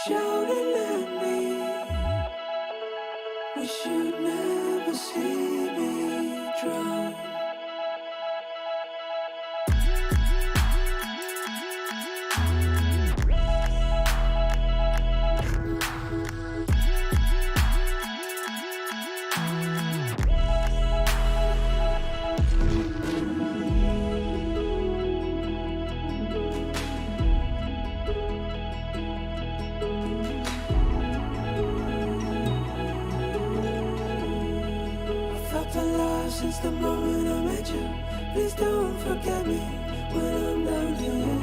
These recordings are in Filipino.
shouting at me. Wish you'd never see me drown. Since the moment I met you, please don't forget me when I'm down here.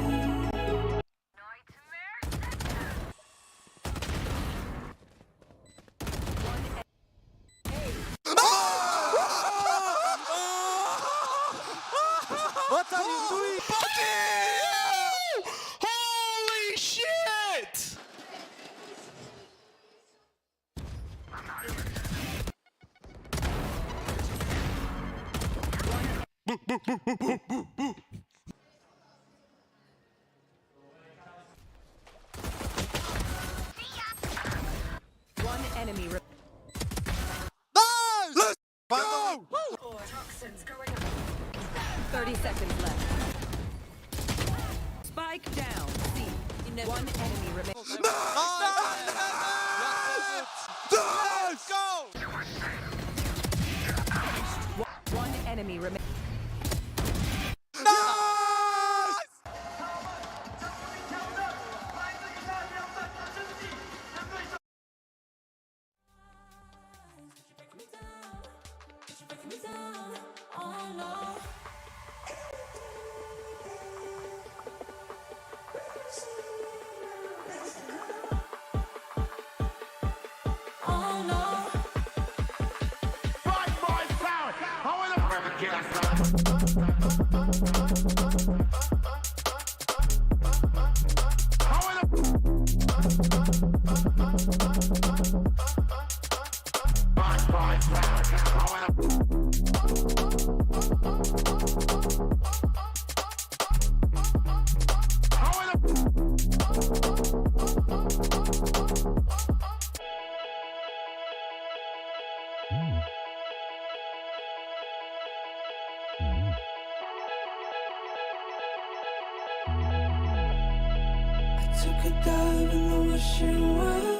What are you doing? Holy shit! One enemy. Nice! Let's go! Toxins going up. 30 seconds left. Spike down. C. One enemy remains. Let's go! One enemy remains. Took a dive in the ocean well,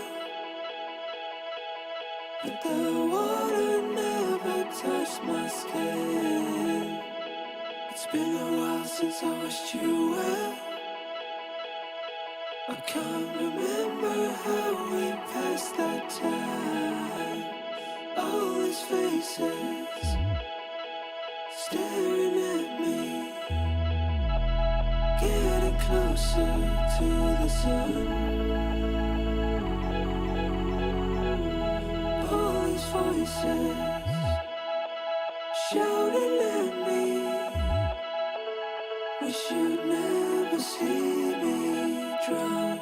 but the water never touched my skin. It's been a while since I washed you well. I can't remember how we passed that time. All these faces staring at me, getting closer to the sun. All these voices shouting at me. Wish you'd never see me drown.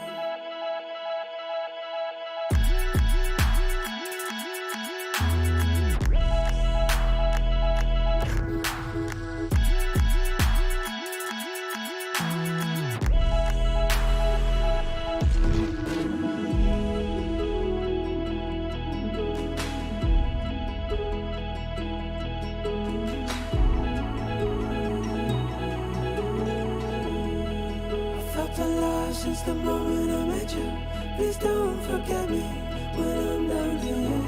Since the moment I met you, please don't forget me when I'm down here.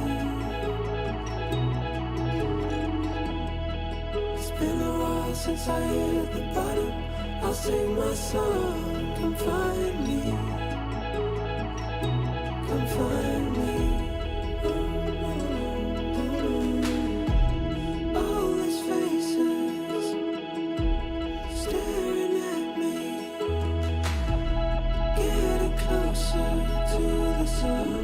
It's been a while since I hit the bottom. I'll sing my song. Come find me. Come find me. All these faces staring at me, getting closer to the sun.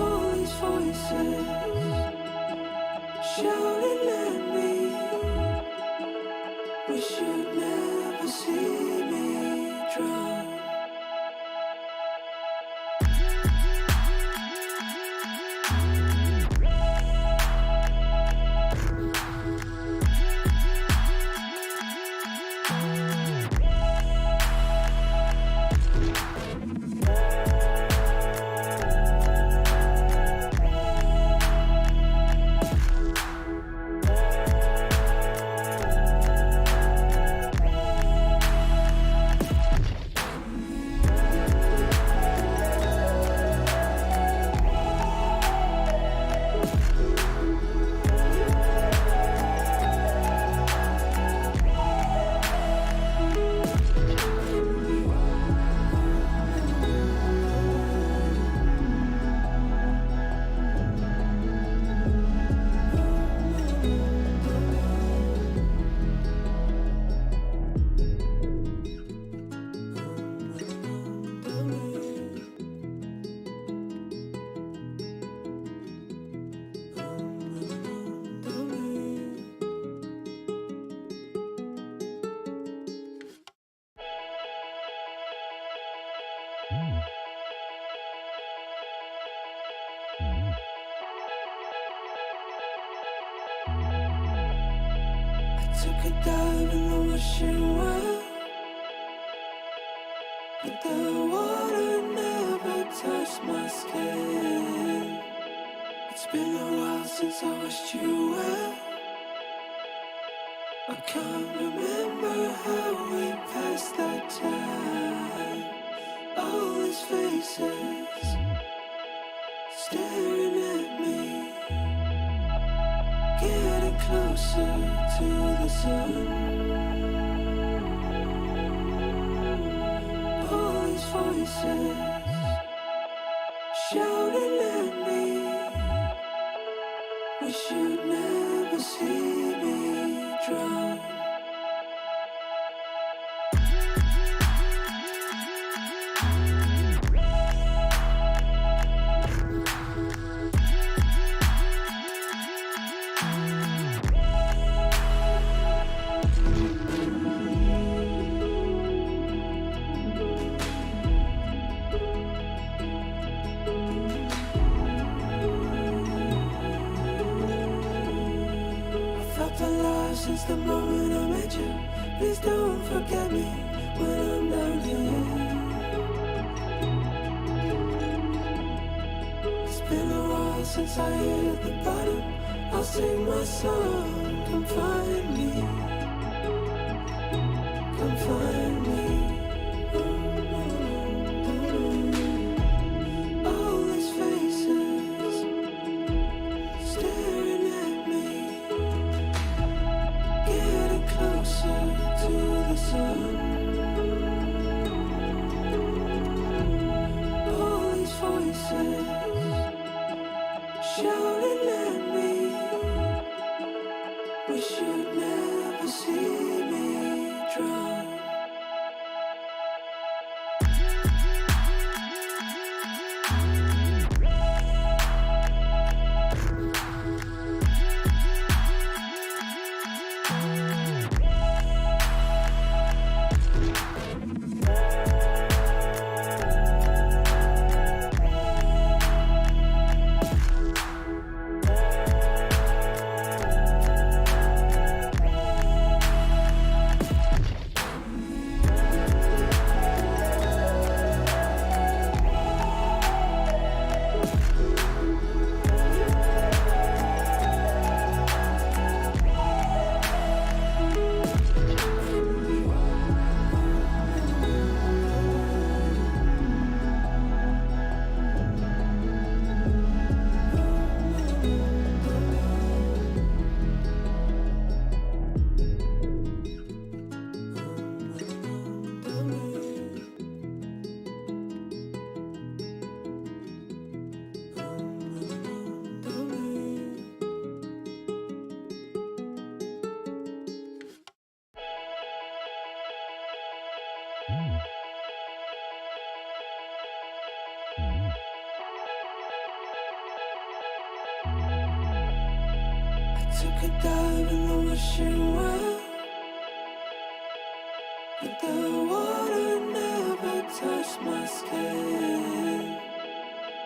All these voices shouting at me. Wish you'd never see me drown. a dive in the wishing well, but the water never touched my skin. It's been a while since I wished you well. I can't remember how we passed that time. All these faces staring at me, getting closer to the sun. All these voices shouting at me, wish you'd never see me drown. Since the moment I met you, please don't forget me when I'm down here. It's been a while since I hit the bottom. I'll sing my song, come find me, come find me. All these faces staring at me, getting closer to the sun. All these voices shouting at me, wish you'd never see me drown. Took a dive in the wishing well, but the water never touched my skin.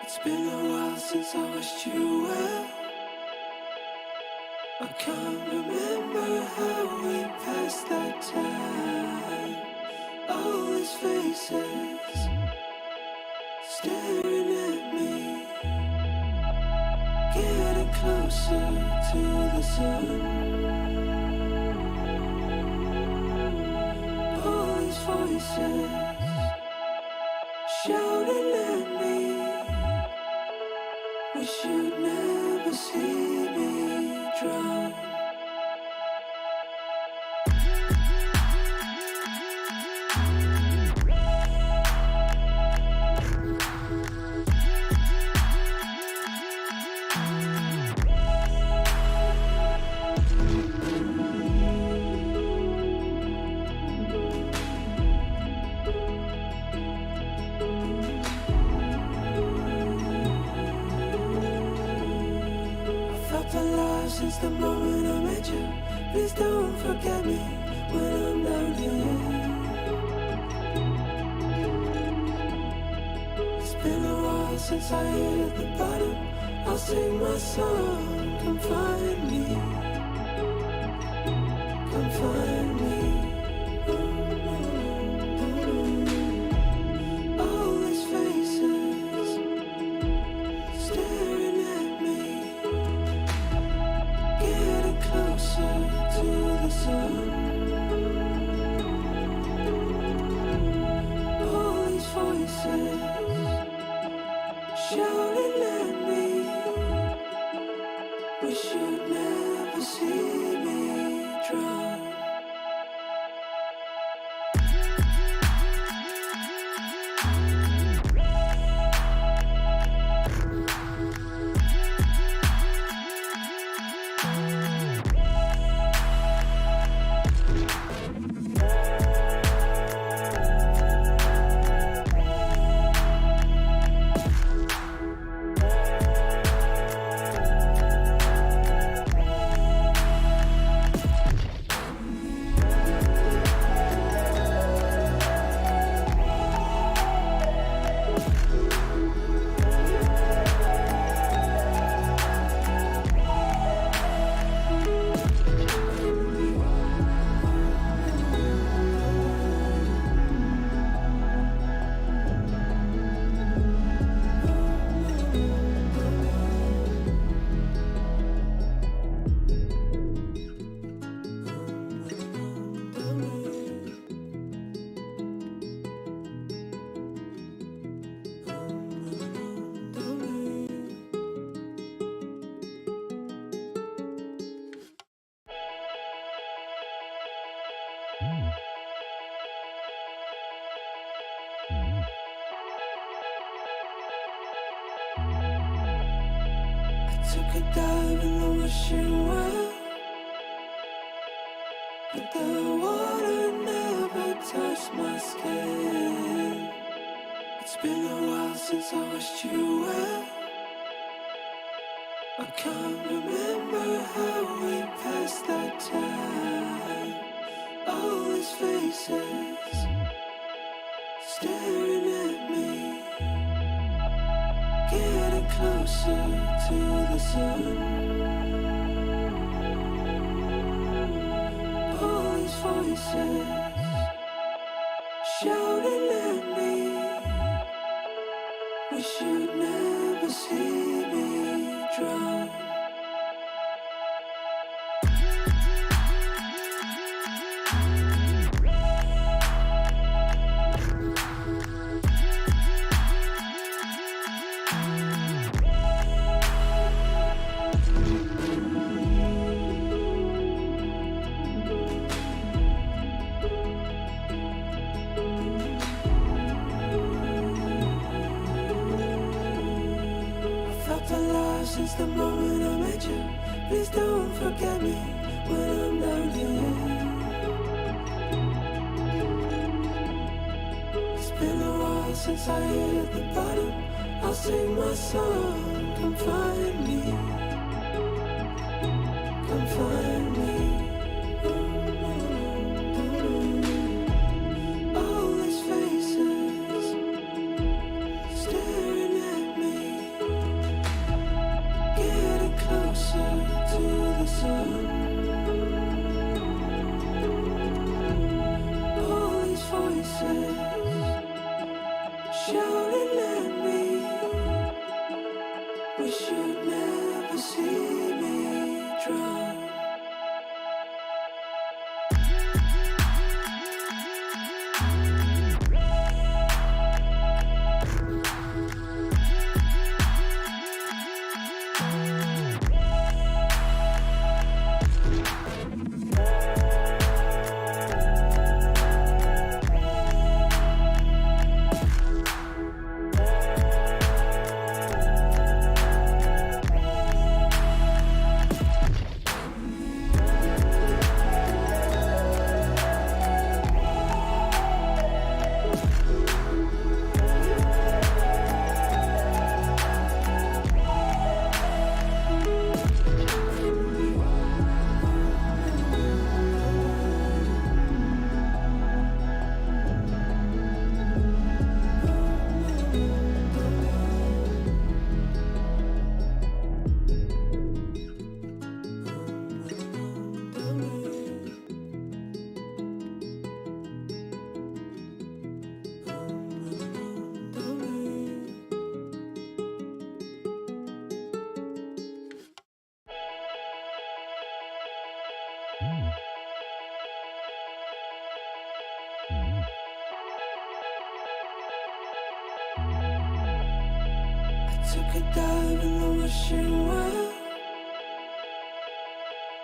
It's been a while since I wished you well. I can't remember how we passed that time. All these faces staring at me, getting closer to the sun. All these voices shouting at me, wish you'd never see me drown. Since the moment I met you, please don't forget me when I'm down here. It's been a while since I hit the bottom. I'll sing my song, come find me, come find me. took a dive in the wishing well, but the water never touched my skin. It's been a while since I wished you well. I can't remember how we passed that time. All these faces staring at me, getting closer to the sun. All these voices shouting at me, wish you'd never see me drown. Since the moment I met you, please don't forget me when I'm down here. It's been a while since I hit the bottom. I'll sing my song, come find me, come find me. All these faces staring at me, getting closer to the sun. All these voices shouting at me, wish you'd never see me drown. Took a dive in the wishing well,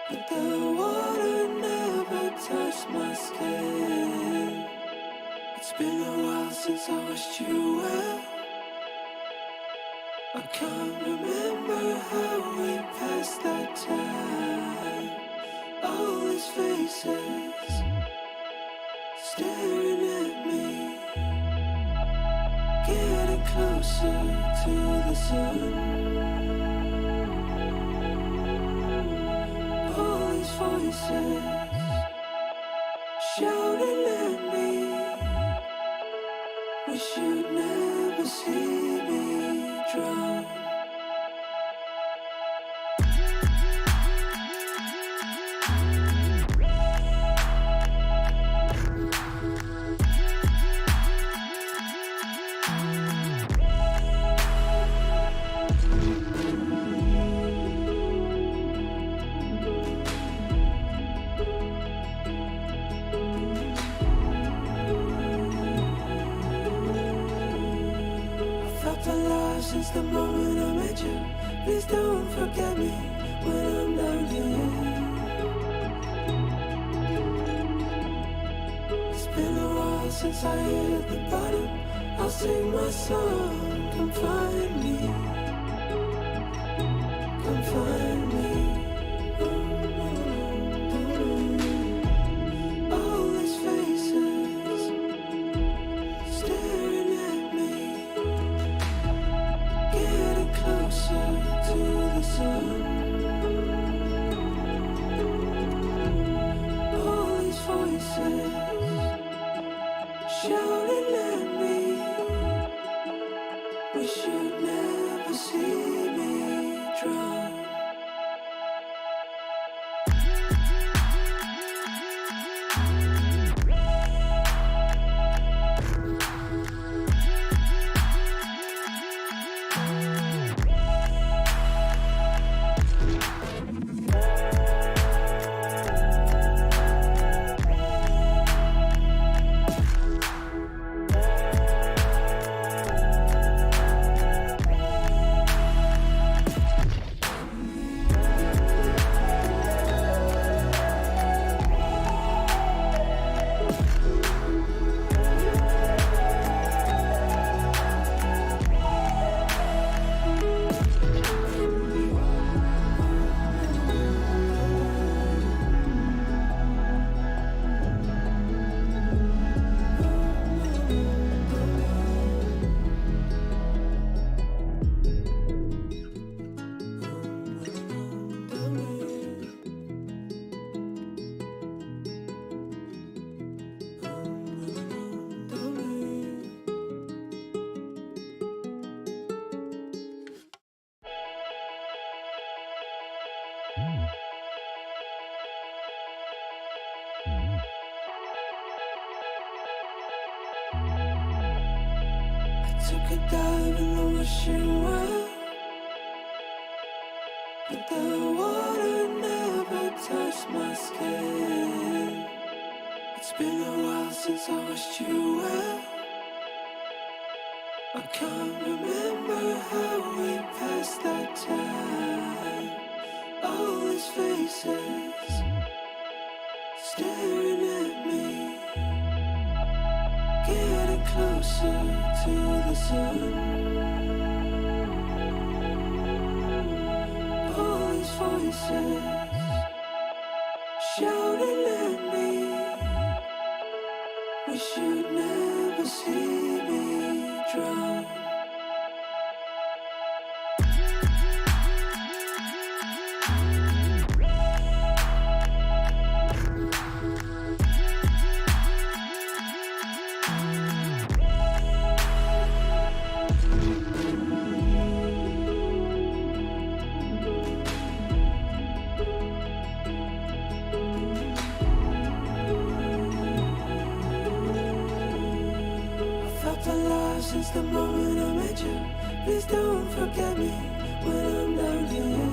but the water never touched my skin. It's been a while since I wished you well. I can't remember how we passed that time. All these faces staring at me, getting closer to the sun. All these voices shouting at me, wish you'd never see me drown. Since the moment I met you, please don't forget me when I'm down here. It's been a while since I hit the bottom. I'll sing my song, come find me, come find me. find me. All these faces staring at me, getting closer to the sun. All these voices shouting at me, wish you'd never see me drown. Took a dive in the ocean well, but the water never touched my skin. It's been a while since I watched you well. I can't remember how we passed that time. All these faces staring at me, getting closer to the sun. All these voices shouting at me, wish you'd never see me drown. Since the moment I met you, please don't forget me when I'm down here.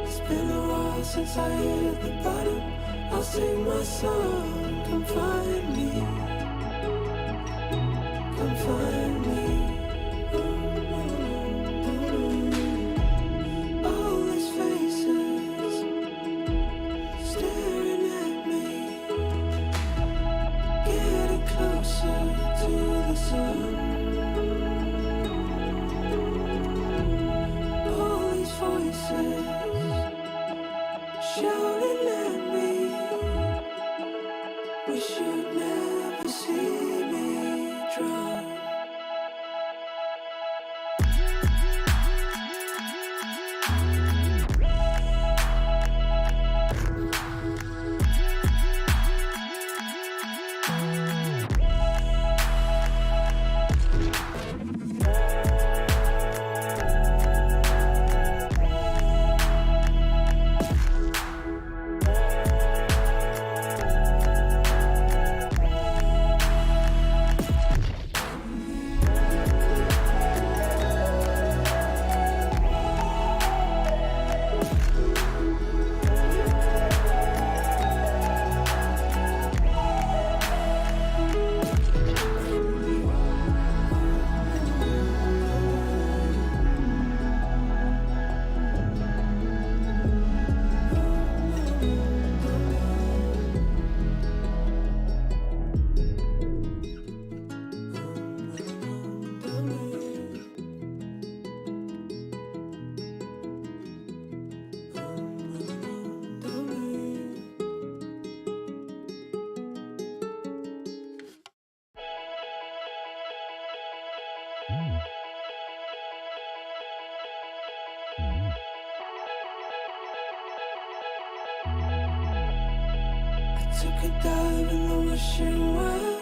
It's been a while since I hit the bottom. I'll sing my song, come find me, come find me. All these faces staring at me, getting closer to the sun. All these voices shouting at me, wish you'd never see me drown. took a dive in the wishing well,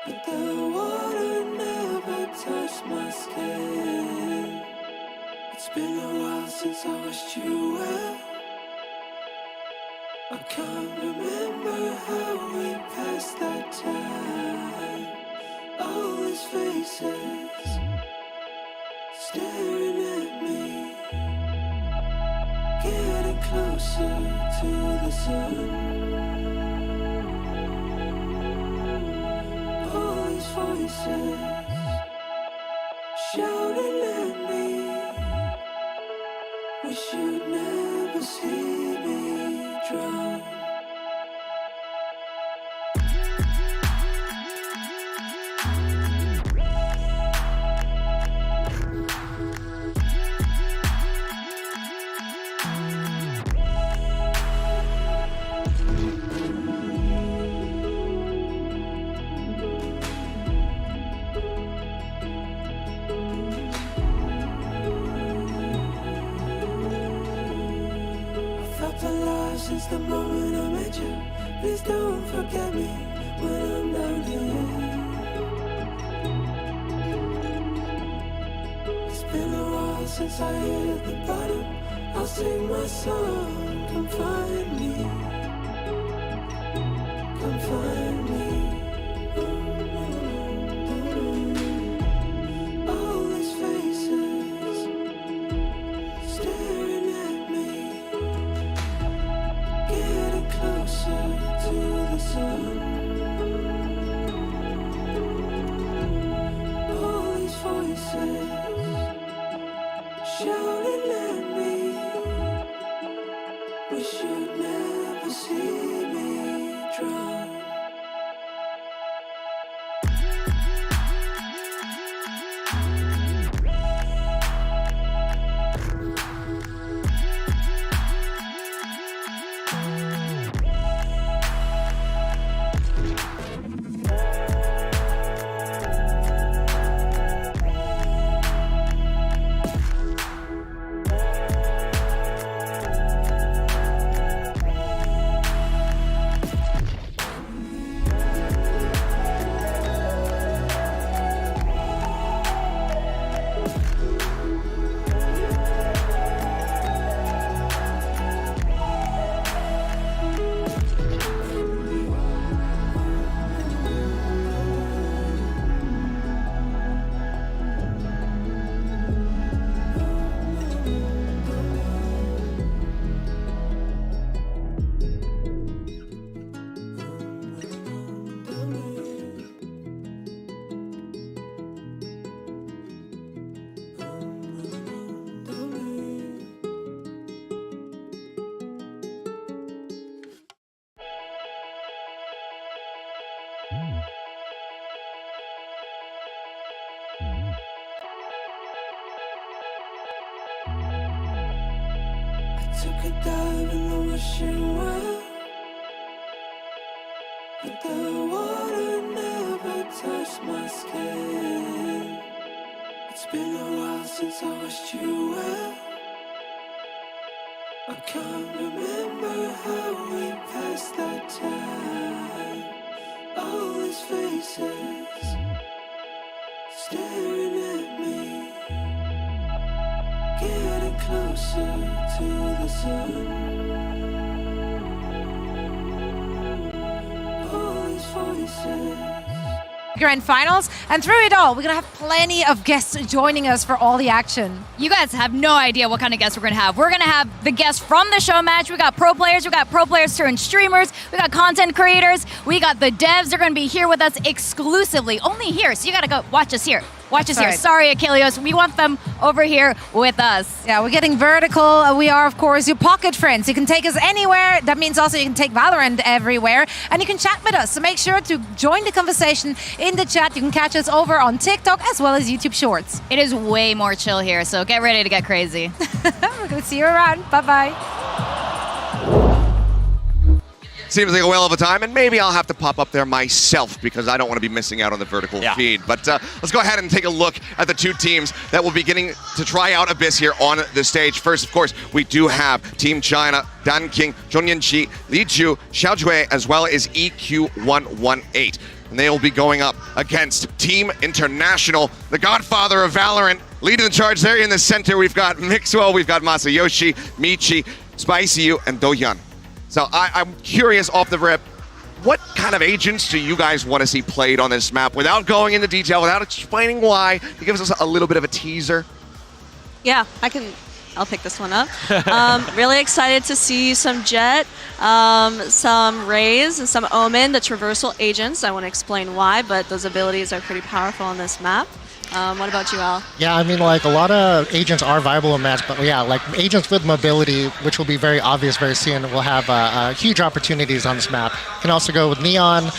but the water never touched my skin. It's been a while since I wished you well. I can't remember how we passed that time. All these faces staring at me, getting closer to the sun. All these voices shouting at me, wish you'd never see me drown. Since the moment I met you, please don't forget me when I'm down here. It's been a while since I hit the bottom. I'll sing my song, come find me, come find me. All these faces staring at me, getting closer to the sun. All these voices shouting at me, wish you'd never see me drown. Took a dive in the wishing well, but the water never touched my skin. It's been a while since I wished you well. I can't remember how we passed that time. All these faces staring at me, getting closer to the sun. All these voices. Grand finals, and through it all, we're gonna have plenty of guests joining us for all the action. You guys have no idea what kind of guests we're gonna have. We're gonna have the guests from the show match. We got pro players turned streamers, we got content creators, we got the devs. They're gonna be here with us exclusively, only here. So you gotta go watch us here. Watch us here. Right. Sorry, Achilleos. We want them over here with us. Yeah, we're getting vertical. We are, of course, your pocket friends. You can take us anywhere. That means also you can take Valorant everywhere. And you can chat with us. So make sure to join the conversation in the chat. You can catch us over on TikTok as well as YouTube Shorts. It is way more chill here, so get ready to get crazy. We're going to see you around. Bye-bye. Seems like a whale of a time, and maybe I'll have to pop up there myself because I don't want to be missing out on the vertical feed. But let's go ahead and take a look at the two teams that will be getting to try out Abyss here on the stage. First, of course, we do have Team China, Dan King, Zhong Yanqi, Li Ju, Xiao Jue, as well as EQ118. And they will be going up against Team International, the godfather of Valorant. Leading the charge there in the center, we've got Mixwell, we've got Masayoshi, Michi, Spicy, and Dohyun. So I'm curious off the rip, what kind of agents do you guys want to see played on this map without going into detail, without explaining why? Can you give us a little bit of a teaser? Yeah, I'll pick this one up. Really excited to see some Jet, some Raze, and some Omen, the traversal agents. I won't explain why, but those abilities are pretty powerful on this map. What about you, Al? Yeah, I mean, like, a lot of agents are viable in maps, but yeah, like, agents with mobility, which will be very obvious very soon, will have huge opportunities on this map. Can also go with Neon,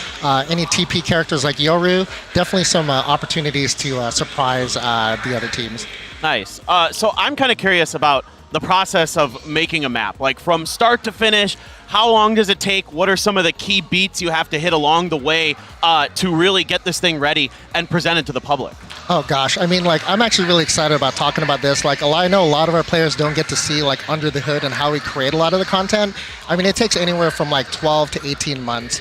any TP characters like Yoru, definitely some opportunities to surprise the other teams. Nice. So I'm kind of curious about the process of making a map. Like, from start to finish, how long does it take? What are some of the key beats you have to hit along the way to really get this thing ready and present it to the public? Oh gosh, I mean, like, I'm actually really excited about talking about this. Like, I know a lot of our players don't get to see, like, under the hood and how we create a lot of the content. I mean, it takes anywhere from like 12 to 18 months.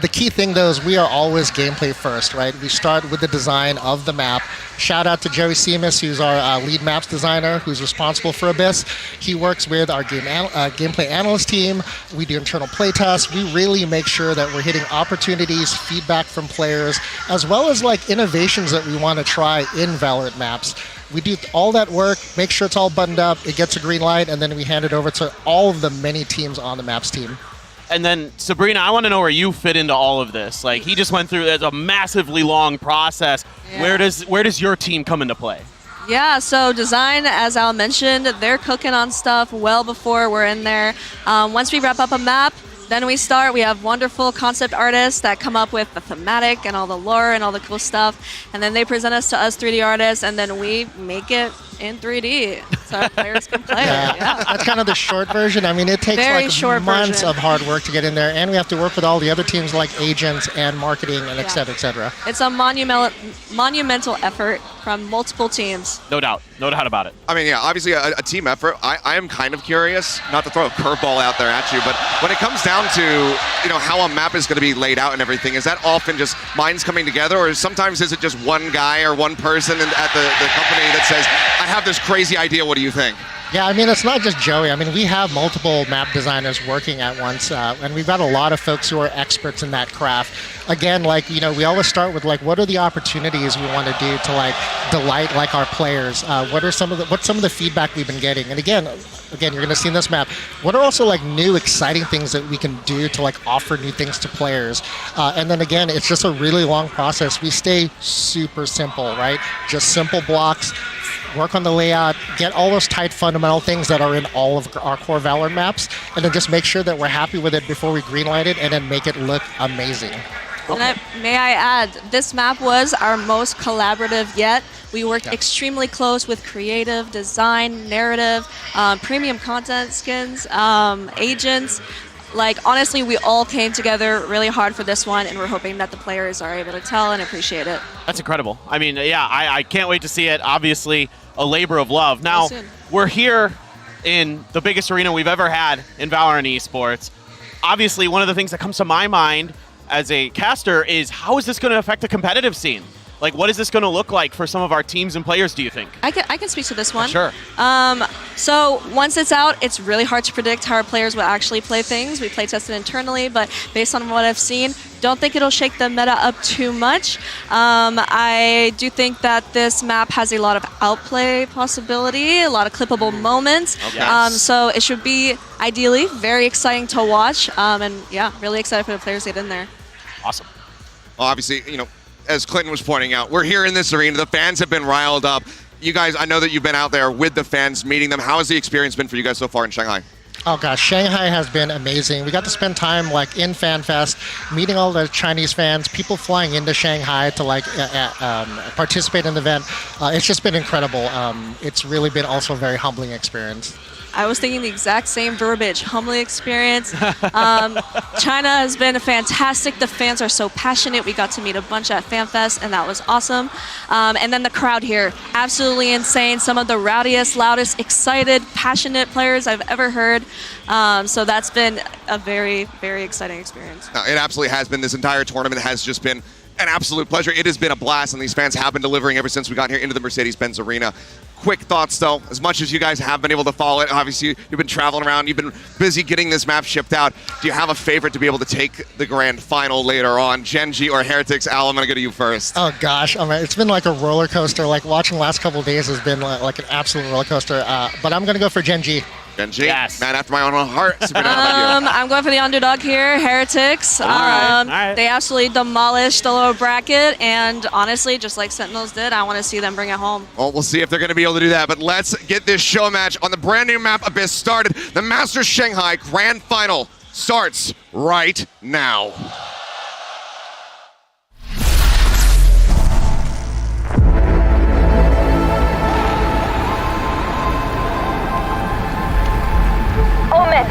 The key thing, though, is we are always gameplay first, right? We start with the design of the map. Shout out to Joey Seamus, who's our lead maps designer, who's responsible for Abyss. He works with our gameplay analyst team. We do internal playtests. We really make sure that we're hitting opportunities, feedback from players, as well as, like, innovations that we want to try in Valorant maps. We do all that work, make sure it's all buttoned up, it gets a green light, and then we hand it over to all of the many teams on the maps team. And then, Sabrina, I want to know where you fit into all of this. Like, he just went through a massively long process. Yeah. Where does your team come into play? Yeah, so design, as Al mentioned, they're cooking on stuff well before we're in there. Once we wrap up a map, then we start. We have wonderful concept artists that come up with the thematic and all the lore and all the cool stuff. And then they present us to us 3D artists, and then we make it in 3D so our players can play it. Yeah. That's kind of the short version. I mean, it takes like months of hard work to get in there, and we have to work with all the other teams like agents and marketing and et cetera, et cetera. It's a monumental effort from multiple teams. No doubt about it. I mean, yeah, obviously a team effort. I am kind of curious, not to throw a curveball out there at you, but when it comes down to, you know, how a map is going to be laid out and everything, is that often just minds coming together, or sometimes is it just one guy or one person at the company that says, I have this crazy idea, what do you think? Yeah, I mean, it's not just Joey. I mean, we have multiple map designers working at once, and we've got a lot of folks who are experts in that craft. Again, like, you know, we always start with, like, what are the opportunities we want to do to, like, delight, like, our players? What's some of the feedback we've been getting? And again, you're going to see in this map, what are also, like, new, exciting things that we can do to, like, offer new things to players? And then again, it's just a really long process. We stay super simple, right? Just simple blocks. Work on the layout, get all those tight fundamental things that are in all of our core Valorant maps, and then just make sure that we're happy with it before we greenlight it, and then make it look amazing. And may I add, this map was our most collaborative yet. We worked extremely close with creative, design, narrative, premium content skins, agents. Like, honestly, we all came together really hard for this one, and we're hoping that the players are able to tell and appreciate it. That's incredible. I mean, yeah, I can't wait to see it. Obviously, a labor of love. Now, we're here in the biggest arena we've ever had in Valorant esports. Obviously, one of the things that comes to my mind as a caster is, how is this going to affect the competitive scene? Like, what is this going to look like for some of our teams and players, do you think? I can speak to this one. Sure. So once it's out, it's really hard to predict how our players will actually play things. We play tested internally, but based on what I've seen, don't think it'll shake the meta up too much. I do think that this map has a lot of outplay possibility, a lot of clippable moments. So it should be, ideally, very exciting to watch. And yeah, really excited for the players to get in there. Awesome. Well, obviously, you know, as Clinton was pointing out, we're here in this arena. The fans have been riled up. You guys, I know that you've been out there with the fans, meeting them. How has the experience been for you guys so far in Shanghai? Oh gosh, Shanghai has been amazing. We got to spend time, like, in FanFest, meeting all the Chinese fans, people flying into Shanghai to, like, participate in the event. It's just been incredible. It's really been also a very humbling experience. I was thinking the exact same verbiage. Humbling experience. China has been fantastic. The fans are so passionate. We got to meet a bunch at FanFest, and that was awesome. And then the crowd here, absolutely insane. Some of the rowdiest, loudest, excited, passionate players I've ever heard. So that's been a very, very exciting experience. It absolutely has been. This entire tournament has just been an absolute pleasure. It has been a blast, and these fans have been delivering ever since we got here into the Mercedes-Benz Arena. Quick thoughts, though. As much as you guys have been able to follow it, obviously you've been traveling around, you've been busy getting this map shipped out. Do you have a favorite to be able to take the grand final later on? Genji or Heretics? Al, I'm going to go to you first. Oh, gosh. I mean, it's been like a roller coaster. Like, watching the last couple of days has been like an absolute roller coaster. But I'm going to go for Genji. Genji, yes. Man after my own heart. I'm going for the underdog here, Heretics. All right. They absolutely demolished the lower bracket, and honestly, just like Sentinels did, I want to see them bring it home. Well, we'll see if they're going to be able to do that, but let's get this show match on the brand new map Abyss started. The Masters Shanghai Grand Final starts right now. Omen,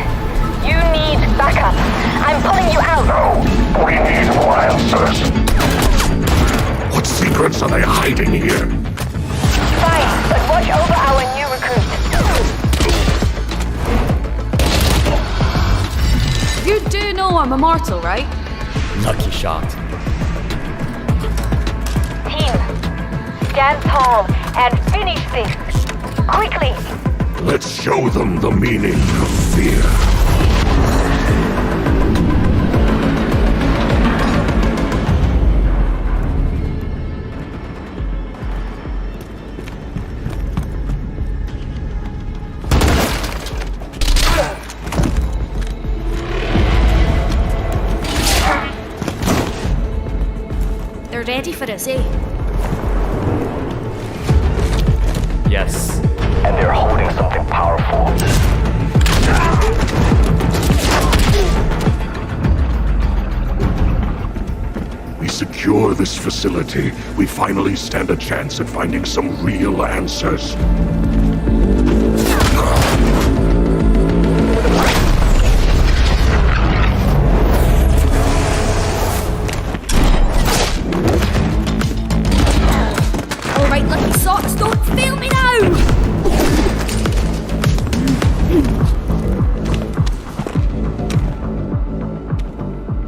you need backup. I'm pulling you out. No, we need more answers. What secrets are they hiding here? Fine, but watch over our new recruit. You do know I'm immortal, right? Lucky shot. Team, stand tall and finish this. Quickly. Let's show them the meaning of fear. They're ready for us, eh? Yes. And they're holding something powerful. We secure this facility, we finally stand a chance at finding some real answers. All right, lucky socks, don't fail me now!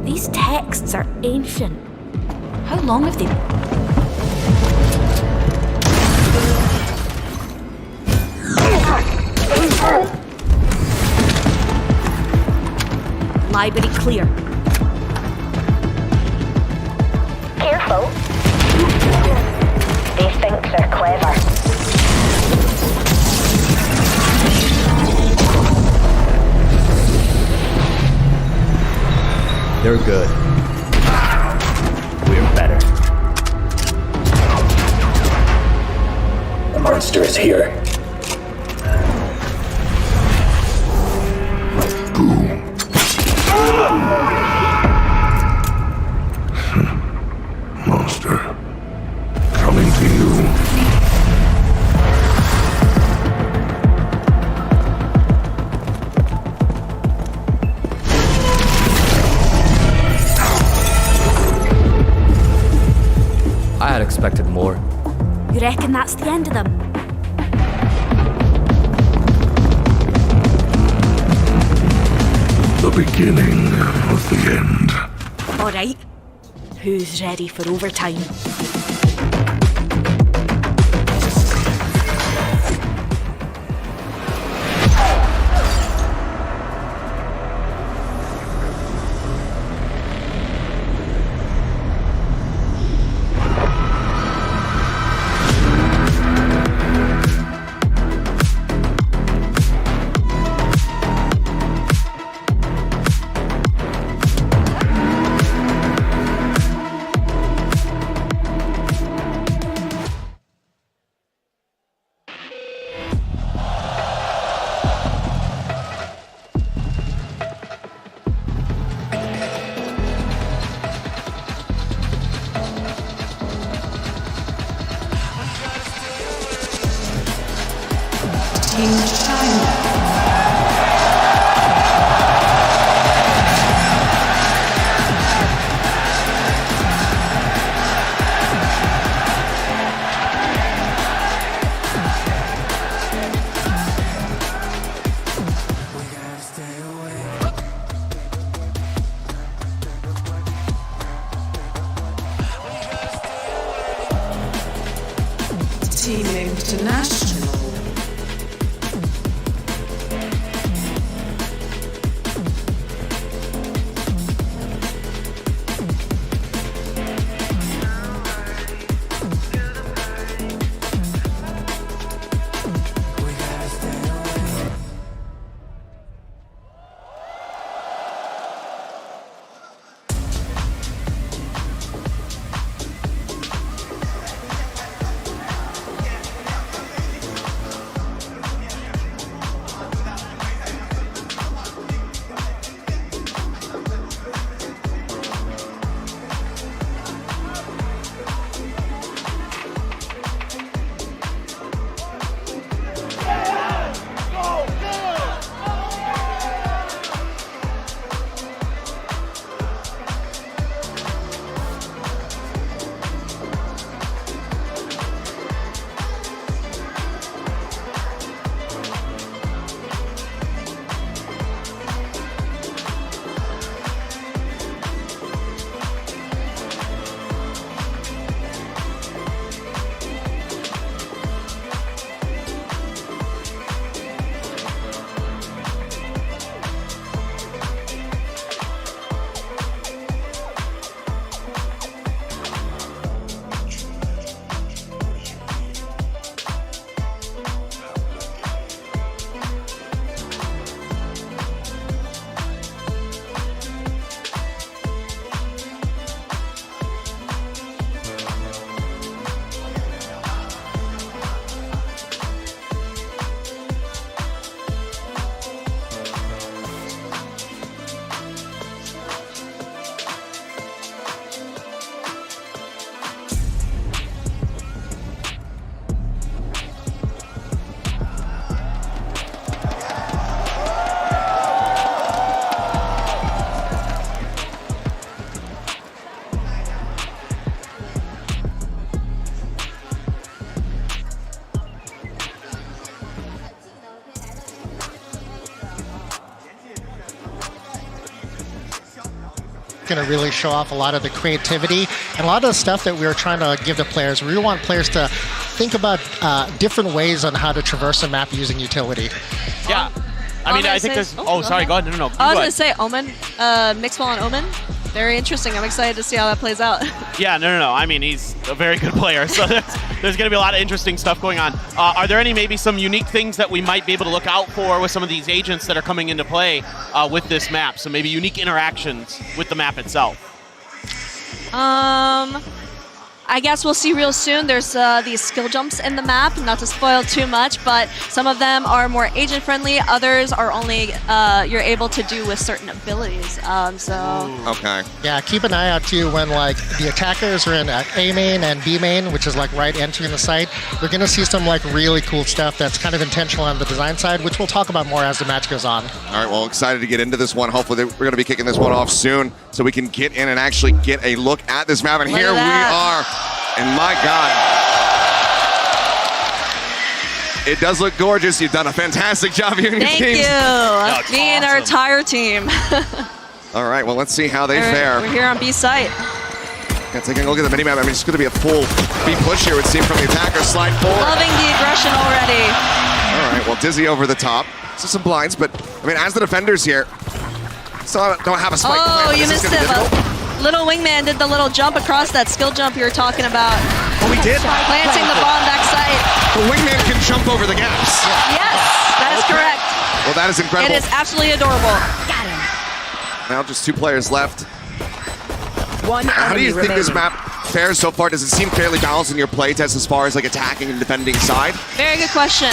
These texts are ancient. How long have they... Library clear. Careful. They think they're clever. They're good. We're better. The monster is here. Boom. Monster. Coming to you. I had expected more. You reckon that's the end of them? The beginning of the end. All right. Who's ready for overtime? Team International. Going to really show off a lot of the creativity and a lot of the stuff that we were trying to give to players. We really want players to think about different ways on how to traverse a map using utility. Yeah. I mean, I think there's... Oh, sorry, go ahead. No. I was going to say Omen, Mixwell and Omen. Very interesting. I'm excited to see how that plays out. Yeah, no. I mean, he's a very good player, so there's going to be a lot of interesting stuff going on. Are there maybe some unique things that we might be able to look out for with some of these agents that are coming into play with this map? So maybe unique interactions with the map itself. I guess we'll see real soon. There's these skill jumps in the map, not to spoil too much, but some of them are more agent-friendly. Others are only you're able to do with certain abilities. Okay. Yeah, keep an eye out too when like the attackers are in A main and B main, which is like right entering the site. We're gonna see some like really cool stuff that's kind of intentional on the design side, which we'll talk about more as the match goes on. All right, well, excited to get into this one. Hopefully we're going to be kicking this one off soon so we can get in and actually get a look at this map. And here we are. And my God, it does look gorgeous. You've done a fantastic job here in your team. Thank you. No, Me and our entire team. All right, well, let's see how they fare. We're here on B site. Yeah, taking a look at the minimap. I mean, it's going to be a full B push here, it would seem, from the attacker. Slide forward. Loving the aggression already. All right, well, Dizzy over the top. So some blinds, but, I mean, as the defenders here, still don't have a spike. Oh, you missed it. Little Wingman did the little jump across that skill jump you were talking about. Oh, he did? Planting the bomb backside. The Wingman can jump over the gaps. Yes, that is correct. Well, that is incredible. It is absolutely adorable. Got him. Now just 2 players left. How do you think this map fares so far? Does it seem fairly balanced in your playtest as far as like attacking and defending side? Very good question.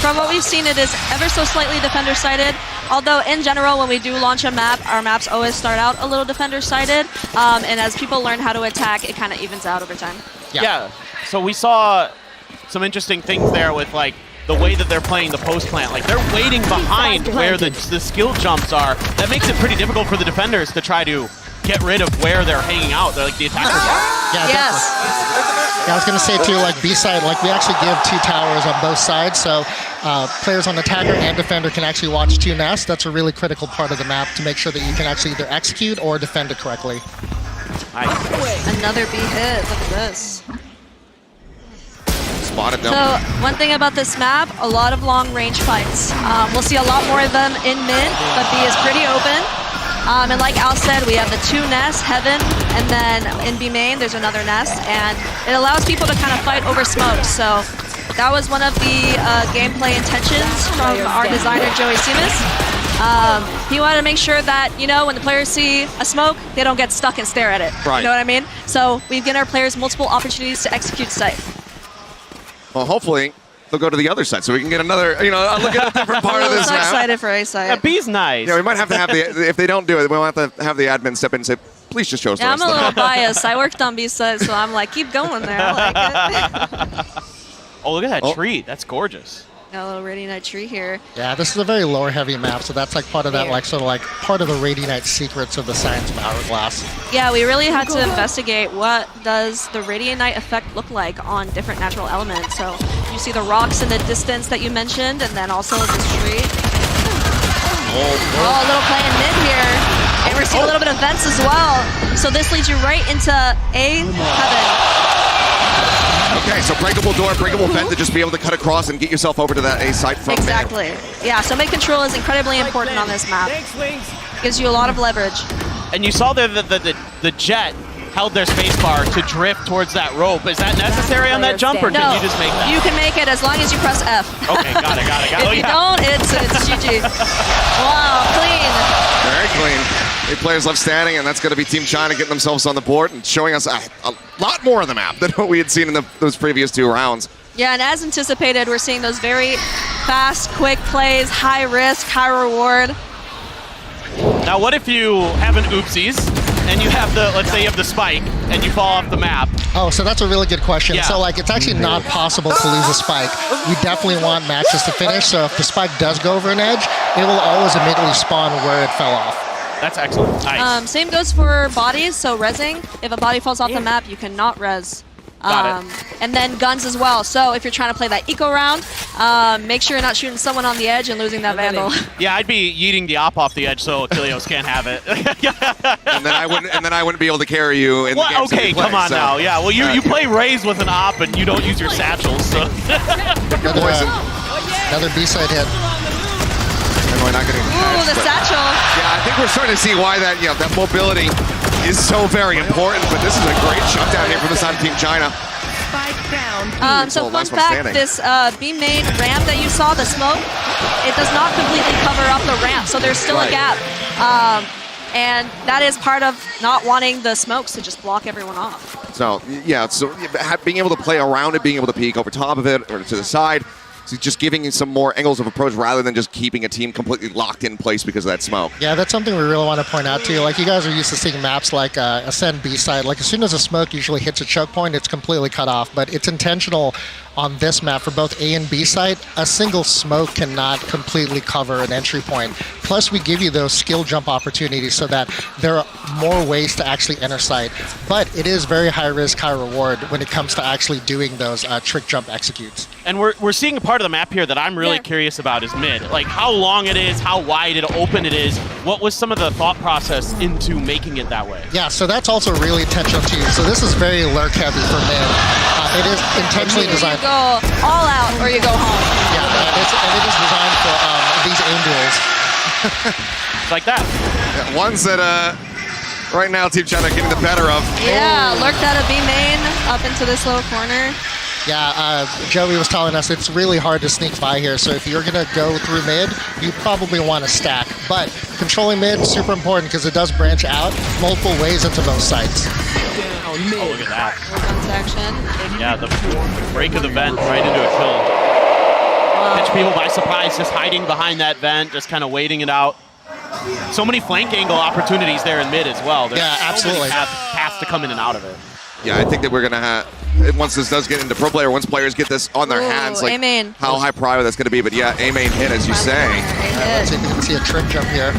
From what we've seen, it is ever so slightly defender-sided. Although in general, when we do launch a map, our maps always start out a little defender-sided. And as people learn how to attack, it kind of evens out over time. Yeah. So we saw some interesting things there with like the way that they're playing the post plant. Like they're waiting behind where the skill jumps are. That makes it pretty difficult for the defenders to try to get rid of where they're hanging out. They're like the attackers. Yeah, yes. Yeah, I was going to say too, like B side, like we actually give 2 towers on both sides, so players on attacker and defender can actually watch 2 nests. That's a really critical part of the map to make sure that you can actually either execute or defend it correctly. Nice. Another B hit. Look at this. spotted them. So one thing about this map, a lot of long range fights. We'll see a lot more of them in mid, but B is pretty open. And like Al said, we have the 2 nests, Heaven, and then in B main, there's another nest, and it allows people to kind of fight over smoke. So that was one of the gameplay intentions from our designer, Joey Simas. He wanted to make sure that, you know, when the players see a smoke, they don't get stuck and stare at it. Right. You know what I mean? So we've given our players multiple opportunities to execute sight. Well, hopefully they'll go to the other side so we can get another, you know, look at a different part of this so map. excited for A side. Yeah, B's nice. Yeah, we might have to have the, if they don't do it, we'll have to have the admin step in and say, please just show us the Yeah, rest I'm a of the little map. biased. I worked on B side, so I'm like, keep going there. I like it. Oh, look at that tree. That's gorgeous. Got a little Radiant tree here. Yeah, this is a very lore heavy map, so that's like part of that, like sort of like part of the Radiant secrets of the science of Hourglass. Yeah, we really had to investigate what does the Radiant effect look like on different natural elements. So you see the rocks in the distance that you mentioned, and then also this tree. Oh, a little play in mid here. And we're seeing a little bit of vents as well. So this leads you right into A Heaven. Okay, so breakable door, breakable vent to just be able to cut across and get yourself over to that A site from Exactly. Yeah, so mid control is incredibly important on this map. Gives you a lot of leverage. And you saw there that the Jet held their spacebar to drift towards that rope. Is that necessary on that jump, or No, can you just make that? you can make it as long as you press F. Okay, got it. If you don't, it's GG. Wow, clean. Very clean. 8 players left standing, and that's going to be Team China getting themselves on the board and showing us a lot more of the map than what we had seen in those previous 2 rounds. Yeah, and as anticipated, we're seeing those very fast, quick plays, high risk, high reward. Now, what if you have an oopsies and you have the, let's say you have the spike and you fall off the map? Oh, so that's a really good question. Yeah. So like it's actually not possible to lose a spike. We definitely want matches to finish, so if the spike does go over an edge, it will always immediately spawn where it fell off. That's excellent. Nice. Same goes for bodies, so rezzing. If a body falls off the map, you cannot res. Got it. And then guns as well. So if you're trying to play that eco round, make sure you're not shooting someone on the edge and losing that Vandal. Yeah, I'd be yeeting the op off the edge so Achilleos can't have it. and then I wouldn't be able to carry you in the game. Okay, come on now. Yeah, well you play Raze with an op and you don't use your satchels. So. Another B-side hit. We're not getting Ooh, the satchel. Yeah, I think we're starting to see why that that mobility is so very important. But this is a great shutdown here from the side of Team China. So fun last one fact, standing. this B main ramp that you saw, the smoke, it does not completely cover up the ramp, so there's still a gap. And that is part of not wanting the smokes to just block everyone off. So yeah, so being able to play around it, being able to peek over top of it or to the side. So just giving you some more angles of approach rather than just keeping a team completely locked in place because of that smoke. Yeah, that's something we really want to point out to you. Like, you guys are used to seeing maps like Ascend B-side. Like, as soon as a smoke usually hits a choke point, it's completely cut off. But it's intentional on this map for both A and B side. A single smoke cannot completely cover an entry point. Plus, we give you those skill jump opportunities so that there are more ways to actually enter site. But it is very high risk, high reward when it comes to actually doing those trick jump executes. And we're seeing a part of the map here that I'm really curious about is mid. Like how long it is, how wide and open it is. What was some of the thought process into making it that way? Yeah, so that's also really intentional too. So this is very lurk heavy for mid. It is intentionally designed. You go all out or you go home. Yeah, and it is designed for these aim duels. Like that. Yeah, ones that right now Team China getting the better of. Yeah, lurked out of B main up into this little corner. Yeah, Joey was telling us it's really hard to sneak by here, so if you're going to go through mid, you probably want to stack. But controlling mid is super important because it does branch out multiple ways into both sites. Oh, look at that. Guns action. Yeah, the break of the vent right into a kill. Catch people by surprise, just hiding behind that vent, just kind of waiting it out. So many flank angle opportunities there in mid as well. There's absolutely. So many paths to come in and out of it. Yeah, I think that we're going to have, once this does get into pro player, once players get this on their hands, like A-main. how high priority that's going to be. But yeah, A-main hit, as you say. Let's see if we can see a trick jump here.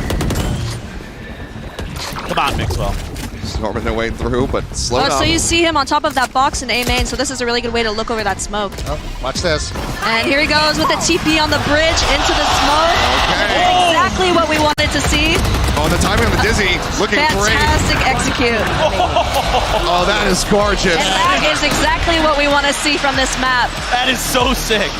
Come on, Mixwell. Storming their way through, but slow down. So you see him on top of that box in A main, so this is a really good way to look over that smoke. Oh, watch this. And here he goes with the TP on the bridge into the smoke. Okay. Exactly what we wanted to see. Oh, the timing on the dizzy, looking great. Fantastic execute. Oh, that is gorgeous. And that is exactly what we want to see from this map. That is so sick.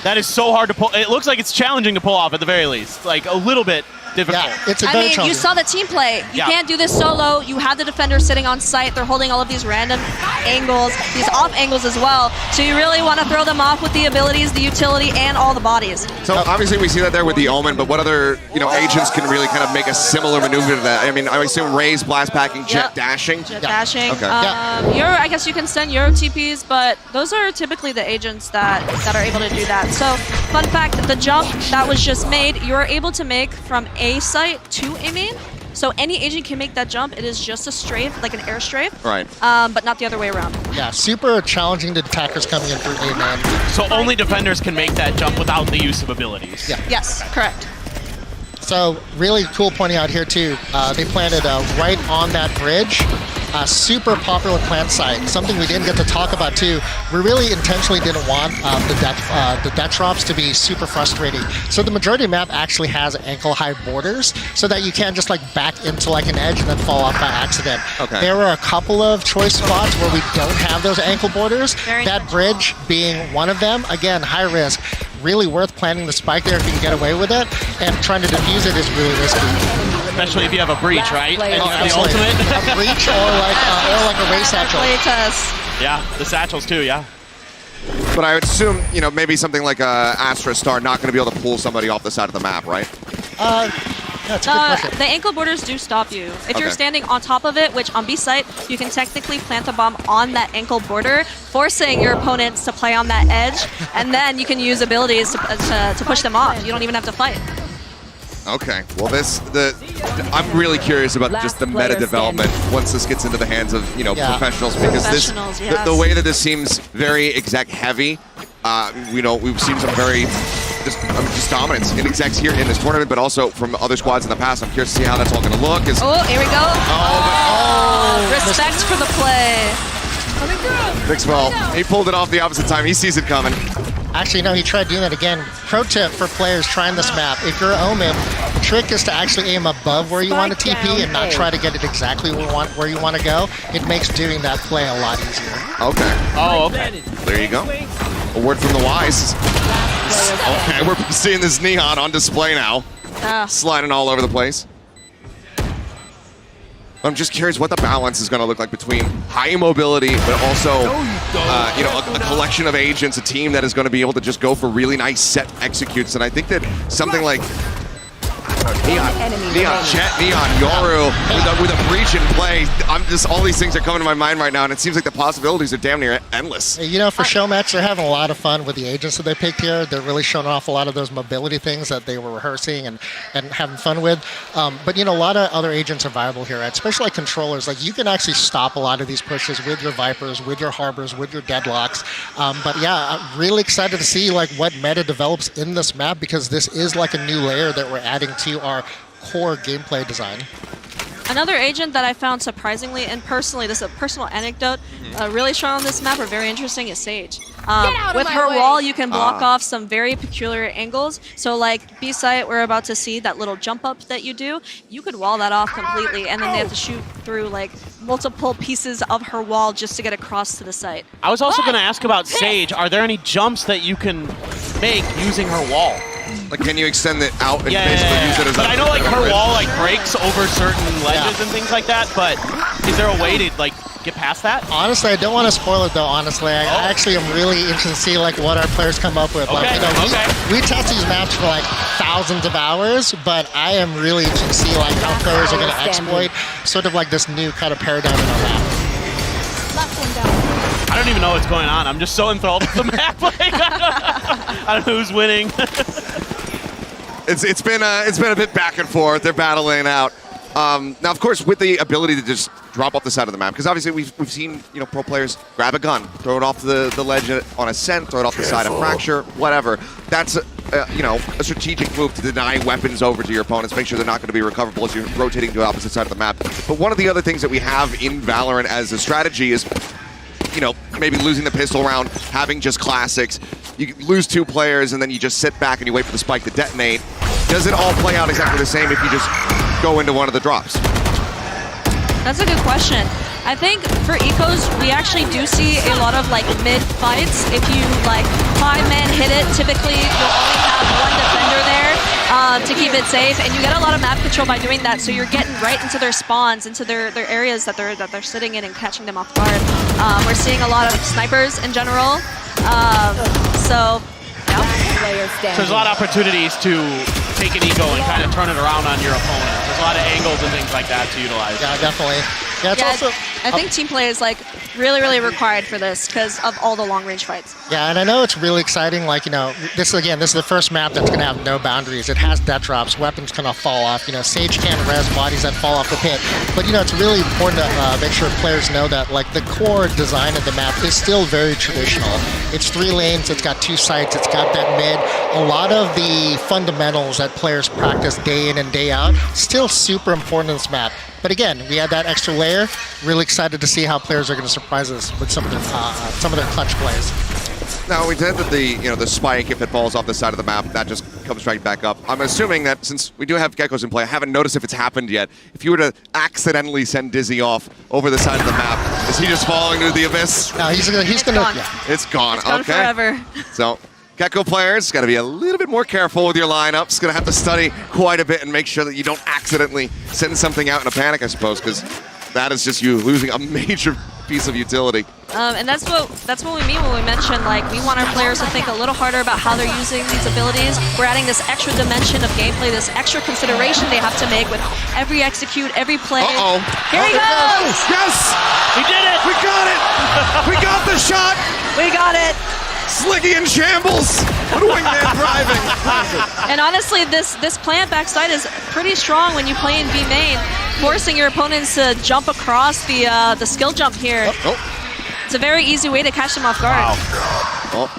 That is so hard to pull. It looks like it's challenging to pull off at the very least. Like a little bit difficult. Yeah, it's a I very mean, you challenging. saw the team play. You can't do this solo. You have the defenders sitting on site. They're holding all of these random angles, these off angles as well. So you really want to throw them off with the abilities, the utility, and all the bodies. So obviously we see that there with the Omen, but what other agents can really kind of make a similar maneuver to that? I mean, I assume Ray's blast packing, Jet dashing. Jet dashing. Okay. I guess you can send Euro TPs, but those are typically the agents that are able to do that. So fun fact, the jump that was just made, you're able to make from A site to a main. So any agent can make that jump. It is just a strafe, like an air strafe. Right. But not the other way around. Yeah, super challenging to attackers coming in through A man. So only defenders can make that jump without the use of abilities. Yeah. Yes, correct. So really cool pointing out here too. They planted right on that bridge. Super popular plant site. Something we didn't get to talk about too. We really intentionally didn't want the death drops to be super frustrating. So the majority of the map actually has ankle high borders, so that you can't just like back into like an edge and then fall off by accident. Okay. There were a couple of choice spots where we don't have those ankle borders. Very that bridge being one of them. Again, high risk. Really worth planting the spike there if you can get away with it, and trying to defuse it is really risky. Especially if you have a breach, right? And you have the Absolutely. ultimate. A breach or like a race satchel. Play test. Yeah, the satchels too, yeah. But I would assume, maybe something like a Astra Star not going to be able to pull somebody off the side of the map, right? That's a good question. The ankle borders do stop you. If you're Okay. standing on top of it, which on B site, you can technically plant the bomb on that ankle border, forcing your opponents to play on that edge, and then you can use abilities to push them off. You don't even have to fight. Okay. Well, I'm really curious about just the meta development once this gets into the hands of professionals, because Professionals, the yes. way that this seems very exec heavy. We've seen some very just dominance in execs here in this tournament, but also from other squads in the past. I'm curious to see how that's all going to look. Oh, here we go. Respect for the play. Well, he pulled it off the opposite time. He sees it coming. Actually, no, he tried doing that again. Pro tip for players trying this map: if you're Omen, the trick is to actually aim above where you want to TP and not try to get it exactly where you want to go. It makes doing that play a lot easier. Okay. Oh, okay. There you go. A word from the wise. Okay, we're seeing this neon on display now, sliding all over the place. I'm just curious what the balance is going to look like between high mobility, but also, a collection of agents, a team that is going to be able to just go for really nice set executes. And I think that something like Neon Jet, Neon Yoru with a breach in play. All these things are coming to my mind right now, and it seems like the possibilities are damn near endless. For show match, they're having a lot of fun with the agents that they picked here. They're really showing off a lot of those mobility things that they were rehearsing and having fun with. But a lot of other agents are viable here, right? Especially like controllers. Like, you can actually stop a lot of these pushes with your Vipers, with your Harbors, with your Deadlocks. But yeah, I'm really excited to see like what meta develops in this map, because this is like a new layer that we're adding to our core gameplay design. Another agent that I found surprisingly, and personally, this is a personal anecdote, really strong on this map, or very interesting, is Sage. With her wall, you can block off some very peculiar angles. So like B-site, we're about to see that little jump up that you do. You could wall that off completely, and then they have to shoot through like multiple pieces of her wall just to get across to the site. I was also going to ask about Sage. Are there any jumps that you can make using her wall? Like, can you extend it out and use it as but I know like her wall like breaks over certain ledges and things like that, but is there a way to like get past that? Honestly, I don't want to spoil it though, honestly. I actually am really interested to see like what our players come up with. Like, we test these maps for like thousands of hours, but I am really interested to see like how players are going to exploit sort of like this new kind of paradigm in our map. I don't even know what's going on. I'm just so enthralled with the map. Like, I don't know who's winning. It's been a bit back and forth. They're battling out. Now, of course, with the ability to just drop off the side of the map, because obviously we've seen pro players grab a gun, throw it off the ledge on ascent, throw it off the side of fracture, whatever. That's a strategic move to deny weapons over to your opponents, make sure they're not going to be recoverable as you're rotating to the opposite side of the map. But one of the other things that we have in Valorant as a strategy is, maybe losing the pistol round, having just classics. You lose 2 players, and then you just sit back and you wait for the spike to detonate. does it all play out exactly the same if you just go into one of the drops? That's a good question. I think for ecos, we actually do see a lot of like mid fights. If you like 5-man hit it, typically you'll only have one defender there to keep it safe, and you get a lot of map control by doing that. So you're getting right into their spawns, into their areas that they're sitting in and catching them off guard. We're seeing a lot of snipers in general. So there's a lot of opportunities to take an eco and kind of turn it around on your opponent. There's a lot of angles and things like that to utilize. Yeah, definitely. Yeah, it's also. I think team play is like really, really required for this because of all the long range fights. Yeah, and I know it's really exciting. Like, you know, this is the first map that's gonna have no boundaries. It has death drops, weapons gonna fall off. You know, Sage can res bodies that fall off the pit. But you know, it's really important to make sure players know that like the core design of the map is still very traditional. It's 3 lanes. It's got 2 sites. It's got that mid. A lot of the fundamentals that players practice day in and day out still super important in this map. But again, we had that extra layer. Really excited to see how players are going to surprise us with some of their clutch plays. Now we said that the spike, if it falls off the side of the map, that just comes right back up. I'm assuming that since we do have geckos in play, I haven't noticed if it's happened yet. If you were to accidentally send Dizzy off over the side of the map, is he just falling into the abyss? No, he's gonna. Gone. Yeah. It's gone. It's gone okay. forever. So. Gecko players, got to be a little bit more careful with your lineups. Going to have to study quite a bit and make sure that you don't accidentally send something out in a panic, I suppose, because that is just you losing a major piece of utility. And that's what we mean when we mention like we want our players to think a little harder about how they're using these abilities. We're adding this extra dimension of gameplay, this extra consideration they have to make with every execute, every play. Uh-oh. Here he goes! Yes! We did it! We got it! We got the shot! We got it! Slicky in shambles! What a wingman driving! And honestly, this plant backside is pretty strong when you play in B main, forcing your opponents to jump across the skill jump here. It's a very easy way to catch them off guard. Wow. Well,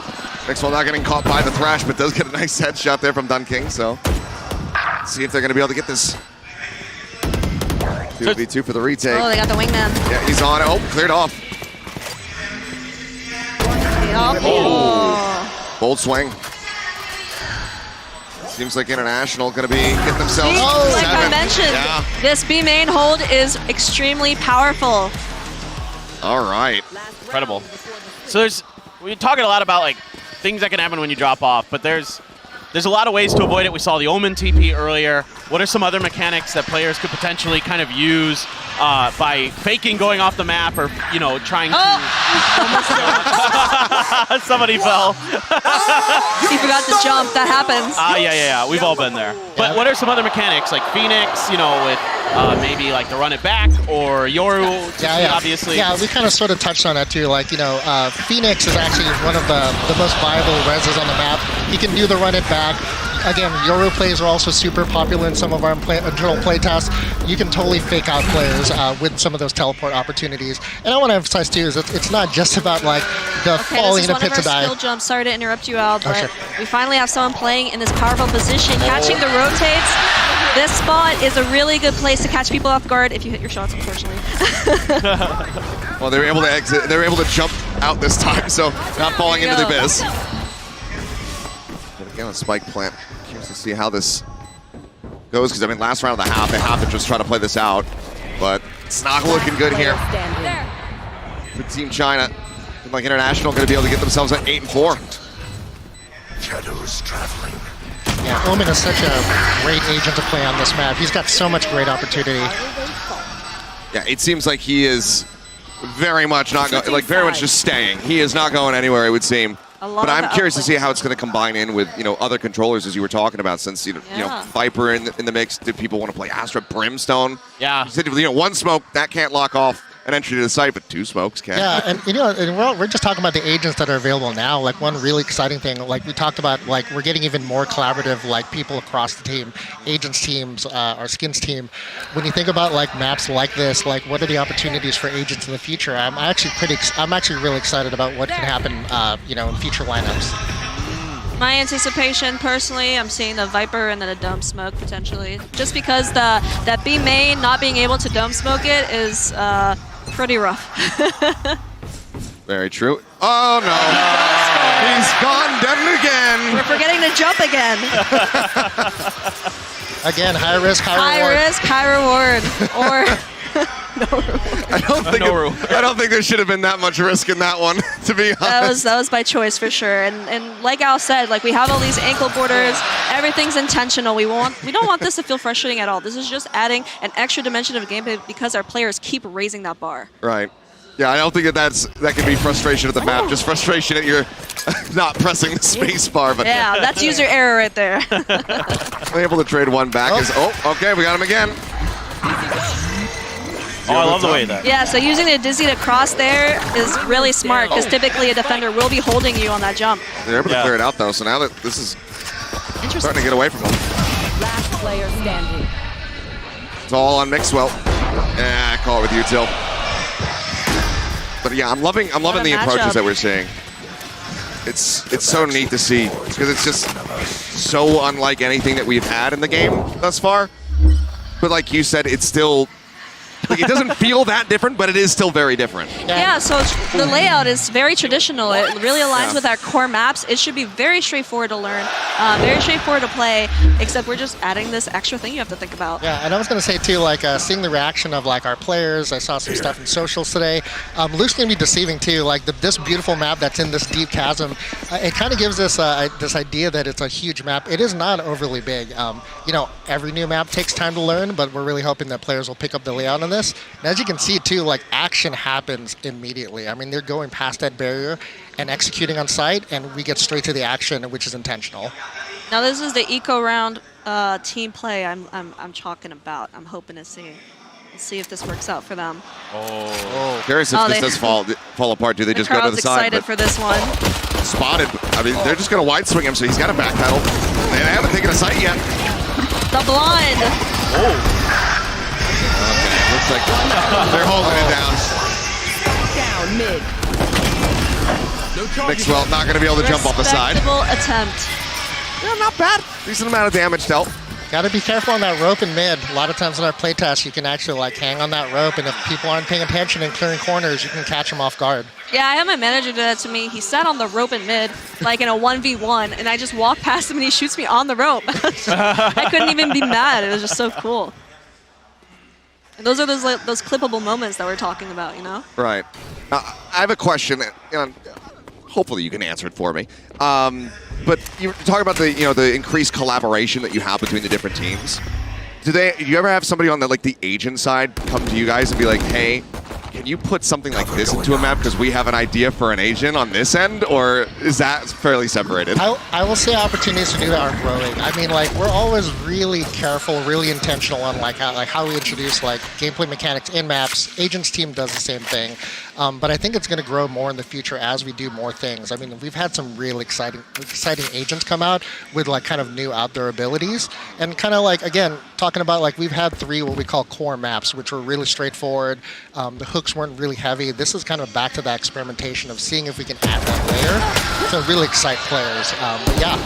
next one not getting caught by the Thrash, but does get a nice headshot there from Dunking, so let's see if they're going to be able to get this. 2v2 for the retake. Oh, they got the wingman. Yeah, he's on it. Oh, cleared off. Oh. Bold swing. Seems like International going to be getting themselves like 7. I mentioned, this B main hold is extremely powerful. All right. Incredible. So we're talking a lot about like things that can happen when you drop off, but there's a lot of ways to avoid it. We saw the Omen TP earlier. What are some other mechanics that players could potentially kind of use by faking going off the map or, you know, trying to... Somebody fell. He forgot to jump. That happens. Yeah. We've all been there. But what are some other mechanics like Phoenix, you know, with maybe like the run it back or Yoru, obviously? Yeah, we kind of sort of touched on that too. Like, you know, Phoenix is actually one of the most viable reses on the map. He can do the run it back. Again, Yoru plays are also super popular in some of our internal playtests. You can totally fake out players with some of those teleport opportunities. And I want to emphasize too is it's not just about like the falling in a pit to die. Skill jump. Sorry to interrupt you, Al, but we finally have someone playing in this powerful position, catching the rotates. This spot is a really good place to catch people off guard if you hit your shots, unfortunately. Well, they were able to exit. They were able to jump out this time, so not falling into the abyss. But again, a spike plant. Curious to see how this goes, because I mean, last round of the half, they have to just try to play this out, but it's not looking good here for Team China. Like International going to be able to get themselves at 8-4. Shadows traveling. Yeah, Omen is such a great agent to play on this map. He's got so much great opportunity. Yeah, it seems like he is very much not going, like very much just staying. He is not going anywhere, it would seem. But I'm curious to see how it's going to combine in with, you know, other controllers, as you were talking about, since, you know, Viper in the mix. Do people want to play Astra Brimstone? Yeah. You said, you know, 1 smoke, that can't lock off an entry to the site, but 2 smokes can. Yeah, and you know, and we're just talking about the agents that are available now. Like one really exciting thing, like we talked about, like we're getting even more collaborative, like people across the team, agents teams, our skins team. When you think about like maps like this, like what are the opportunities for agents in the future? I'm actually really excited about what can happen, you know, in future lineups. My anticipation, personally, I'm seeing the Viper and then a dome smoke potentially. Just because that B main not being able to dome smoke it is pretty rough. Very true. Oh no! He's gone dead again. We're forgetting to jump again. Again, high risk, high High reward. risk, high reward. Or I don't think there should have been that much risk in that one, to be honest. that was by choice for sure. And like Al said, like we have all these ankle borders, everything's intentional. We don't want this to feel frustrating at all. This is just adding an extra dimension of gameplay because our players keep raising that bar. Right. Yeah, I don't think that can be frustration at the map, just frustration at your not pressing the space bar. But yeah, that's user error right there. able to trade one back. Okay, we got him again. Oh, I love the way that. Yeah, so using the Dizzy to cross there is really smart because typically a defender will be holding you on that jump. They're able to clear it out though, so now that this is starting to get away from them. Last player standing. It's all on Mixwell. Yeah, call it with you, Till. But yeah, I'm loving the approaches that we're seeing. It's so neat to see because it's just so unlike anything that we've had in the game thus far. But like you said, it's still like it doesn't feel that different, but it is still very different. Yeah, so the layout is very traditional. It really aligns with our core maps. It should be very straightforward to learn, very straightforward to play, except we're just adding this extra thing you have to think about. Yeah, and I was going to say too, like seeing the reaction of like our players. I saw some stuff in socials today. Luke's going to be deceiving too. Like this beautiful map that's in this deep chasm, it kind of gives us this idea that it's a huge map. It is not overly big. You know, every new map takes time to learn, but we're really hoping that players will pick up the layout on this. And as you can see too, like action happens immediately. I mean, they're going past that barrier and executing on site, and we get straight to the action, which is intentional. Now this is the eco round team play I'm talking about. I'm hoping to see if this works out for them. Curious if this does fall apart. Do they just go to the side? Excited for this one. Spotted. I mean, they're just going to wide swing him, so he's got a back pedal. They haven't taken a sight yet. The blind. Okay, looks like they're holding it down. Down mid. Mixwell not going to be able to jump off the side. Respectable attempt. Yeah, not bad. Decent amount of damage dealt. Got to be careful on that rope in mid. A lot of times in our playtest, you can actually like hang on that rope, and if people aren't paying attention and clearing corners, you can catch them off guard. Yeah, I had my manager do that to me. He sat on the rope in mid, like in a 1v1, and I just walk past him and he shoots me on the rope. I couldn't even be mad. It was just so cool. And those are those clippable moments that we're talking about, you know? Right. I have a question. Hopefully you can answer it for me. But you talk about the increased collaboration that you have between the different teams. Do you ever have somebody on the agent side come to you guys and be like, hey, can you put something like this into a map because we have an idea for an agent on this end, or is that fairly separated? I will say opportunities to do that are growing. I mean, like we're always really careful, really intentional on how we introduce gameplay mechanics in maps. Agents team does the same thing, but I think it's going to grow more in the future as we do more things. I mean, we've had some real exciting agents come out with kind of new out there abilities, and kind of again talking about we've had 3 what we call core maps, which were really straightforward. The hooks weren't really heavy. This is kind of back to that experimentation of seeing if we can add that layer to really excite players. But yeah.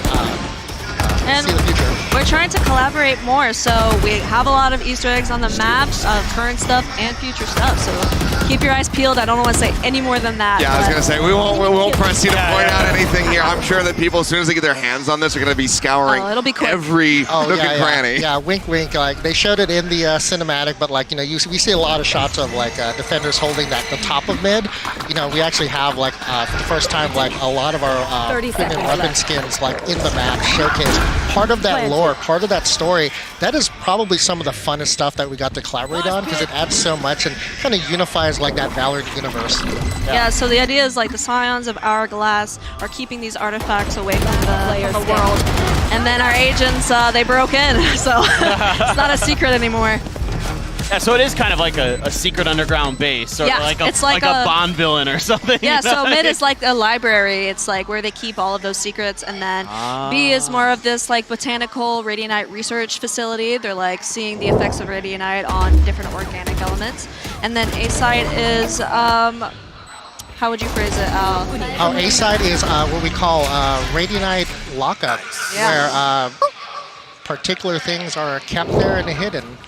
See the future. We're trying to collaborate more, so we have a lot of Easter eggs on the maps, current stuff and future stuff. So keep your eyes peeled. I don't want to say any more than that. Yeah, I was gonna say we won't press you to point out anything here. I'm sure that people, as soon as they get their hands on this, are gonna be scouring every nook and cranny. Yeah, wink, wink. They showed it in the cinematic, but we see a lot of shots of defenders holding the top of mid. We actually have for the first time a lot of our premium weapon skins in the map showcased. Part of that lore, part of that story, that is probably some of the funnest stuff that we got to collaborate on because it adds so much and kind of unifies that Valorant universe. Yeah, so the idea is the Scions of Hourglass are keeping these artifacts away from the world. And then our agents, they broke in, so it's not a secret anymore. Yeah, so it is kind of like a secret underground base, or it's like a Bond villain or something. Yeah, so mid is like a library. It's where they keep all of those secrets, and then B is more of this botanical radianite research facility. They're seeing the effects of radianite on different organic elements, and then A side is how would you phrase it, Al? A side is what we call radianite lockup, where particular things are kept there and hidden.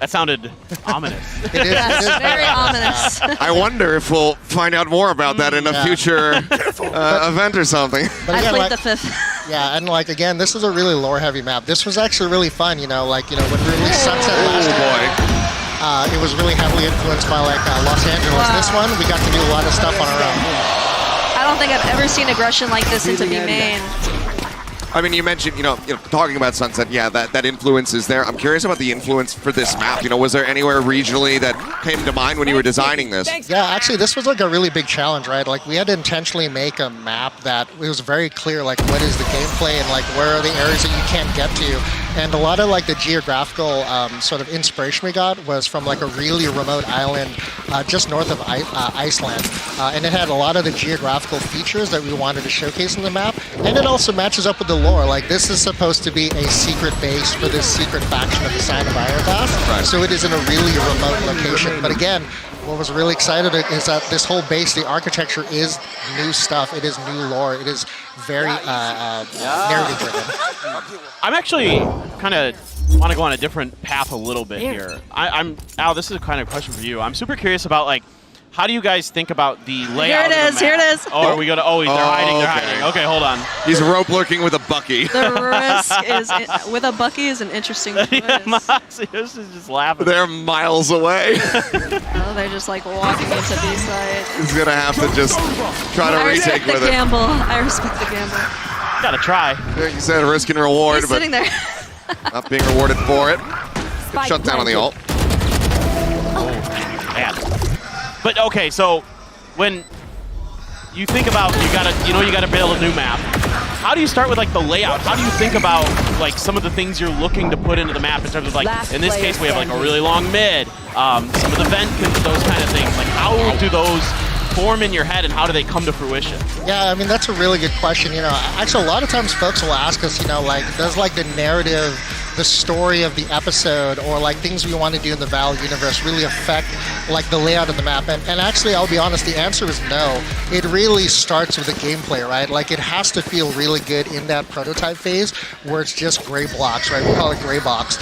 That sounded ominous. It is, Yes, it is very ominous. I wonder if we'll find out more about that in a future event or something. But I again, played like, the 5th. yeah, and like again, this is a really lore-heavy map. This was actually really fun. When we released Sunset last year, it was really heavily influenced by like Los Angeles. Wow. This one, we got to do a lot of stuff on our own. I don't think I've ever seen aggression like this into B main. I mean, you mentioned, talking about Sunset, yeah, that influence is there. I'm curious about the influence for this map. Was there anywhere regionally that came to mind when you were designing this? Yeah, actually, this was like a really big challenge, right? Like, we had to intentionally make a map that it was very clear, like, what is the gameplay and, like, where are the areas that you can't get to. And a lot of, like, the geographical sort of inspiration we got was from, like, a really remote island just north of Iceland. And it had a lot of the geographical features that we wanted to showcase in the map. And it also matches up with the lore. Like, this is supposed to be a secret base for this secret faction of the Sign of Ironpath. Right. So it is in a really remote location. But again, what was really excited is that this whole base, the architecture is new stuff. It is new lore. It is very narrative driven. I'm actually kind of want to go on a different path a little bit here. Al, this is a kind of question for you. I'm super curious about, like, how do you guys think about the layout of the map? Here it is. Oh, are we going to? Oh, they're hiding. They're okay. hiding. Okay, hold on. He's rope lurking with a Bucky. The risk is with a Bucky is an interesting choice. This is just laughing. They're miles away. Oh, they're just like walking into B side. He's going to have to just try to I retake respect with the it. gamble. I respect the gamble. Gotta try. Like you said, risk and reward, He's but sitting there. not being rewarded for it. Good shut down on the ult. Man. But okay, so when you think about you gotta build a new map. How do you start with like the layout? How do you think about like some of the things you're looking to put into the map in terms of like in this case we have like a really long mid, some of the vent, those kind of things. Like how do those form in your head and how do they come to fruition? Yeah, I mean, that's a really good question. Actually, a lot of times folks will ask us, like, does like the narrative, the story of the episode, or like things we want to do in the Val universe really affect like the layout of the map? And actually, I'll be honest, the answer is no. It really starts with the gameplay, right? Like, it has to feel really good in that prototype phase where it's just gray blocks, right? We call it gray box.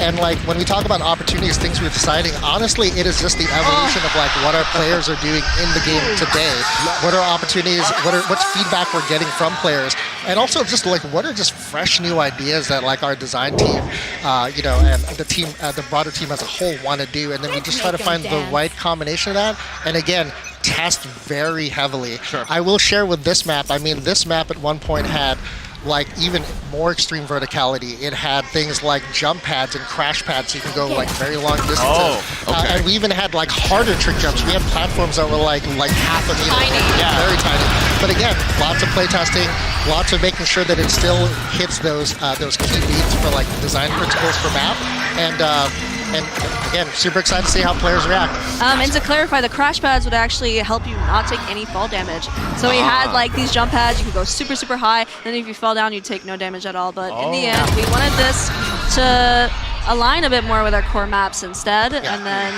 And like when we talk about opportunities, things we're deciding, honestly, it is just the evolution of like what our players are doing in the game today. What are opportunities? What's feedback we're getting from players? And also just like what are just fresh new ideas that like our design team, and the team, the broader team as a whole want to do, and then we just try to find the right combination of that. And again, test very heavily. Sure. I will share with this map. I mean, this map at one point had like even more extreme verticality. It had things like jump pads and crash pads, so you can go like very long distances. Oh, okay. And we even had like harder trick jumps. We had platforms that were like half a meter. Tiny. Yeah, very tiny. But again, lots of playtesting, lots of making sure that it still hits those key beats for like design principles for map. And again, super excited to see how players react. And to clarify, the crash pads would actually help you not take any fall damage. So we had like these jump pads, you could go super, super high, and if you fall down, you'd take no damage at all. But in the end, we wanted this to align a bit more with our core maps instead, and then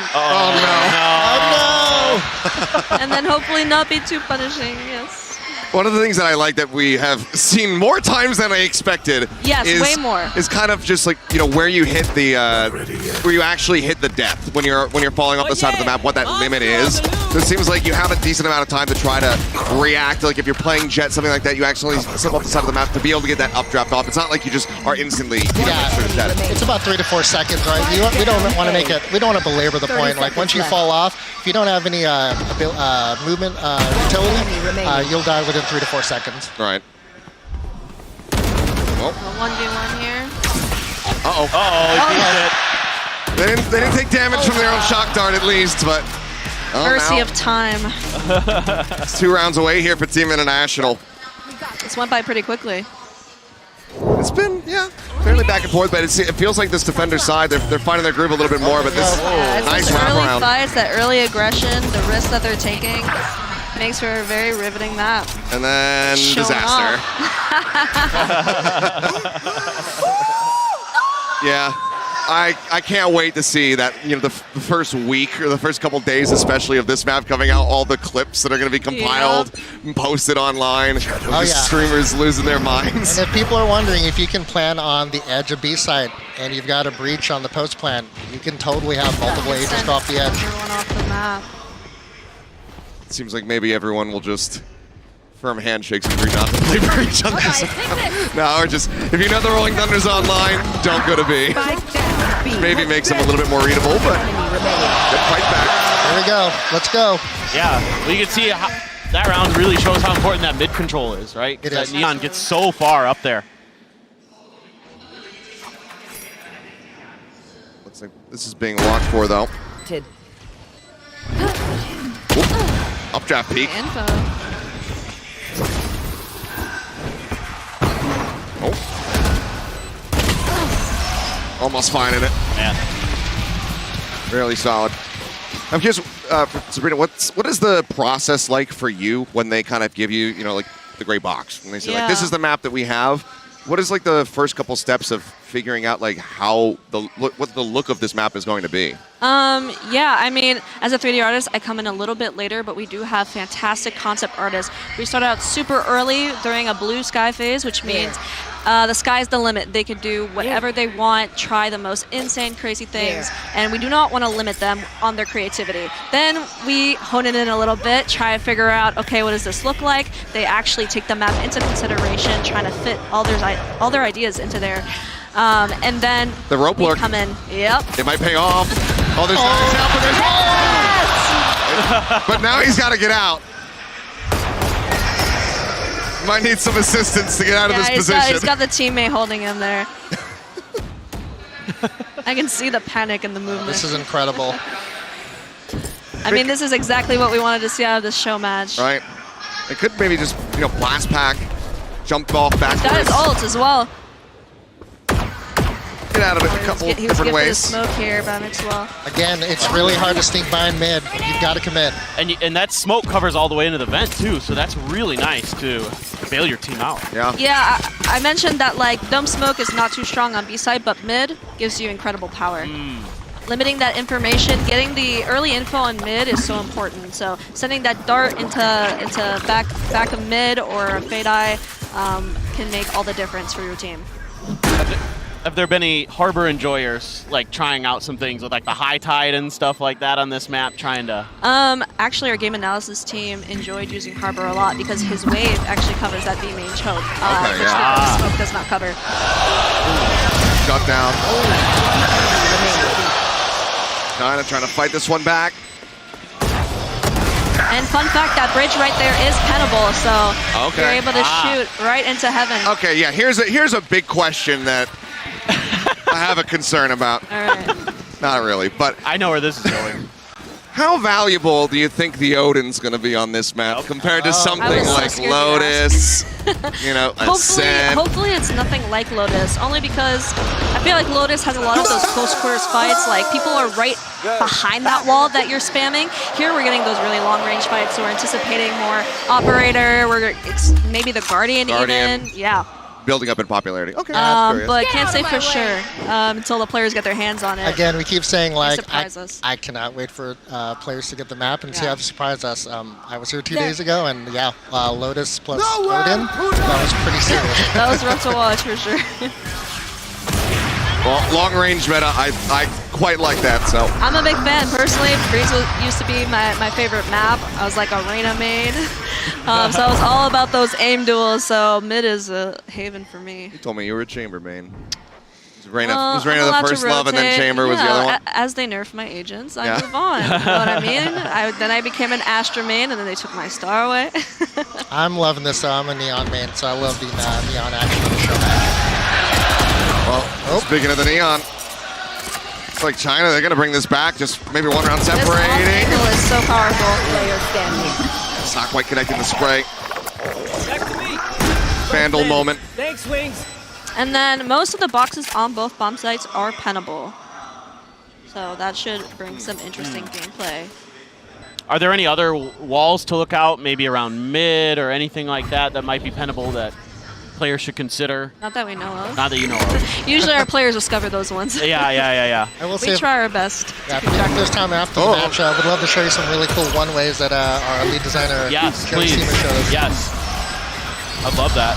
and then hopefully not be too punishing. Yes. One of the things that I like that we have seen more times than I expected Yes, way more. is kind of just like, where you hit the where you actually hit the depth when you're falling off the side of the map, what that limit is. So it seems like you have a decent amount of time to try to react. Like if you're playing Jet, something like that, you actually slip off the side of the map to be able to get that updraft off. It's not like you just are instantly dead. It's about 3 to 4 seconds, right? We don't want to make it. We don't want to belabor the point. Like once you fall off, if you don't have any movement utility, you'll die within 3 to 4 seconds. Right. Well, 1v1 here. They didn't take damage from their own shock dart at least, but Mercy of time. It's 2 rounds away here for Team International. This went by pretty quickly. It's been, fairly back and forth, but it feels like this defender side, they're finding their groove a little bit more, but this nice those early wraparound. fights, that early aggression, the risk that they're taking makes for a very riveting map. And then Showing disaster. Yeah. I can't wait to see that, you know, the first week or the first couple days, especially of this map coming out, all the clips that are going to be compiled and posted online. Streamers losing their minds. And if people are wondering if you can plan on the edge of B side and you've got a breach on the post plan, you can totally have multiple agents go off the edge. Everyone off the map. It seems like maybe everyone will just firm handshakes and agree not to play breach on this. No, or just, if you know the Rolling Thunder's online, don't go to B. Maybe makes them a little bit more readable, but good fight back. There we go. Let's go. Yeah, well, you can see how that round really shows how important that mid control is, right? It is. That Neon gets so far up there. Looks like this is being watched for, though. Updraft peak. Almost finding it. Yeah. Really solid. I'm curious, Sabrina, what is the process like for you when they kind of give you, you know, like the gray box? When they say, like, this is the map that we have. What is, like, the first couple steps of figuring out, like, how what the look of this map is going to be? Yeah, I mean, as a 3D artist, I come in a little bit later, but we do have fantastic concept artists. We started out super early during a blue sky phase, which means the sky's the limit. They could do whatever they want, try the most insane, crazy things, and we do not want to limit them on their creativity. Then we hone it in a little bit, try to figure out, okay, what does this look like? They actually take the map into consideration, trying to fit all their ideas into there. And then the rope lurk come in. Yep. It might pay off. Oh, there's help, but there's but now he's got to get out. Might need some assistance to get out of this position. He's got the teammate holding him there. I can see the panic in the movement. This is incredible. I mean, this is exactly what we wanted to see out of this show match. Right. It could maybe just, you know, blast pack, jump off backwards. Got his ult as well. Get out of it a couple different ways. Smoke here by Mixwell. Again, it's really hard to sneak behind mid. You've got to commit. And that smoke covers all the way into the vent too, so that's really nice to bail your team out. Yeah. Yeah, I mentioned that like dump smoke is not too strong on B side, but mid gives you incredible power. Limiting that information, getting the early info on mid is so important. So sending that dart into back of mid or a fade eye can make all the difference for your team. Have there been any Harbor enjoyers, like trying out some things with like the high tide and stuff like that on this map, trying to? Actually, our game analysis team enjoyed using Harbor a lot because his wave actually covers that B main choke, which the smoke does not cover. Shut down. China trying to fight this one back. And fun fact, that bridge right there is pennable, so you're able to shoot right into heaven. Okay, yeah. Here's a big question that I have a concern about. All right. Not really, but I know where this is going. How valuable do you think the Odin's going to be on this map compared to something like Lotus? You know, Ascent. Hopefully it's nothing like Lotus, only because I feel like Lotus has a lot of those close quarters fights. Like people are right behind that wall that you're spamming. Here we're getting those really long range fights, so we're anticipating more Operator. Maybe the Guardian even. Yeah. Building up in popularity. Okay, but can't say for sure until the players get their hands on it. Again, we keep saying like I cannot wait for players to get the map and see how they surprise us. I was here 2 days ago, and yeah, Lotus plus Odin, that was pretty serious. That was rough to watch for sure. Well, long range meta, I quite like that. So I'm a big fan personally. Breeze used to be my favorite map. I was like a Reyna main, so I was all about those aim duels. So mid is a haven for me. You told me you were a chamber main. Was Reyna the first love, and then chamber was the other one? As they nerf my agents, I move on. You know what I mean? Then I became an Astra main, and then they took my star away. I'm loving this. I'm a Neon main, so I love the Neon action on the show match. Well, speaking of the Neon, it's like China, they're going to bring this back, just maybe one round separating. This angle is so powerful. It's not quite connecting the spray. Vandal moment. Thanks, Wings. And then most of the boxes on both bomb sites are pennable. So that should bring some interesting gameplay. Are there any other walls to look out, maybe around mid or anything like that that might be pennable that players should consider? Not that we know of. Not that you know of. Usually our players discover those ones. Yeah. I will We say, try our best. yeah, if there's time after the match, I would love to show you some really cool one-ways that our lead designer, Yes, Jerry please. Seamer, shows. Yes. I'd love that.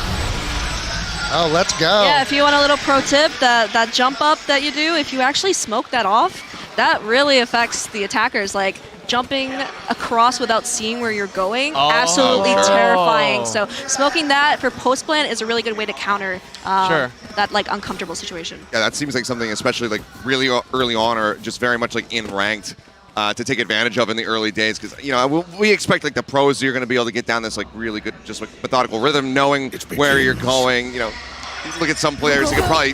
Oh, let's go. Yeah, if you want a little pro tip, that jump up that you do, if you actually smoke that off, that really affects the attackers. Like, jumping across without seeing where you're going, absolutely terrifying. So smoking that for post plant is a really good way to counter that like uncomfortable situation. Yeah, that seems like something, especially like really early on, or just very much like in ranked, to take advantage of in the early days. Because we expect like the pros, you're going to be able to get down this like really good, just like methodical rhythm, knowing where you're going. You look at some players who could probably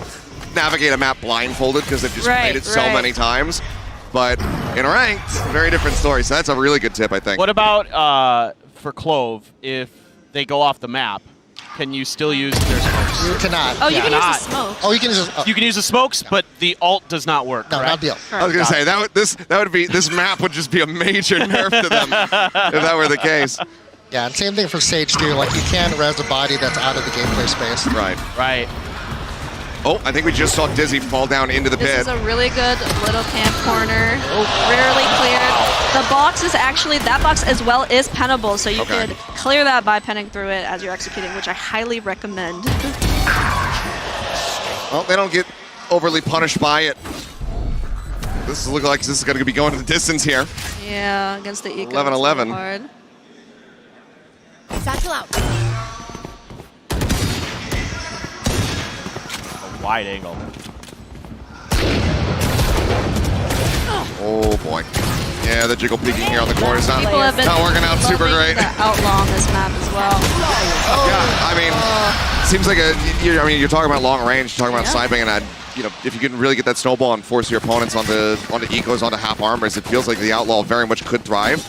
navigate a map blindfolded because they've just played it so many times. But in ranked, very different story. So that's a really good tip, I think. What about for Clove? If they go off the map, can you still use their smokes? You cannot. Oh, you can use the smokes. Oh, you can use You can use the smokes, but the ult does not work. No, correct? not deal. I was gonna say this map would just be a major nerf to them if that were the case. Yeah, and same thing for Sage too. Like you can res a body that's out of the gameplay space. Right. Oh, I think we just saw Dizzy fall down into the pit. This is a really good little camp corner. Rarely cleared. The box is actually, that box as well is pennable, so you could clear that by penning through it as you're executing, which I highly recommend. Well, they don't get overly punished by it. This looks like this is going to be going to the distance here. Yeah, against the eco. 11-11. Hard. Satchel out. Wide angle. Oh boy. Yeah, the jiggle peeking here on the corner is not working out super great. The outlaw on this map as well. Yeah, I mean, seems like you're talking about long range, you're talking about sniping, and if you can really get that snowball and force your opponents onto ecos, onto half armors, it feels like the outlaw very much could thrive.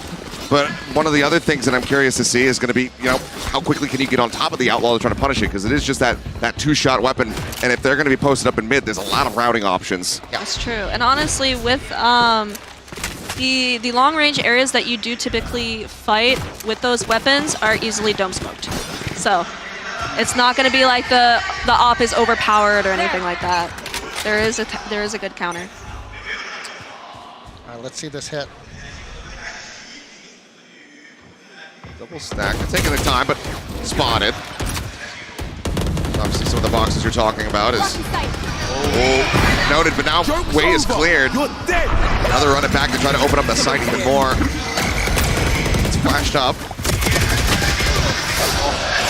But one of the other things that I'm curious to see is going to be, how quickly can you get on top of the outlaw to try to punish it? Because it is just that two-shot weapon, and if they're going to be posted up in mid, there's a lot of routing options. Yeah. That's true. And honestly, with the long-range areas that you do typically fight with those weapons are easily dome smoked. So it's not going to be like the op is overpowered or anything like that. There is a good counter. All right, let's see this hit. Double stack. They're taking their time, but spotted. Obviously, some of the boxes you're talking about is noted, but now way is cleared. Another run it back to try to open up the site even more. It's flashed up.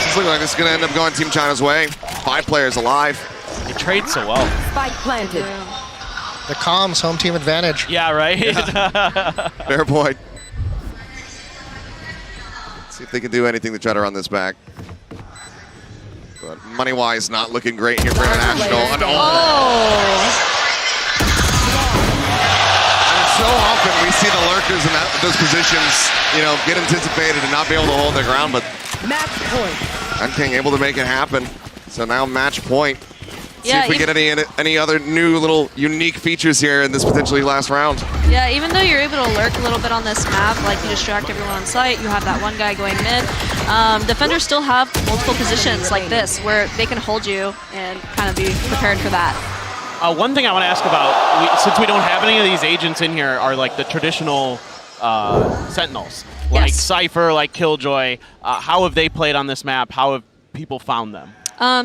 This looks like this is going to end up going Team China's way. 5 players alive. They trade so well. Spike planted. The comms, home team advantage. Yeah, right? Yeah. Fair point. See if they can do anything to try to run this back. But money-wise, not looking great here for International. So often we see the lurkers in those positions, get anticipated and not be able to hold their ground, but match point. I'm King able to make it happen. So now match point. See Yeah, if we get any other new little unique features here in this potentially last round. Yeah, even though you're able to lurk a little bit on this map, like you distract everyone on site, you have that one guy going mid. Defenders still have multiple positions like this where they can hold you and kind of be prepared for that. One thing I want to ask about, since we don't have any of these agents in here, are like the traditional sentinels, like Cypher, like Killjoy. How have they played on this map? How have people found them?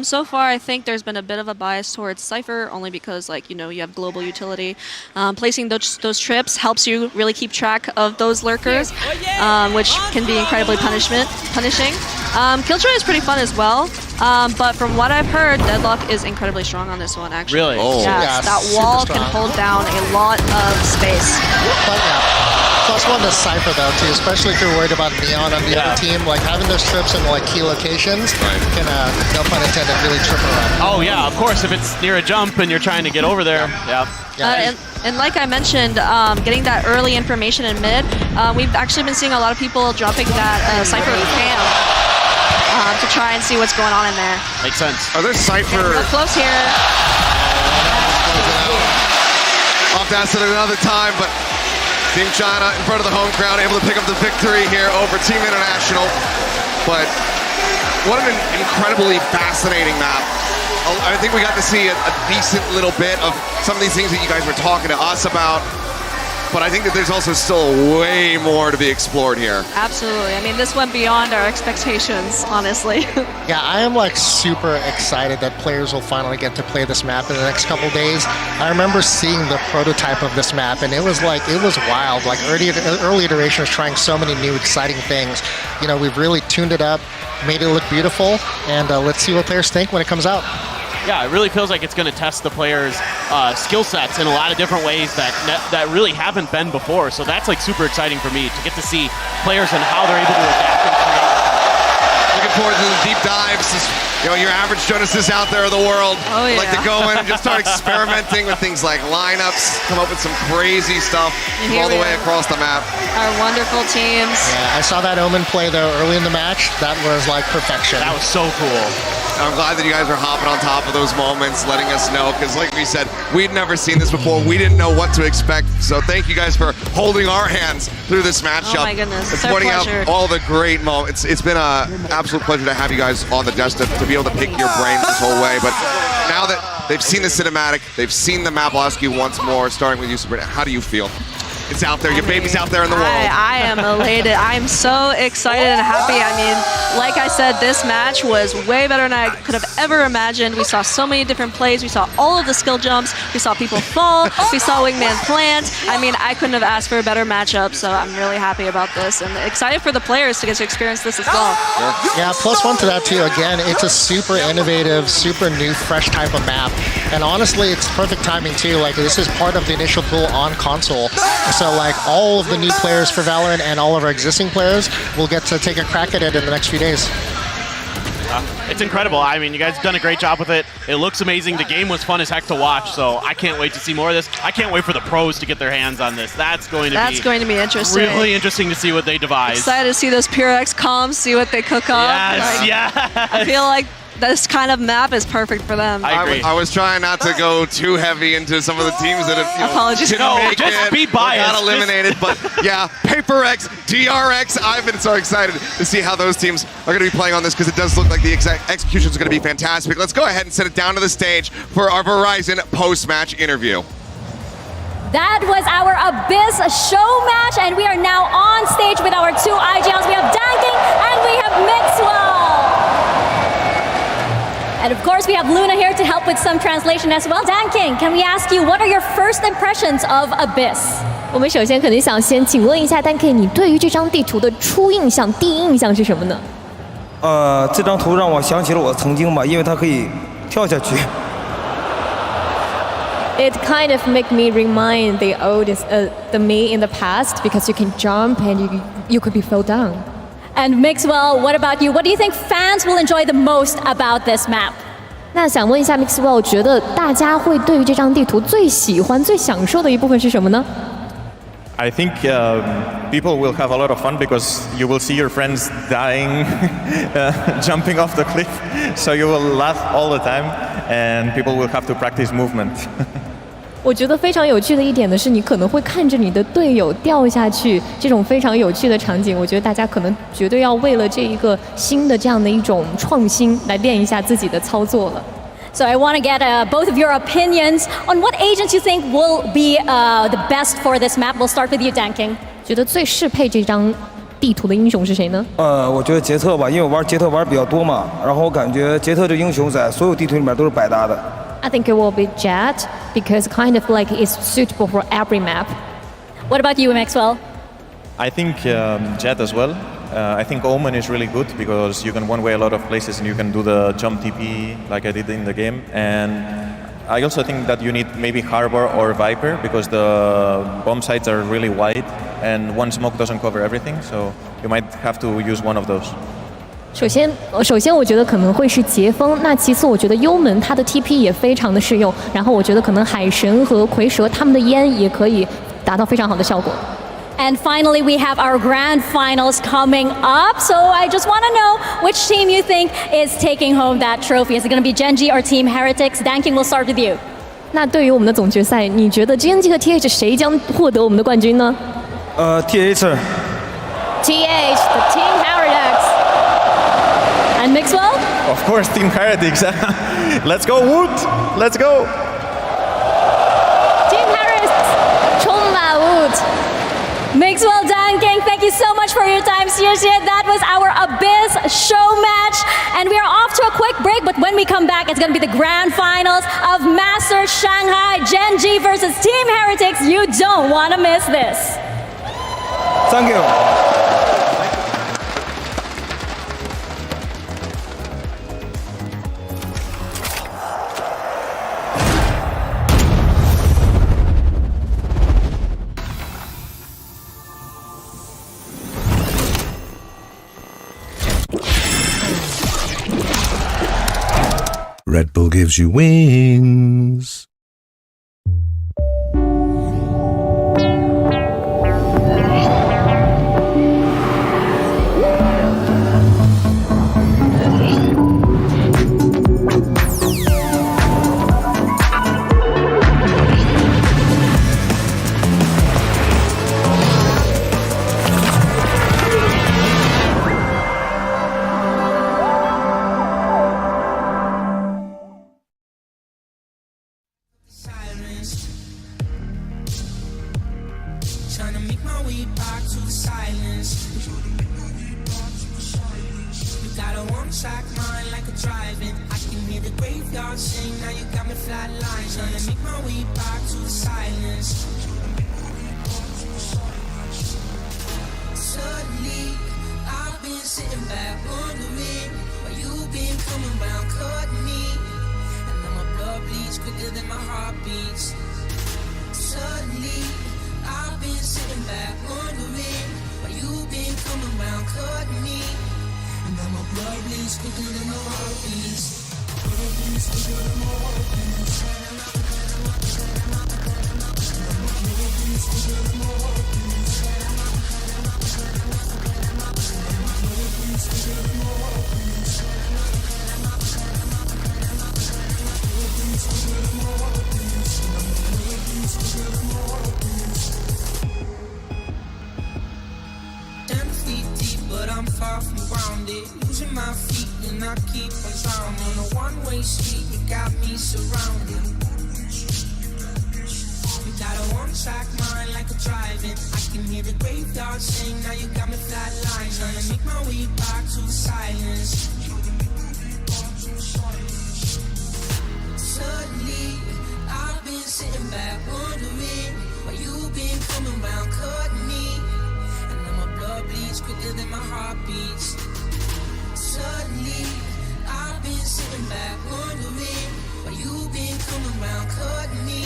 So far, I think there's been a bit of a bias towards Cypher, only because, you have global utility. Placing those trips helps you really keep track of those lurkers, which can be incredibly punishing. Killjoy is pretty fun as well, but from what I've heard, Deadlock is incredibly strong on this one, actually. Really? Oh. Yes, that wall can hold down a lot of space. But yeah. Plus one to Cypher though too, especially if you're worried about Neon on the other team. Like having those trips in key locations can, no pun intended, really trip around. Oh yeah, of course. If it's near a jump and you're trying to get over there, And like I mentioned, getting that early information in mid, we've actually been seeing a lot of people dropping that Cypher cam to try and see what's going on in there. Makes sense. Are there Cypher? Real close here. Off to acid another time, but Team China in front of the home crowd able to pick up the victory here over Team International. But what an incredibly fascinating map. I think we got to see a decent little bit of some of these things that you guys were talking to us about. But I think that there's also still way more to be explored here. Absolutely. I mean, this went beyond our expectations, honestly. Yeah, I am like super excited that players will finally get to play this map in the next couple days. I remember seeing the prototype of this map, and it was wild. Like early iterations trying so many new exciting things. You know, we've really tuned it up, made it look beautiful, and let's see what players think when it comes out. Yeah, it really feels like it's going to test the players' skill sets in a lot of different ways that really haven't been before. So that's like super exciting for me to get to see players and how they're able to adapt and create. Looking forward to the deep dives. You know, your average Jonases out there of the world like to go in and just start experimenting with things like lineups, come up with some crazy stuff all the way across the map. Our wonderful teams. Yeah, I saw that Omen play though early in the match. That was like perfection. That was so cool. I'm glad that you guys are hopping on top of those moments, letting us know, because like we said, we'd never seen this before. We didn't know what to expect. So thank you guys for holding our hands through this matchup. Oh my goodness, it's our pointing pleasure. out all the great moments. It's been an absolute pleasure to have you guys on the desk to be able to pick your brains this whole way. But now that they've seen the cinematic, they've seen the map, I'll ask you once more, starting with you, Sabrina, how do you feel? It's out there. Your baby's out there in the world. I am elated. I'm so excited and happy. I mean, like I said, this match was way better than I could have ever imagined. We saw so many different plays. We saw all of the skill jumps. We saw people fall. We saw Wingman plant. I mean, I couldn't have asked for a better matchup, so I'm really happy about this and excited for the players to get to experience this as well. Yeah, +1 to that too. Again, it's a super innovative, super new, fresh type of map. And honestly, it's perfect timing too. Like, this is part of the initial pool on console. So like all of the new players for Valorant and all of our existing players will get to take a crack at it in the next few days. It's incredible. I mean, you guys have done a great job with it. It looks amazing. The game was fun as heck to watch, so I can't wait to see more of this. I can't wait for the pros to get their hands on this. That's going to be interesting. Really interesting to see what they devise. Excited to see those PureX comms, see what they cook up. Yes, like, yes. I feel like this kind of map is perfect for them. I agree. I was trying not to go too heavy into some of the teams that have Apologies. didn't make just it, be biased. got eliminated. But yeah, PaperX, DRX, I've been so excited to see how those teams are going to be playing on this because it does look like the execution is going to be fantastic. Let's go ahead and send it down to the stage for our Verizon post-match interview. That was our Abyss show match, and we are now on stage with our two IGLs. We have Danking and we have Mixwell. And of course, we have Luna here to help with some translation as well. Dan King, can we ask you, what are your first impressions of Abyss? 我们首先肯定想先请问一下 Dan King， 你对于这张地图的初印象、第一印象是什么呢？这张图让我想起了我曾经吧，因为它可以跳下去。It kind of make me remind the the me in the past because you can jump and you could be fell down. And Mixwell, what about you? What do you think fans will enjoy the most about this map? 那想问一下 Mixwell， 觉得大家会对于这张地图最喜欢、最享受的一部分是什么呢？ I think people will have a lot of fun because you will see your friends dying, jumping off the cliff, so you will laugh all the time, and people will have to practice movement. 我觉得非常有趣的一点的是，你可能会看着你的队友掉下去，这种非常有趣的场景，我觉得大家可能绝对要为了这一个新的这样的一种创新来练一下自己的操作了。So I want to get both of your opinions on what agents you think will be the best for this map. We'll start with you, Dan King. 觉得最适配这张地图的英雄是谁呢？我觉得杰特吧，因为我玩杰特玩比较多嘛，然后我感觉杰特这英雄在所有地图里面都是百搭的。I think it will be Jet because kind of like it's suitable for every map. What about you, Maxwell? I think Jet as well. I think Omen is really good because you can one-way a lot of places and you can do the jump TP like I did in the game. And I also think that you need maybe Harbor or Viper because the bomb sites are really wide and one smoke doesn't cover everything, so you might have to use one of those. 首先，我觉得可能会是杰峰。那其次，我觉得幽门它的 TP 也非常的适用。然后，我觉得可能海神和蝰蛇他们的烟也可以达到非常好的效果。And finally, we have our grand finals coming up. So I just want to know which team you think is taking home that trophy. Is it going to be Genji or Team Heretics? Dan King, we'll start with you. 那对于我们的总决赛，你觉得 GNG 和 TH 谁将获得我们的冠军呢TH。TH, the Team Heretics. And Mixwell? Of course, Team Heretics. Let's go, Wood. Let's go. Team Harris, Chongma Wood. Mixwell Danking, thank you so much for your time. That was our Abyss show match. And we are off to a quick break, but when we come back, it's going to be the grand finals of Masters Shanghai, Gen G versus Team Heretics. You don't want to miss this. Thank you. Red Bull gives you wings. Trying to make my way back to the silence. You got a one-track mind like a driving. I can hear the graveyard sing. Now you got me flatline. Trying to make my way back to the silence. Suddenly, I've been sitting back wondering why you've been coming round, cutting me. And now my blood bleeds quicker than my heart beats. Suddenly, I've been sitting back wondering why you've been coming round, cutting me. And now my blood bleeds quicker than my heart beats. Blood bleeds quicker than my heart beats. Blood bleeds quicker than my heart beats. Blood bleeds quicker than my heart beats. Blood bleeds quicker than my heart beats. Blood bleeds quicker than my heart beats. 10 feet deep, but I'm far from grounded. Losing my feet and I keep on drowning. On a one-way street, you got me surrounded. You got a one-track mind like a driving. I can hear the graveyard sing. Now you got me flatline. Trying to make my way back to the silence. Suddenly, I've been sitting back wondering why you've been coming round, cutting me. And now my blood bleeds quicker than my heart beats. Suddenly, I've been sitting back wondering why you've been coming round, cutting me.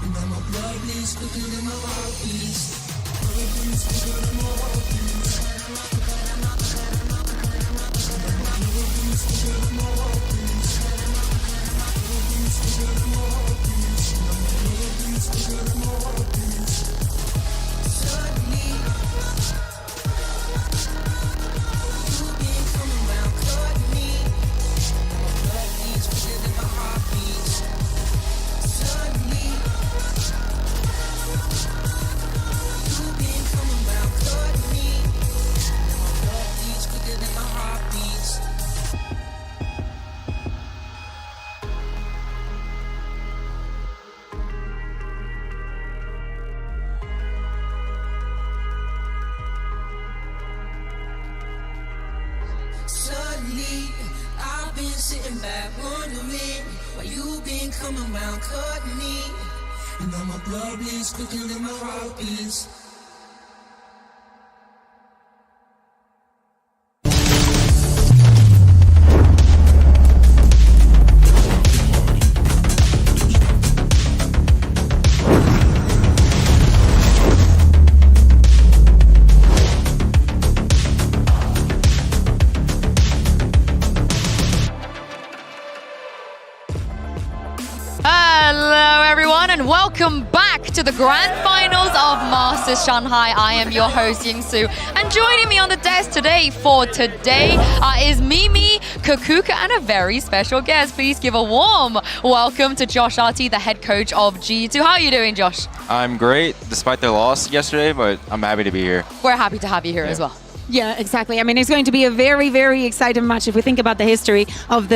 And now my blood bleeds quicker than my heart beats. Blood bleeds quicker than my heart beats. Blood bleeds quicker than my heart beats. Blood bleeds quicker than my heart beats. Blood bleeds quicker than my heart beats. Suddenly, you've been coming round, cutting me. My blood bleeds quicker than my heart beats. Suddenly, you've been coming round, cutting me. My blood bleeds quicker than my heart beats. Suddenly, I've been sitting back wondering why you've been coming round, cutting me. And now my blood bleeds quicker than my heart beats. Hello everyone and welcome back to the grand finals of Masters Shanghai. I am your host Yingsu, and joining me on the desk today is Mimi, Kakuka, and a very special guest. Please give a warm welcome to Josh RT, the head coach of G2. How are you doing, Josh? I'm great, despite their loss yesterday, but I'm happy to be here. We're happy to have you here as well. Yeah, exactly. I mean, it's going to be a very, very exciting match if we think about the history of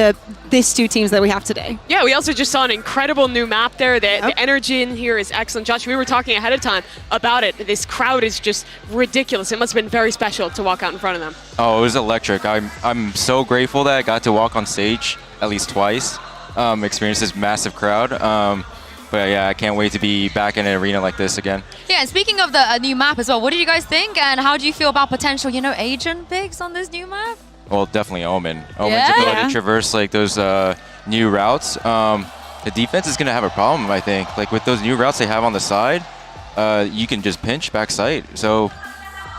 these two teams that we have today. Yeah, we also just saw an incredible new map there. The energy in here is excellent. Josh, we were talking ahead of time about it. This crowd is just ridiculous. It must have been very special to walk out in front of them. Oh, it was electric. I'm so grateful that I got to walk on stage at least twice, experience this massive crowd. But yeah, I can't wait to be back in an arena like this again. Yeah, and speaking of the new map as well, what do you guys think? And how do you feel about potential, agent picks on this new map? Well, definitely Omen. Omen's ability to traverse like those new routes. The defense is going to have a problem, I think. Like with those new routes they have on the side, you can just pinch backside. So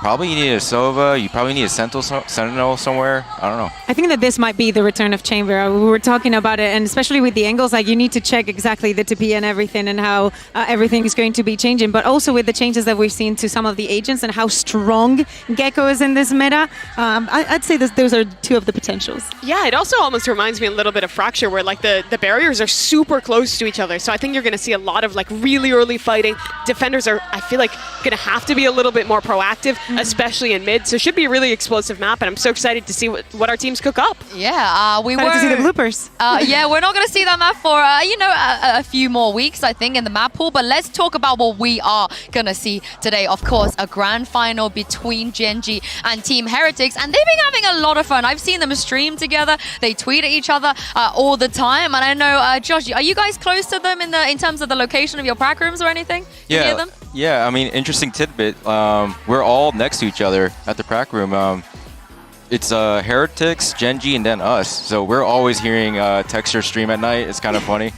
probably you need a Sova, you probably need a Sentinel somewhere. I don't know. I think that this might be the return of Chamber. We were talking about it, and especially with the angles, like you need to check exactly the TP and everything and how everything is going to be changing. But also with the changes that we've seen to some of the agents and how strong Gecko is in this meta, I'd say those are two of the potentials. Yeah, it also almost reminds me a little bit of Fracture, where like the barriers are super close to each other. So I think you're going to see a lot of like really early fighting. Defenders are, I feel like, going to have to be a little bit more proactive, especially in mid. So it should be a really explosive map, and I'm so excited to see what our teams cook up. Yeah, we excited to see the bloopers. Yeah, we're not going to see that map for a few more weeks, I think, in the map pool. But let's talk about what we are going to see today. Of course, a grand final between Gen.G and Team Heretics, and they've been having a lot of fun. I've seen them stream together. They tweet at each other all the time, and I know, Josh, are you guys close to them in terms of the location of your prac rooms or anything? You hear them? Yeah, I mean, interesting tidbit. We're all next to each other at the prac room. It's Heretics, Gen.G, and then us. So we're always hearing Texture stream at night. It's kind of funny.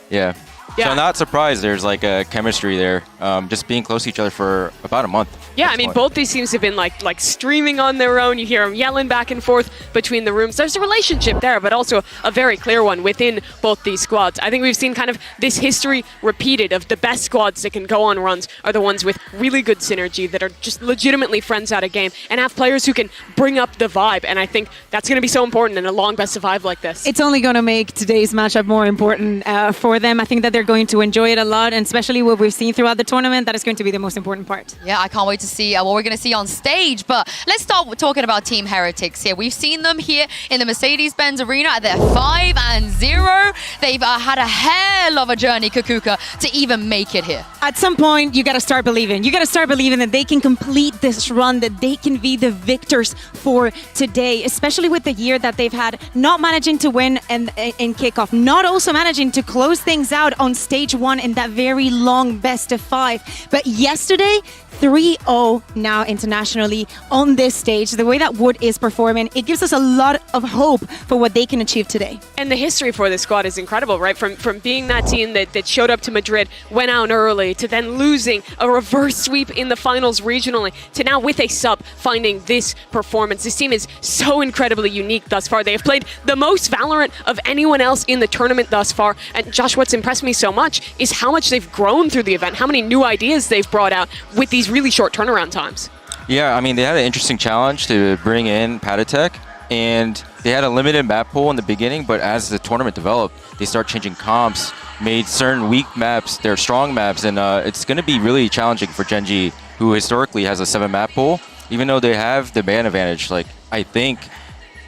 Yeah. So I'm not surprised there's like a chemistry there, just being close to each other for about a month. Yeah, I mean, both these teams have been like streaming on their own. You hear them yelling back and forth between the rooms. There's a relationship there, but also a very clear one within both these squads. I think we've seen kind of this history repeated of the best squads that can go on runs are the ones with really good synergy, that are just legitimately friends out of game and have players who can bring up the vibe. And I think that's going to be so important in a long best of 5 like this. It's only going to make today's matchup more important for them. I think that they're going to enjoy it a lot, and especially what we've seen throughout the tournament, that is going to be the most important part. Yeah, I can't wait to see what we're going to see on stage. But let's start talking about Team Heretics here. We've seen them here in the Mercedes-Benz Arena at their 5-0. They've had a hell of a journey, Kakuka, to even make it here. At some point, you got to start believing. You got to start believing that they can complete this run, that they can be the victors for today, especially with the year that they've had, not managing to win in kickoff, not also managing to close things out on stage 1 in that very long best of 5. But yesterday, 3-0 now internationally on this stage. The way that Wood is performing, it gives us a lot of hope for what they can achieve today. And the history for this squad is incredible, right? From being that team that showed up to Madrid, went out early, to then losing a reverse sweep in the finals regionally, to now with a sub finding this performance. This team is so incredibly unique thus far. They have played the most Valorant of anyone else in the tournament thus far. And Josh, what's impressed me so much is how much they've grown through the event, how many new ideas they've brought out with these really short turnaround times. Yeah, I mean, they had an interesting challenge to bring in Patatek, and they had a limited map pool in the beginning, but as the tournament developed, they start changing comps, made certain weak maps their strong maps, and it's going to be really challenging for Gen.G, who historically has a 7-map pool. Even though they have the ban advantage, like, I think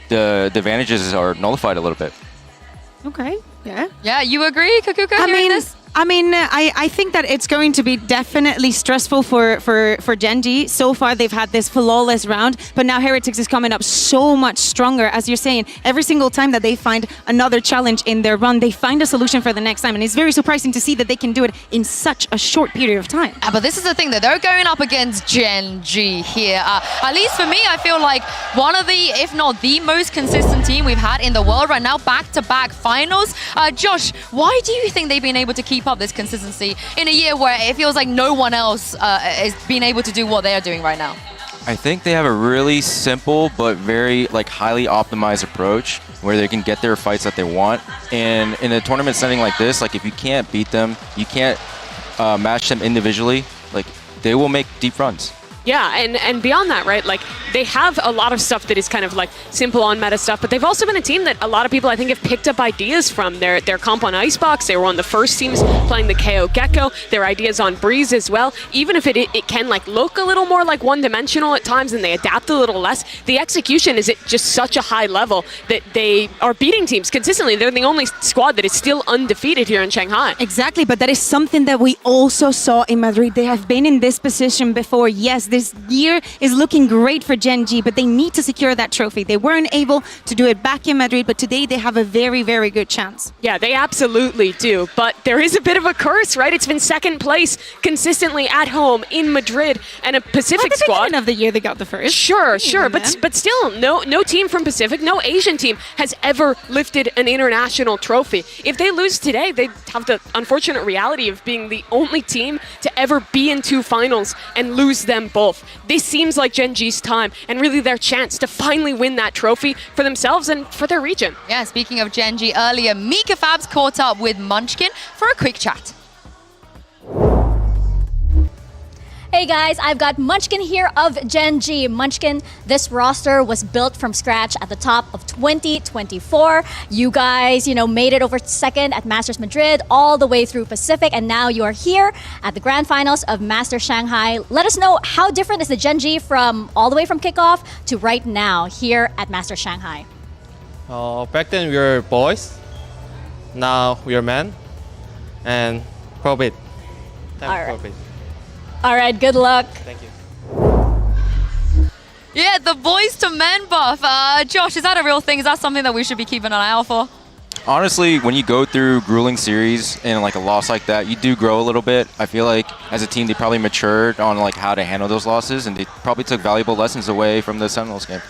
the advantages are nullified a little bit. Okay, yeah. Yeah, you agree, Kakuka, hearing this? I think that it's going to be definitely stressful for Gen.G. So far, they've had this flawless round, but now Heretics is coming up so much stronger. As you're saying, every single time that they find another challenge in their run, they find a solution for the next time, and it's very surprising to see that they can do it in such a short period of time. But this is the thing, that they're going up against Gen.G here. At least for me, I feel like one of the, if not the most consistent team we've had in the world right now, back-to-back finals. Josh, why do you think they've been able to keep up this consistency in a year where it feels like no one else is being able to do what they are doing right now? I think they have a really simple but very highly optimized approach where they can get their fights that they want. And in a tournament setting like this, if you can't beat them, you can't match them individually, they will make deep runs. Yeah, and beyond that, right, like, they have a lot of stuff that is kind of like simple on meta stuff, but they've also been a team that a lot of people I think have picked up ideas from. Their comp on Icebox, they were on the first teams playing the KO Gecko, their ideas on Breeze as well. Even if it can like look a little more like one-dimensional at times and they adapt a little less, the execution is at just such a high level that they are beating teams consistently. They're the only squad that is still undefeated here in Shanghai. Exactly, but that is something that we also saw in Madrid. They have been in this position before. Yes, this year is looking great for Gen G, but they need to secure that trophy. They weren't able to do it back in Madrid, but today they have a very, very good chance. Yeah, they absolutely do, but there is a bit of a curse, right? It's been second place consistently at home in Madrid, and a Pacific squad of the year they got the first. Sure, but still, no team from Pacific, no Asian team has ever lifted an international trophy. If they lose today, they have the unfortunate reality of being the only team to ever be in 2 finals and lose them both. This seems like Gen G's time and really their chance to finally win that trophy for themselves and for their region. Yeah, speaking of Gen G, earlier, Mika Fabs caught up with Munchkin for a quick chat. Hey guys, I've got Munchkin here of Gen G. Munchkin, this roster was built from scratch at the top of 2024. You guys, made it over second at Masters Madrid, all the way through Pacific, and now you are here at the grand finals of Masters Shanghai. Let us know, how different is the Gen G from all the way from kickoff to right now here at Masters Shanghai? Back then we were boys, now we are men, and probably. All right, good luck. Thank you. Yeah, the boys to men buff. Josh, is that a real thing? Is that something that we should be keeping an eye out for? Honestly, when you go through grueling series and like a loss like that, you do grow a little bit. I feel like as a team, they probably matured on like how to handle those losses, and they probably took valuable lessons away from the Sentinels game.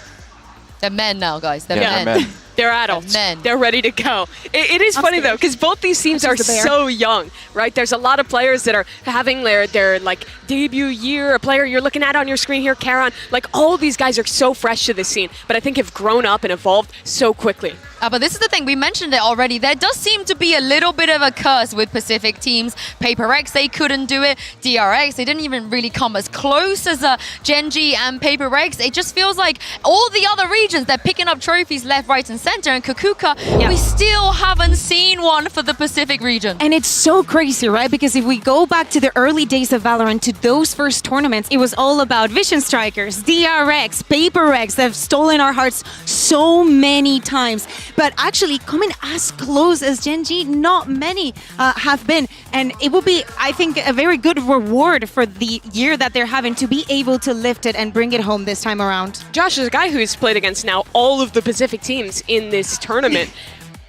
They're men now, guys. They're Yeah, men. men. They're adults. Men. They're ready to go. It is funny though, because both these teams are so young, right? There's a lot of players that are having their like debut year. A player you're looking at on your screen here, Karan. Like all these guys are so fresh to the scene, but I think have grown up and evolved so quickly. But this is the thing, we mentioned it already. There does seem to be a little bit of a curse with Pacific teams. Paper X, they couldn't do it. DRX, they didn't even really come as close as Gen G and Paper X. It just feels like all the other regions, they're picking up trophies left, right, and center. And Kukuka, we still haven't seen one for the Pacific region. And it's so crazy, right? Because if we go back to the early days of Valorant, to those first tournaments, it was all about Vision Strikers, DRX, Paper X that have stolen our hearts so many times. But actually, coming as close as Gen G, not many have been. And it will be, I think, a very good reward for the year that they're having to be able to lift it and bring it home this time around. Josh is a guy who's played against now all of the Pacific teams in this tournament.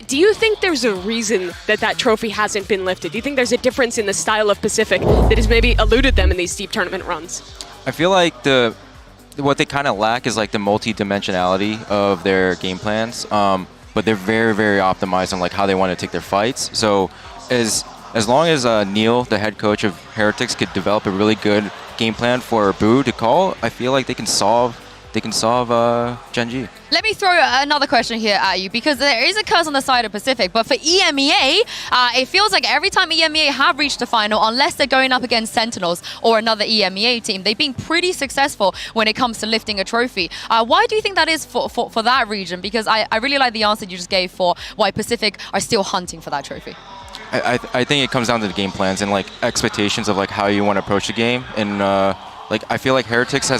Do you think there's a reason that trophy hasn't been lifted? Do you think there's a difference in the style of Pacific that has maybe eluded them in these deep tournament runs? I feel like what they kind of lack is like the multi-dimensionality of their game plans. But they're very, very optimized on like how they want to take their fights. So as long as Neil, the head coach of Heretics, could develop a really good game plan for Boo to call, I feel like they can solve Gen G. Let me throw another question here at you, because there is a curse on the side of Pacific, but for EMEA, it feels like every time EMEA have reached the final, unless they're going up against Sentinels or another EMEA team, they've been pretty successful when it comes to lifting a trophy. Why do you think that is for that region? Because I really like the answer you just gave for why Pacific are still hunting for that trophy. I think it comes down to the game plans and like expectations of like how you want to approach the game, and like I feel like Heretics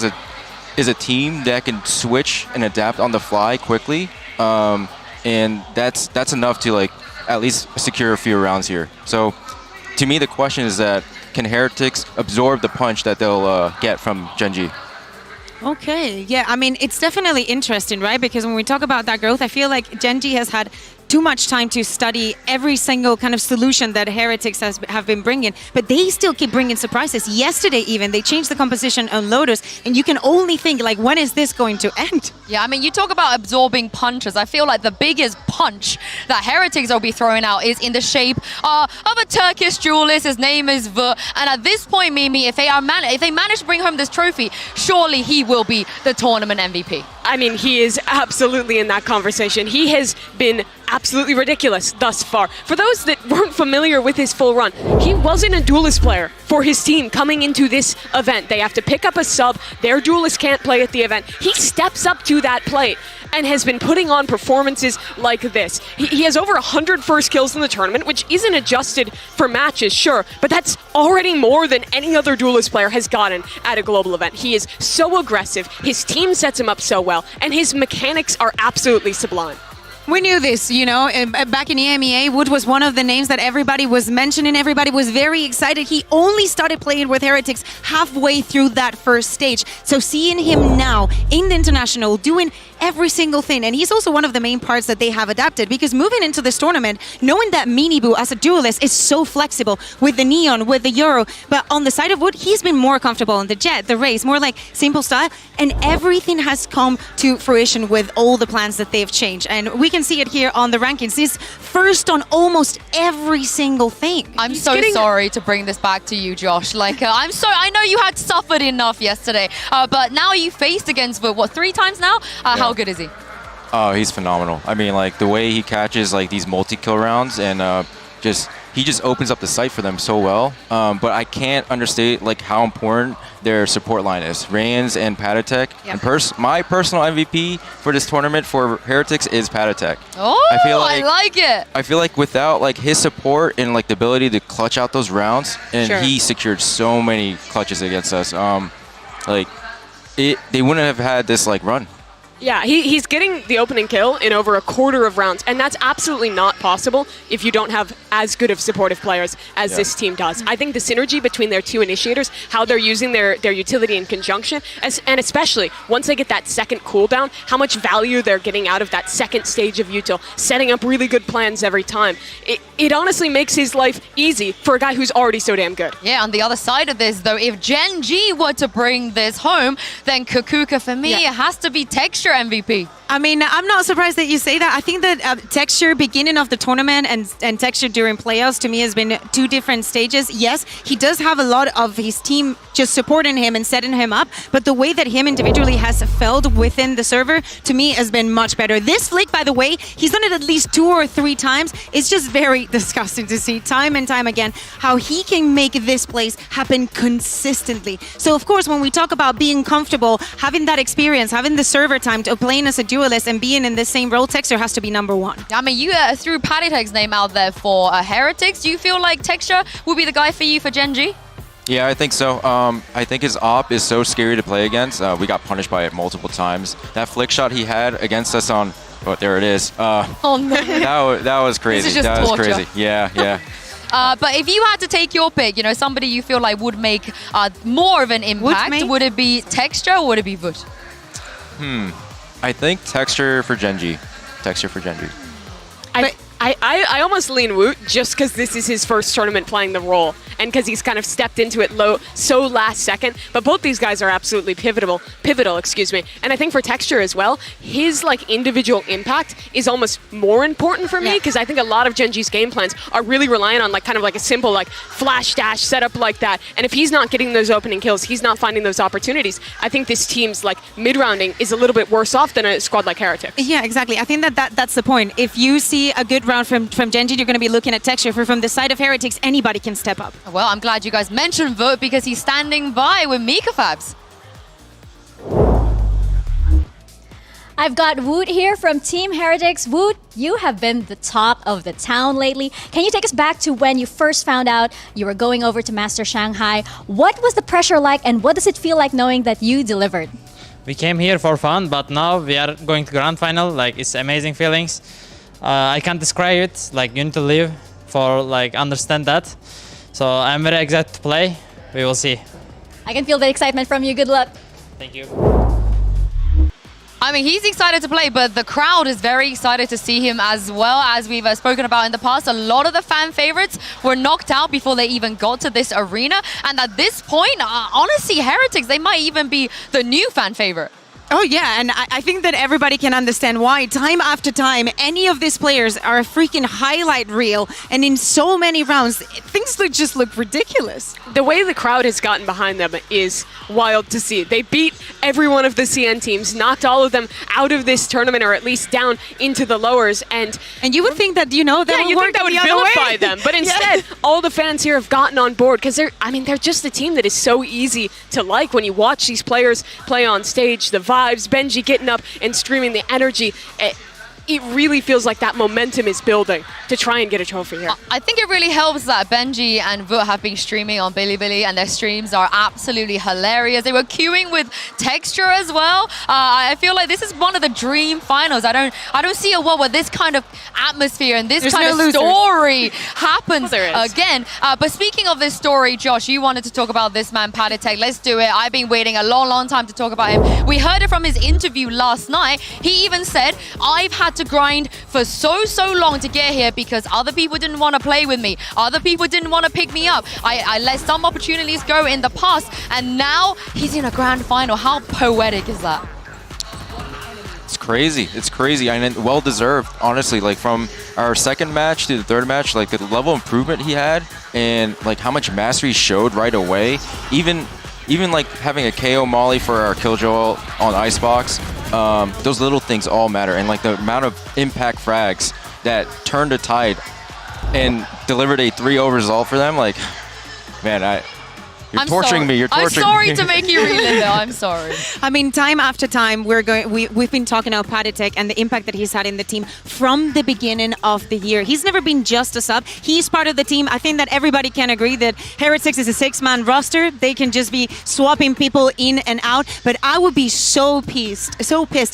is a team that can switch and adapt on the fly quickly, and that's enough to like at least secure a few rounds here. So to me, the question is that can Heretics absorb the punch that they'll get from Gen G? Okay, yeah, I mean, it's definitely interesting, right? Because when we talk about that growth, I feel like Gen G has had too much time to study every single kind of solution that Heretics have been bringing, but they still keep bringing surprises. Yesterday even, they changed the composition on Lotus, and you can only think, like, when is this going to end? Yeah, I mean, you talk about absorbing punches. I feel like the biggest punch that Heretics will be throwing out is in the shape of a Turkish duelist. His name is V. And at this point, Mimi, if they manage to bring home this trophy, surely he will be the tournament MVP. I mean, he is absolutely in that conversation. He has been absolutely ridiculous thus far. For those that weren't familiar with his full run, he wasn't a duelist player for his team coming into this event. They have to pick up a sub. Their duelist can't play at the event. He steps up to that plate and has been putting on performances like this. He has over 100 first kills in the tournament, which isn't adjusted for matches, sure, but that's already more than any other duelist player has gotten at a global event. He is so aggressive, his team sets him up so well, and his mechanics are absolutely sublime. We knew this, you know, back in EMEA, Wood was one of the names that everybody was mentioning. Everybody was very excited. He only started playing with Heretics halfway through that first stage. So seeing him now in the international doing every single thing, and he's also one of the main parts that they have adapted, because moving into this tournament, knowing that Minibu as a duelist is so flexible with the Neon, with the Euro, but on the side of Wood, he's been more comfortable in the Jet, the Race, more like simple style, and everything has come to fruition with all the plans that they've changed. And we can see it here on the rankings. He's first on almost every single thing. I'm so sorry to bring this back to you, Josh. Like, I know you had suffered enough yesterday, but now you faced against Wood, what, 3 times now? How good is he? Oh, he's phenomenal. I mean, like, the way he catches, like, these multi-kill rounds and he just opens up the site for them so well. But I can't understate, like, how important their support line is. Reigns and Patatek. Yep. And my personal MVP for this tournament for Heretics is Patatek. Oh, I like it. I feel like without, like, his support and, like, the ability to clutch out those rounds, and he secured so many clutches against us, they wouldn't have had this, like, run. Yeah, he's getting the opening kill in over a quarter of rounds, and that's absolutely not possible if you don't have as good of supportive players as this team does. I think the synergy between their 2 initiators, how they're using their utility in conjunction, and especially once they get that second cooldown, how much value they're getting out of that second stage of util, setting up really good plans every time. It honestly makes his life easy for a guy who's already so damn good. Yeah, on the other side of this, though, if Gen G were to bring this home, then Kukuka, for me, it has to be Texture MVP. I mean, I'm not surprised that you say that. I think that Texture beginning of the tournament and Texture during playoffs to me has been 2 different stages. Yes, he does have a lot of his team just supporting him and setting him up, but the way that him individually has felt within the server to me has been much better. This flick, by the way, he's done it at least 2 or 3 times. It's just very disgusting to see time and time again how he can make this place happen consistently. So of course, when we talk about being comfortable, having that experience, having the server time to playing as a duelist and being in the same role, Texture has to be number 1. I mean, you threw Patatek's name out there for Heretics. Do you feel like Texture will be the guy for you for Gen G? Yeah, I think so. I think his op is so scary to play against. We got punished by it multiple times. That flick shot he had against us on, there it is. Oh no. That was crazy. This is just that was torture. crazy. Yeah. But if you had to take your pick, you know, somebody you feel like would make more of an impact, would it be Texture or would it be Wood? I think Texture for Gen G. Texture for Gen G. I almost lean Woot just because this is his first tournament playing the role and because he's kind of stepped into it so last second. But both these guys are absolutely pivotal, excuse me. And I think for Texture as well, his like individual impact is almost more important for me because I think a lot of Gen G's game plans are really relying on like kind of like a simple like flash dash setup like that. And if he's not getting those opening kills, he's not finding those opportunities. I think this team's like mid-rounding is a little bit worse off than a squad like Heretics. Yeah, exactly. I think that's the point. If you see a good round from Gen G, you're going to be looking at Texture. From the side of Heretics, anybody can step up. Well, I'm glad you guys mentioned Vote because he's standing by with Mika Fabs. I've got Woot here from Team Heretics. Woot, you have been the top of the town lately. Can you take us back to when you first found out you were going over to Masters Shanghai? What was the pressure like and what does it feel like knowing that you delivered? We came here for fun, but now we are going to grand final. Like, it's amazing feelings. I can't describe it. Like, you need to live for like understand that. So I'm very excited to play. We will see. I can feel the excitement from you. Good luck. Thank you. I mean, he's excited to play, but the crowd is very excited to see him as well. As we've spoken about in the past, a lot of the fan favorites were knocked out before they even got to this arena. And at this point, honestly, Heretics, they might even be the new fan favorite. Oh yeah, and I think that everybody can understand why. Time after time, any of these players are a freaking highlight reel, and in so many rounds, things just look ridiculous. The way the crowd has gotten behind them is wild to see. They beat every one of the CN teams, knocked all of them out of this tournament, or at least down into the lowers. And you would think that, that you would think that would vilify them, but instead, all the fans here have gotten on board because they're just a team that is so easy to like when you watch these players play on stage. The vibes, Benji getting up and streaming, the energy. It really feels like that momentum is building to try and get a trophy here. I think it really helps that Benji and Vut have been streaming on Bilibili, and their streams are absolutely hilarious. They were queuing with texture as well. I feel like this is one of the dream finals. I don't see a world where this kind of atmosphere and this kind of story happens again. But speaking of this story, Josh, you wanted to talk about this man, Patatek. Let's do it. I've been waiting a long time to talk about him. We heard it from his interview last night. He even said, I've had to grind for so long to get here because other people didn't want to play with me. Other people didn't want to pick me up. I let some opportunities go in the past, and now he's in a grand final. How poetic is that? It's crazy. It's crazy. And well deserved, honestly. Like from our second match to the third match, like the level of improvement he had and like how much mastery he showed right away. Even like having a KO molly for our Killjoy on Icebox, those little things all matter. And like the amount of impact frags that turned a tide and delivered a 3-0 result for them, like, man, you're torturing me. You're torturing me. I'm sorry to make you relive it. I'm sorry. I mean, time after time, we've been talking about Patatek and the impact that he's had in the team from the beginning of the year. He's never been just a sub. He's part of the team. I think that everybody can agree that Heretics is a 6-man roster. They can just be swapping people in and out. But I would be so pissed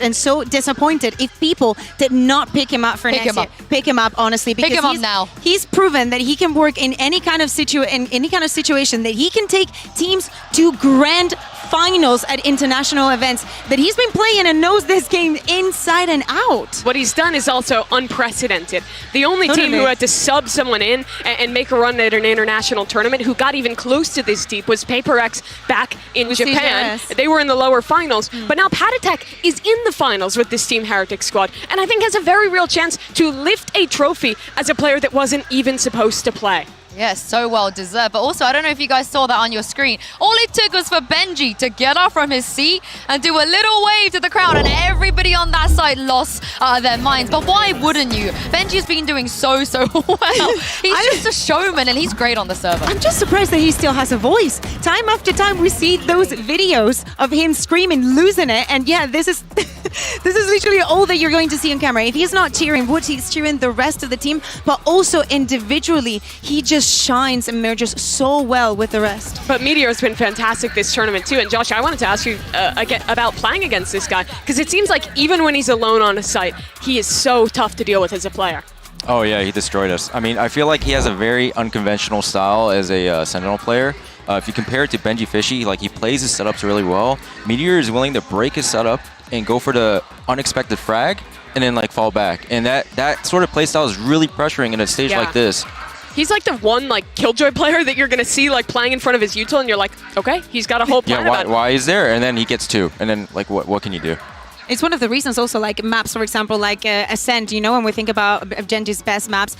and so disappointed if people did not pick him up for next year. Pick him up, honestly, because pick him up now. He's proven that he can work in any kind of situation, that he can take teams to grand finals at international events, that he's been playing and knows this game inside and out. What he's done is also unprecedented. The only team who had to sub someone in and make a run at an international tournament who got even close to this deep was PaperX back in Japan. They were in the lower finals, but now Patatek is in the finals with this Team Heretic squad, and I think has a very real chance to lift a trophy as a player that wasn't even supposed to play. Yes, so well deserved. But also, I don't know if you guys saw that on your screen. All it took was for Benji to get up from his seat and do a little wave to the crowd, and everybody on that side lost their minds. But why wouldn't you? Benji's been doing so well. He's just a showman, and he's great on the server. I'm just surprised that he still has a voice. Time after time, we see those videos of him screaming, losing it, and yeah, this is this is literally all that you're going to see on camera. If he's not cheering Wood, he's cheering the rest of the team, but also individually, he just shines and merges so well with the rest. But Meteor's been fantastic this tournament too. And Josh, I wanted to ask you again about playing against this guy, because it seems like even when he's alone on a site, he is so tough to deal with as a player. Oh yeah, he destroyed us. I mean, I feel like he has a very unconventional style as a Sentinel player. If you compare it to Benji Fishy, like he plays his setups really well. Meteor is willing to break his setup and go for the unexpected frag and then like fall back. And that sort of playstyle is really pressuring in a stage like this. He's like the one like Killjoy player that you're gonna see like playing in front of his util, and you're like, okay, he's got a whole plan. Yeah, why he's there, and then he gets 2, and then like what can you do? It's one of the reasons also, like maps, for example, like Ascent, you know, when we think about Genji's best maps,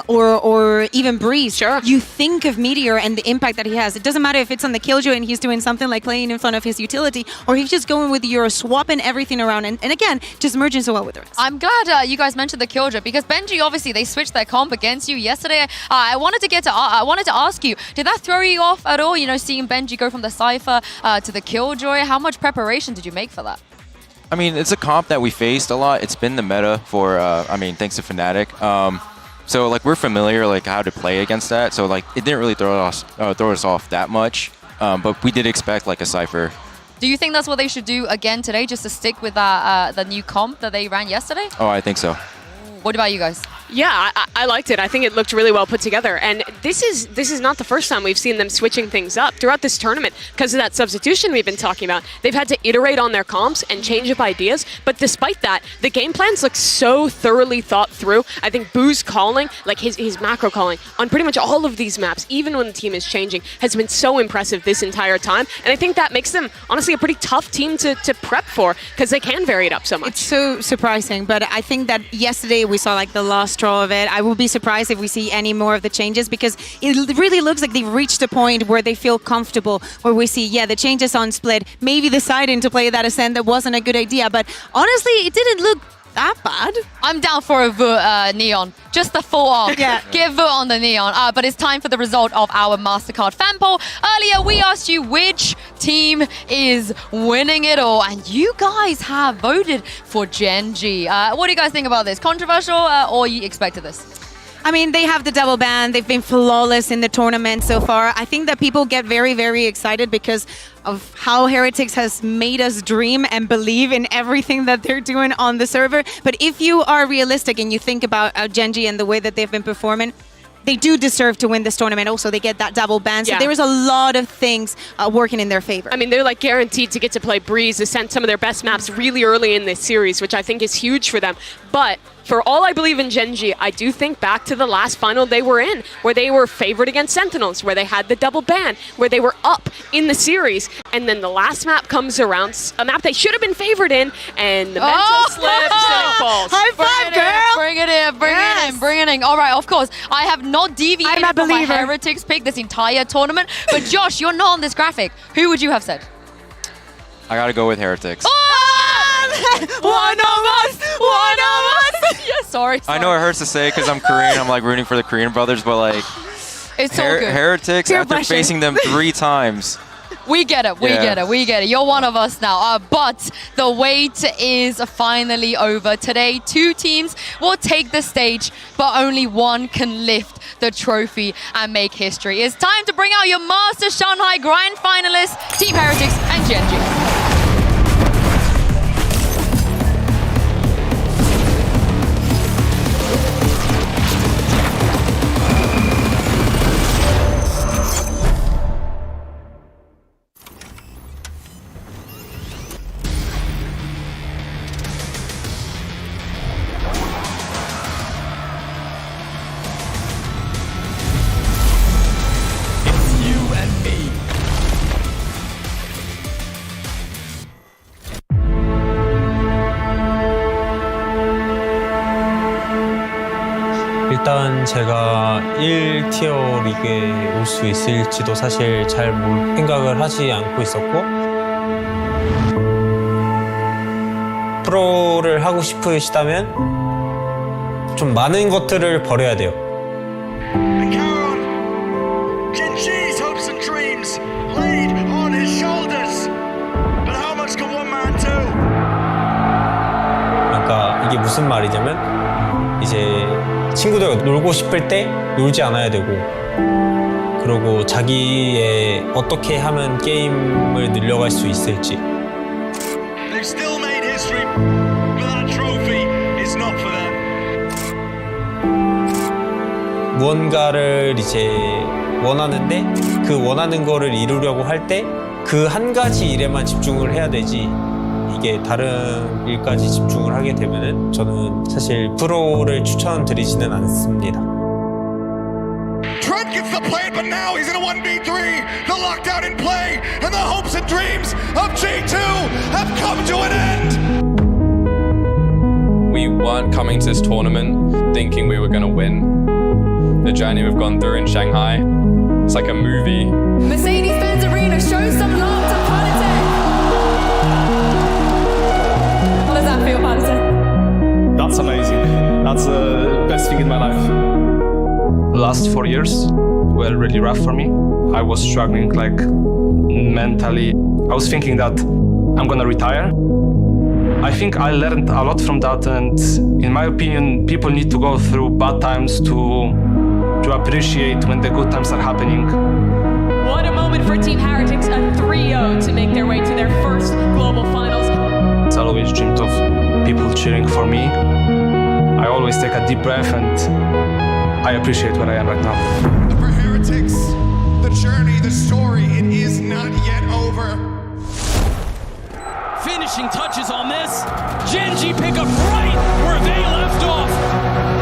or even Breeze, you think of Meteor and the impact that he has. It doesn't matter if it's on the Killjoy and he's doing something like playing in front of his utility, or he's just going with Euro, swapping everything around, and again, just merging so well with the rest. I'm glad you guys mentioned the Killjoy, because Benji, obviously, they switched their comp against you yesterday. I wanted to ask you, did that throw you off at all, you know, seeing Benji go from the Cypher to the Killjoy? How much preparation did you make for that? I mean, it's a comp that we faced a lot. It's been the meta for, I mean, thanks to Fnatic. So, like, we're familiar, like, how to play against that. So, like, it didn't really throw us off that much. But we did expect, like, a Cypher. Do you think that's what they should do again today, just to stick with that the new comp that they ran yesterday? Oh, I think so. What about you guys? Yeah, I liked it. I think it looked really well put together. And this is not the first time we've seen them switching things up throughout this tournament because of that substitution we've been talking about. They've had to iterate on their comps and change up ideas. But despite that, the game plans look so thoroughly thought through. I think Boo's calling, like his macro calling, on pretty much all of these maps, even when the team is changing, has been so impressive this entire time. And I think that makes them, honestly, a pretty tough team to prep for because they can vary it up so much. It's so surprising. But I think that yesterday we saw like the last straw of it. I will be surprised if we see any more of the changes because it really looks like they've reached a point where they feel comfortable, where we see, yeah, the changes on Split, maybe deciding to play that Ascent that wasn't a good idea, but honestly, it didn't look that bad. I'm down for a Neon. Just the full off. Yeah. Give vote on the Neon. But it's time for the result of our MasterCard fan poll. Earlier, we asked you which team is winning it all, and you guys have voted for Gen G. What do you guys think about this? Controversial, or you expected this? I mean, they have the double ban. They've been flawless in the tournament so far. I think that people get very, very excited because of how Heretics has made us dream and believe in everything that they're doing on the server. But if you are realistic and you think about Gen G and the way that they've been performing, they do deserve to win this tournament. Also, they get that double ban. So there is a lot of things working in their favor. I mean, they're like guaranteed to get to play Breeze, Ascent, some of their best maps really early in this series, which I think is huge for them. But for all I believe in Gen G, I do think back to the last final they were in, where they were favored against Sentinels, where they had the double ban, where they were up in the series, and then the last map comes around, a map they should have been favored in, and the mental slips and it falls. High five, girl! Bring it in, bring it in. All right, of course, I have not deviated from my Heretics pick this entire tournament, but Josh, you're not on this graphic. Who would you have said? I gotta go with Heretics. One of us! Yeah, sorry. I know it hurts to say because I'm Korean. I'm like rooting for the Korean brothers, but like it's all good. Heretics after facing them 3 times. We get it, we get it. You're one of us now. But the wait is finally over. Today, 2 teams will take the stage, but only one can lift the trophy and make history. It's time to bring out your Masters Shanghai Grand finalists, Team Heretics and Gen G. 일단 제가 1티어 리그에 올 수 있을지도 사실 잘 생각을 하지 않고 있었고 프로를 하고 싶으시다면 좀 많은 것들을 버려야 돼요. Gen G's hopes and dreams laid on his shoulders. But how much can one man do? 그러니까 이게 무슨 말이냐면 이제 친구들과 놀고 싶을 때 놀지 않아야 되고 그리고 자기의 어떻게 하면 게임을 늘려갈 수 있을지 They've still made history, but that trophy is not for them. 무언가를 이제 원하는데 그 원하는 거를 이루려고 할 때 그 한 가지 일에만 집중을 해야 되지 이게 다른 일까지 집중을 하게 되면은 저는 사실 프로를 추천드리지는 않습니다. Trent gets the play, but now he's in a 1v3. The lockdown in play, and the hopes and dreams of G2 have come to an end. We weren't coming to this tournament thinking we were going to win. The journey we've gone through in Shanghai, it's like a movie. Mercedes-Benz Arena, show some love to Politics. How does that feel, Politics? That's amazing. That's the best thing in my life. The last 4 years were really rough for me. I was struggling like mentally. I was thinking that I'm gonna retire. I think I learned a lot from that, and in my opinion, people need to go through bad times to appreciate when the good times are happening. What a moment for Team Heretics, a 3-0 to make their way to their first global finals. I always dreamed of people cheering for me. I always take a deep breath and I appreciate where I am right now. For Heretics, the journey, the story, it is not yet over. Finishing touches on this. Gen G pick up right where they left off.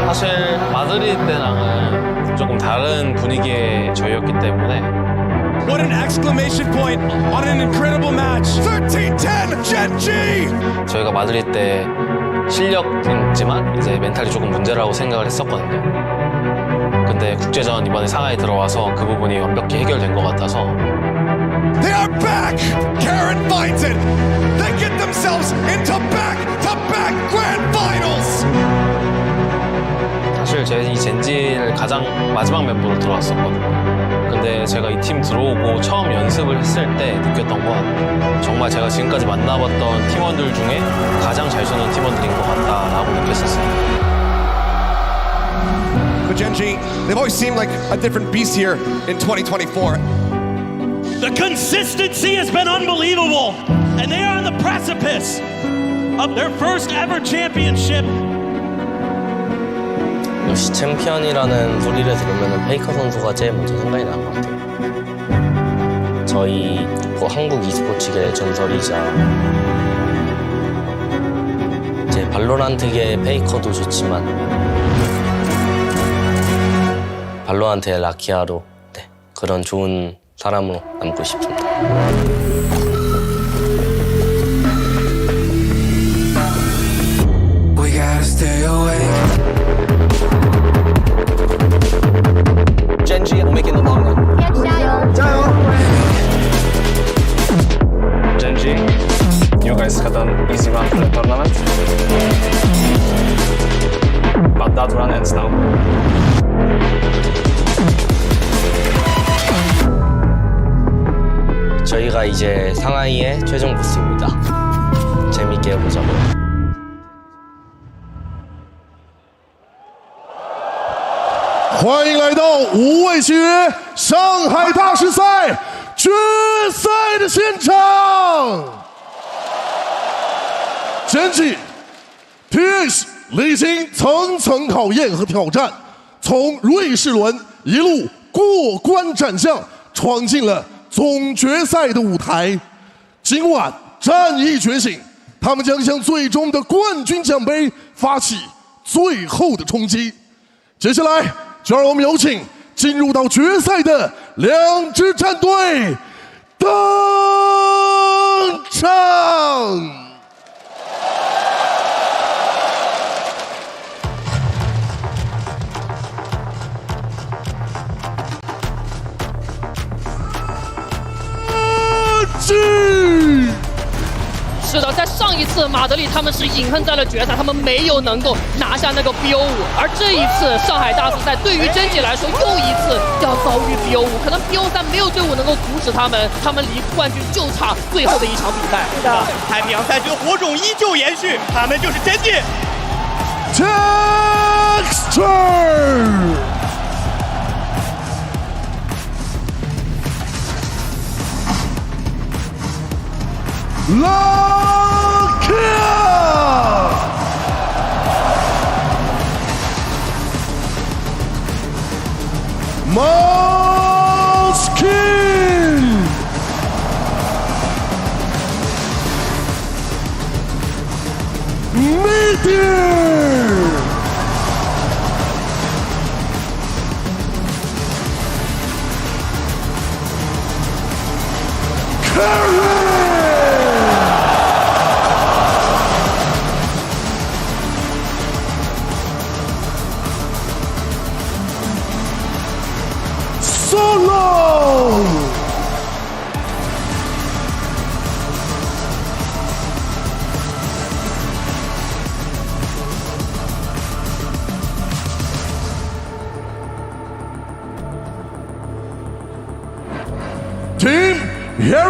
사실 마드리드 때랑은 조금 다른 분위기의 저희였기 때문에 What an exclamation point on an incredible match. 13-10 Gen G. 저희가 마드리드 때 실력이지만 이제 멘탈이 조금 문제라고 생각을 했었거든요. 근데 국제전 이번에 상하이 들어와서 그 부분이 완벽히 해결된 것 같아서. They are back! Karen finds it! They get themselves into back-to-back Grand Finals! 사실 제가 이 젠지를 가장 마지막 멤버로 들어왔었거든요. 근데 제가 이 팀 들어오고 처음 연습을 했을 때 느꼈던 건 정말 제가 지금까지 만나봤던 팀원들 중에 가장 잘 쏘는 팀원들인 것 같다라고 느꼈었어요. But Genji, they've always seemed like a different beast here in 2024. The consistency has been unbelievable, and they are on the precipice of their first ever championship. 역시 챔피언이라는 소리를 들으면 페이커 선수가 제일 먼저 생각이 나는 것 같아요. 저희 한국 e스포츠계의 전설이자 이제 발로란트계의 페이커도 좋지만 발로란트의 라키아로 그런 좋은 사람으로 남고 싶습니다. We gotta stay awake. Genji will make it in the long run. Genji, you guys had an easy run for the tournament, but that run ends now. 저희가 이제 상하이의 최종 보스입니다. 재밌게 해보자고요. 欢迎来到无畏契约上海大师赛决赛的现场。Genji TX 历经层层考验和挑战，从瑞士轮一路过关斩将，闯进了总决赛的舞台。今晚战役觉醒，他们将向最终的冠军奖杯发起最后的冲击。接下来，就让我们有请进入到决赛的两支战队登场。是的，在上一次马德里他们是隐恨在了决赛，他们没有能够拿下那个 BO5，而这一次上海大师赛对于Genji来说又一次要遭遇 BO5，可能 BO3没有队伍能够阻止他们，他们离冠军就差最后的一场比赛。是的，太平洋赛区的火种依旧延续，他们就是 Genji。Texture。Team Heretics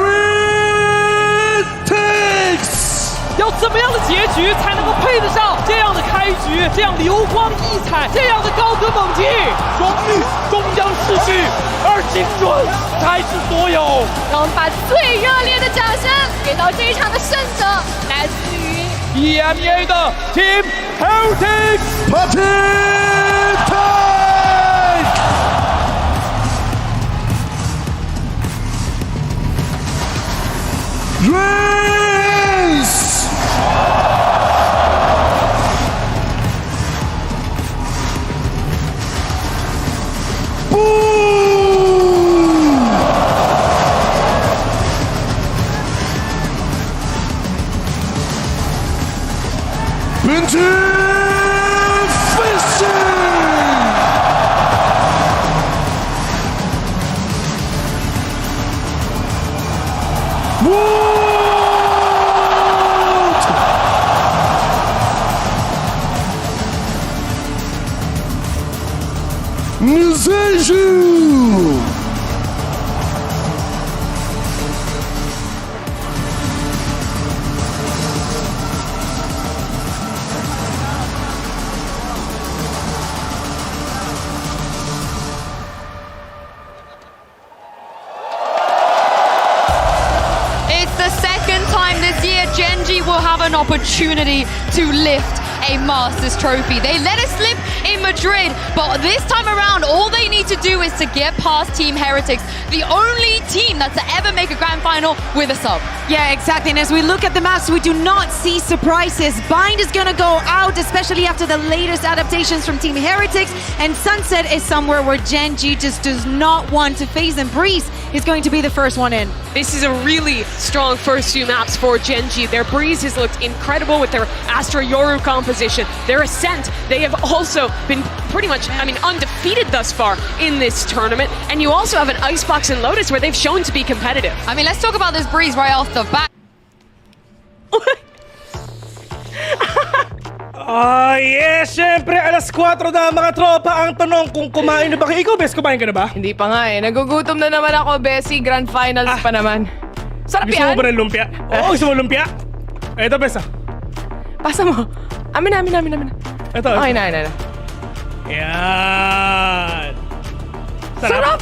要怎么样的结局才能够配得上这样的开局，这样流光溢彩，这样的高歌猛进？荣誉终将逝去，而青春才是所有。让我们把最热烈的掌声给到这一场的胜者，来自于 EMEA 的 Team Heretics Party Race 不 Binti Musician! It's the second time this year Genji will have an opportunity to lift a Masters trophy. They let it slip in Madrid, but this time around, all they need to do is to get past Team Heretics, the only team that's to ever make a grand final with a sub. Yeah, exactly. And as we look at the maps, we do not see surprises. Bind is going to go out, especially after the latest adaptations from Team Heretics. And Sunset is somewhere where Genji just does not want to face them. Breeze is going to be the first one in. This is a really strong first few maps for Genji. Their Breeze has looked incredible with their Astra Yoru composition. Their Ascent, they have also been pretty much, undefeated thus far in this tournament. And you also have an Icebox and Lotus where they've shown to be competitive. I mean, let's talk about this Breeze right off the bat. Yes, syempre, alas 4 na mga tropa. Ang tanong kung kumain na ba kayo? Ikaw, Bes, kumain ka na ba? Hindi pa nga eh. Nagugutom na naman ako, Bessie. Grand Finals pa naman. Sarap Gusto yan. mo ba ng lumpia? Oo, gusto mo lumpia? Ito, Bes, Pasa mo. Amin. Ito. Okay na. Yan. Sarap!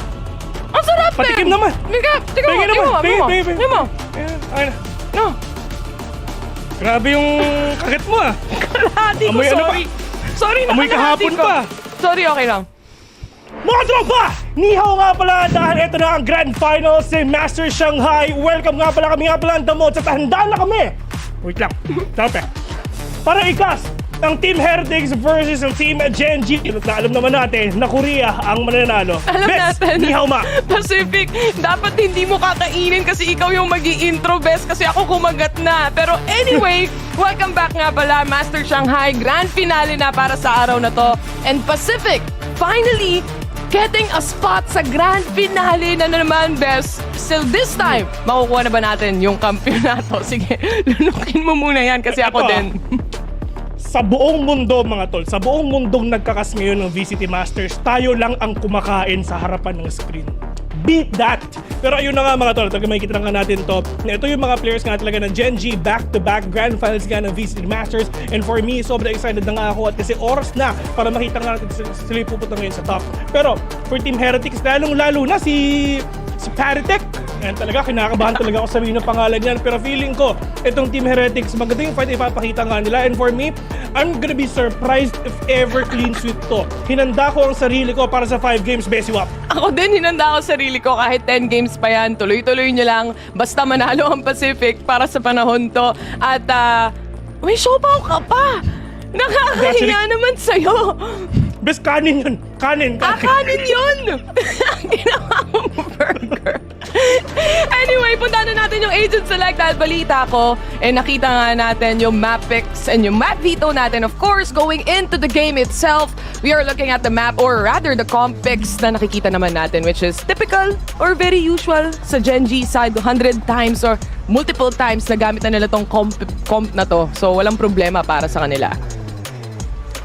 Ang sarap, Patikim naman. Tingnan mo. Tingnan mo. Ayan, okay na. No. Grabe yung kagat mo ah. Kalahati ko, Amoy ano sorry. Sorry na Amoy kalahati kahapon ko. pa. Sorry, okay lang. Mga tropa! Nihaw nga pala dahil ito na ang Grand Finals sa Masters Shanghai. Welcome nga pala kami ang damot sa tahandaan na kami. Wait lang. Tropa. Para ikas ang Team Heretics versus ang Team Genji. Alam naman natin na Korea ang mananalo. Alam natin. Nihaw ma. Pacific, dapat hindi mo kakainin kasi ikaw yung mag-i-intro, Bes, kasi ako kumagat na. Pero anyway, welcome back nga pala, Master Shanghai. Grand finale na para sa araw na to. And Pacific, finally, getting a spot sa grand finale na naman, Bes. So this time, makukuha na ba natin yung kampyonato? Sige, lunukin mo muna yan kasi ako din. Sa buong mundo mga tol, sa buong mundong nagkakas ngayon ng VCT Masters, tayo lang ang kumakain sa harapan ng screen. Beat that! Pero ayun na nga mga tol, talaga makikita na nga natin to. Ito yung mga players nga talaga ng Genji, back-to-back grand finals nga ng VCT Masters. And for me, sobrang excited na nga ako at kasi oras na para makita nga natin sila yung pupunta ngayon sa top. Pero for Team Heretics, lalong-lalo na si Paritech. Ayan talaga, kinakabahan talaga ako sabihin ng pangalan niyan. Pero feeling ko, itong Team Heretics, maganda yung fight ipapakita nga nila. And for me, I'm gonna be surprised if ever clean sweep to. Hinanda ko ang sarili ko para sa 5 games, Besiwap. Ako din, hinanda ko sarili ko kahit 10 games pa yan. Tuloy-tuloy nyo lang. Basta manalo ang Pacific para sa panahon to. At, may siopaw ka pa! Nakakahiya naman sa'yo! Bes, kanin yun! Kanin! Kanin yun! Ginawa mo burger. Anyway, punta na natin yung agent select dahil balita ko, nakita nga natin yung map picks and yung map veto natin. Of course, going into the game itself, we are looking at the map or rather the comp picks na nakikita naman natin, which is typical or very usual sa Genji side. 100 times or multiple times na gamit na nila tong comp na to. So, walang problema para sa kanila.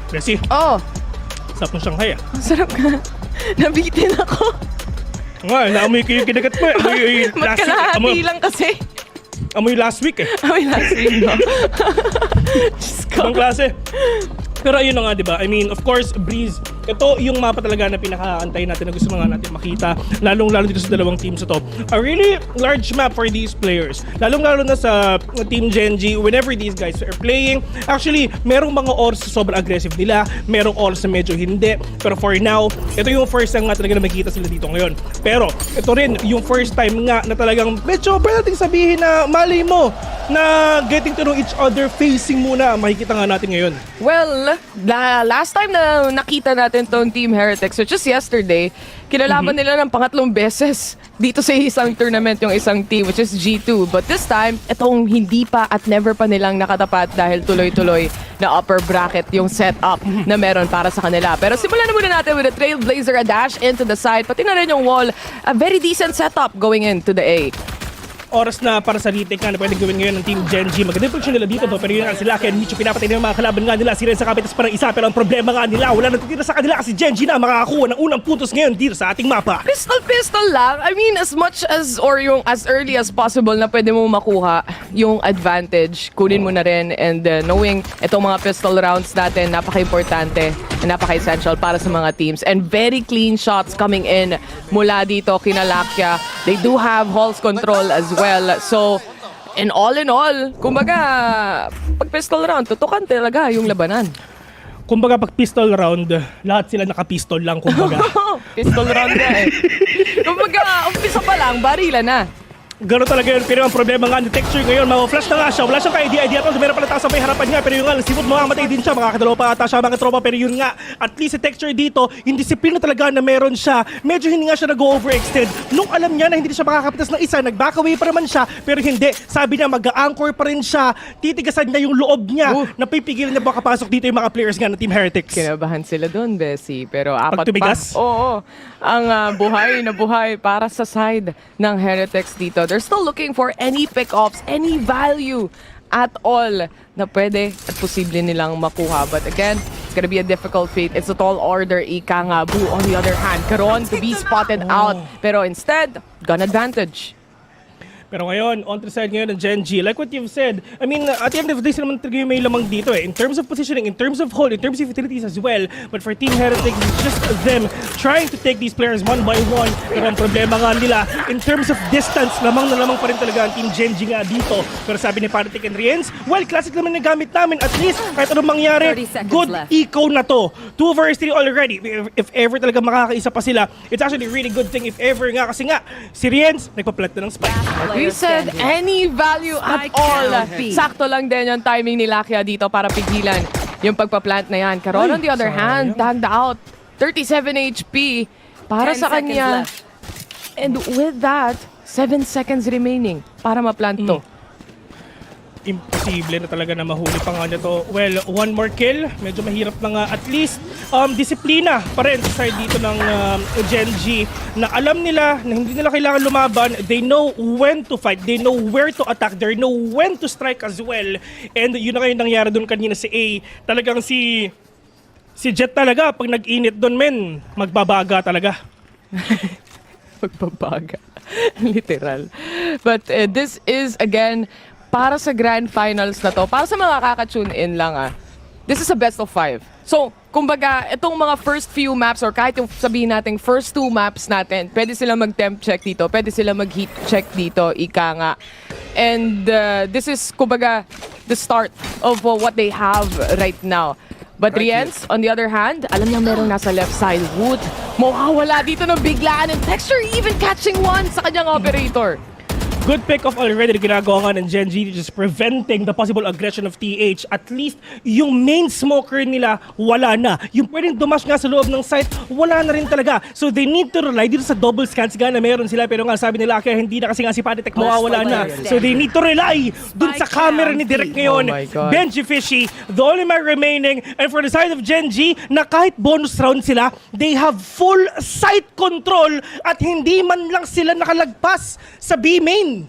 Bessie. Oh. Sarap ng Shanghai ah. Sarap ka. Nabitin ako. Nga, naamoy ko yung kinagat mo. Amoy last week. Magkalahati lang kasi. Amoy last week eh. Amoy last week, no? Diyos ko. Ibang klase. Pero ayun na nga, di ba? I mean, of course, Breeze, ito yung mapa talaga na pinakaantay natin na gusto nga natin makita. Lalong-lalo dito sa dalawang teams ito. A really large map for these players. Lalong-lalo na sa Team Genji, whenever these guys are playing. Actually, merong mga oras na sobrang aggressive nila. Merong oras na medyo hindi. Pero for now, ito yung first time nga talaga na makikita sila dito ngayon. Pero ito rin yung first time nga na talagang medyo pwede natin sabihin na mali mo na getting to know each other facing muna ang makikita nga natin ngayon. Well, last time na nakita natin tong Team Heretics, which is yesterday, Kinalaban nila ng pangatlong beses dito sa isang tournament yung isang team, which is G2. But this time, itong hindi pa at never pa nilang nakatapat dahil tuloy-tuloy na upper bracket yung setup na meron para sa kanila. Pero simulan na muna natin with a Trailblazer, a dash into the side, pati na rin yung wall. A very decent setup going into the A. Oras na para sa retake na pwede gawin ngayon ng Team Gen G. Magandang position nila dito, pero yun nga sila kaya Micho pinapatay ng mga kalaban nga nila. Sila sa kapitas pa ng isa, pero ang problema nga nila, wala natitira sa kanila kasi Gen G na makakakuha ng unang puntos ngayon dito sa ating mapa. Pistol lang. I mean, as much as or yung as early as possible na pwede mo makuha yung advantage, kunin mo na rin. And knowing itong mga pistol rounds natin, napaka-importante and napaka-essential para sa mga teams. And very clean shots coming in mula dito kina Lakia. They do have Hall's control as well. So, in all, kumbaga, pag pistol round, tutukan talaga yung labanan. Kumbaga pag pistol round, lahat sila naka-pistol lang kumbaga. Pistol round na eh. Kumbaga, umpisa pa lang, barila na. Gano'n talaga yun, pero ang problema nga ni Texture ngayon, flash na nga siya, wala siyang ka-idea at meron pala taas sa may harapan niya, pero yun nga, sipot mamamatay din siya, makakadalawa pa ata siya mga tropa, pero yun nga, at least si Texture dito, yung disiplina talaga na meron siya, medyo hindi nga siya nag-overextend. Nung alam niya na hindi siya makakapitas ng isa, nag-back away pa naman siya, pero hindi, sabi niya mag-anchor pa rin siya, titigasan niya yung loob niya, napipigilan niya baka pasok dito yung mga players nga ng Team Heretics. Kinabahan sila doon, Bessie, pero apat pag tumigas? pa. Oo, ang buhay na buhay para sa side ng Heretics dito. They're still looking for any pick-offs, any value at all na pwede at posible nilang makuha. But again, it's gonna be a difficult feat. It's a tall order, ika nga. Bu, on the other hand, Karon to be spotted out. Pero instead, gun advantage. Pero ngayon, on to the side ngayon ng Gen G. Like what you've said, I mean, at the end of the day, sila naman talaga yung may lamang dito eh. In terms of positioning, in terms of hold, in terms of utilities as well. But for Team Heretics, it's just them trying to take these players one by one. Pero ang problema nga nila, in terms of distance, lamang na lamang pa rin talaga ang Team Gen G nga dito. Pero sabi ni Panatic and Riens, well, classic naman yung gamit namin. At least, kahit anong mangyari, good eco na to. 2 versus 3 already. If ever talaga makakaisa pa sila, it's actually a really good thing if ever nga. Kasi nga, si Riens, nagpa-plant na ng spike. We said any value at all. Sakto lang din yung timing ni Lakia dito para pigilan yung pagpa-plant na yan. Karon on the other hand, tagged out. 37 HP para sa kanya. And with that, 7 seconds remaining para ma-plant to. Imposible na talaga na mahuli pa nga niya to. Well, one more kill. Medyo mahirap na nga. At least, disiplina pa rin sa side dito ng Gen G na alam nila na hindi nila kailangan lumaban. They know when to fight. They know where to attack. They know when to strike as well. And yun na kayo nangyari doon kanina si A. Talagang si Jet talaga, pag nag-init doon, men, magbabaga talaga. Magbabaga. Literal. But this is, again, para sa grand finals na to, para sa mga kaka-tune in lang this is a best of 5. So, kumbaga, itong mga first few maps or kahit yung sabihin natin first 2 maps natin, pwede sila mag-temp check dito, pwede sila mag-heat check dito, ika nga. And this is, kumbaga, the start of what they have right now. But Riens, on the other hand, alam niya merong nasa left side. Wood, mawawala dito ng biglaan and Texture even catching one sa kanyang operator. Good pick-off already na ginagawa nga ng Gen G, just preventing the possible aggression of TH. At least, yung main smoker nila, wala na. Yung pwedeng dumash nga sa loob ng site, wala na rin talaga. So they need to rely dito sa double scans nga na meron sila. Pero nga sabi nila, kaya hindi na kasi nga si Panatic mawawala na. So they need to rely dun sa camera ni Direk ngayon. Benji Fishy, the only man remaining. And for the side of Gen G, na kahit bonus round sila, they have full site control at hindi man lang sila nakalagpas sa B-main.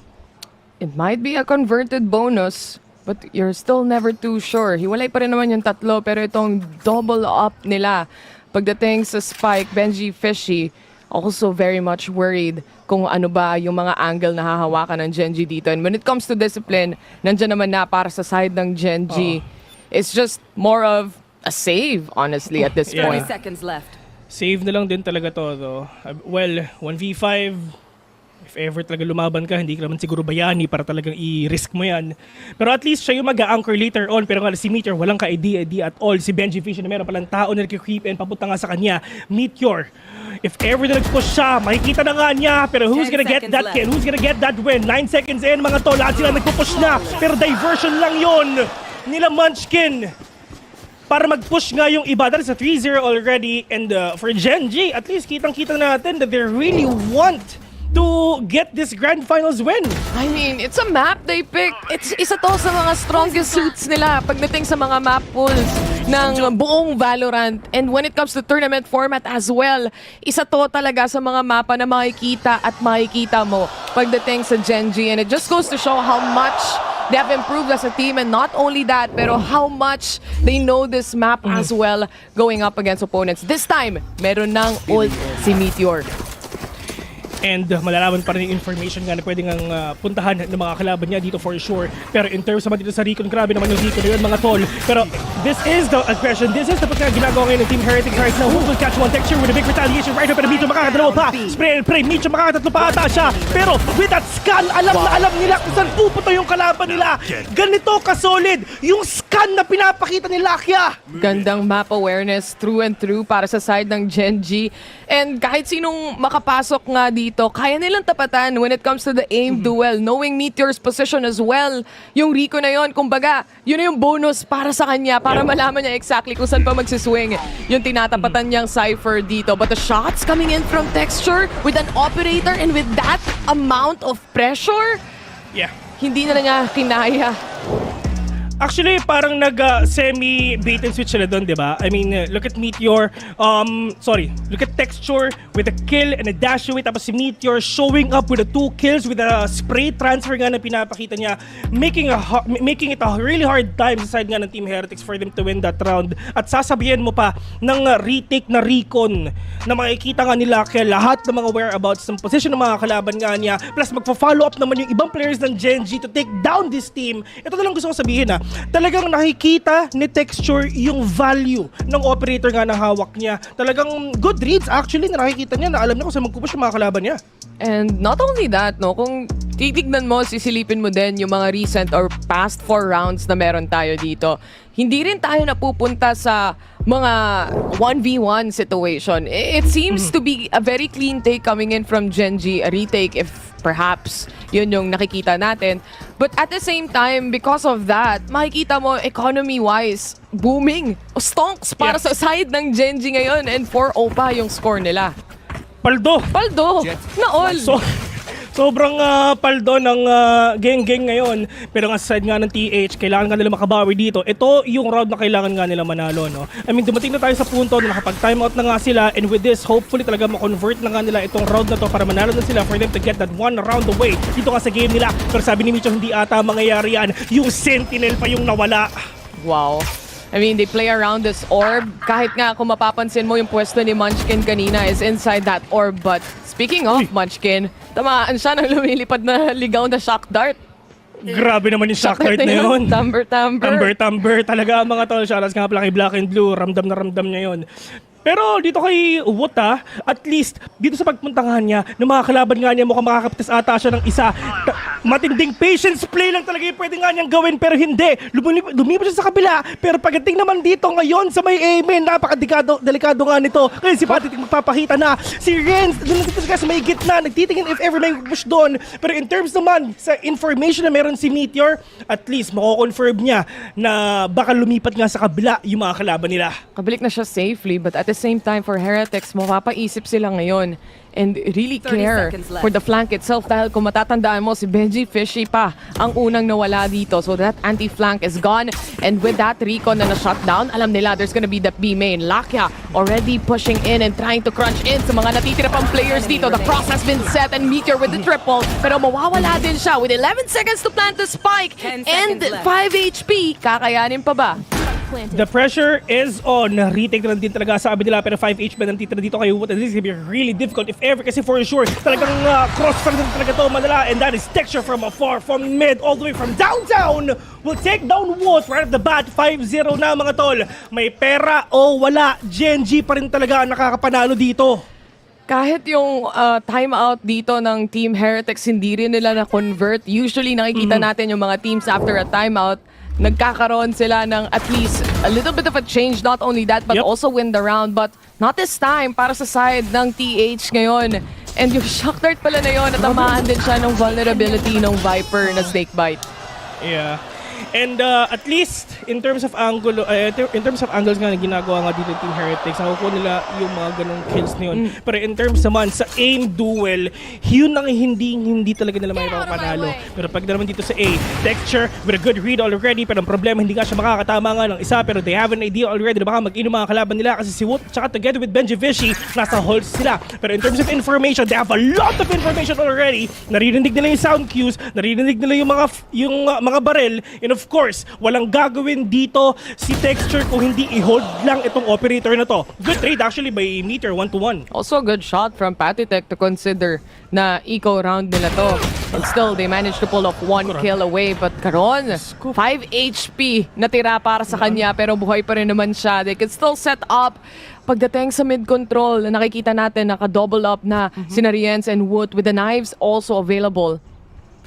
It might be a converted bonus, but you're still never too sure. Hiwalay pa rin naman yung tatlo, pero itong double up nila pagdating sa spike, Benji Fishy, also very much worried kung ano ba yung mga angle na hahawakan ng Gen G dito. And when it comes to discipline, nandyan naman na para sa side ng Gen G. It's just more of a save, honestly, at this point. 30 seconds left. Save na lang din talaga to, though. Well, 1v5, if ever talaga lumaban ka, hindi ka naman siguro bayani para talagang i-risk mo yan. Pero at least siya yung mag-a-anchor later on. Pero nga si Meteor, walang ka-idea at all. Si Benji Fish na meron palang tao na nag-creep in, papunta nga sa kanya. Meteor, if ever na nag-push siya, makikita na nga niya. Pero who's gonna get that kill? Who's gonna get that win? 9 seconds in, mga to. Lahat sila nagpupush na. Pero diversion lang yon nila Munchkin. para mag-push nga yung iba. That is a 3-0 already. And for Gen G, at least kitang-kita natin that they really want to get this Grand Finals win. I mean, it's a map they pick. It's isa to sa mga strongest suits nila pagdating sa mga map pools ng buong Valorant. And when it comes to tournament format as well, isa to talaga sa mga mapa na makikita at makikita mo pagdating sa Gen G. And it just goes to show how much they have improved as a team, and not only that, pero how much they know this map as well going up against opponents. This time, meron ng ult si Meteor. And malalaman pa rin yung information nga na pwede ngang puntahan ng mga kalaban niya dito for sure. Pero in terms naman dito sa Recon, grabe naman yung Recon na yun mga tol. Pero this is the aggression, this is the pagka ginagawa ngayon ng Team Heretics right now. Who will catch one texture with a big retaliation right now? Pero Micho makakadalawa pa. Spray and pray, Micho makakatatlo pa ata siya. Pero with that scan, alam na alam nila kung saan pupunta yung kalaban nila. Ganito kasolid yung scan na pinapakita ni Lakia. Gandang map awareness through and through para sa side ng Gen G. And kahit sinong makapasok nga dito, kaya nilang tapatan when it comes to the aim duel. Knowing Meteor's position as well. Yung Rico na yon, kumbaga, yun na yung bonus para sa kanya, para malaman niya exactly kung saan pa magsiswing yung tinatapatan niyang Cypher dito. But the shots coming in from Texture with an operator and with that amount of pressure, hindi na niya kinaya. Actually, parang nag-semi-bait and switch sila doon, di ba? I mean, look at Meteor. Look at Texture with a kill and a dash away. Tapos si Meteor showing up with the 2 kills with a spray transfer nga na pinapakita niya. Making it a really hard time sa side nga ng Team Heretics for them to win that round. At sasabihin mo pa ng retake na Recon na makikita nga nila kaya lahat ng mga whereabouts ng position ng mga kalaban nga niya. Plus magpa-follow up naman yung ibang players ng Gen G to take down this team. Ito na lang gusto ko sabihin talagang nakikita ni Texture yung value ng operator nga na hawak niya. Talagang good reads actually na nakikita niya na alam niya kung saan magpupush yung mga kalaban niya. And not only that, no, kung titignan mo, sisilipin mo din yung mga recent or past 4 rounds na meron tayo dito, hindi rin tayo napupunta sa mga 1v1 situation. It seems to be a very clean take coming in from Gen G, a retake if perhaps yun yung nakikita natin. But at the same time, because of that, makikita mo economy-wise, booming. Stonks para sa side ng Gen G ngayon, and 4-0 pa yung score nila. Paldo! Na all! Sobrang paldo ng geng-geng ngayon. Pero nga sa side nga ng TH, kailangan nga nila makabawi dito. Ito yung round na kailangan nga nila manalo, no? I mean, dumating na tayo sa punto na nakapag-timeout na nga sila, and with this, hopefully talaga ma-convert na nga nila itong round na to para manalo na sila for them to get that one round away dito nga sa game nila. Pero sabi ni Micho, hindi ata mangyayari yan. Yung Sentinel pa yung nawala. Wow. I mean, they play around this orb. Kahit nga kung mapapansin mo yung pwesto ni Munchkin kanina is inside that orb. But speaking of Munchkin, tamaan siya ng lumilipad na ligaw na shock dart. Grabe naman yung shock dart na yun. Tumber. Talaga mga tol. Shoutout nga pala kay Black and Blue. Ramdam na ramdam niya yun. Pero dito kay Wuta, at least dito sa pagpuntangan niya, ng mga kalaban nga niya mukhang makakapitas ata siya ng isa. Matinding patience play lang talaga yung pwede nga niyang gawin, pero hindi. Lumipat siya sa kabila, pero pagdating naman dito ngayon sa may amen, napaka-delikado nga nito. Ngayon si Patitik magpapakita na. Si Renz, doon nagtitis ka sa may gitna, nagtitingin if ever may push doon. Pero in terms naman, sa information na meron si Meteor, at least mako-confirm niya na baka lumipat nga sa kabila yung mga kalaban nila. Kabalik na siya safely, but at the same time for Heretics, mapapaisip sila ngayon and really care for the flank itself dahil kung matatandaan mo, si Benji Fishy pa ang unang nawala dito. So that anti-flank is gone, and with that Recon na na-shut down, alam nila there's gonna be the B main. Lakia already pushing in and trying to crunch in sa mga natitira pang players dito. The cross has been set and Meteor with the triple, pero mawawala din siya with 11 seconds to plant the spike and 5 HP. Kakayanin pa ba? The pressure is on. Retake na lang din talaga sabi nila, pero 5 HP na titira dito kayo. This is gonna be really difficult if ever, kasi for sure talagang crossfire na talaga ito madala, and that is Texture from afar, from mid all the way from downtown will take down Wood right at the bat. 5-0 na mga tol. May pera o wala, Gen G pa rin talaga ang nakakapanalo dito. Kahit yung timeout dito ng Team Heretics, hindi rin nila na-convert. Usually nakikita natin yung mga teams after a timeout, nagkakaroon sila ng at least a little bit of a change. Not only that, but also win the round. But not this time para sa side ng TH ngayon. And yung shock dart pala na yun, natamaan din siya ng vulnerability ng Viper na snake bite. Yeah. And at least in terms of angles nga na ginagawa nga dito Team Heretics, nakukuha nila yung mga ganong kills na yun. Pero in terms naman sa aim duel, yun ang hindi talaga nila may panalo. Pero pag naman dito sa A, Texture with a good read already, pero ang problema hindi nga siya makakatama nga ng isa, pero they have an idea already na baka mag-inom mga kalaban nila kasi si Woot tsaka together with Benji Vishy, nasa holds sila. Pero in terms of information, they have a lot of information already. Naririnig nila yung sound cues, naririnig nila yung mga barrel, and of course, walang gagawin dito si Texture kung hindi i-hold lang itong operator na to. Good trade actually by Meter 1-1. Also a good shot from Patitech to consider na eco round nila to. And still, they managed to pull off 1 kill away. But Karon, 5 HP natira para sa kanya pero buhay pa rin naman siya. They could still set up. Pagdating sa mid-control, nakikita natin naka-double up na Sinarians and Wood with the knives also available.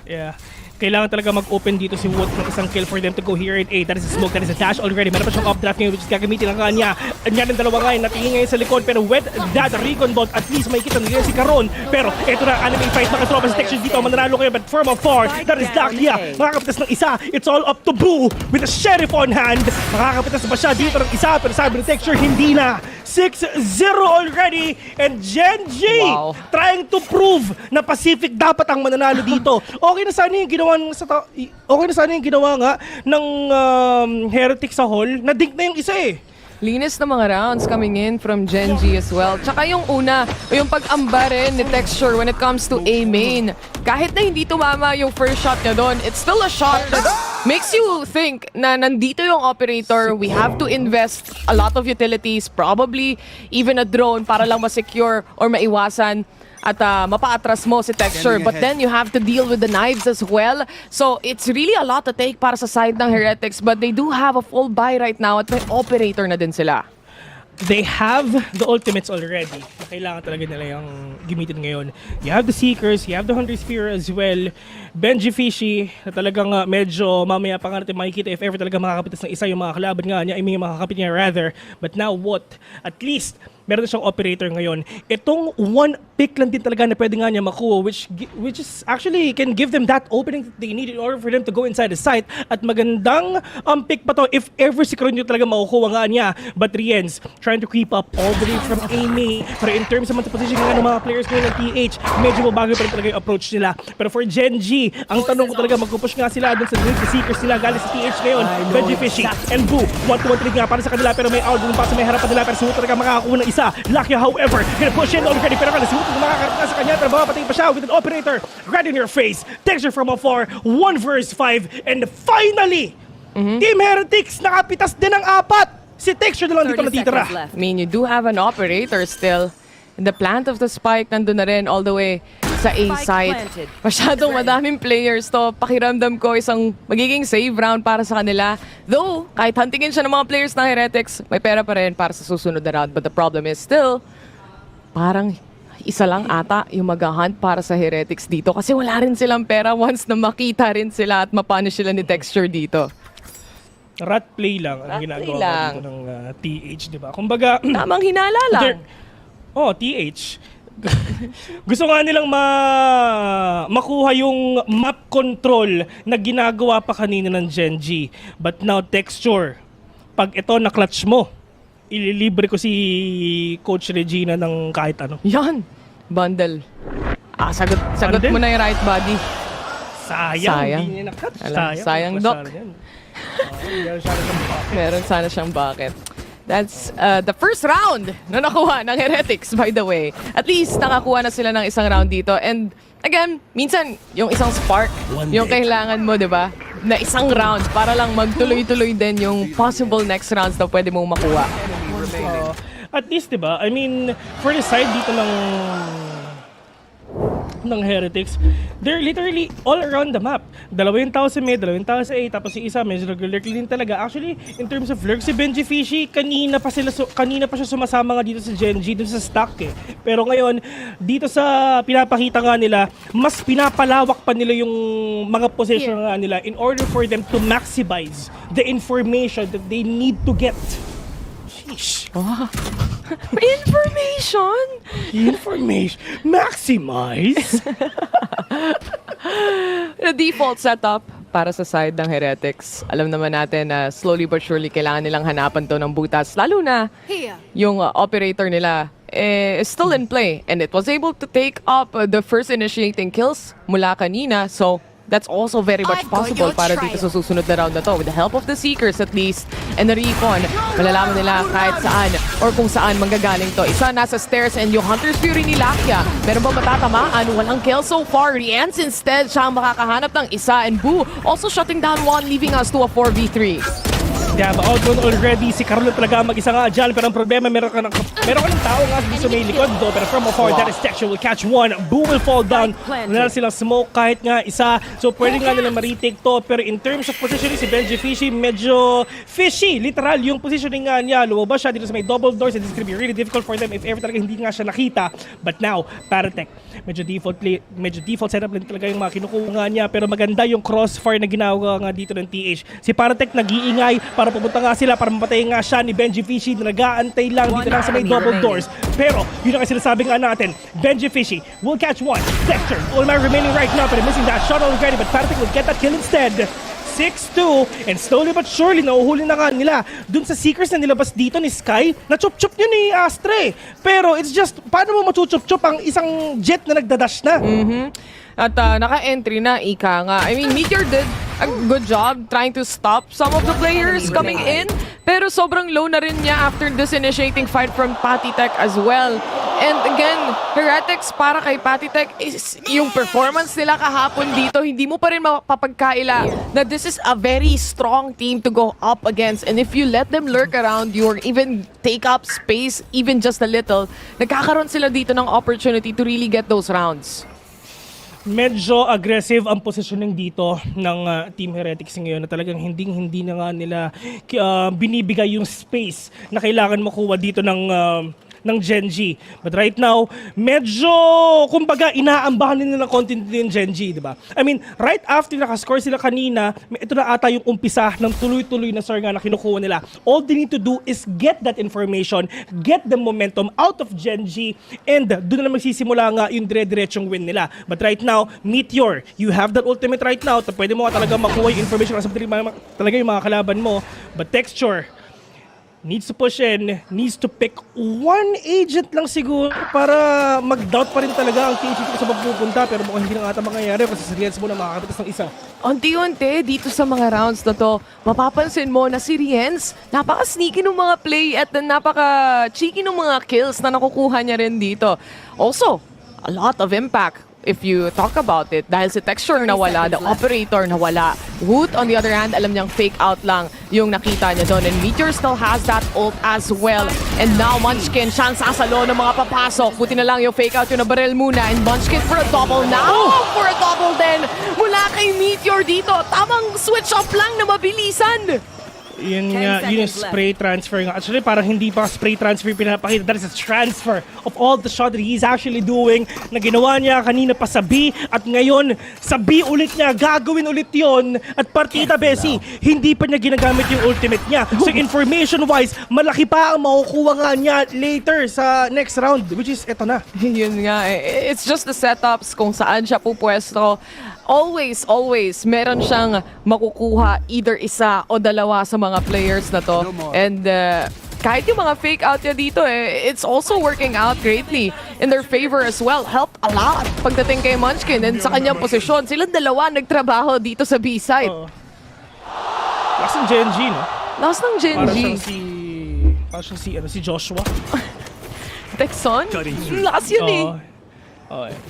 Yeah. Kailangan talaga mag-open dito si Wood ng isang kill for them to go here at 8. That is a smoke, that is a dash already. Meron pa siyang updraft ngayon which is gagamitin ang kanya. Anya ng dalawa ngayon, natingin ngayon sa likod. Pero with that recon bolt, at least may kita nila si Karon. Pero ito na ang anime fight, makatropa si Texture dito. Mananalo kayo, but from afar, that is Lakia. Makakapitas ng isa. It's all up to Boo with a sheriff on hand. Makakapitas ba siya dito ng isa? Pero sabi ng Texture, hindi na. 6-0 already, and Genji trying to prove na Pacific dapat ang mananalo dito. Okay na sana yung ginawa nga ng Heretic sa hall. Na-dink na yung isa eh. Linis na mga rounds coming in from Genji as well. Tsaka yung una, yung pag-amba rin ni Texture when it comes to A main. Kahit na hindi tumama yung first shot niya doon, it's still a shot that makes you think na nandito yung operator. We have to invest a lot of utilities, probably even a drone para lang ma-secure or maiwasan at mapaatras mo si Texture. But then you have to deal with the knives as well. So it's really a lot to take para sa side ng Heretics. But they do have a full buy right now at may operator na din sila. They have the ultimates already. Kailangan talaga nila yung gamitin ngayon. You have the Seekers, you have the Hunter Sphere as well. Benji Fishy, na talagang medyo mamaya pa nga natin makikita if ever talaga makakapitas ng isa yung mga kalaban nga niya, may makakapit niya rather. But now what? At least, meron na siyang operator ngayon. Itong one pick lang din talaga na pwede nga niya makuha which is actually can give them that opening that they need in order for them to go inside the site. At magandang pick pa to if ever si Kronyo talaga makukuha nga niya. But Rienz trying to creep up all the way from Amy. Pero in terms of position nga ng mga players ngayon ng TH, medyo mabago pa rin talaga yung approach nila. Pero for Genji, ang tanong ko talaga magpupush nga sila dun sa Seekers nila galing sa TH ngayon. Benji Fishy and Boo, 1-2-1 nga para sa kanila pero may out dun pa sa may harapan nila pero si Wu talaga makakakuha ng isa. Lucky however, gonna push in already pero kasi Wu makakarating sa kanya pero mapatay pa siya with an operator right in your face. Texture from afar, 1 versus 5 and finally, Team Heretics nakapitas din ng 4. Si Texture na lang dito natitira. I mean, you do have an operator still. And the plant of the spike nandun na rin all the way sa A side. Masyadong madaming players to. Pakiramdam ko isang magiging save round para sa kanila. Though, kahit huntingin siya ng mga players ng Heretics, may pera pa rin para sa susunod na round. But the problem is still, parang isa lang ata yung mag-hunt para sa Heretics dito. Kasi wala rin silang pera once na makita rin sila at mapunish sila ni Texture dito. Rat play lang ang ginagawa dito ng TH, di ba? Kumbaga, tamang hinala lang. TH. Gusto nga nilang makuha yung map control na ginagawa pa kanina ng Genji. But now Texture, pag ito na-clutch mo, ililibre ko si Coach Regina ng kahit ano. Yan! Bundle. Sagot mo na yung right body. Sayang. Hindi niya na-clutch. Sayang Doc. Meron sana siyang bucket. That's the first round na nakuha ng Heretics, by the way. At least nakakuha na sila ng isang round dito. And again, minsan yung isang spark, yung kailangan mo, di ba? Na isang round para lang magtuloy-tuloy din yung possible next rounds na pwede mong makuha. At least, di ba? I mean, for the side dito ng Heretics, they're literally all around the map. Dalawa yung tao sa mid, dalawa yung tao sa A, tapos yung isa medyo lurky din talaga. Actually, in terms of lurk, si Benji Fishy, kanina pa siya sumasama nga dito sa Genji, dun sa stack eh. Pero ngayon, dito sa pinapakita nga nila, mas pinapalawak pa nila yung mga position nga nila in order for them to maximize the information that they need to get. Sheesh. Information. Maximize. The default setup para sa side ng Heretics. Alam naman natin na slowly but surely kailangan nilang hanapan to ng butas. Lalo na yung operator nila is still in play. And it was able to take up the first initiating kills mula kanina. So, that's also very much possible para dito sa susunod na round na to. With the help of the Seekers at least, and the Recon, malalaman nila kahit saan or kung saan manggagaling to. Isa nasa stairs and yung Hunter's Fury ni Lakia. Meron ba matatamaan? Walang kill so far. Riance instead, siya ang makakahanap ng isa. And Boo also shutting down one, leaving us to a 4v3. Yeah, outbound already. Si Carlo talaga mag-isa nga dyan. Pero ang problema, meron ka ng tao nga sa may likod do. Pero from afar, that is Texture will catch one. Boo will fall down. Wala silang smoke kahit nga isa. So pwede nga nilang ma-retake to. Pero in terms of positioning, si Benji Fishy medyo fishy. Literal, yung positioning nga niya. Lumabas siya dito sa may double doors. And this is gonna be really difficult for them if ever talaga hindi nga siya nakita. But now, Paratech, medyo default setup lang talaga yung mga kinukuha nga niya. Pero maganda yung crossfire na ginawa nga dito ng TH. Si Paratech nag-iingay para pumunta nga sila para mapatayin nga siya ni Benji Fishy na nag-aantay lang dito lang sa may double doors. Pero yun ang sinasabi nga natin, Benji Fishy will catch one. Texture, all my remaining right now pero missing that shot already but Paratech will get that kill instead. 6-2 and slowly but surely nauhuli na nga nila dun sa Seekers na nilabas dito ni Sky na chup-chup nyo ni Astre. Pero it's just, paano mo machuchup-chup ang isang jet na nagdadash na? At naka-entry na, ika nga. I mean, Meteor did a good job trying to stop some of the players coming in. Pero sobrang low na rin niya after this initiating fight from Patitech as well. And again, Heretics para kay Patitech is yung performance nila kahapon dito. Hindi mo pa rin mapapagkaila na this is a very strong team to go up against. And if you let them lurk around you or even take up space even just a little, nagkakaroon sila dito ng opportunity to really get those rounds. Medyo aggressive ang positioning dito ng Team Heretics ngayon na talagang hindi na nga nila binibigay yung space na kailangan makuha dito ng Genji. But right now, medyo, kumbaga, inaambahan nila ng content din yung Genji, di ba? I mean, right after nakascore sila kanina, ito na ata yung umpisa ng tuloy-tuloy na star nga na kinukuha nila. All they need to do is get that information, get the momentum out of Genji, and doon na magsisimula nga yung dire-diretsyong win nila. But right now, Meteor, you have that ultimate right now, pwede mo nga talaga makuha yung information kasi talaga yung mga kalaban mo. But Texture, needs to push in, needs to pick one agent lang siguro para mag-doubt pa rin talaga ang THC sa magpupunta pero mukhang hindi na ata mangyayari kasi si Rienz muna makakapitas ng isa. Unti-unti dito sa mga rounds na to, mapapansin mo na si Rienz, napaka-sneaky ng mga play at napaka-cheeky ng mga kills na nakukuha niya rin dito. Also, a lot of impact. If you talk about it, dahil si Texture nawala, the operator nawala. Woot, on the other hand, alam niyang fake out lang yung nakita niya doon. And Meteor still has that ult as well. And now Munchkin, siya ang sasalo ng mga papasok. Buti na lang yung fake out yung nabaril muna. And Munchkin for a double now. For a double then, mula kay Meteor dito. Tamang switch up lang na mabilisan. Yun nga, yun yung spray transfer nga. Actually, parang hindi pa spray transfer pinapakita. That is a transfer of all the shot that he's actually doing na ginawa niya kanina pa sa B at ngayon sa B ulit niya. Gagawin ulit yon at partida, Bessie. Hindi pa niya ginagamit yung ultimate niya. So information-wise, malaki pa ang makukuha nga niya later sa next round, which is eto na. Yun nga eh. It's just the setups kung saan siya pupwesto. Always, meron siyang makukuha either isa o dalawa sa mga players na to. And kahit yung mga fake out niya dito it's also working out greatly in their favor as well. Helped a lot pagdating kay Munchkin and sa kanyang posisyon. Silang dalawa nagtrabaho dito sa B-side. Last ng Genji, no? Last ng Genji. Parang siyang si Joshua. Texon? Last yun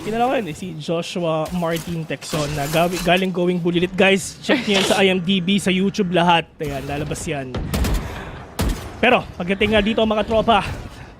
Kinala ko yun si Joshua Martin Texon na galing Going Bulilit. Guys, check niyo yan sa IMDb, sa YouTube lahat. Ayan, lalabas yan. Pero, pagdating nga dito mga tropa,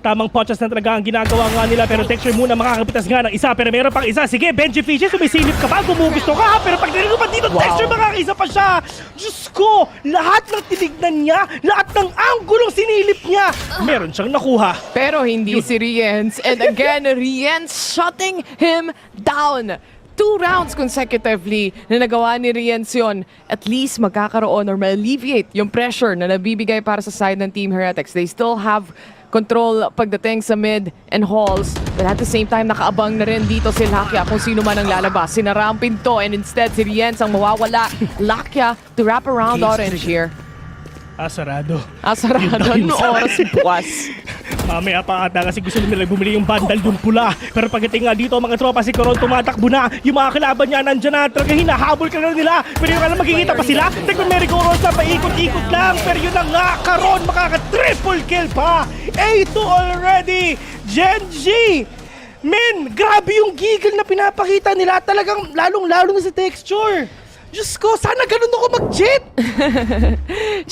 tamang podcast na talaga ang ginagawa nga nila pero Texture muna makakapitas nga ng isa pero meron pang isa. Sige, Benji Fishy, sumisilip ka pa, gumugusto ka pero pag narinig pa dito, Texture makakaisa pa siya. Diyos ko, lahat ng tinignan niya, lahat ng anggulong sinilip niya, meron siyang nakuha. Pero hindi si Rienz. And again, Rienz shutting him down. 2 rounds consecutively na nagawa ni Rienz yun. At least magkakaroon or ma-alleviate yung pressure na nabibigay para sa side ng Team Heretics. They still have control pagdating sa mid and halls. But at the same time, nakaabang na rin dito si Lakia kung sino man ang lalabas. Sinara ang pinto and instead si Rienz ang mawawala. Lakia to wrap around orange here. Sarado. Sarado. Ano oras bukas? Mamaya pa ata kasi gusto nila bumili yung bandal yung pula. Pero pagdating nga dito mga tropa, si Karon tumatakbo na. Yung mga kalaban niya nandyan na. Talaga hinahabol ka na nila. Pero yung alam magkikita pa sila. Tignan merry-go-round na paikot-ikot lang. Pero yun na nga, Karon makaka-triple kill pa. A2 already. Gen G. Men, grabe yung giggle na pinapakita nila. Talagang lalong-lalo na sa texture. Diyos ko, sana ganun ako mag-jet!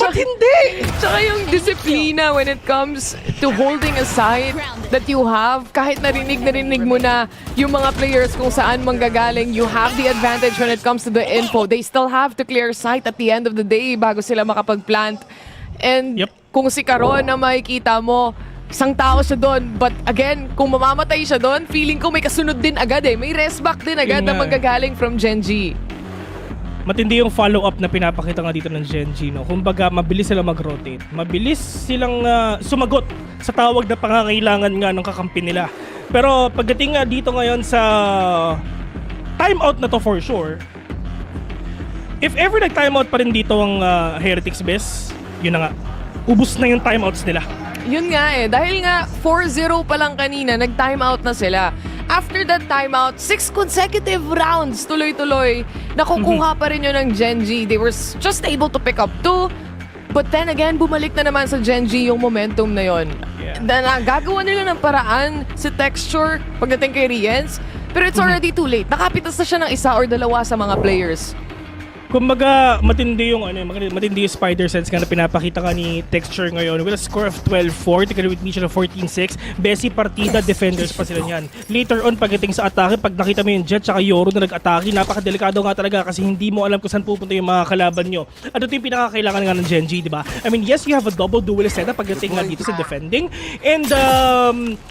Ba't hindi? Tsaka yung disiplina when it comes to holding a side that you have, kahit narinig mo na yung mga players kung saan manggagaling, you have the advantage when it comes to the info. They still have to clear sight at the end of the day bago sila makapag-plant. And kung si Karon na makikita mo, isang tao siya doon. But again, kung mamamatay siya doon, feeling ko may kasunod din agad eh. May rest back din agad na manggagaling from Gen G. Matindi yung follow-up na pinapakita nga dito ng Gen G, no? Kumbaga, mabilis silang mag-rotate. Mabilis silang sumagot sa tawag na pangangailangan nga ng kakampi nila. Pero pagdating nga dito ngayon sa timeout na to for sure, if ever nag-timeout pa rin dito ang Heretics Best, yun na nga, ubus na yung timeouts nila. Yun nga eh, dahil nga 4-0 pa lang kanina, nag-timeout na sila. After that timeout, 6 consecutive rounds, tuloy-tuloy, nakukuha pa rin yun ng Gen G. They were just able to pick up 2. But then again, bumalik na naman sa Gen G yung momentum na yun. Gagawa nila ng paraan si Texture pagdating kay Rienz. Pero it's already too late. Nakapitas na siya ng isa or dalawa sa mga players. Kumbaga, matindi yung spider sense nga na pinapakita ka ni Texture ngayon with a score of 12-4, together with Misha na 14-6. Besi partida, defenders pa sila niyan. Later on, pagdating sa atake, pag nakita mo yung Jet tsaka Yoro na nag-atake, napakadelikado nga talaga kasi hindi mo alam kung saan pupunta yung mga kalaban nyo. At ito yung pinakakailangan nga ng Gen G, di ba? I mean, yes, you have a double dual setup pagdating nga dito sa defending. And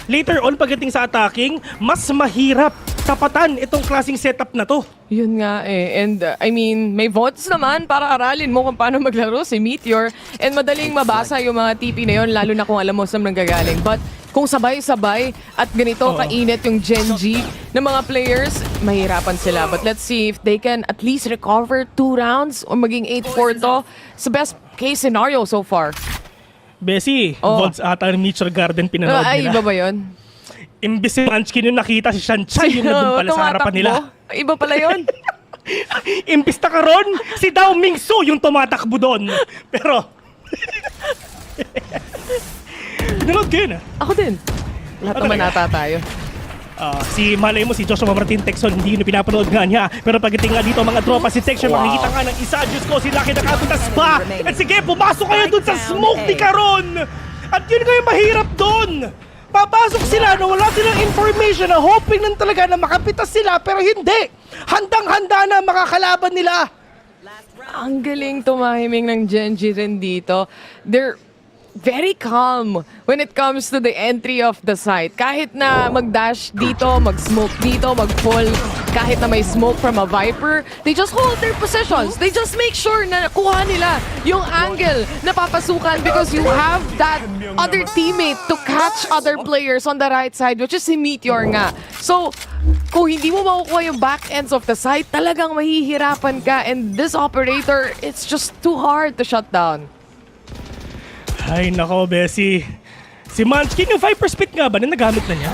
later on, pagdating sa attacking, mas mahirap tapatan itong klaseng setup na to. Yun nga eh. And I mean, may votes naman para aralin mo kung paano maglaro si Meteor. And madaling mabasa yung mga TP na yun, lalo na kung alam mo saan nanggagaling. But kung sabay-sabay at ganito kainit yung Gen G ng mga players, mahirapan sila. But let's see if they can at least recover 2 rounds o maging 8-4 to. Sa best case scenario so far. Besi, votes ata ng Nature Garden pinanood nila. Ay, iba ba yun? Imbis si Munchkin yung nakita, si Shanchay yung nandun pala sa harapan nila. Iba pala yun. Imbis na Karon, si Dao Mingsu yung tumatakbo doon. Pero, nanood kayo na. Ako din. Lahat naman ata tayo. Si malay mo, si Joshua Martin Texon, hindi yun pinapanood nga niya. Pero pagdating nga dito mga tropa, si Texon, makikita nga ng isa. Diyos ko, si Lucky nakapitas pa. At sige, pumasok kayo dun sa smoke ni Karon. At yun kayo mahirap dun. Papasok sila na wala silang information na hoping lang talaga na makapitas sila pero hindi. Handang-handa na makakalaban nila. Ang galing tumahiming ng Gen G rin dito. They're very calm when it comes to the entry of the site. Kahit na mag-dash dito, mag-smoke dito, mag-pull, kahit na may smoke from a Viper, they just hold their positions. They just make sure na nakuha nila yung angle na papasukan because you have that other teammate to catch other players on the right side, which is si Meteor nga. So, kung hindi mo makukuha yung back ends of the site, talagang mahihirapan ka. And this operator, it's just too hard to shut down. Ay nako, Bessie. Si Munchkin, yung Viper Spit nga ba na nagamit na niya?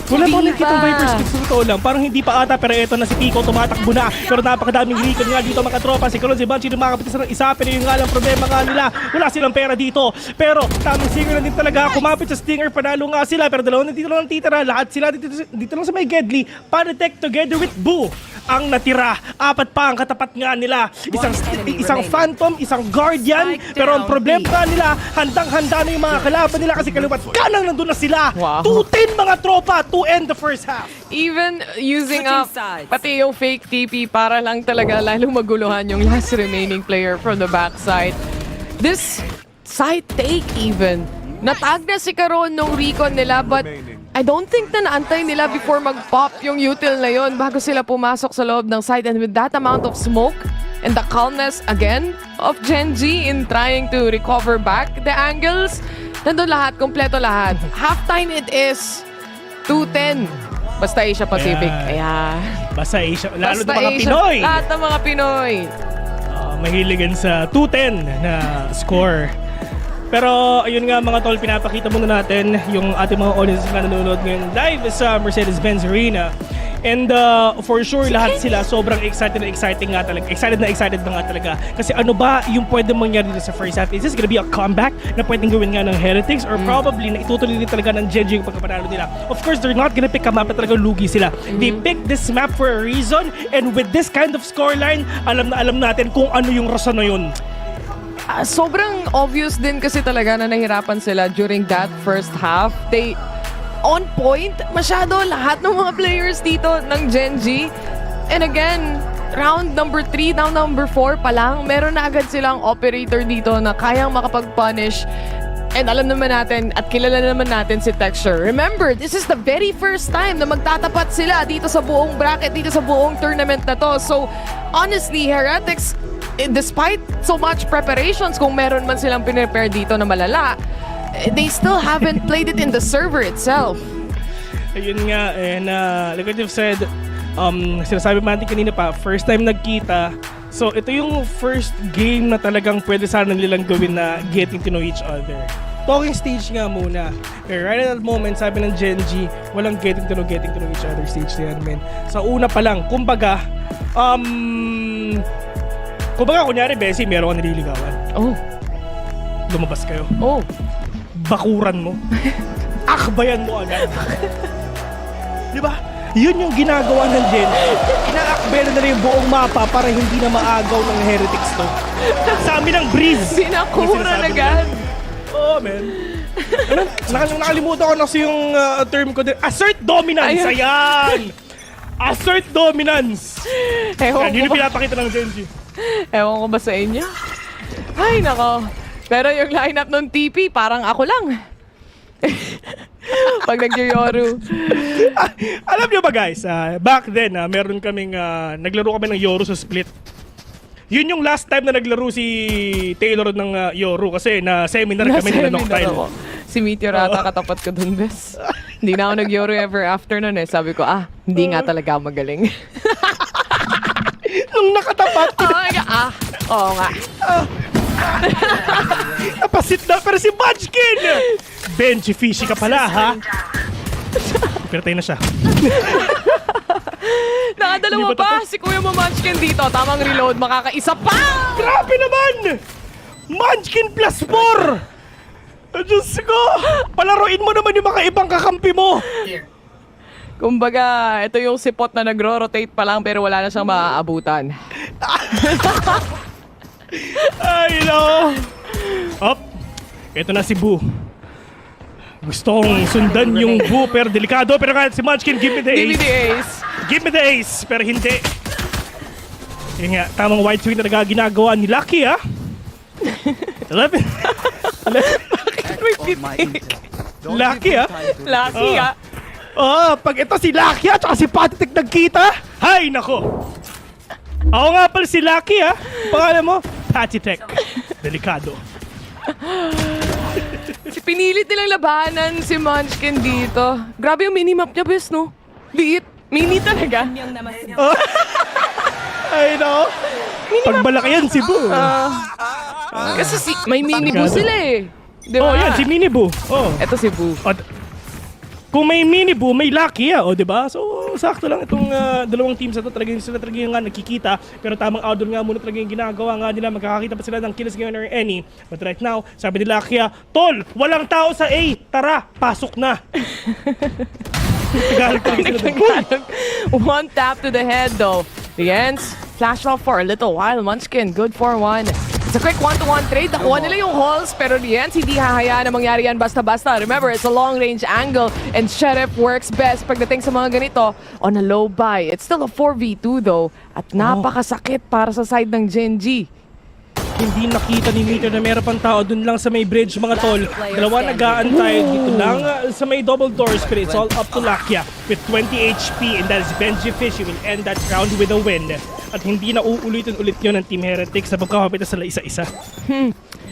Wala pa nakikita yung Viper Spit sa totoo lang. Parang hindi pa ata, pero eto na si Pico, tumatakbo na. Pero napakadaming recon nga dito mga tropa. Si Kalon, si Munchkin, makakapitas ng isa. Pero yung nga lang problema nga nila, wala silang pera dito. Pero tamang singer na din talaga. Kumapit sa Stinger, panalo nga sila. Pero dalawa na dito lang titira. Lahat sila dito lang sa may Gedli. Panatech together with Boo ang natira. 4 pa ang katapat nga nila. Isang Phantom, isang Guardian. Pero ang problema nga nila, handang-handa na yung mga kalaban nila kasi kaliwat kanang nandun na sila. 2-10 mga tropa to end the first half. Even using up pati yung fake TP para lang talaga lalong maguluhan yung last remaining player from the backside. This side take even. Natag na si Karon nung recon nila but I don't think na naantay nila before mag-pop yung util na yon bago sila pumasok sa loob ng site. And with that amount of smoke and the calmness again of Gen G in trying to recover back the angles, Nandun lahat, kompleto lahat. Halftime it is 2-10. Basta Asia Pacific. Ayan. Basta Asia. Lalo Basta na mga Asia, Pinoy. Lahat ng mga Pinoy. Mahiligan sa 2-10 na score. Pero ayun nga mga tol, pinapakita muna natin yung ating mga audience na nanonood ngayon live sa Mercedes-Benz Arena. And for sure, lahat sila sobrang excited na exciting nga talaga. Excited na nga talaga. Kasi ano ba yung pwede mangyari dito sa first half? Is this gonna be a comeback na pwedeng gawin nga ng Heretics? Or probably na itutuloy din talaga ng Genji yung pagkapanalo nila? Of course, they're not gonna pick a map na talaga lugi sila. They picked this map for a reason. And with this kind of scoreline, alam na alam natin kung ano yung rason na yun. Sobrang obvious din kasi talaga na nahirapan sila during that first half. They on point masyado lahat ng mga players dito ng Genji. And again, round number 3, round number 4 pa lang, meron na agad silang operator dito na kayang makapag-punish. And alam naman natin at kilala naman natin si Texture. Remember, this is the very first time na magtatapat sila dito sa buong bracket, dito sa buong tournament na to. So, honestly, Heretics, despite so much preparations, kung meron man silang pinrepare dito na malala, they still haven't played it in the server itself. Ayun nga, and like what you've said, sinasabi natin kanina pa, first time nagkita. So ito yung first game na talagang pwede sana nilang gawin na getting to know each other. Talking stage nga muna. Okay, right at that moment, sabi ng Genji, walang getting to know each other stage na yan, men. Sa una pa lang, kumbaga, kunyari, Bessie, meron kang nililigawan. Oh. Lumabas kayo. Oh. Bakuran mo. Akbayan mo agad. Di ba? Yun yung ginagawa ng Genji. Inaakbayan na yung buong mapa para hindi na maagaw ng Heretics to. Sa amin ang breeze. Sinakuran agad. Oh, man. Nakalimutan ko na kasi yung term ko din. Assert dominance. Ayan! Assert dominance. Yan, yun yung pinapakita ng Genji. Ewan ko ba sa inyo? Ay, nako. Pero yung lineup ng TP, parang ako lang. Pag nag-Yoru. Alam nyo ba guys, back then, meron kaming, naglaro kami ng Yoru sa split. Yun yung last time na naglaro si Taylor ng Yoru kasi na seminar kami nila Noctile. Si Meteor ata katapat ko dun, bes. Hindi na ako nag-Yoru ever after nun eh. Sabi ko, hindi nga talaga magaling. Nung nakatapat. Oo nga. Napasit na, pero si Munchkin! Benji, fishy ka pala, ha? Pinatay na siya. Nakadalawa pa si Kuya mo Munchkin dito. Tamang reload, makakaisa pa! Grabe naman! Munchkin plus 4! Diyos ko! Palaruin mo naman yung mga ibang kakampi mo! Kumbaga, ito yung sipot na nagro-rotate pa lang pero wala na siyang maaabutan. Ay, no! Up! Ito na si Boo. Gusto kong sundan yung Boo pero delikado. Pero kahit si Munchkin, give me the ace. Give me the ace. Give me the ace. Pero hindi. Yun nga, tamang wide swing na ginagawa ni Lucky, ha? 11. Lucky, ha? Lucky, ha? Pag ito si Lucky at saka si Patitek nagkita, hay nako. Ako nga pala si Lucky, ha? Pangalan mo? Patitek. Delikado. Pinilit nilang labanan si Munchkin dito. Grabe yung minimap niya, bes, no? Liit. Mini talaga. Ay, no? Pagbalaki yan si Boo. Kasi may mini Boo sila eh. Diba? Oh, yan, si Mini Boo. Oh. Ito si Boo. Kung may Mini Boo, may Lucky, o diba? So, sakto lang itong dalawang teams na ito. Sila talaga yung nagkikita. Pero tamang outdoor nga muna talaga yung ginagawa nga nila. Magkakakita pa sila ng kills ngayon or any. But right now, sabi ni Lucky, Tol, walang tao sa A. Tara, pasok na. One tap to the head though. The ends flash off for a little while. Munchkin, good for one. It's a quick 1-to-1 trade. Nakuha nila yung halls, pero the ends hindi hahayaan na mangyari yan basta-basta. Remember, it's a long-range angle and Sheriff works best pagdating sa mga ganito on a low buy. It's still a 4v2 though at napakasakit para sa side ng Genji. Hindi nakita ni Meteor na meron pang tao dun lang sa may bridge, mga tol. Dalawa nag-aantay dito lang sa may double doors, but it's all up to Lakia with 20 HP, and that is Benji Fish. He will end that round with a win. At hindi na uulitin ulit yun ng Team Heretics sa pagkakapit sa isa-isa.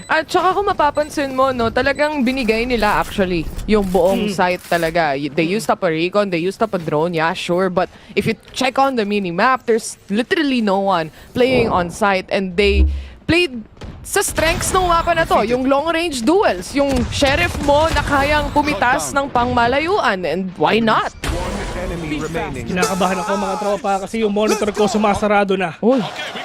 At saka kung mapapansin mo, no, talagang binigay nila actually yung buong site talaga. They used up a recon, they used up a drone, yeah, sure. But if you check on the minimap, there's literally no one playing on site. And they played sa strengths ng mapa na to, yung long-range duels, yung sheriff mo na kayang pumitas ng pangmalayuan. And why not? Kinakabahan ako mga tropa kasi yung monitor ko sumasarado na.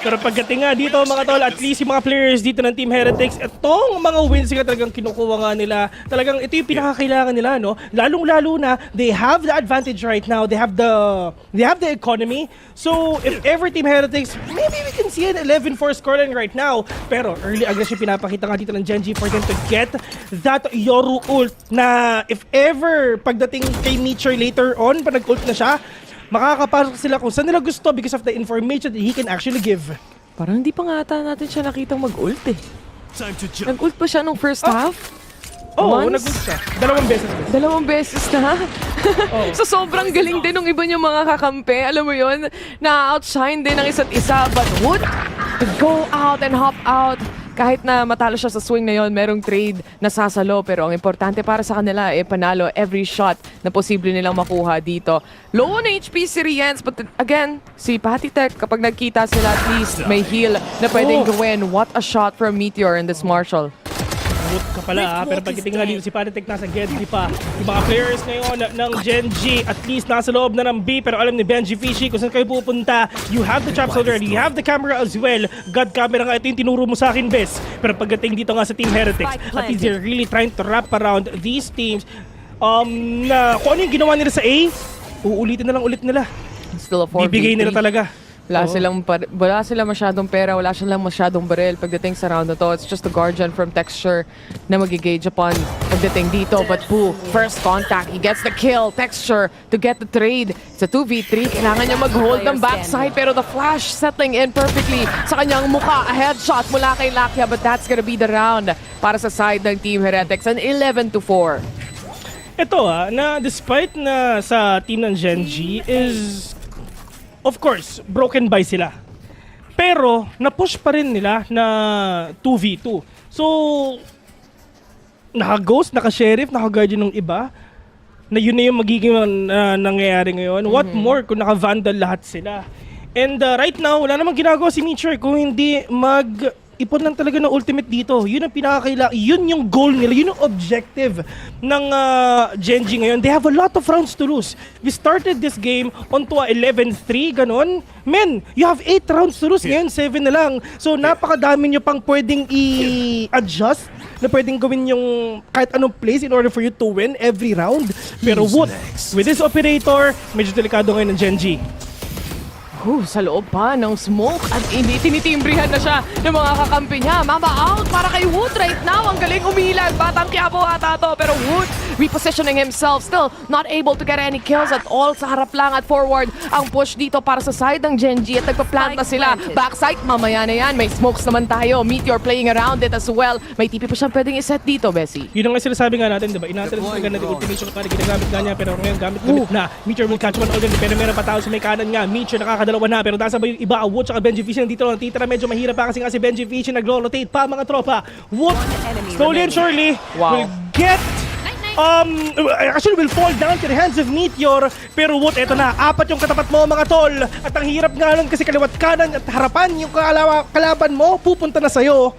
Pero pagdating nga dito mga tol, at least yung mga players dito ng Team Heretics, itong mga wins nga talagang kinukuha nga nila. Talagang ito yung pinakakailangan nila, no? Lalong-lalo na, they have the advantage right now. They have the economy. So, if ever Team Heretics, maybe we can see an 11-4 scoreline right now. Pero early aggression pinapakita nga dito ng Genji for them to get that Yoru ult na if ever pagdating kay Meteor later on, pag nag-ult na siya, makakapasok sila kung saan nila gusto because of the information that he can actually give. Parang hindi pa nga ata natin siya nakitang mag-ult eh. Nag-ult pa siya nung first half? Oo, nag-ult siya. Dalawang beses na? So sobrang galing din ng iba niyang mga kakampi. Alam mo yun, na-outshine din ng isa't isa. But would to go out and hop out. Kahit na matalo siya sa swing na yon, merong trade na sasalo. Pero ang importante para sa kanila ay panalo every shot na posible nilang makuha dito. Low on HP si Riens, but again, si Patitech, kapag nagkita sila, at least may heal na pwedeng gawin. What a shot from Meteor in this Marshall. Ka pala, pero pagdating nga dito si Patitech nasa Genji pa. Yung mga players ngayon ng Genji at least nasa loob na ng B, pero alam ni Benji Fishy kung saan kayo pupunta. You have the traps already, you have the camera as well. God camera nga, ito yung tinuro mo sa akin, Bes. Pero pagdating dito nga sa Team Heretics, at least they're really trying to wrap around these teams. Na kung ano yung ginawa nila sa A, uulitin na lang ulit nila. Still a 4v3. Bibigay nila talaga. Wala silang masyadong pera, wala silang masyadong baril pagdating sa round na to. It's just the Guardian from Texture na magigage upon pagdating dito. But Poo, first contact, he gets the kill. Texture to get the trade. Sa 2v3, kailangan niya mag-hold ng backside, pero the flash settling in perfectly sa kanyang mukha. A headshot mula kay Lakia, but that's gonna be the round para sa side ng Team Heretics. An 11-4. Ito na despite na sa team ng Genji is of course, broken by sila. Pero, na-push pa rin nila na 2v2. So, naka-ghost, naka-sheriff, naka-guardian ng iba, na yun na yung magiging nangyayari ngayon. What more kung naka-vandal lahat sila. And right now, wala namang ginagawa si Meteor kung hindi ipon lang talaga ng ultimate dito. Yun ang pinakakailangan. Yun yung goal nila. Yun yung objective ng Genji ngayon. They have a lot of rounds to lose. We started this game onto a 11-3, ganon. Men, you have 8 rounds to lose. Ngayon, 7 na lang. So, napakadami nyo pang pwedeng i-adjust na pwedeng gawin yung kahit anong place in order for you to win every round. Pero what? With this operator, medyo delikado ngayon ng Genji. Sa loob pa ng smoke at tinitimbrihan na siya ng mga kakampi niya. Mama out para kay Wood right now. Ang galing umilag. Batang Quiapo ata to. Pero Wood repositioning himself. Still not able to get any kills at all. Sa harap lang at forward ang push dito para sa side ng Genji. At nagpa-plant na sila. Backside, mamaya na yan. May smokes naman tayo. Meteor playing around it as well. May TP pa siyang pwedeng iset dito, Bessie. Yun ang nga sinasabi nga natin, diba? Inatin talaga natin ultimation para ginagamit nga niya. Pero ngayon gamit na. Meteor will catch one already. Pero meron pa tao sa may kanan nga. Meteor nakakadalawa na. Pero nasa ba yung iba? Wood at Benji Fishy nandito lang titira. Medyo mahirap pa kasi nga si Benji Fishy nagro-rotate pa mga tropa. Wood slowly and surely will get actually will fall down to the hands of Meteor. Pero Wood, eto na. 4 yung katapat mo mga tol. At ang hirap nga nun kasi kaliwat kanan at harapan yung kalaban mo pupunta na sa'yo.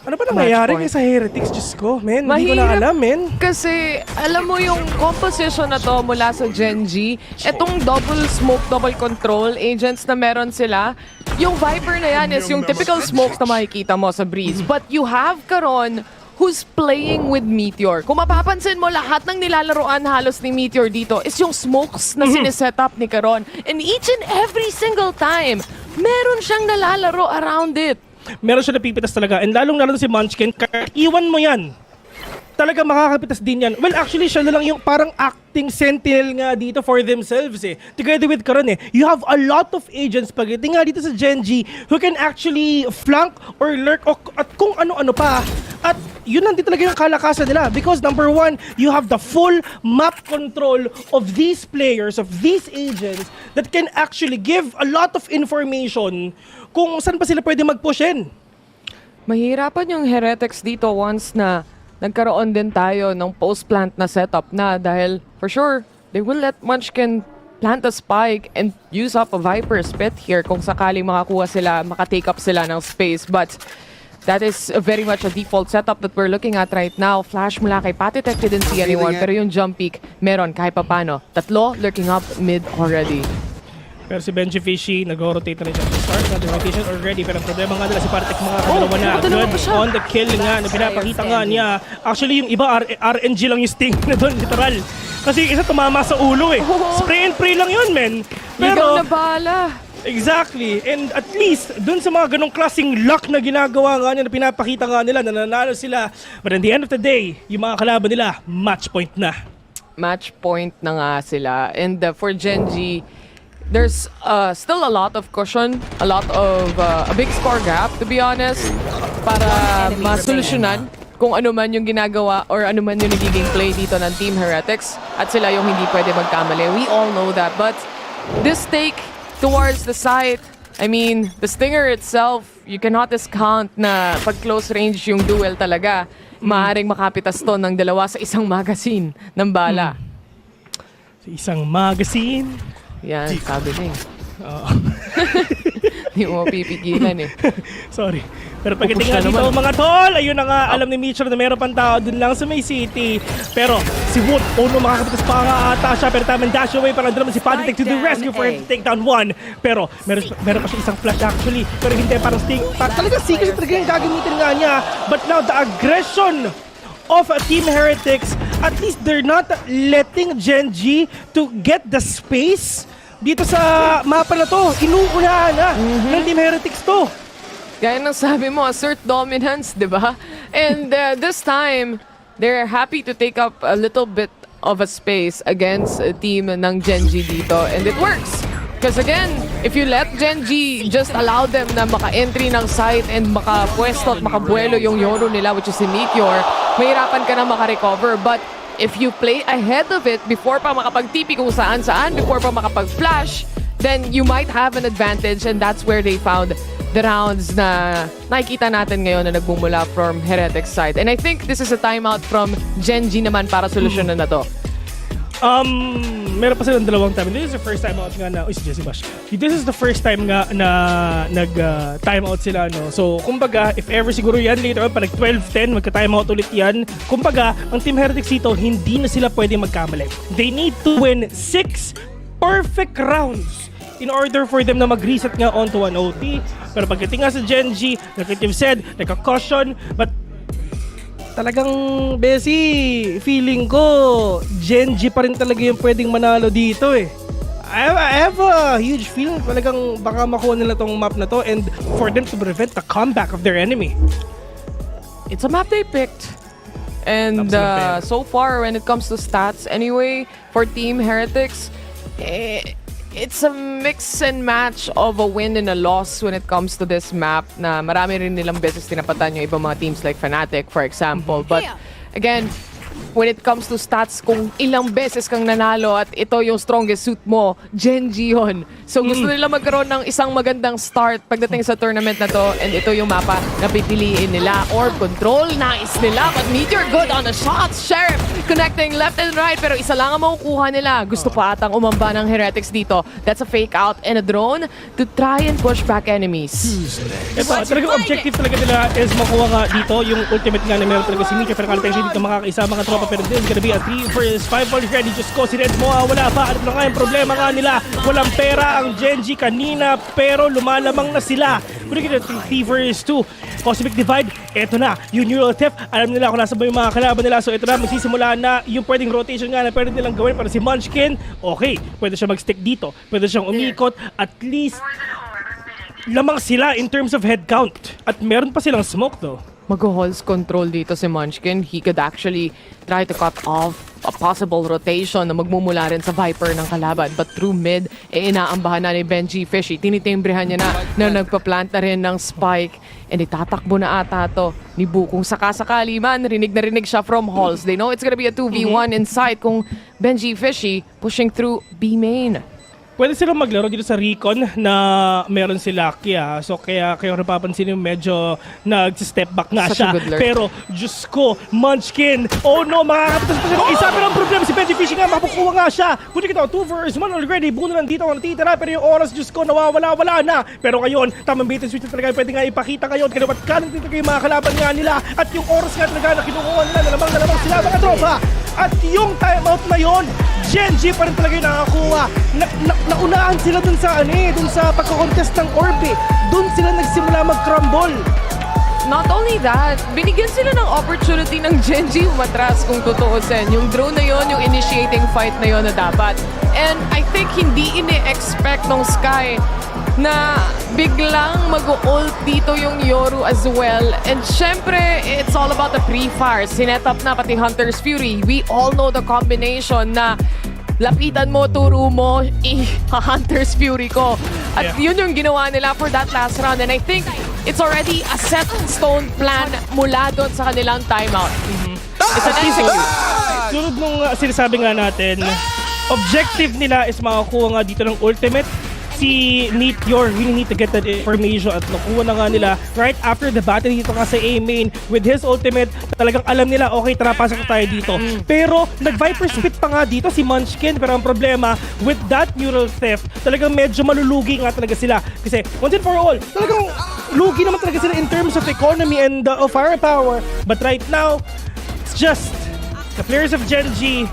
Ano ba nangyayari sa Heretics? Diyos ko, men. Hindi ko na alam, men. Kasi, alam mo yung composition na to mula sa Genji, etong double smoke, double control agents na meron sila, yung Viper na yan is yung typical smokes na makikita mo sa Breeze. But you have Karon who's playing with Meteor. Kung mapapansin mo, lahat ng nilalaroan halos ni Meteor dito is yung smokes na siniset up ni Karon. And each and every single time, meron siyang nalalaro around it. Meron siya napipitas talaga. And lalong-lalo si Munchkin, iwan mo yan. talaga makakapitas din yan. Well, actually, siya na lang yung parang acting sentinel nga dito for themselves eh. Together with Karan eh. You have a lot of agents pagdating nga dito sa Genji who can actually flank or lurk at kung ano-ano pa. At yun lang din talaga yung kalakasan nila. Because number one, you have the full map control of these players, of these agents that can actually give a lot of information kung saan pa sila pwede mag-pushin. Mahirapan yung Heretics dito once na nagkaroon din tayo ng post-plant na setup na dahil for sure, they will let Munchkin plant a spike and use up a Viper's Pit here kung sakaling makakuha sila, makatake up sila ng space. But that is very much a default setup that we're looking at right now. Flash mula kay Patitech, didn't see anyone, pero yung jump peak, meron kahit papano. Tatlo lurking up mid already. Pero si Benji Fishy, nag-rotate na rin siya. Start na the rotation already. Pero ang problema nga nila si Patitech mga kadalawa na. Good on the kill nga na pinapakita nga niya. Actually, yung iba, RNG lang yung sting na doon, literal. Kasi isa tumama sa ulo eh. Spray and pray lang yun, men. Pero, na bala. Exactly. And at least, dun sa mga ganong klaseng luck na ginagawa nga niya, na pinapakita nga nila, na nanalo sila. But at the end of the day, yung mga kalaban nila, match point na. Match point na nga sila. And for Genji, there's still a lot of cushion, a lot of a big score gap, to be honest, para masolusyonan kung ano man yung ginagawa or ano man yung nagiging play dito ng Team Heretics at sila yung hindi pwede magkamali. We all know that, but this take towards the site, I mean, the Stinger itself, you cannot discount na pag close range yung duel talaga. Maaaring makapitas to ng dalawa sa isang magazine ng bala. Sa isang magazine? Yan, sabi niya Oo. Hindi mo pipigilan eh. Sorry. Pero pagdating nga dito mga tol, ayun na nga, alam ni Mitchell na meron pang tao dun lang sa May City. Pero si Wood, makakapitas pa nga ata siya, pero tamang dash away para naman si Patitech to the rescue for him to take down one. Pero meron pa siya isang flash actually, pero hindi parang sting. Talagang secret talaga yung gagamitin nga niya. But now the aggression of Team Heretics, at least they're not letting Genji to get the space dito sa mapa na to. Inuunahan na ng Team Heretics to. Gaya ng sabi mo, assert dominance, di ba? And this time, they're happy to take up a little bit of a space against a team ng Genji dito. And it works. Because again, if you let Genji just allow them na maka-entry ng site and makapwesto at makabuelo yung Yoru nila, which is si Meteor, mahirapan ka na maka-recover. But if you play ahead of it before pa makapag-TP kung saan-saan, before pa makapag-flash, then you might have an advantage, and that's where they found the rounds na nakikita natin ngayon na nagbumula from Heretics side. And I think this is a timeout from Genji naman para solusyonan na to. Meron pa silang dalawang time. This is the first time out nga na, si Jesse Bash. This is the first time nga na nag-time out sila, no? So, kumbaga, if ever siguro yan later on, pa nag-12-10, magka-time out ulit yan. Kumbaga, ang Team Heretics dito, hindi na sila pwede magkamali. They need to win 6 perfect rounds in order for them na mag-reset nga onto an OT. Pero pagdating nga sa Genji, like you've said, like a caution, but talagang, Bessie, feeling ko, Genji pa rin talaga yung pwedeng manalo dito eh. I have a huge feeling talagang baka makuha nila tong map na to and for them to prevent the comeback of their enemy. It's a map they picked. And so far, when it comes to stats anyway, for Team Heretics, it's a mix and match of a win and a loss when it comes to this map na marami rin nilang beses tinapatan yung ibang mga teams like Fnatic, for example. But again, when it comes to stats, kung ilang beses kang nanalo at ito yung strongest suit mo, Genji yun. So gusto nila magkaroon ng isang magandang start pagdating sa tournament na to, and ito yung mapa na pipiliin nila. Or control, nice nila, but Meteor good on the shots. Sheriff connecting left and right, pero isa lang ang makukuha nila. Gusto pa atang umamba ng Heretics dito. That's a fake out and a drone to try and push back enemies. Ito, talagang objective talaga nila is makuha nga dito yung ultimate nga na meron talaga si Meteor, pero kalitan siya dito makakaisa mga tropa, pero this is gonna be a 3 vs 5 already. Just ko si Red mo, wala pa. Ano na nga yung problema nga nila? Walang pera ang Genji kanina, pero lumalamang na sila. Kung kita 3 vs 2, Cosmic Divide, eto na. Yung Neural Theft, alam nila kung nasa ba yung mga kalaban nila. So eto na, magsisimula na yung pwedeng rotation nga na pwede nilang gawin para si Munchkin. Okay, pwede siya mag-stick dito. Pwede siyang umikot. At least, lamang sila in terms of head count. At meron pa silang smoke though. mag-Halls control dito si Munchkin. He could actually try to cut off a possible rotation na magmumula rin sa Viper ng kalaban. But through mid, inaambahan na ni Benji Fishy. Tinitimbrihan niya na nagpa-plant na rin ng spike. And itatakbo na ata to ni Bu. Kung sakasakali man, rinig na rinig siya from Halls. They know it's gonna be a 2v1 inside kung Benji Fishy pushing through B main. Pwede silang maglaro dito sa Recon na meron si Lucky So kaya napapansin yung medyo nag-step back nga Such siya. a good lurk. Pero, Diyos ko, Munchkin. Oh no, makakapitas pa siya. Isa pero ang problema si Benji Fishy nga, makukuha nga siya. Buti kita, 2 versus 1 already. Buno lang dito ang natitira. Pero yung oras, Diyos ko, wala na. Pero ngayon, tamang bait and switch na talaga. Pwede nga ipakita ngayon. Kaya ba't kanan dito kayo mga kalaban nga nila. At yung oras nga talaga na kinukuha nila. Nalamang sila mga tropa. At yung timeout na yun, Genji pa rin talaga yung nakakuha. Naunaan sila dun sa pagkakontest ng Orbe. Dun sila nagsimula mag-crumble. Not only that, binigyan sila ng opportunity ng Genji umatras kung tutuusin. Yung drone na yon, yung initiating fight na yon na dapat. And I think hindi ini-expect ng Sky na biglang mag-ult dito yung Yoru as well. And syempre, it's all about the pre-fire. Sinet up na pati Hunter's Fury. We all know the combination na lapitan mo, turo mo, Hunter's Fury ko. At yun yung ginawa nila for that last round. And I think it's already a set stone plan mula doon sa kanilang timeout. It's an execute. Sunod nung sinasabi nga natin, objective nila is makakuha nga dito ng ultimate. Si Neat Yor really need to get that information at nakuha na nga nila right after the battle dito nga sa A main with his ultimate. Talagang alam nila, okay, tara, pasok tayo dito. Pero nag-Viper spit pa nga dito si Munchkin. Pero ang problema, with that neural theft, talagang medyo malulugi nga talaga sila. Kasi once and for all, talagang lugi naman talaga sila in terms of economy and of firepower. But right now, it's just the players of Genji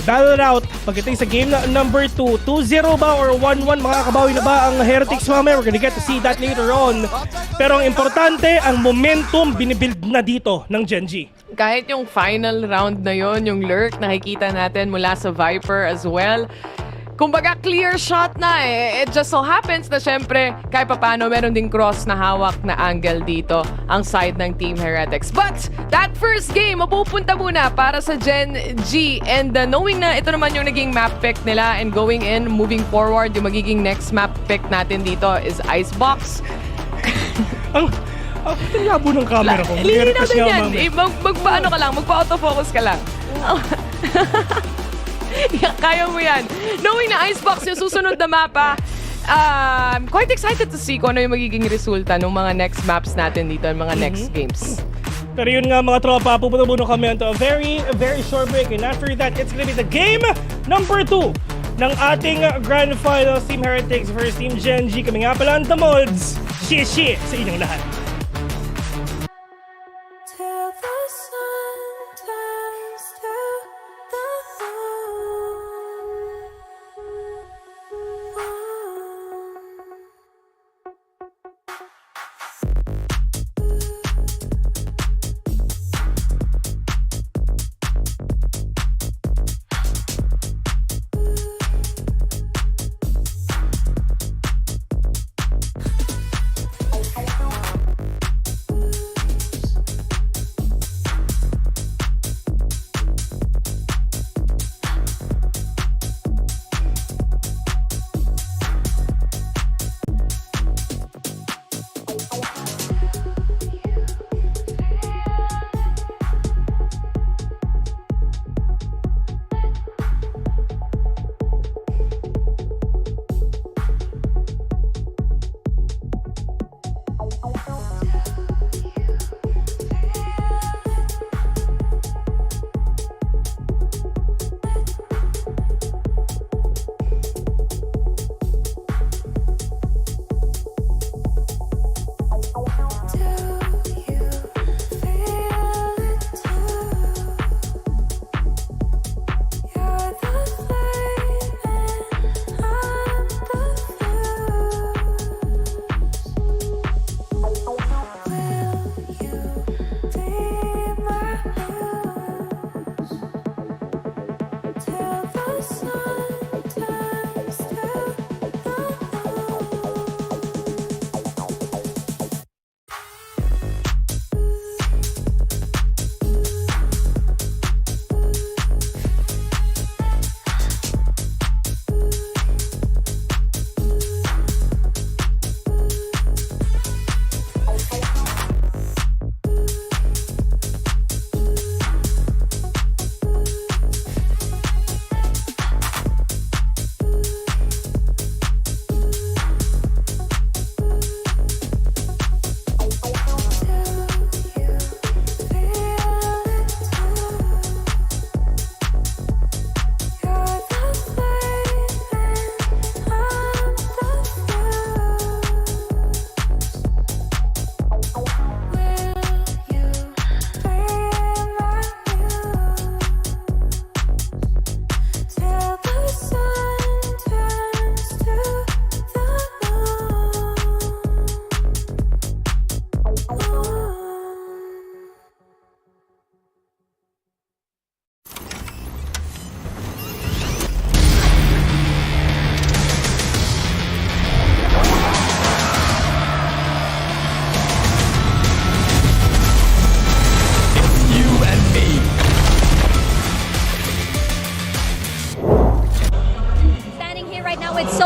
battle it out. Pagdating sa game na number 2, 2-0 ba or 1-1, makakabawi na ba ang Heretics mamaya? We're gonna get to see that later on. Pero ang importante, ang momentum binibuild na dito ng Genji. Kahit yung final round na yon, yung lurk, nakikita natin mula sa Viper as well. Kumbaga, clear shot na eh. It just so happens na syempre, kahit papano, meron ding cross na hawak na angle dito ang side ng Team Heretics. But, that first game, mapupunta muna para sa Gen G. And knowing na ito naman yung naging map pick nila and going in, moving forward, yung magiging next map pick natin dito is Icebox. Ang labo ng camera ko. Lili natin yan. Magpa-ano ka lang, magpa-autofocus ka lang. Kaya mo yan. Knowing na Icebox yung susunod na mapa, I'm quite excited to see kung ano yung magiging resulta ng mga next maps natin dito, ng mga next games. Pero yun nga mga tropa, pupunta muna kami into a very short break. And after that, it's gonna be the game number 2 ng ating Grand Finals, Team Heretics versus Team Genji. Kami nga pala ang The Molds. Shie sa inyong lahat.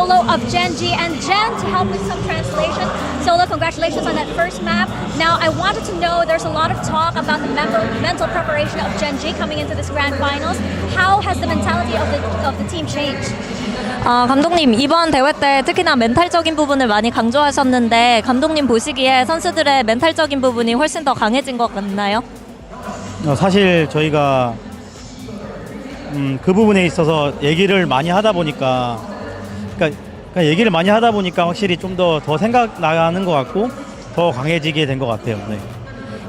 Solo of Genji. And Jen, to help with some translation, Solo, congratulations on that first map. Now, I wanted to know, there's a lot of talk about the mental preparation of Genji coming into this grand finals. How has the mentality of the team changed? 감독님, 이번 대회 때 특히나 멘탈적인 부분을 많이 강조하셨는데 감독님 보시기에 선수들의 멘탈적인 부분이 훨씬 더 강해진 것 같나요? 사실 저희가 그 부분에 있어서 얘기를 많이 하다 보니까 얘기를 많이 하다 보니까 확실히 좀 더 생각나는 것 같고 더 강해지게 된 것 같아요. 네.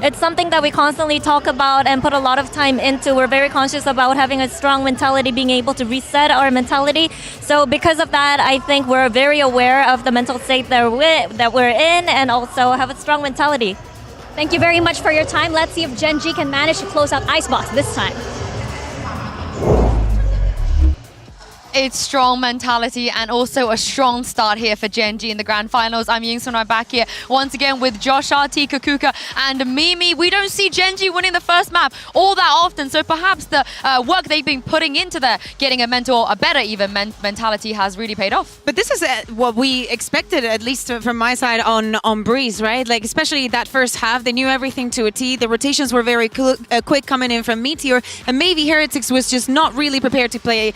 It's something that we constantly talk about and put a lot of time into. We're very conscious about having a strong mentality, being able to reset our mentality. So because of that, I think we're very aware of the mental state that we're in and also have a strong mentality. Thank you very much for your time. Let's see if Genji can manage to close out Icebox this time. It's strong mentality and also a strong start here for Genji in the grand finals. I'm Yingsun, right back here once again with Josh, RT, Kakuka and Mimi. We don't see Genji winning the first map all that often, so perhaps the work they've been putting into getting a better even mentality has really paid off. But this is what we expected, at least from my side, on Breeze, right? Like, especially that first half, they knew everything to a T. The rotations were very quick coming in from Meteor, and maybe Heretics was just not really prepared to play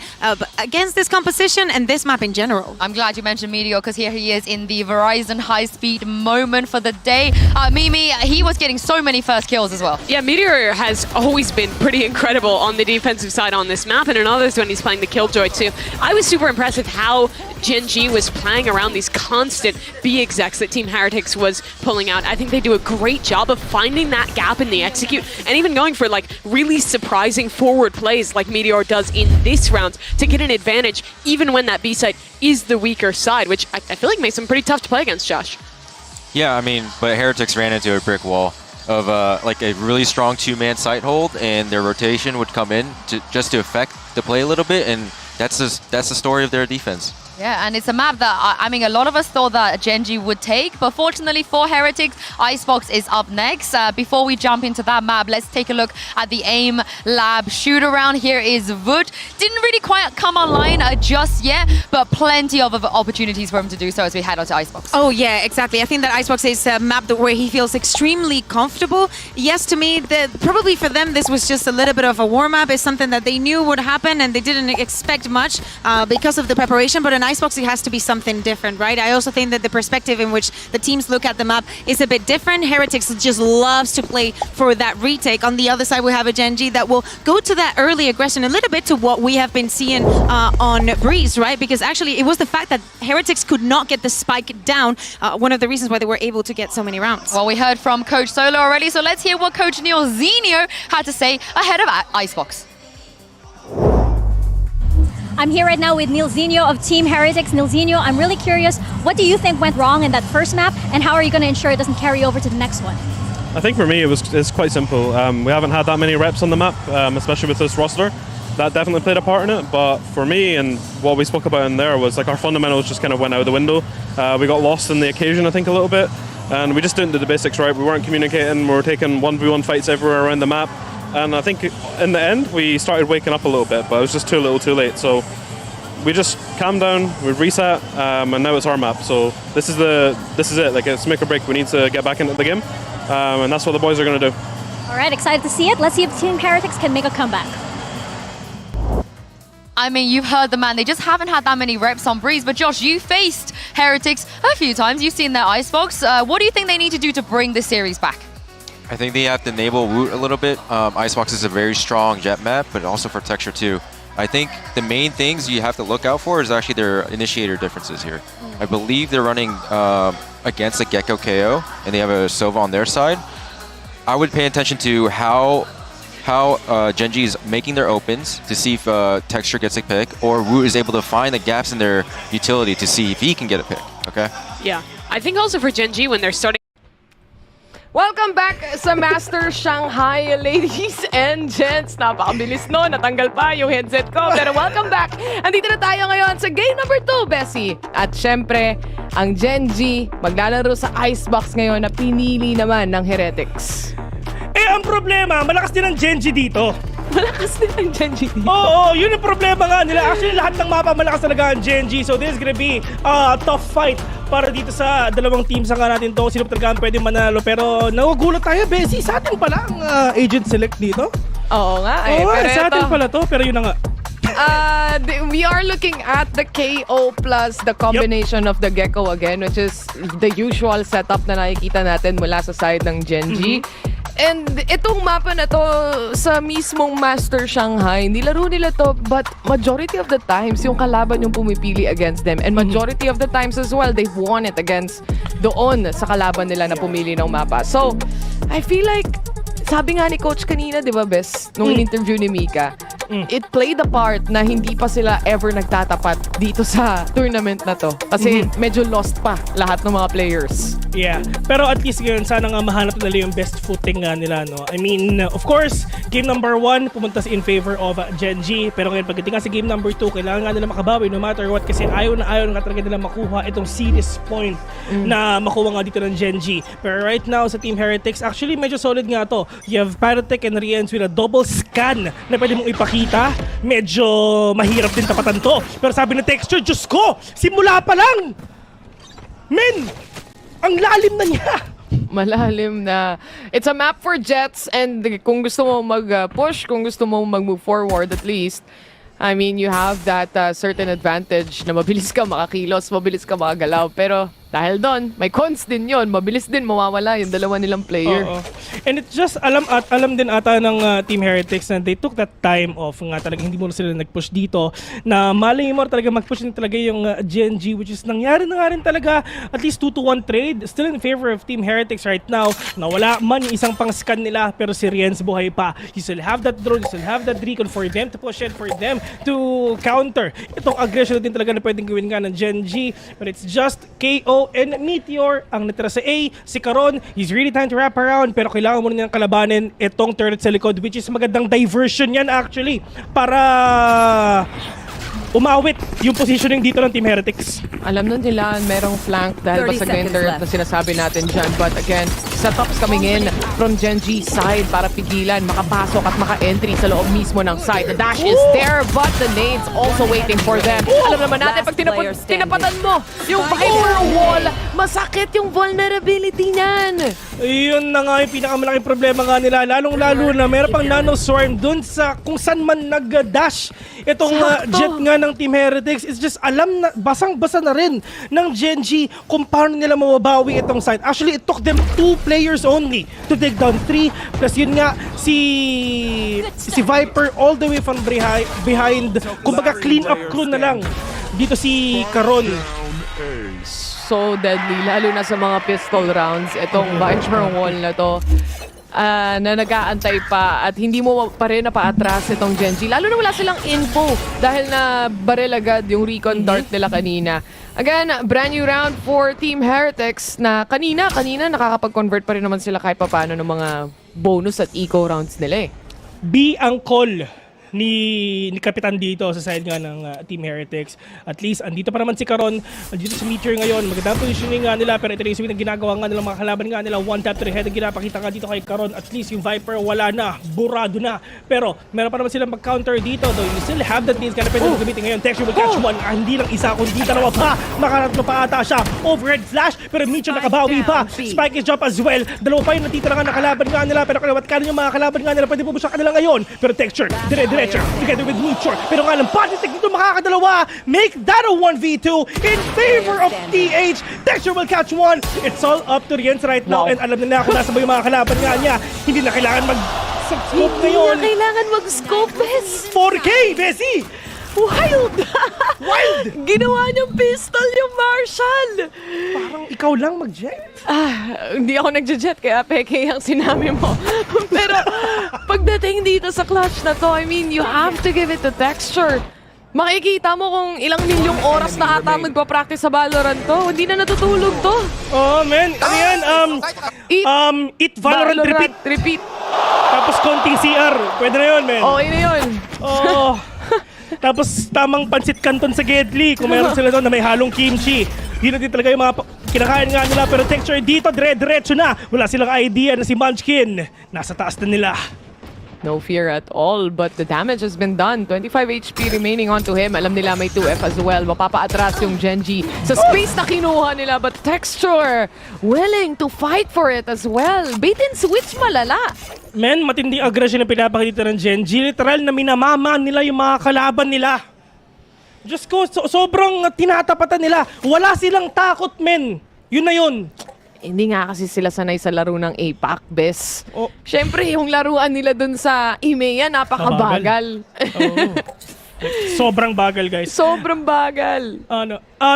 against this composition and this map in general. I'm glad you mentioned Meteor because here he is in the Verizon high-speed moment for the day. Mimi, he was getting so many first kills as well. Yeah, Meteor has always been pretty incredible on the defensive side on this map, and in others when he's playing the Killjoy too. I was super impressed with how Genji was playing around these constant B execs that Team Heretics was pulling out. I think they do a great job of finding that gap in the execute and even going for like really surprising forward plays like Meteor does in this round to get an advantage even when that B side is the weaker side, which I feel like makes them pretty tough to play against, Josh. Yeah, I mean, but Heretics ran into a brick wall of like a really strong two-man site hold, and their rotation would come in just to affect the play a little bit, and that's the story of their defense. Yeah, and it's a map that, I mean, a lot of us thought that Genji would take, but fortunately for Heretics, Icebox is up next. Before we jump into that map, let's take a look at the AIM Lab shoot-around. Here is Wood. Didn't really quite come online just yet, but plenty of opportunities for him to do so as we head on to Icebox. Oh, yeah, exactly. I think that Icebox is a map where he feels extremely comfortable. Yes, to me, probably for them, this was just a little bit of a warm-up. It's something that they knew would happen, and they didn't expect much because of the preparation, but in Icebox, it has to be something different, right? I also think that the perspective in which the teams look at the map is a bit different. Heretics just loves to play for that retake. On the other side, we have a Genji that will go to that early aggression a little bit to what we have been seeing on Breeze, right? Because actually, it was the fact that Heretics could not get the spike down, one of the reasons why they were able to get so many rounds. Well, we heard from Coach Solo already, so let's hear what Coach Neil Zenio had to say ahead of Icebox. I'm here right now with Neil Zenio of Team Heretics. Neil Zenio, I'm really curious, what do you think went wrong in that first map, and how are you going to ensure it doesn't carry over to the next one? I think for me it's quite simple. We haven't had that many reps on the map, especially with this roster. That definitely played a part in it, but for me and what we spoke about in there was like our fundamentals just kind of went out the window. We got lost in the occasion, I think, a little bit, and we just didn't do the basics right. We weren't communicating, we were taking 1v1 fights everywhere around the map. And I think in the end, we started waking up a little bit, but it was just too little too late. So we just calmed down, we reset, and now it's our map. So this is it. Like, it's make or break. We need to get back into the game, and that's what the boys are going to do. All right, excited to see it. Let's see if Team Heretics can make a comeback. I mean, you've heard the man. They just haven't had that many reps on Breeze. But Josh, you faced Heretics a few times. You've seen their Icebox. What do you think they need to do to bring this series back? I think they have to enable Woot a little bit. Icebox is a very strong jet map, but also for texture too. I think the main things you have to look out for is actually their initiator differences here. I believe they're running against a Gecko KO, and they have a Sova on their side. I would pay attention to how Genji is making their opens to see if texture gets a pick, or Woot is able to find the gaps in their utility to see if he can get a pick, okay? Yeah, I think also for Genji when they're starting. Welcome back sa Masters Shanghai, ladies and gents. Napakabilis no, natanggal pa yung headset ko. Pero welcome back. Andito na tayo ngayon sa game number 2, Bessie. At syempre, ang Genji maglalaro sa Icebox ngayon na pinili naman ng Heretics. Eh, ang problema, malakas din ang Genji dito. malakas din ang Genji dito. Oo, yun ang problema nga nila. Actually, lahat ng mapa malakas talaga ang Genji. So this is gonna be a tough fight para dito sa dalawang teams nga natin to. Sino talaga ang pwede manalo. Pero nagugulat tayo, Bessie. Sa atin pala ang agent select dito. Oo nga eh. Oo, Pero sa atin ito, pala to. Pero yun na nga. we are looking at the KO plus the combination of the Gecko again, which is the usual setup na nakikita natin mula sa side ng Genji. And itong mapa na to sa mismong Master Shanghai, nilaro nila to, but majority of the times yung kalaban yung pumipili against them. And majority of the times as well, they've won it against doon sa kalaban nila na pumili ng mapa. So, I feel like, sabi nga ni Coach kanina, di ba, Bes, nung in-interview ni Mika, it played a part na hindi pa sila ever nagtatapat dito sa tournament na to. Kasi medyo lost pa lahat ng mga players. Yeah. Pero at least ngayon, sana nga mahanap nila yung best footing nga nila, no? I mean, of course, game number 1, pumunta in favor of Genji. Pero ngayon, pagdating nga sa game number 2, kailangan nga nila makabawi no matter what. Kasi ayaw na talaga nila makuha itong serious point na makuha nga dito ng Genji. Pero right now, sa Team Heretics, actually, medyo solid nga to. You have Paratech and Riens with a double scan na pwede mong ipakita. Medyo mahirap din tapatan to. Pero sabi ng Texture, Diyos ko, simula pa lang! Men! Ang lalim na niya! Malalim na. It's a map for Jets, and kung gusto mo mag-push, kung gusto mo mag-move forward at least, I mean, you have that certain advantage na mabilis ka makakilos, mabilis ka makagalaw. Pero dahil doon, may cons din yon. Mabilis din mawawala yung dalawa nilang player. And it's just, alam din ata ng Team Heretics na they took that time off nga talaga. Hindi mo na sila nag-push dito. Na malay mo talaga mag-push din talaga yung Genji, which is nangyari na nga rin talaga. At least 2-1 trade. Still in favor of Team Heretics right now. Nawala man yung isang pang-scan nila, pero si Riens buhay pa. You still have that drone, you still have that recon for them to push it, for them to counter. Itong aggression din talaga na pwedeng gawin nga ng Genji. But it's just KO and Meteor ang natira sa A. Si Caron, he's really trying to wrap around, pero kailangan mo niyang kalabanin itong turret sa likod, which is magandang diversion yan actually para umawit yung positioning dito ng Team Heretics. Alam nun nila, merong flank dahil basag na yung turret na sinasabi natin dyan. But again, setups coming in from Genji's side para pigilan, makapasok at maka-entry sa loob mismo ng side. The dash is there, but the nades also waiting for them. Alam naman natin, pag tinapatan mo yung Viper wall, masakit yung vulnerability niyan. Yun na nga yung pinakamalaking problema nga nila. Lalong-lalo na meron pang nano-swarm dun sa kung saan man nag-dash itong jet nga ng Team Heretics. It's just alam na, basang-basa na rin ng Genji kung paano nila mababawi itong side. Actually, it took them 2 players only to take down 3. Plus yun nga, si Viper all the way from behind. Kumbaga clean up crew na lang. Dito si Caron. So deadly, lalo na sa mga pistol rounds. Itong Viper wall na to, na nag-aantay pa at hindi mo pa rin napaatras itong Genji. Lalo na wala silang info dahil na barrel agad yung recon dart nila kanina. Again, brand new round for Team Heretics na kanina nakakapag-convert pa rin naman sila kahit paano ng mga bonus at eco rounds nila eh. B ang call ni Kapitan dito sa side nga ng Team Heretics. At least, andito pa naman si Caron. Andito si Meteor ngayon. Magandang positioning nga nila, pero ito rin yung ginagawa nga nila, mga kalaban nga nila. One tap to the head ang ginapakita nga dito kay Caron. At least yung Viper wala na. Burado na. Pero, meron pa naman silang mag-counter dito. Though you still have that means kaya pwede mo gamitin ngayon. Texture will catch one. Hindi lang isa, kundi dalawa pa. Makaratlo pa ata siya. Overhead flash, pero Meteor nakabawi pa. Spike is drop as well. Dalawa pa yung natitira nga na kalaban nga nila. Pero kalawat ka yung mga kalaban nga nila. Pwede po siya kanila ngayon. Pero Texture, dire-diretso together with Meteor. Pero nga lang, Patrick dito makakadalawa. Make that a 1v2 in favor of TH. Texture will catch one. It's all up to Riens right now. And alam na kung nasa ba yung mga kalaban nga niya. Hindi na kailangan mag-scope ngayon. Hindi na kailangan mag-scope, Bes. 4K, Bessie! Wild! Wild! Ginawa niyang pistol yung Marshall! Parang ikaw lang mag-jet? Hindi ako nag-jet kaya peke ang sinabi mo. Pero pagdating dito sa clutch na to, I mean, you have to give it to Texture. Makikita mo kung ilang milyong oras na ata magpa-practice sa Valorant to. Hindi na natutulog to. Oh, man. Ano yan? Eat Valorant repeat. Tapos konting CR. Pwede na yun, man. Okay na yun. Oh. Tapos tamang pansit canton sa Gedli kung meron sila doon na may halong kimchi. Yun na din talaga yung mga kinakain nga nila. Pero Texture dito, dire-diretso na. Wala silang idea na si Munchkin nasa taas na nila. No fear at all, but the damage has been done. 25 HP remaining onto him. Alam nila may 2F as well. Mapapa-atras yung Genji sa space na kinuha nila, but Texture willing to fight for it as well. Bait and switch malala. Men, matinding aggression na pinapakita ng Genji. Literal na minamama nila yung mga kalaban nila. Diyos ko, sobrang tinatapatan nila. Wala silang takot, men. Yun na yun. Hindi nga kasi sila sanay sa laro ng APAC, Bes. Siyempre, yung laruan nila dun sa EMEA, napakabagal. Sobrang bagal, guys. Sobrang bagal.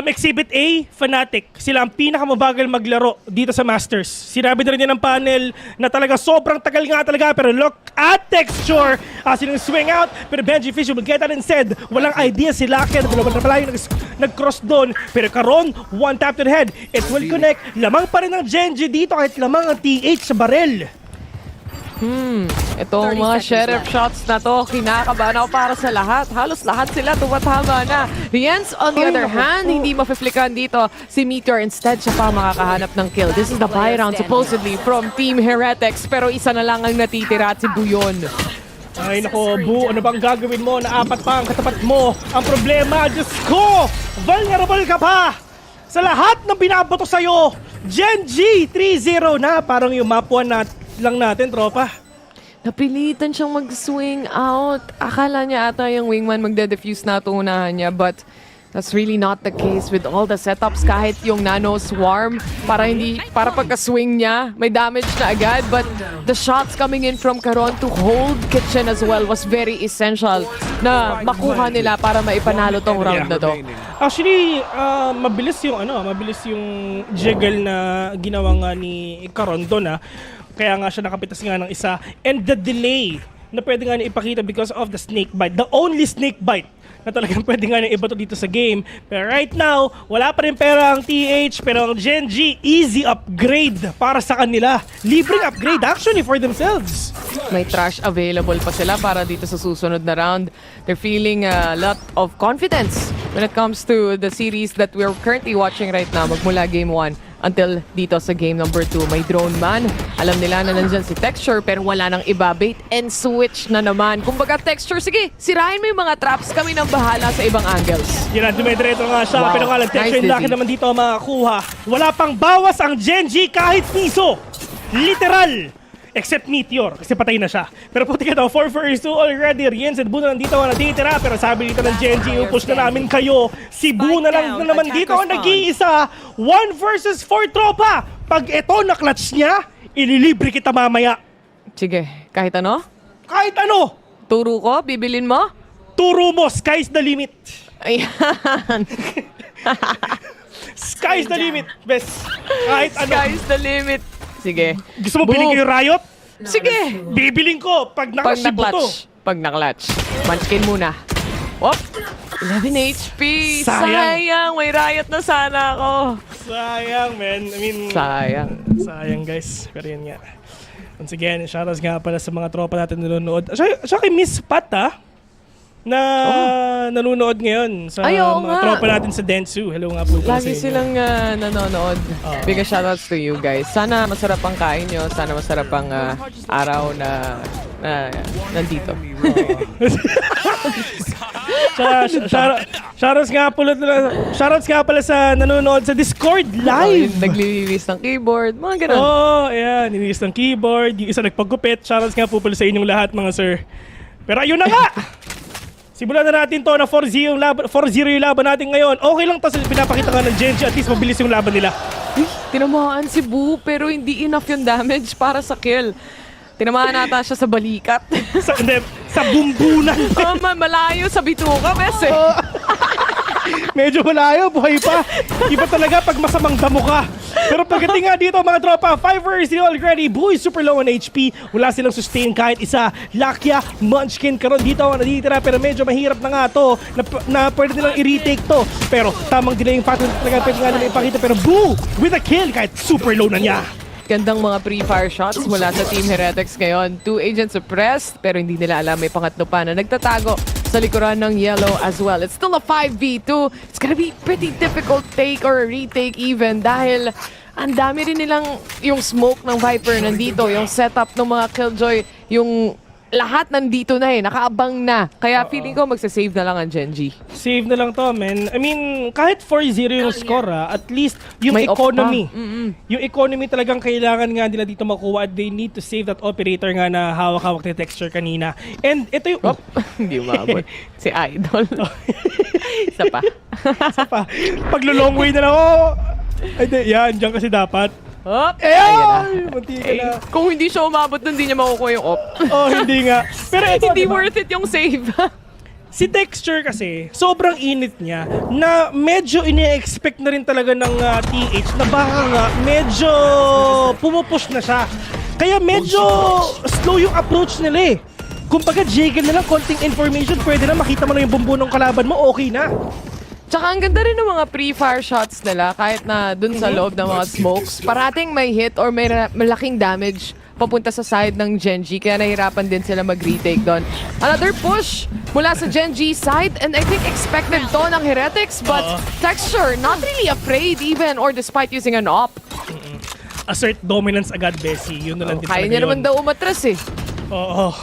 Exhibit A, Fnatic. Sila ang pinakamabagal maglaro dito sa Masters. Sinabi na rin yan ng panel na talaga sobrang tagal nga talaga. Pero look at Texture. Silang swing out. Pero Benji Fish will get that instead. Walang idea si Lucky. Nag-cross doon. Pero karon, one tap to the head. It will connect. Lamang pa rin ng Genji dito kahit lamang ang TH sa barel. Itong mga sheriff shots na to, kinakabahan ako para sa lahat. Halos lahat sila tumatama na. Riens, on the other hand, hindi mapiflikan dito si Meteor. Instead, siya pa makakahanap ng kill. This is the buy round supposedly from Team Heretics. Pero isa na lang ang natitira at si Buyon. Ay nako, Bu, ano bang gagawin mo na apat pa ang katapat mo? Ang problema, Diyos ko, vulnerable ka pa sa lahat ng binabato sa'yo. Genji, 3-0 na. Parang yung map 1 lang natin, tropa. Napilitan siyang mag-swing out. Akala niya ata yung wingman magde-defuse na ito unahan niya, but that's really not the case with all the setups. Kahit yung nano swarm, para pagka-swing niya, may damage na agad. But the shots coming in from Caron to hold Kitchen as well was very essential na makuha nila para maipanalo tong round na to. Actually, mabilis yung jiggle na ginawa nga ni Caron doon. Kaya nga siya nakapitas nga ng isa. And the delay na pwede nga niya ipakita because of the snake bite. The only snake bite na talagang pwede nga niya ibato dito sa game. Pero right now, wala pa rin pera ang TH. Pero ang Genji, easy upgrade para sa kanila. Libreng upgrade actually for themselves. May trash available pa sila para dito sa susunod na round. They're feeling a lot of confidence when it comes to the series that we're currently watching right now. Magmula game 1 until dito sa game number 2. May drone man. Alam nila na nandyan si Texture pero wala nang iba. Bait and switch na naman. Kumbaga Texture, sige, sirahin mo yung mga traps. Kami nang bahala sa ibang angles. Yan na, dumidiretso nga siya. Wow. Pero nga lang, Texture Nice, laki naman dito makakuha. Wala pang bawas ang Genji kahit piso. Literal. Except Meteor, kasi patay na siya. Pero puti ka daw, 4-2 already. Riens and Bu na lang dito ang natitira. Pero sabi dito ng Genji, upush na namin kayo. Si Bu na lang naman dito ang nag-iisa. 1 versus 4 tropa. Pag ito na-clutch niya, ililibre kita mamaya. Sige, kahit ano? Kahit ano! Turo ko? Bibilin mo? Turo mo, sky's the limit. Ayan. Sky's the limit, best. Kahit ano. Sky's the limit. Sige. Gusto mo bilhin ko yung Riot? Sige. Bibiling ko pag nakasibo to. Pag na-clutch. Munchkin muna. Wop. 11 HP. Sayang. May Riot na sana ako. Sayang, man. I mean, sayang, guys. Pero yun nga. Once again, shoutouts nga pala sa mga tropa natin nanonood. Siya kay Miss Pat, na nanonood ngayon sa mga tropa natin sa Dentsu. Hello nga po. Lagi silang nanonood. Big shoutouts to you guys. Sana masarap ang kain nyo. Sana masarap ang araw na nandito. Shoutouts nga pala sa nanonood sa Discord live. Naglilinis ng keyboard. Mga ganun. Ayan. Nilinis ng keyboard. Yung isa nagpagupit. Shoutouts nga po pala sa inyong lahat, mga sir. Pero ayun na nga! Simulan na natin to na 4-0 yung laban natin ngayon. Okay lang tas pinapakita nga ng Genji, at least mabilis yung laban nila. Tinamaan si Bu pero hindi enough yung damage para sa kill. Tinamaan nata siya sa balikat. sa bumbunan. Malayo sa bituka, bes eh. Medyo malayo, buhay pa. Iba talaga pag masamang damo ka. Pero pagdating nga dito mga tropa, 5 versus already. Buhay super low on HP. Wala silang sustain kahit isa. Lakya, Munchkin, Caron dito ang natitira. Pero medyo mahirap na nga to na pwede nilang i-retake to. Pero tamang delay yung factor talaga pwede nga nila ipakita. Pero Boo with a kill kahit super low na niya. Gandang mga pre-fire shots mula sa Team Heretics ngayon. 2 agents suppressed pero hindi nila alam may pangatlo pa na nagtatago sa likuran ng Yellow as well. It's still a 5v2. It's gonna be pretty difficult take or retake even dahil ang dami rin nilang yung smoke ng Viper nandito, yung setup ng mga Killjoy, yung lahat nandito na nakaabang na. Kaya feeling ko magsasave na lang ang Gen G. Save na lang to, man. I mean, kahit 4-0 yung score, at least yung May economy. Yung economy talagang kailangan nga nila dito makuha at they need to save that operator nga na hawak-hawak ni Texture kanina. And ito yung... Hindi umabot. Si Idol. Isa pa. Isa pa. Paglo-long way na lang ako. Yan, dyan kasi dapat. Ayan! Muntika na. Kung hindi siya umabot nun, hindi niya makukuha yung op. Hindi nga. Pero ito, hindi diba? worth it yung save. Si Texture kasi, sobrang init niya na medyo ini-expect na rin talaga ng TH na baka nga medyo pumupush na siya. Kaya medyo slow yung approach nila Kung pagka jiggle na lang, konting information, pwede na makita mo na yung bumbu ng kalaban mo, okay na. Tsaka ang ganda rin ng mga pre-fire shots nila kahit na dun sa loob ng mga smokes. Parating may hit or may malaking damage papunta sa side ng Gen G. Kaya nahirapan din sila mag-retake doon. Another push mula sa Gen G side and I think expected to ng Heretics but Texture not really afraid even or despite using an op. Assert dominance agad, Bessie. Yun na lang din Kaya niya naman daw umatras Oo.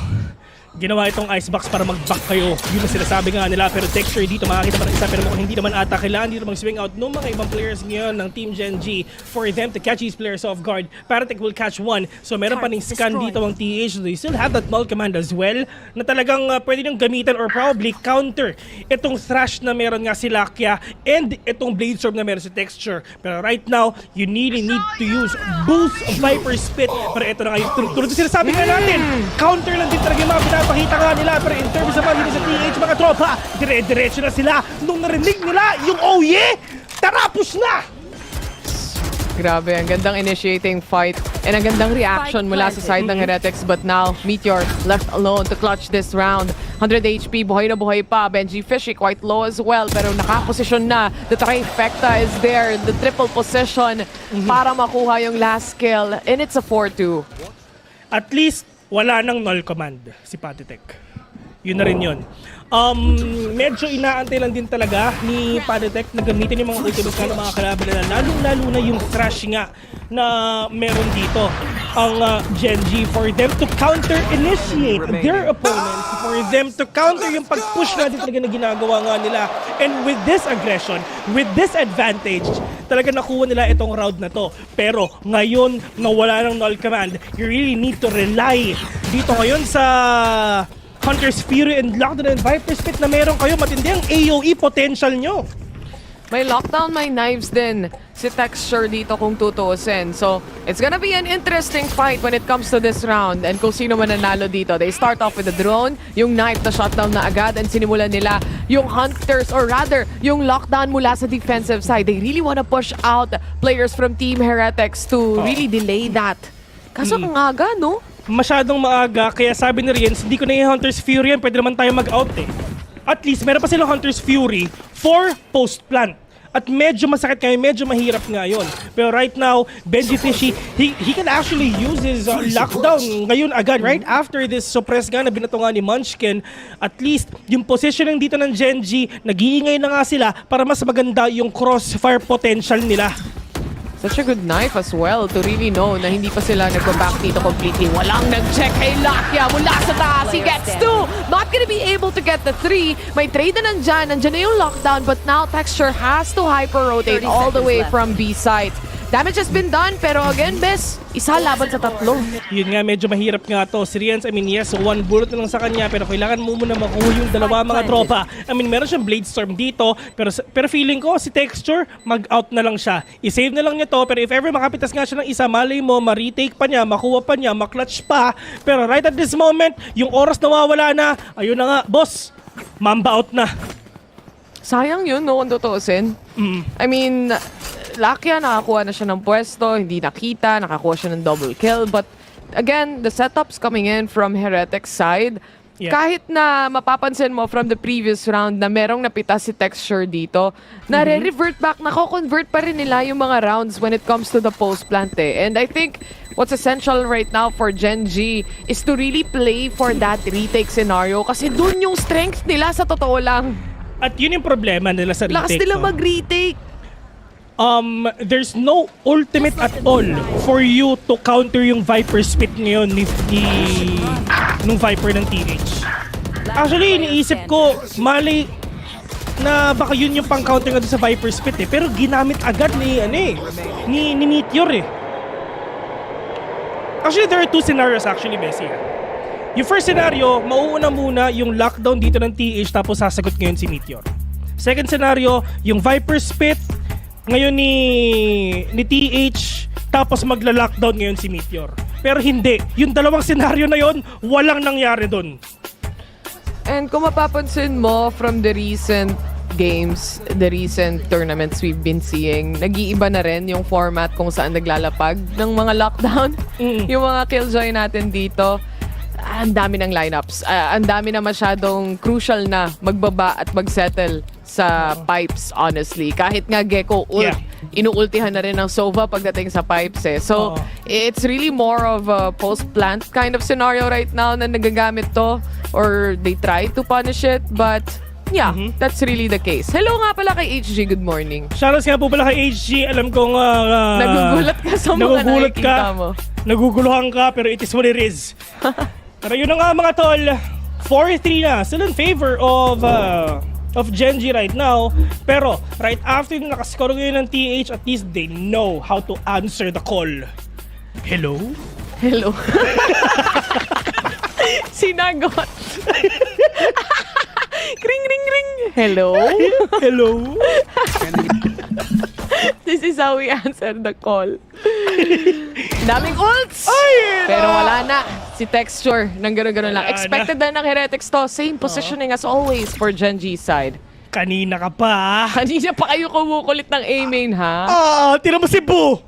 Ginawa itong icebox para mag-back kayo. Yun ang sinasabi nga nila. Pero Texture dito makakita pa ng isa. Pero mukhang hindi naman ata kailangan dito mag-swing out ng mga ibang players ngayon ng Team Gen G for them to catch these players off guard. Paratech will catch one. So meron pa ning scan dito ang TH. They still have that null command as well na talagang pwede niyong gamitan or probably counter itong thrash na meron nga si Lakia and itong blade storm na meron si Texture. Pero right now, you really need to use boost of Viper Spit. Pero ito na nga yung tulad na sinasabi nga natin. Counter lang din talaga yung mga pakita nga nila, pero in terms naman dito sa TH mga tropa, dire-diretso na sila nung narinig nila yung oh yeah, tarapos na! Grabe, ang gandang initiating fight and ang gandang reaction mula sa side ng Heretics but now Meteor left alone to clutch this round. 100 HP, buhay na buhay pa. Benji Fishy quite low as well pero nakaposisyon na. The trifecta is there, the triple position para makuha yung last kill and it's a 4-2. At least wala nang null command si Paditech. Yun na rin yun. Medyo inaantay lang din talaga ni Paditech na gamitin yung mga ultimates ng mga kalaban nila. Lalo na yung thrash nga na meron dito ang Gen G for them to counter-initiate their opponents, for them to counter yung pag-push natin talaga na ginagawa nga nila. And with this aggression, with this advantage, talaga nakuha nila itong round na to. Pero ngayon, na wala ng null command, you really need to rely dito ngayon sa Hunter's Fury and Lockdown and Viper Spit na meron kayo. Matindi ang AoE potential nyo. May lockdown, may knives din si Texture dito kung tutuusin. So, it's gonna be an interesting fight when it comes to this round. And kung sino man nanalo dito, they start off with the drone, yung knife na shutdown na agad, and sinimulan nila yung hunters, or rather, yung lockdown mula sa defensive side. They really wanna push out players from Team Heretics to really delay that. Kaso ang aga, no? Masyadong maaga, kaya sabi ni Riens, hindi ko na yung Hunter's Fury yan, pwede naman tayo mag-out At least, meron pa silang Hunter's Fury for post-plant. At medyo masakit kayo, medyo mahirap nga yun. Pero right now, Benji Fishy, he can actually use his lockdown ngayon agad, right? After this suppress nga na binato nga ni Munchkin, at least yung positioning dito ng Gen G, nag-iingay na nga sila para mas maganda yung crossfire potential nila. Such a good knife as well to really know na hindi pa sila nagbaback dito completely. Walang nag-check kay Lakia mula sa taas. He gets 2. Not gonna be able to get the 3. May trade na nandyan. Nandyan na yung lockdown but now Texture has to hyper-rotate all the way from B side. Damage has been done pero again, Bes, isa laban sa tatlo. Yun nga, medyo mahirap nga to. Si Riens, I mean, yes, one bullet na lang sa kanya pero kailangan mo muna makuha yung dalawa mga tropa. I mean, meron siyang blade storm dito pero feeling ko si Texture, mag-out na lang siya. I-save na lang niya to pero if ever makapitas nga siya ng isa, malay mo, ma-retake pa niya, makuha pa niya, ma-clutch pa. Pero right at this moment, yung oras nawawala na, ayun na nga, boss, mamba out na. Sayang yun, no, kung tutuusin. I mean, Lakia, nakakuha na siya ng pwesto, hindi nakita, nakakuha siya ng double kill. But again, the setups coming in from Heretics side, kahit na mapapansin mo from the previous round na merong napita si Texture dito, nare-revert back, nako-convert pa rin nila yung mga rounds when it comes to the post-plant And I think what's essential right now for Gen G is to really play for that retake scenario kasi dun yung strength nila sa totoo lang. At yun yung problema nila sa retake. Lakas nila mag-retake. there's no ultimate at all for you to counter yung Viper spit ngayon nung Viper ng TH. Actually, iniisip ko, mali na baka yun yung pang-counter nga sa Viper spit eh. Pero ginamit agad ni Meteor eh. Actually, there are two scenarios actually, Bessie. Yung first scenario, mauuna muna yung lockdown dito ng TH tapos sasagot ngayon si Meteor. Second scenario, yung Viper spit ngayon ni TH tapos magla-lockdown ngayon si Meteor. Pero hindi. Yung dalawang scenario na yon, walang nangyari doon. And kung mapapansin mo from the recent games, the recent tournaments we've been seeing, nag-iiba na rin yung format kung saan naglalapag ng mga lockdown. Yung mga killjoy natin dito, ang dami ng lineups. Ang dami na masyadong crucial na magbaba at magsettle sa pipes, honestly. Kahit nga Gecko ult, inuultihan na rin ng Sova pagdating sa pipes eh. So, it's really more of a post-plant kind of scenario right now na nagagamit to or they try to punish it, but yeah, that's really the case. Hello nga pala kay HG, good morning. Shoutouts nga po pala kay HG. Alam kong nagugulat ka sa mga nakikita mo. Naguguluhan ka, pero it is what it is. Pero yun na nga mga tol, 4-3 na. Still in favor of Genji right now. Pero right after yung nakascore ngayon ng TH, at least they know how to answer the call. Hello? Hello. Sinagot. Ring, ring, ring. Hello? Hello? This is how we answer the call. Daming ults! Ay, pero wala na. Si Texture, nang gano'n-gano'n lang. Expected na ng Heretics to. Same positioning as always for Genji's side. Kanina ka pa. Kanina pa kayo kumukulit ng A-main, ha? Tira mo si Boo.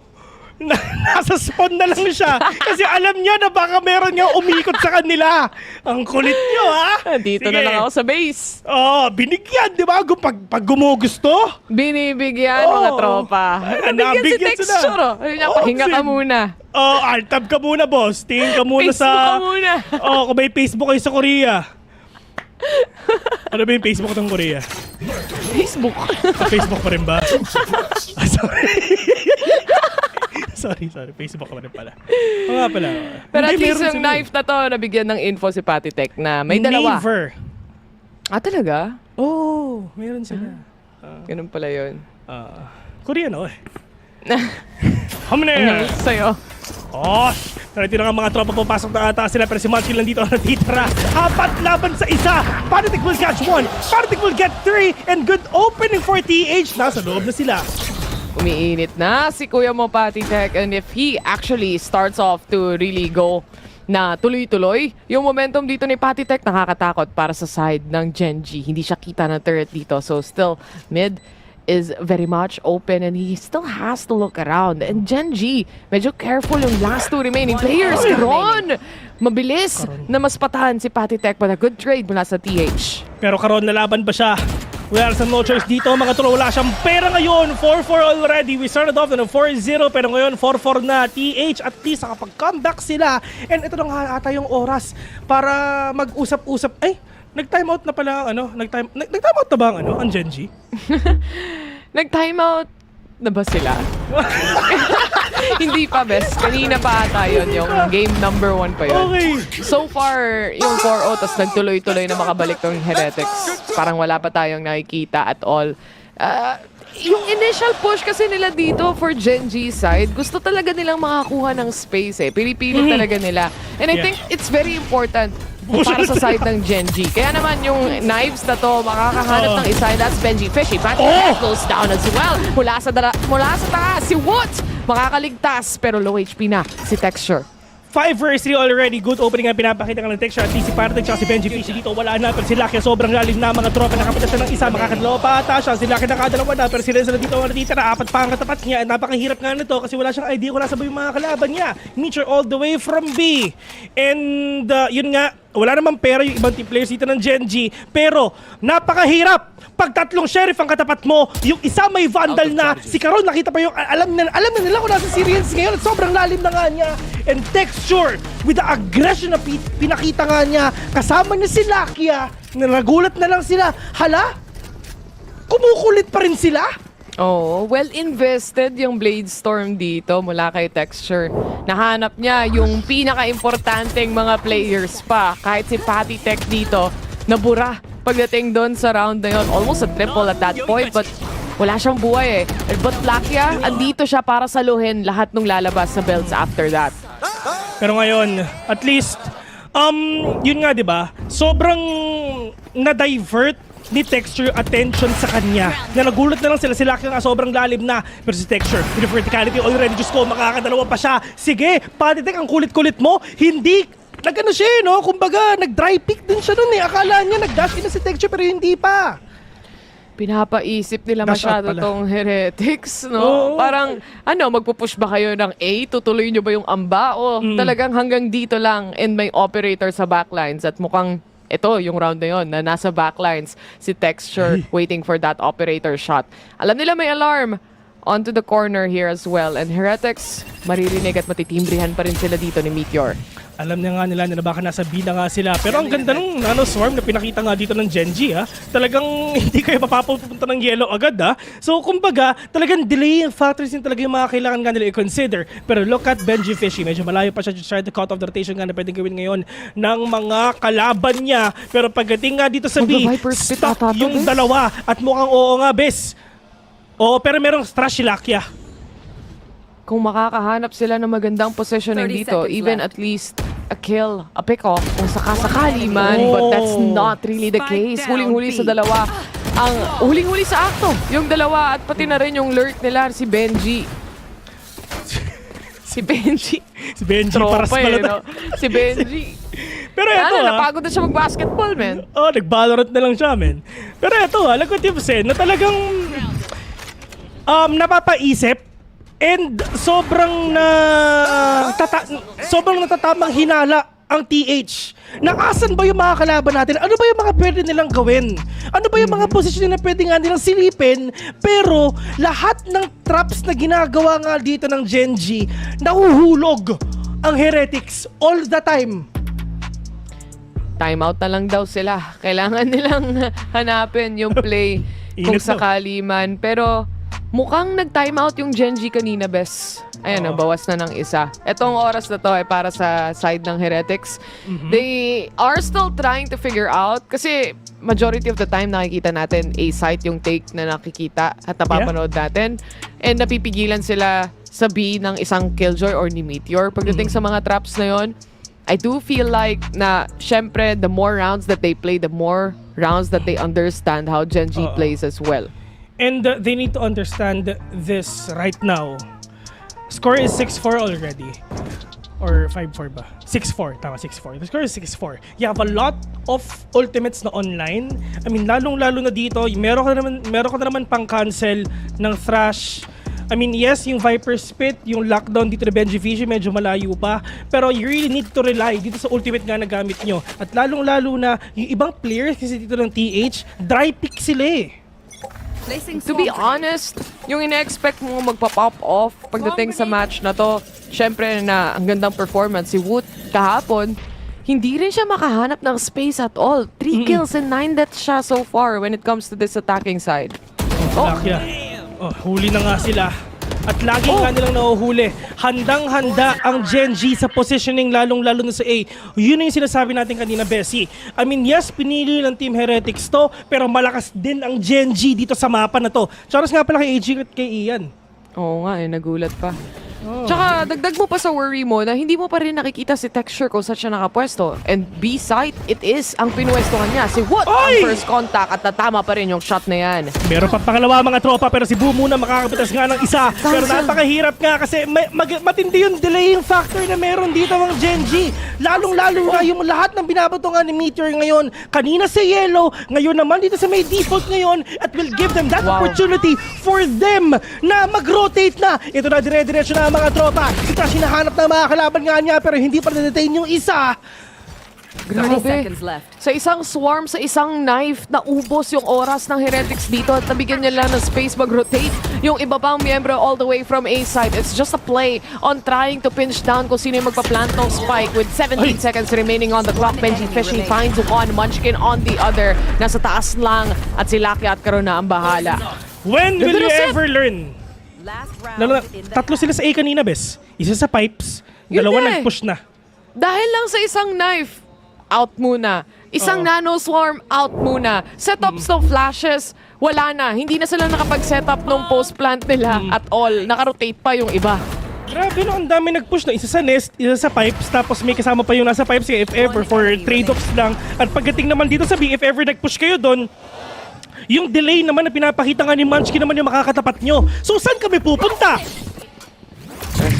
Nasa spawn na lang siya. Kasi alam niya na baka meron nga umikot sa kanila. Ang kulit niyo, ha? Dito na lang ako sa base. Binigyan, di ba? Pag gumugusto. Binibigyan, mga tropa. Nabigyan si Texture, oh. Ayun niya, pahinga ka muna. Alt-tab ka muna, boss. Tingin ka muna Facebook ka muna. Kung may Facebook kayo sa Korea. Ano ba yung Facebook ng Korea? Facebook. Facebook pa rin ba? Sorry. Facebook ka pa rin pala. Nga pala. Pero at least yung knife na to, nabigyan ng info si Patitech na may dalawa. Never. Talaga? Meron sila. Ganun pala yun. Korean, Hamne! Sa'yo. Pero ito na nga mga tropa, papasok na ata sila, pero si Munchkin lang dito ang natitira. 4 laban sa isa. Patitech will catch 1. Patitech will get 3. And good opening for TH. Nasa loob na sila. Umiinit na si Kuya mo Patitech, and if he actually starts off to really go na tuloy-tuloy, yung momentum dito ni Patitech nakakatakot para sa side ng Genji. Hindi siya kita ng turret dito, so still mid is very much open and he still has to look around. And Genji, medyo careful yung last 2 remaining players. Karon! Mabilis na mas patahan si Patitech, but a good trade mula sa TH. Pero Karon, lalaban ba siya? Wala sa no choice dito mga tolo. Wala siyang pera ngayon. 4-4 already. We started off na 4-0 pero ngayon 4-4 na. TH at least nakapag-conduct sila. And ito na nga ata yung oras para mag-usap-usap. Ay, nag-timeout na pala nag-timeout na ba ang Genji? Nag-timeout na ba sila? Hindi pa, bes. Kanina pa ata yun, yung game number 1 pa yun. Okay. So far, yung 4-0, tas nagtuloy-tuloy na makabalik ng Heretics. Parang wala pa tayong nakikita at all. Yung initial push kasi nila dito for Genji side, gusto talaga nilang makakuha ng space eh. Pili-pili talaga nila. And I think it's very important para sa side ng Genji. Kaya naman yung knives na to, makakahanap ng isa, that's Benji Fishy. But that goes down as well. Mula sa taas, si Woot makakaligtas, pero low HP na si Texture. 5-3 already. Good opening ang pinapakita ng Texture. At least si Patitech at si Benji Fishy dito wala na. Pero si Lucky sobrang lalim na mga tropa. Nakapitas na ng isa. Makakadalawa pa ata siya. Si Lucky nakadalawa na. Pero si Renzo na dito ang natitira. 4 pa ang katapat niya. Napakahirap nga nito kasi wala siyang idea kung nasa ba yung mga kalaban niya. Meteor all the way from B. And yun nga, wala namang pera yung ibang team players dito ng Genji. Pero napakahirap pag 3 sheriff ang katapat mo. Yung isa may vandal na. Si Karon nakita pa yung alam na nila kung nasa series ngayon. At sobrang lalim na nga niya. And Texture with the aggression na pinakita nga niya. Kasama niya si Lakia. Nagulat na lang sila. Hala? Kumukulit pa rin sila? Oh, well invested yung Blade Storm dito mula kay Texture. Nahanap niya yung pinaka-importanteng mga players pa. Kahit si Patty Tech dito, nabura pagdating doon sa round na yun. Almost a triple at that point, but wala siyang buhay But Lakia, andito siya para saluhin lahat ng lalabas sa belts after that. Pero ngayon, at least, yun nga, di ba? Sobrang na-divert ni Texture attention sa kanya. Na nagulat na lang sila nga sobrang lalim na. Pero si Texture, with the verticality already, Diyos ko, makakadalawa pa siya. Sige, Patitek, ang kulit-kulit mo. Hindi, nag-ano siya, no? Kumbaga, nag-dry pick din siya nun Akala niya, nag-dash in na si Texture, pero hindi pa. Pinapaisip nila Dash masyado out pala. tong Heretics, no? Parang, magpupush ba kayo ng A? Tutuloy nyo ba yung amba? O talagang hanggang dito lang and may operator sa backlines at mukhang ito, yung round na yun, na nasa backlines si Texture waiting for that operator shot. Alam nila may alarm onto the corner here as well. And Heretics, maririnig at matitimbrihan pa rin sila dito ni Meteor. Alam niya nga nila na baka nasa B na nga sila. Pero ang ganda ng swarm na pinakita nga dito ng Genji. Talagang hindi kayo mapapunta ng yellow agad. So kumbaga, talagang delaying factors din talaga yung mga kailangan nga nila i-consider. Pero look at Benji Fishy. Medyo malayo pa siya to try to cut off the rotation nga na pwedeng gawin ngayon ng mga kalaban niya. Pero pagdating nga dito sa B, stuck yung dalawa. At mukhang oo nga, bes. Oo, pero merong trash si Lakia. Kung makakahanap sila ng magandang positioning dito, even at least a kill, a pick-off, kung sakasakali man, but that's not really the case. Huling-huli sa dalawa. Ang huling-huli sa akto, yung dalawa at pati na rin yung lurk nila, si Benji. Si Benji. Si Benji, tropa paras pala no? Si Benji. Pero ito napagod na siya mag-basketball, man. Nag-Valorant na lang siya, man. Pero ito lagot yung Sen, na talagang napapaisip. And sobrang natatamang hinala ang TH. Nakasan ba yung mga kalaban natin? Ano ba yung mga pwede nilang gawin? Ano ba yung mga posisyon na pwede nga nilang silipin? Pero lahat ng traps na ginagawa nga dito ng Genji, nahuhulog ang Heretics all the time. Timeout na lang daw sila. Kailangan nilang hanapin yung play kung sakali man. Pero mukhang nag-timeout yung Genji kanina, Bes. Ayan, bawas na ng isa. Etong oras na to ay para sa side ng Heretics. They are still trying to figure out kasi majority of the time nakikita natin A-site yung take na nakikita at napapanood natin. And napipigilan sila sa B ng isang Killjoy or ni Meteor. Pagdating sa mga traps na yon, I do feel like na syempre the more rounds that they play, the more rounds that they understand how Genji plays as well. And they need to understand this right now. Score is 6-4 already. Or 5-4 ba? 6-4. Tama, 6-4. The score is 6-4. You have a lot of ultimates na online. I mean, lalong-lalo na dito, meron ka na naman pang cancel ng Thrash. I mean, yes, yung Viper Spit, yung lockdown dito na Benji Fishy, medyo malayo pa. Pero you really need to rely dito sa ultimate nga na gamit nyo. At lalong-lalo na, yung ibang players kasi dito ng TH, dry pick sila To be honest, yung ina-expect mo magpa-pop off pagdating sa match na to, syempre na ang gandang performance si Woot kahapon, hindi rin siya makahanap ng space at all. 3 kills and 9 deaths siya so far when it comes to this attacking side. Huli na nga sila. At lagi nga nilang nahuhuli. Handang-handa ang Genji sa positioning lalong-lalo na sa A. Yun yung sinasabi natin kanina, Bessie. I mean, yes, pinili ng Team Heretics to, pero malakas din ang Genji dito sa mapa na to. Charos nga pala kay AG at kay Ian. Oo nga, nagulat pa. Tsaka dagdag mo pa sa worry mo na hindi mo pa rin nakikita si Texture kung saan siya nakapwesto. And B-side, it is ang pinwestohan niya. Si Woot ang first contact at natama pa rin yung shot na yan. Meron pa pangalawa mga tropa pero si Boo muna makakapitas nga ng isa. Pero napakahirap nga kasi matindi yung delaying factor na meron dito ng Genji. Lalong-lalo na yung lahat ng binabato nga ni Meteor ngayon. Kanina sa Yellow, ngayon naman dito sa may default ngayon at will give them that opportunity for them na mag-rotate na. Ito na dire-diretso na mga tropa. Ito hinahanap na mga kalaban nga niya pero hindi pa na-detain yung isa. Grabe. Sa isang swarm, sa isang knife, naubos yung oras ng Heretics dito at nabigyan niya lang ng space mag-rotate yung iba pang miyembro all the way from A side. It's just a play on trying to pinch down kung sino yung magpa-plant ng spike with 17 seconds remaining on the clock. Benji Fishy finds one, Munchkin on the other. Nasa taas lang at si Lakia at Karuna ang bahala. When will Ganda you ng set. ever learn? Tatlo sila sa A kanina, Bes. Isa sa pipes, Yun dalawa na eh. nag-push na. Dahil lang sa isang knife, out muna. Isang nano swarm, out muna. Setups ng flashes, wala na. Hindi na sila nakapag-setup ng post plant nila at all. Naka-rotate pa yung iba. Grabe no, ang dami nag-push na. Isa sa nest, isa sa pipes, tapos may kasama pa yung nasa pipes if ever for trade-offs lang. At pagdating naman dito sa B, if ever nag-push kayo doon, yung delay naman na pinapakita nga ni Munchkin naman yung makakatapat nyo. So saan kami pupunta?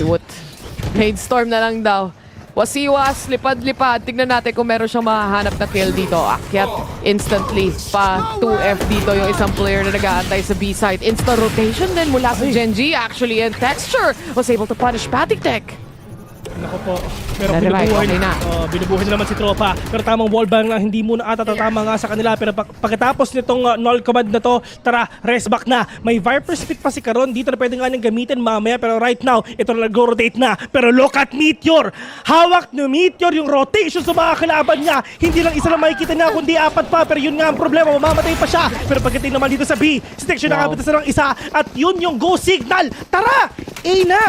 What? Rainstorm na lang daw. Wasiwas, lipad-lipad. Tignan natin kung meron siyang mahahanap na kill dito. Akyat instantly pa 2F dito yung isang player na nag-aantay sa B-side. Instant rotation din mula sa Genji. Actually, and Texture was able to punish Patik. Nako po. Pero Na-revive, binubuhay, okay na. binubuhay na naman si Tropa. Pero tamang wallbang na hindi muna ata tatama nga sa kanila. Pero pagkatapos nitong null command na to, tara, rest back na. May Viper Spit pa si Karon. Dito na pwede nga niyang gamitin mamaya. Pero right now, ito na nag-rotate na. Pero look at Meteor. Hawak ni Meteor yung rotation sa mga kalaban niya. Hindi lang isa lang makikita niya, kundi apat pa. Pero yun nga ang problema, mamamatay pa siya. Pero pagdating naman dito sa B, Stiction nakapit sa ng isa. At yun yung go signal. Tara! A na!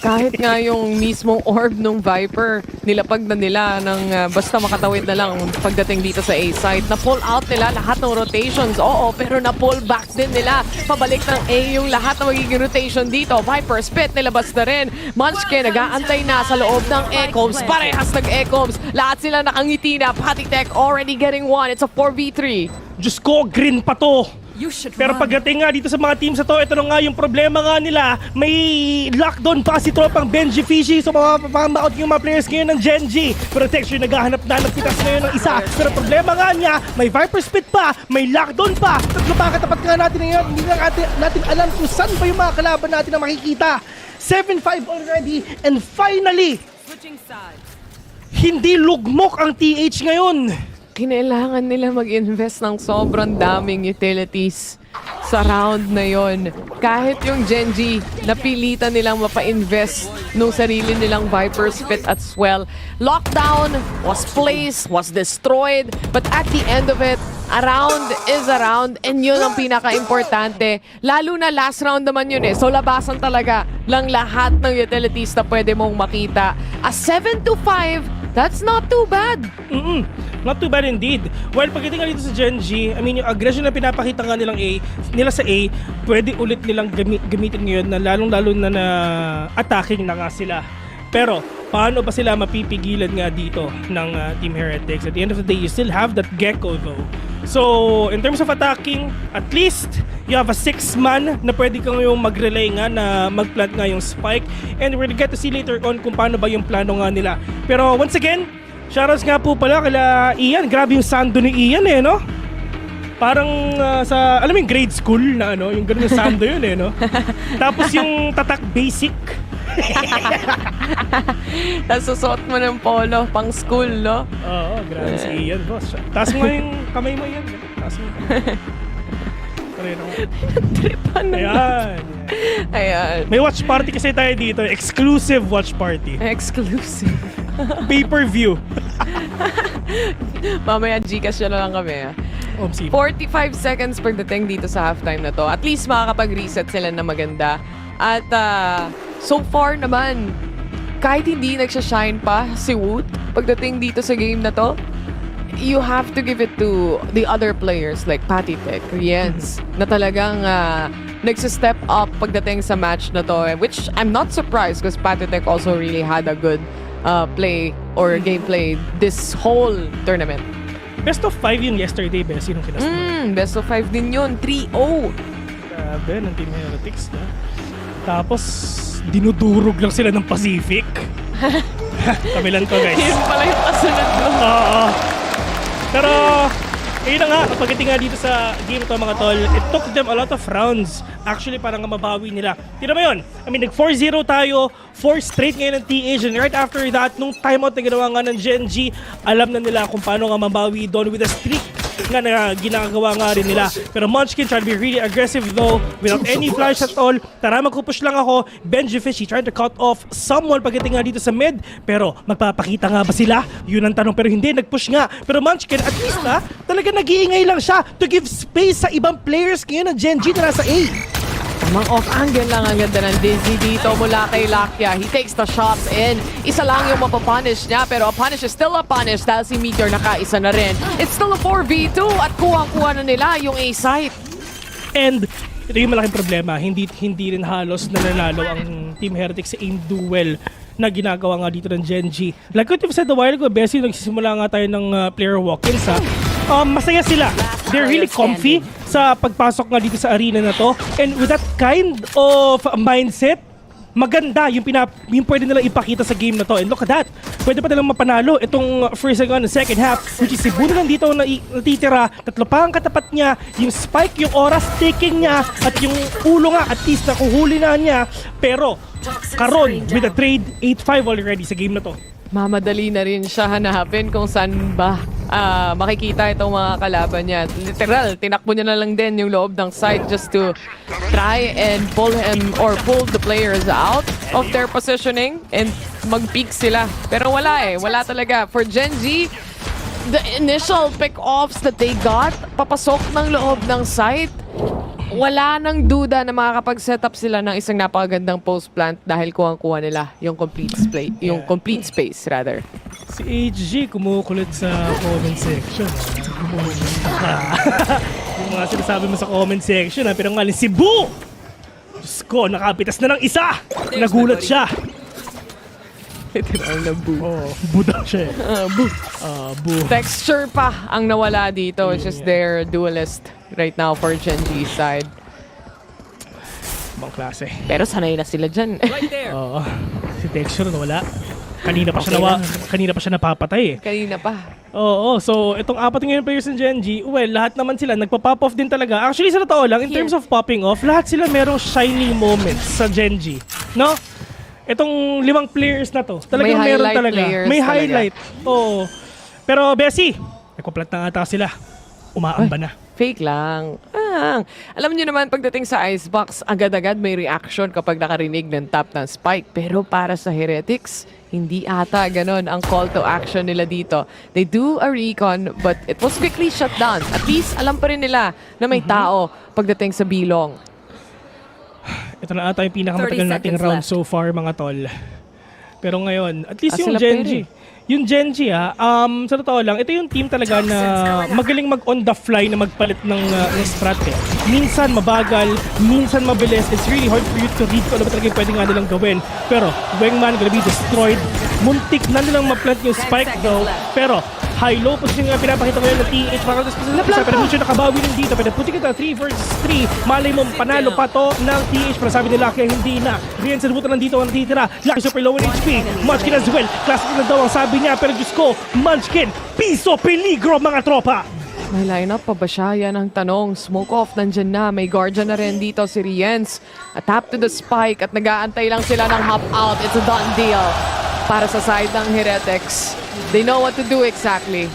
Kahit nga yung mismong orb nung Viper, nilapag na nila ng basta makatawid na lang pagdating dito sa A-side. Na-pull out nila lahat ng rotations. Oo, pero na-pull back din nila. Pabalik ng A yung lahat ng magiging rotation dito. Viper, Spit, nilabas na rin. Munchkin, nag-aantay na sa loob ng Ecoms. Parehas nag-Ecoms. Lahat sila nakangiti na. Patik already getting one. It's a 4v3. Diyos ko, green pa to. Pero pagdating nga dito sa mga teams na to, ito na nga yung problema nga nila. May lockdown pa si Tropang Benji Fishy. So mapapamakout yung mga players ngayon ng Genji. Pero Texture naghahanap na ng pitas ngayon ng isa. Pero problema nga niya, may Viper Spit pa, may lockdown pa. At lumakatapat nga natin ngayon, hindi na natin alam kung saan pa yung mga kalaban natin na makikita. 7-5 already, and finally, hindi lugmok ang TH ngayon. Kinailangan nila mag-invest ng sobrang daming utilities sa round na yon. Kahit yung Genji, napilitan nilang mapa-invest nung sarili nilang Viper Spit at Swell. Lockdown was placed, was destroyed, but at the end of it, around is around, and yun ang pinaka-importante. Lalo na last round naman yun eh. So labasan talaga lang lahat ng utilities na pwede mong makita. A 7-5, that's not too bad. Not too bad indeed. While pagdating nga dito sa Genji, I mean yung aggression na pinapakita nga nila sa A, pwede ulit nilang gamitin ngayon na lalong-lalo na attacking na nga sila. Pero paano ba sila mapipigilan nga dito ng Team Heretics? At the end of the day, you still have that Gecko though. So, in terms of attacking, at least you have a 6-man na pwede kang yung mag-relay nga na mag-plant nga yung spike. And we're gonna get to see later on kung paano ba yung plano nga nila. Pero once again, shoutouts nga po pala kala Ian. Grabe yung sando ni Ian eh, no? Parang sa, alam mo yung grade school na ano, yung ganun yung sando yun eh, no? Tapos yung tatak basic. Tapos susuot mo ng polo pang school, no? Oo, grabe si Ian, boss. Taas mo yung kamay mo yan. Taas mo. Tripan na. Ayan. May watch party kasi tayo dito. Exclusive watch party. Exclusive. Pay-per-view. Mamaya Gcash na lang kami. 45 seconds pagdating dito sa halftime na to. At least makakapag-reset sila na maganda. At so far naman, kahit hindi nagsashine pa si Woot pagdating dito sa game na to, you have to give it to the other players like Patik, Riens, na talagang nagsa-step up pagdating sa match na to, which I'm not surprised because Patik also really had a good play or gameplay this whole tournament. Best of 5 yun yesterday, Bes. Sinong kinasta? Best of 5 din yun. 3-0. Grabe, ng Team Heretics, no? Tapos, dinudurog lang sila ng Pacific. Kami lang to, guys. Yun pala yung kasunod mo. Oo. Pero, ayun na nga, pagdating nga dito sa game to mga tol, it took them a lot of rounds actually para nga mabawi nila. Tira mo yun? I mean, nag-4-0 tayo, 4 straight ngayon ng TH, and right after that, nung timeout na ginawa nga ng Genji, alam na nila kung paano nga mabawi doon with a streak nga na ginagawa nga rin nila. Pero Munchkin tried to be really aggressive though, without any flash at all. Tara, magpupush lang ako. Benjifish, he tried to cut off someone pagdating nga dito sa mid. Pero magpapakita nga ba sila? Yun ang tanong, pero hindi, nag-push nga. Pero Munchkin, at least talaga nag-iingay lang siya to give space sa ibang players ngayon ng Gen G na nasa A. Mang off-angle lang ang ganda ng Dizzy dito mula kay Lakia. He takes the shots in. Isa lang yung mapapunish niya, pero a punish is still a punish dahil si Meteor nakaisa na rin. It's still a 4v2 at kuha-kuha na nila yung A site. And ito yung malaking problema, hindi rin halos nananalo ang Team Heretics sa aim duel na ginagawa nga dito ng Gen G. Like what you've said a while ago, Bessie, nagsisimula nga tayo ng player walk-ins masaya sila. They're really comfy sa pagpasok nga dito sa arena na to. And with that kind of mindset, maganda yung pwede nilang ipakita sa game na to. And look at that. Pwede pa nilang mapanalo itong first and second half, which is si Buno lang dito natitira. Tatlo pa ang katapat niya. Yung spike, yung oras taking niya, at yung ulo nga at least nakuhuli na niya. Pero karon with a trade 8-5 already sa game na to. Mamadali na rin siya hanapin kung saan ba makikita itong mga kalaban niya. Literal, tinakbo niya na lang din yung loob ng site just to try and pull him or pull the players out of their positioning and mag-peek sila. Pero wala wala talaga. For Gen Z, the initial pick-offs that they got, papasok ng loob ng site, wala nang duda na makakapag-setup sila ng isang napakagandang post plant dahil kuha-kuha nila yung complete space rather. Si HG kumukulit sa comment section. Yung mga sinasabi mo sa comment section, pero nga si Boo! Diyos ko, nakapitas na ng isa! Nagulat siya. Literal na Boo. Boo daw siya Boo. Boo. Texture pa ang nawala dito, which is their duelist right now for Gen G side. Ibang klase. Pero sanay na sila dyan. Oo. Si Texture nawala. Kanina pa siya napapatay Kanina pa. Oo, so itong apat ngayon players ng Gen G, well, lahat naman sila nagpa-pop off din talaga. Actually, sa totoo lang, in terms of popping off, lahat sila merong shiny moments sa Gen G. No? Itong 5 players na to, talagang meron talaga. May highlight. Oo. Pero Bessie, nagpa-plant na ata sila. Umaamba na. Fake lang. Alam niyo naman, pagdating sa Icebox, agad-agad may reaction kapag nakarinig ng tap ng spike. Pero para sa Heretics, hindi ata ganon ang call to action nila dito. They do a recon, but it was quickly shut down. At least, alam pa rin nila na may tao pagdating sa bilong. Ito na ata yung pinakamatagal nating round so far, mga tol. Pero ngayon, at least yung Gen G. Yung Gen G sa totoo lang, ito yung team talaga na magaling mag-on the fly na magpalit ng strat Minsan mabagal, minsan mabilis. It's really hard for you to read kung ano ba talaga yung pwede nga nilang gawin. Pero, Wingman gonna be destroyed. Muntik na nilang ma-plant yung spike though. Pero, high-low position nga pinapakita ngayon ng TH. Para sa pero medyo nakabawi rin dito. Pero puti kita 3 versus 3. Malay mo, panalo pa to ng TH. Pero sabi nila kaya hindi na. Rian sa buto lang dito ang natitira. Lucky super low in HP. Munchkin as well. Classic na daw ang sabi niya. Pero Diyos ko, Munchkin, piso peligro mga tropa. May lineup pa ba siya? Yan ang tanong. Smoke off, nandyan na. May guardian na rin dito si Riens. A tap to the spike at nag-aantay lang sila ng hop out. It's a done deal para sa side ng Heretics. They know what to do exactly.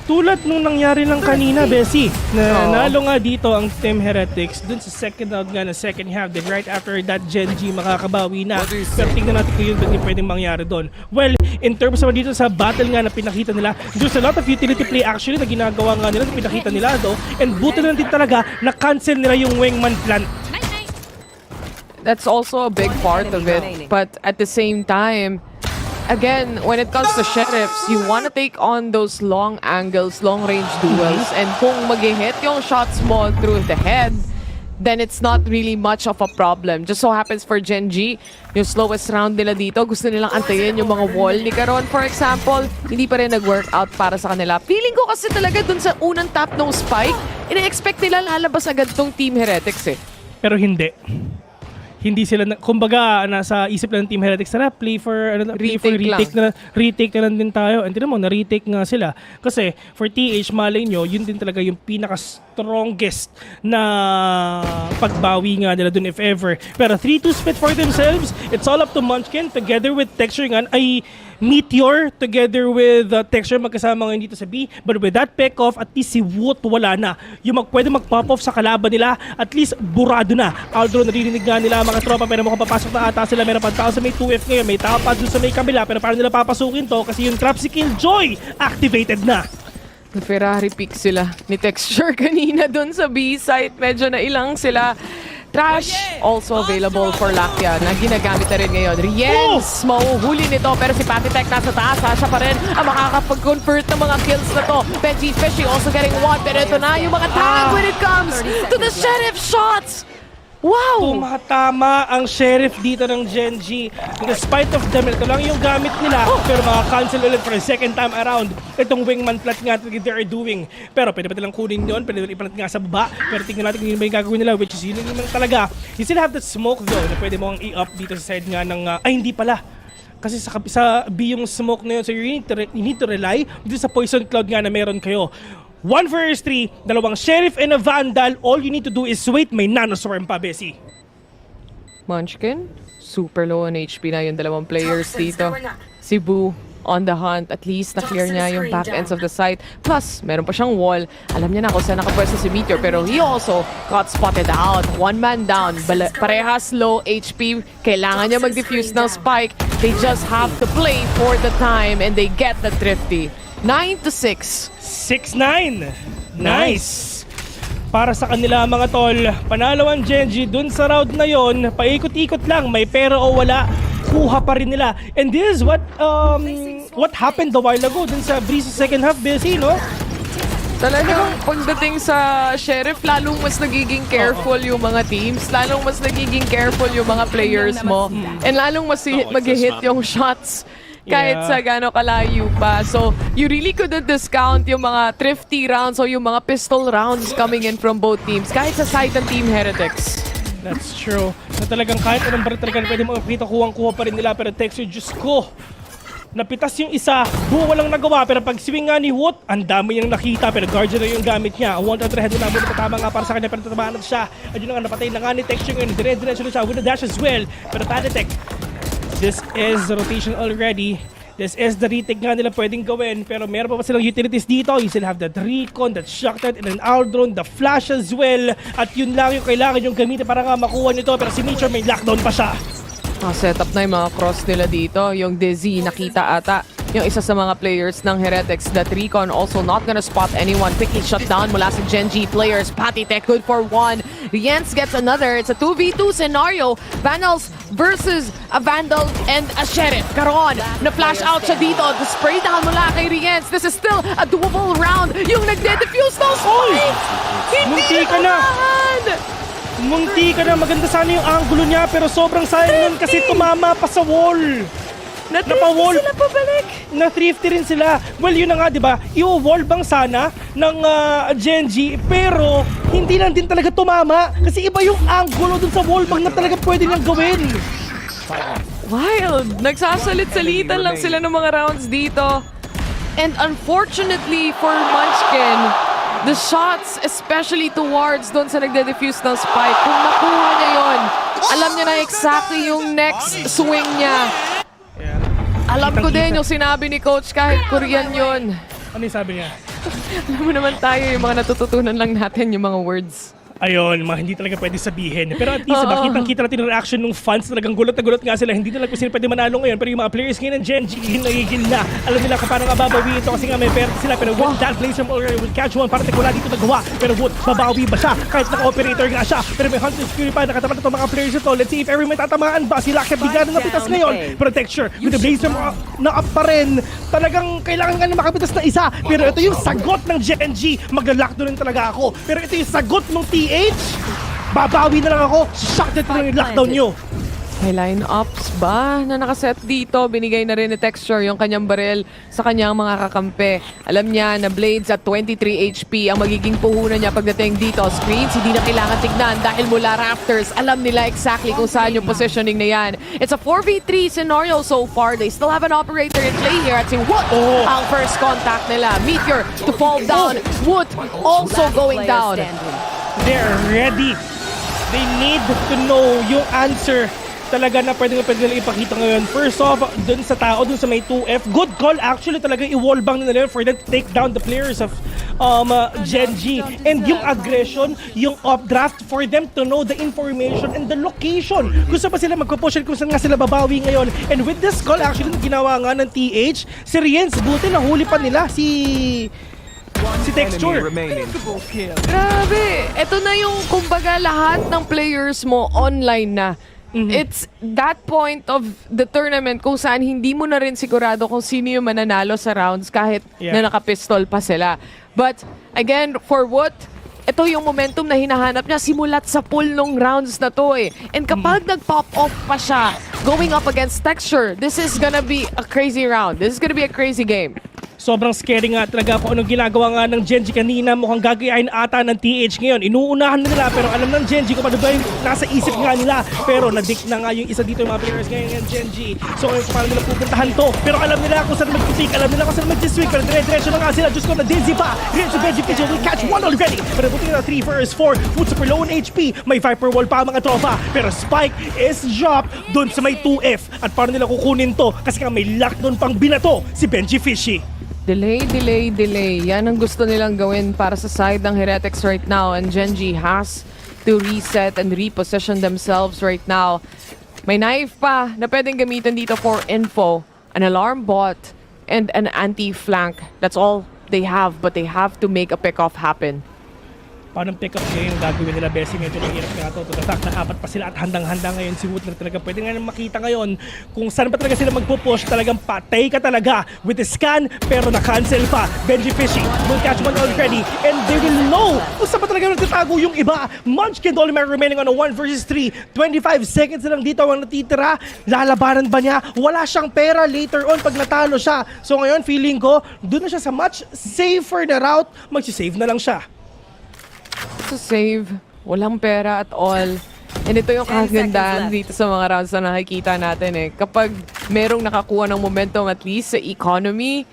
Tulad nung nangyari lang kanina, Bessie, na nalo nga dito ang Team Heretics dun sa second round nga na second half. Then right after that, Gen G makakabawi na. Pero tingnan natin kung yun pwedeng mangyari doon. Well, in terms of dito sa battle nga na pinakita nila, there's a lot of utility play actually na ginagawa nga nila, na pinakita nila do. And buti na din talaga na cancel nila yung Wingman plant. That's also a big part of it. But at the same time, again, when it comes to Sheriffs, you want to take on those long angles, long-range duels. And kung mag-hit yung shots mo through the head, then it's not really much of a problem. Just so happens for Gen G, yung slowest round nila dito, gusto nilang antayin yung mga wall ni Caron, for example. Hindi pa rin nag-work out para sa kanila. Feeling ko kasi talaga dun sa unang tap ng spike, ina-expect nila lalabas agad tong Team Heretics eh. Pero hindi. Hindi sila, kumbaga, nasa isip lang ng Team Heretics, tara, play for retake na lang din tayo. And tinan mo, na-retake nga sila. Kasi, for TH, malay nyo, yun din talaga yung pinaka-strongest na pagbawi nga nila dun if ever. Pero 3-2 split for themselves, it's all up to Munchkin together with Texture nga, ay Meteor together with Texture magkasama ngayon dito sa B. But with that pick-off, at least si Woot wala na. Yung pwede mag-pop off sa kalaban nila, at least burado na. Although narinig nga nila mga tropa, pero mukhang papasok na ata sila. Meron pa tao sa may 2F ngayon, may tao pa dun sa may kabila, pero paano nila papasukin to? Kasi yung trap si Killjoy activated na. Ferrari pick sila ni Texture kanina doon sa B site. Medyo na ilang sila. Trash also available for Lakia na ginagamit na rin ngayon. Riens, mauhuli nito pero si Patitech nasa taas. Siya pa rin ang makakapag-convert ng mga kills na to. Benji Fishy also getting one. Pero ito na yung mga tag when it comes to the Sheriff shots. Wow! Tumatama ang Sheriff dito ng Genji. Despite of them, ito lang yung gamit nila. Pero maka-cancel ulit for a second time around. Itong wingman plat nga they're doing. Pero pwede pa nilang kunin yun. Pwede ipalat nga sa baba. Pero tingnan natin kung yun ba yung gagawin nila. Which is yun naman talaga. You still have that smoke though na pwede mo ang i-up dito sa side nga ng... ay, hindi pala. Kasi sa B yung smoke na yun. So you need to rely dito sa poison cloud nga na meron kayo. 1 versus 3, dalawang Sheriff and a Vandal. All you need to do is wait. May nanoswarm pa, Bessie. Munchkin, super low on HP na yung dalawang players dito. Si Boo on the hunt. At least na-clear niya yung back ends of the site. Plus, meron pa siyang wall. Alam niya na kung saan nakapwesto si Meteor. Pero he also got spotted out. One man down. Parehas low HP. Kailangan niya mag-defuse ng spike. They just have to play for the time and they get the thrifty. 9-6. 6-9. Nice. Para sa kanila mga tol, panalo ang Genji dun sa round na yon. Paikot-ikot lang, may pera o wala, kuha pa rin nila. And this is what happened a while ago dun sa Breeze second half, Bessie, no? Talagang pagdating sa Sheriff, lalong mas nagiging careful yung mga teams, lalong mas nagiging careful yung mga players mo, and lalong mas mag-hit yung shots. Kahit sa gano'ng kalayo pa. So, you really couldn't discount yung mga thrifty rounds o yung mga pistol rounds coming in from both teams. Kahit sa side ng Team Heretics. That's true. Na talagang kahit anong baril talaga pwede mo makita, kuha pa rin nila. Pero Texture, Diyos ko, napitas yung isa, buo walang nagawa. Pero pag swing nga ni Woot, ang dami niyang nakita. Pero Guardian na yung gamit niya. One to head na muna patama nga para sa kanya. Pero tatamaan na siya. At yun nga, napatay na nga ni Texture ngayon. Dire-diretso na siya with a dash as well. Pero Patitech, this is the rotation already. This is the retake nga nila pwedeng gawin. Pero meron pa silang utilities dito. You still have that recon, that shotgun, and an Aldron, the flash as well. At yun lang yung kailangan yung gamitin para nga makuha nito. Pero si Nature may lockdown pa siya. Setup na yung mga cross nila dito. Yung Dizzy nakita ata. Yung isa sa mga players ng Heretics. That recon also not gonna spot anyone. Quickly shut down mula sa Genji players. Patitech good for one. Riens gets another. It's a 2v2 scenario. Vandals versus a Vandal and a Sheriff. Karon, na-flash out siya dito. The spray down mula kay Riens. This is still a doable round. Yung nagde-defuse ng spike! Munti ka na! Munti ka na. Maganda sana yung angulo niya pero sobrang sayang nun kasi tumama pa sa wall. Na-thrifty sila pabalik. Na-thrifty rin sila. Well, yun na nga, di ba? I-wall bang sana ng Genji pero hindi lang din talaga tumama kasi iba yung angulo dun sa wall bang na talaga pwede niyang gawin. Wild! Nagsasalit-salitan lang sila ng mga rounds dito. And unfortunately for Munchkin, the shots, especially towards doon sa nagde-defuse ng spike, kung nakuha niya yun, alam niya na exactly yung next swing niya. Alam ko din yung sinabi ni Coach kahit Korean yun. Ano yung sabi niya? Alam mo naman tayo, yung mga natututunan lang natin yung mga words. Ayun, mga hindi talaga pwede sabihin. Pero at least, kitang-kita natin yung reaction ng fans. Talagang gulat na gulat nga sila. Hindi na lang kung sino pwede manalo ngayon. Pero yung mga players ngayon ng Genji, nagigil na. Alam nila kung paano nga babawi ito kasi nga may pera sila. Pero with that blaze from already with catch one, parang wala dito nagawa. Pero Wood, babawi ba siya? Kahit naka-operator nga siya. Pero may Hunter's Fury pa, nakatapat na itong mga players ito. Let's see if every may tatamaan ba. Sila kaya bigla na napitas ngayon. Pero Texture, with the blaze from na-up pa rin. Talagang kailangan nga na makapitas na isa. Pero ito yung sagot ng Genji. Mag-lock doon talaga ako. Pero ito yung sagot ng TH. Babawi na lang ako. Shocked ito yung lockdown nyo. May line-ups ba na nakaset dito? Binigay na rin ni Texture yung kanyang baril sa kanyang mga kakampi. Alam niya na Blades at 23 HP ang magiging puhunan niya pagdating dito. Screens, hindi na kailangan tignan dahil mula Rafters, alam nila exactly kung saan yung positioning na yan. It's a 4v3 scenario so far. They still have an operator in play here at si Wood ang first contact nila. Meteor to fall down. Wood also going down. They're ready. They need to know yung answer talaga na pwede nila ipakita ngayon. First off, dun sa tao, dun sa may 2F, good call actually talaga i-wallbang nila for them to take down the players of Gen G. And yung aggression, yung updraft for them to know the information and the location. Kung saan pa sila magpupush, kung saan nga sila babawi ngayon. And with this call actually, ginawa nga ng TH, si Riens, buti nahuli pa nila si Texture. Grabe! Ito na yung kumbaga lahat ng players mo online na. It's that point of the tournament kung saan hindi mo na rin sigurado kung sino yung mananalo sa rounds kahit na nakapistol pa sila. But again, for what? Ito yung momentum na hinahanap niya simulat sa pool nung rounds na to eh. And kapag nag-pop off pa siya, going up against Texture, this is gonna be a crazy round. This is gonna be a crazy game. Sobrang scary nga talaga kung anong ginagawa nga ng Gen G kanina. Mukhang gagayain ata ng TH ngayon. Inuunahan nila pero alam ng Gen G kung ano ba yung nasa isip nga nila. Pero na-dick na nga yung isa dito yung mga players ngayon ng Gen G. So ngayon paano nila pupuntahan to. Pero alam nila kung saan mag-pick, alam nila kung saan mag-swing. Pero dire-diretso na nga sila. Diyos ko na Dizzy pa. Diretso Benji Pigeon will catch one already. Pero buti na 3 versus 4. Food super low on HP. May Viper Wall pa mga tropa. Pero Spike is dropped dun sa may 2F. At paano nila kukunin to? Kasi nga may lock dun pang binato si Benji Fishy. Delay. Yan ang gusto nilang gawin para sa side ng Heretics right now. And Gen G has to reset and reposition themselves right now. May knife pa na pwedeng gamitin dito for info. An alarm bot and an anti-flank. That's all they have, but they have to make a pick-off happen. Paano pick up ngayon gagawin nila Bessie? Medyo mahirap nga ito. Tutatak na apat pa sila at handang-handa ngayon si Wood na talaga. Pwede nga makita ngayon kung saan pa talaga sila magpupush. Talagang patay ka talaga with the scan pero na-cancel pa. Benji Fishy will catch one already and they will know kung saan pa talaga natatago yung iba. Munchkin Dolimer remaining on a 1 versus 3. 25 seconds na lang dito ang natitira. Lalabanan ba niya? Wala siyang pera later on pag natalo siya. So ngayon feeling ko doon na siya sa much safer na route. Magsisave na lang siya. To save, walang pera at all. And ito yung kagandahan dito sa mga rounds na nakikita natin eh. Kapag merong nakakuha ng momentum at least sa economy,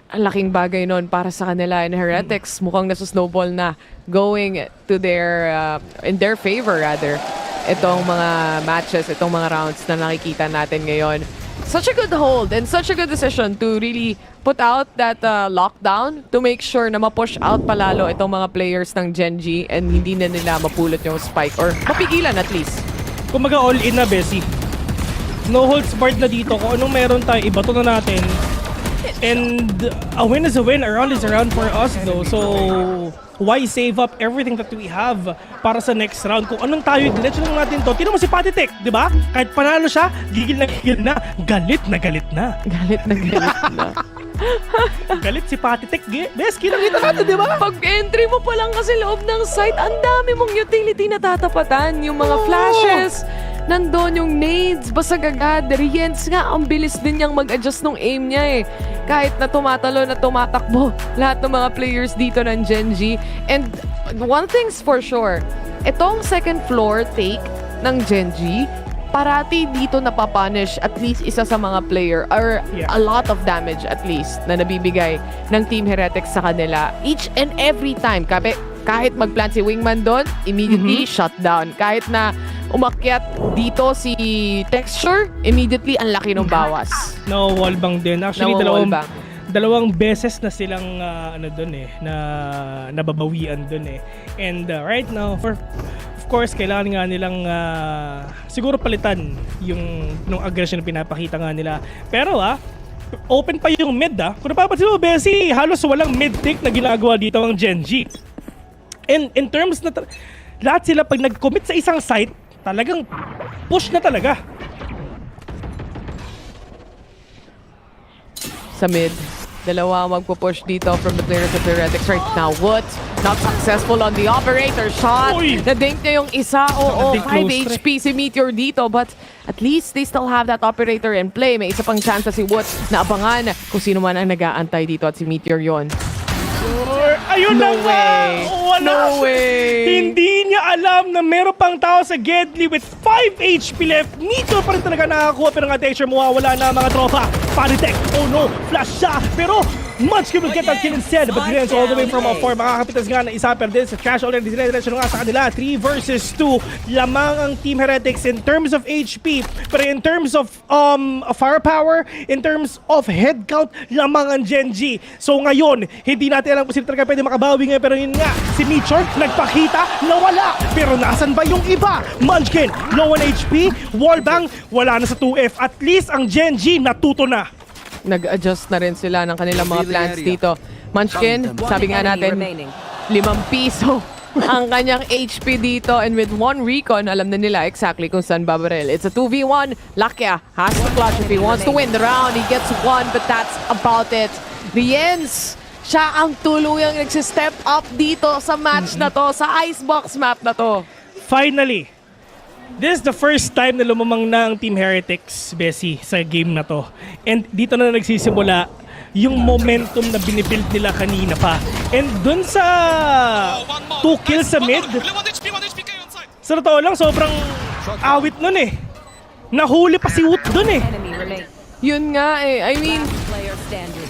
ang laking bagay nun para sa kanila. And Heretics mukhang nasusnowball na going to their, in their favor rather. Itong mga matches, itong mga rounds na nakikita natin ngayon. Such a good hold and such a good decision to really put out that lockdown to make sure na ma-push out palalo itong mga players ng Gen G and hindi na nila mapulot yung spike or mapigilan at least. Kumaga all in na, Bessie. No holds barred na dito. Kung anong meron tayo, ibato na natin. And a win is a win. A round is a round for us though. So why save up everything that we have para sa next round? Kung anong tayo, diretso lang natin to. Tignan mo si Patitek, di ba? Kahit panalo siya, gigil na. Galit na galit na. Galit na galit na. Galit si Patitek. Bes, kinakita natin, di ba? Pag entry mo pa lang kasi loob ng site, ang dami mong utility na tatapatan. Yung mga flashes, nandun yung nades, basag agad. Riens nga, ang bilis din niyang mag-adjust ng aim niya eh. Kahit na tumatalo na tumatakbo lahat ng mga players dito ng Gen G. And one thing's for sure, itong second floor take ng Gen G, parati dito napapunish at least isa sa mga player or a lot of damage at least na nabibigay ng Team Heretics sa kanila. Each and every time, kahit mag-plant si Wingman doon, immediately shut down. Kahit na umakyat dito si Texture, immediately ang laki ng bawas. No, wallbang din. Actually, dalawang beses na silang na nababawian dun eh. And right now, of course, kailangan nga nilang siguro palitan yung aggression na pinapakita nga nila. Pero open pa yung mid Kung napapansin mo, Bessie, halos walang mid-take na ginagawa dito ang Gen G. And in terms na lahat sila pag nag-commit sa isang site, talagang push na talaga. Sa mid, dalawa magpo-push dito from the players of Heretics right now. What? Not successful on the operator shot. Na-dink niya yung isa. 5 HP si Meteor dito. But at least they still have that operator in play. May isa pang chance si Wood na abangan kung sino man ang nag-aantay dito at si Meteor yon. Ayun no na way. Wala. No way. Hindi niya alam na meron pang tao sa Gedli with 5 HP left. Meteor pa rin talaga nakakuha pero nga Texture mawawala na mga tropa. Panitek. Oh no. Flash siya. Pero Munchkin will get that kill instead, but Grens all the way from afar. Makakapitas nga na isa, pero this Trash already dire-diretso nga sa kanila. 3 versus 2 lamang ang Team Heretics in terms of HP, pero in terms of firepower, in terms of head count, lamang ang Gen G. So ngayon, hindi natin alam kung sino talaga pwede makabawi ngayon, pero yun nga, si Meteor nagpakita, nawala. Pero nasan ba yung iba? Munchkin, low on HP, wallbang, wala na sa 2F. At least ang Gen G natuto na. Nag-adjust na rin sila ng kanilang mga plans dito. Munchkin, sabi nga natin, 5 piso ang kanyang HP dito, and with 1 recon, alam na nila exactly kung saan babaril. It's a 2v1. Lakia has to clutch if he wants to win the round. He gets 1, but that's about it. Riens, siya ang tuluyang nagsistep up dito sa match na to, sa Icebox map na to. Finally, this is the first time na lumamang na ang Team Heretics, Bessie, sa game na to. And dito na nagsisimula yung momentum na binibuild nila kanina pa. And dun sa 2 kills sa mid, sa totoo lang, sobrang awit nun eh. Nahuli pa si Woot dun eh. Yun nga eh. I mean,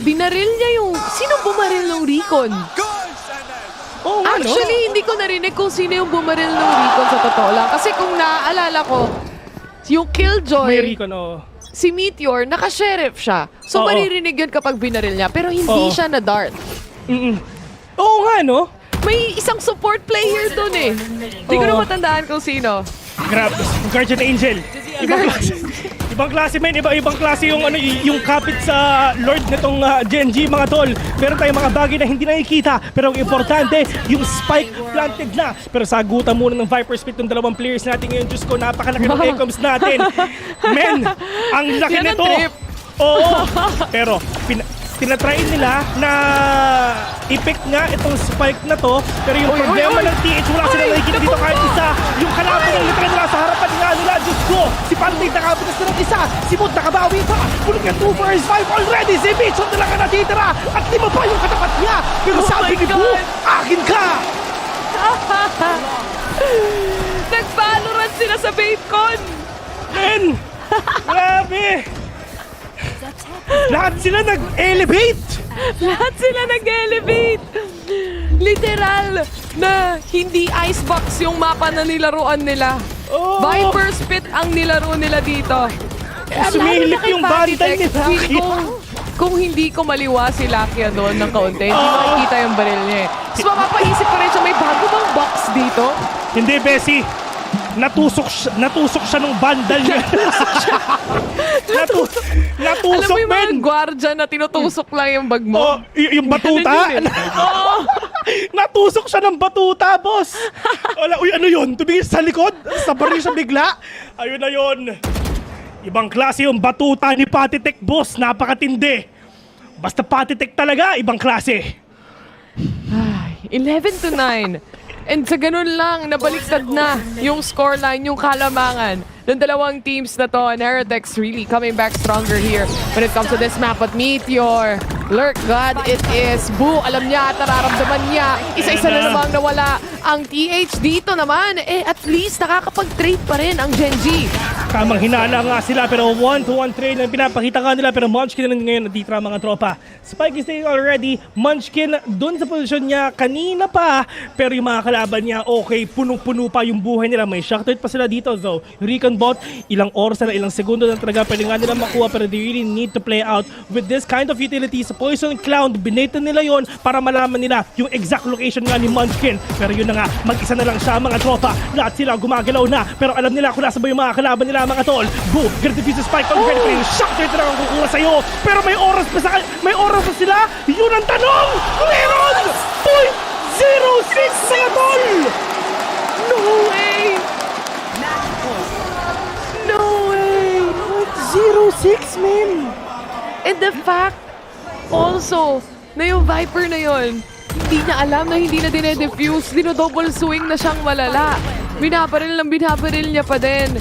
binaril niya yung... Sino bumaril ng recon? Oh, actually, hindi ko narinig kung sino yung bumaril ng recon sa totoo lang. Kasi kung naaalala ko, yung Killjoy, may recon, si Meteor, naka-sheriff siya. So maririnig yun kapag binaril niya. Pero hindi siya na-dart. Oo nga, no? May isang support player dun eh. Hindi ko na matandaan kung sino. Grabe, Guardian Angel. Ibang klase men, ibang klase yung yung kapit sa Lord nitong Gen G, mga tol. Meron tayong mga bagay na hindi nakikita, pero ang importante, yung spike planted na. Pero sagutan muna ng Viper Spit ng dalawang players natin ngayon. Diyos ko, napakalaki ng ecoms natin. Men, ang laki nito. Oo, pero tinatry nila na i-pick nga itong spike na to, pero yung problema ng TH, wala sila nakikita dito kahit isa. Yung kalaban ng literal nila sa harapan nga nila, Diyos ko, si Pantig nakapitas na ng isa, si Mood nakabawi pa, pulit yan 2 vs 5 already, si Mitch ang talaga natitira, at 5 pa yung katapat niya, pero sabi ni Boo, akin ka! Nag-Valorant sila sa Baitcon! Men! Grabe! Lahat sila nag-elevate! Lahat sila nag-elevate! Literal na hindi icebox yung mapa na nilaruan nila. Viper Spit ang nilaro nila dito. Sumilip yung bandal nila. Kung hindi ko maliwa si Lakia doon ng kaunti, hindi makikita yung baril niya eh. So mapapaisip pa rin siya, may bago bang box dito? Hindi, Bessie. Natusok siya nung bandal niya. Natusok, alam mo yung mga gwardiya na tinutusok lang yung bag mo? Oh, yung batuta? Natusok siya ng batuta, boss. Uy, ano yun? Tumingin sa likod? Sabari siya bigla? Ayun na yun. Ibang klase yung batuta ni Patitek, boss. Napakatindi. Basta Patitek talaga, ibang klase. 11-9. And sa ganun lang, nabaliktad na yung scoreline, yung kalamangan ng dalawang teams na to. And Heretics really coming back stronger here when it comes to this map. But Meteor, Lurk God, it is. Boo, alam niya at nararamdaman niya. Isa-isa na namang nawala ang TH dito naman. Eh, at least nakakapag-trade pa rin ang Gen G. Tamang hinala nga sila, pero 1-to-1 trade na pinapakita nga nila, pero Munchkin na ngayon natitira mga tropa. Spike is there already. Munchkin dun sa posisyon niya kanina pa, pero yung mga kalaban niya, okay, punong-puno pa yung buhay nila. May shocked pa sila dito though. Recon bot, ilang oras na ilang segundo na talaga pwede nga nila makuha, pero they really need to play out with this kind of utility. Sa Poison Cloud, binata nila yon para malaman nila yung exact location nga ni Munchkin. Pero yun na nga, mag-isa na lang siya mga tropa. Lahat sila gumagalaw na, pero alam nila kung nasa ba yung mga kalaban nila mga tol. Boo, get the piece of spike on the very shock rate na ang kukuha sa'yo. Pero may oras pa sila. Yun ang tanong! Meron! 0.06 mga tol! No way! No way! 0.06 men! And the fact also na yung Viper na yon, hindi na alam na hindi na dinedefuse, dino-double swing na siyang malala. Binabaril niya pa din.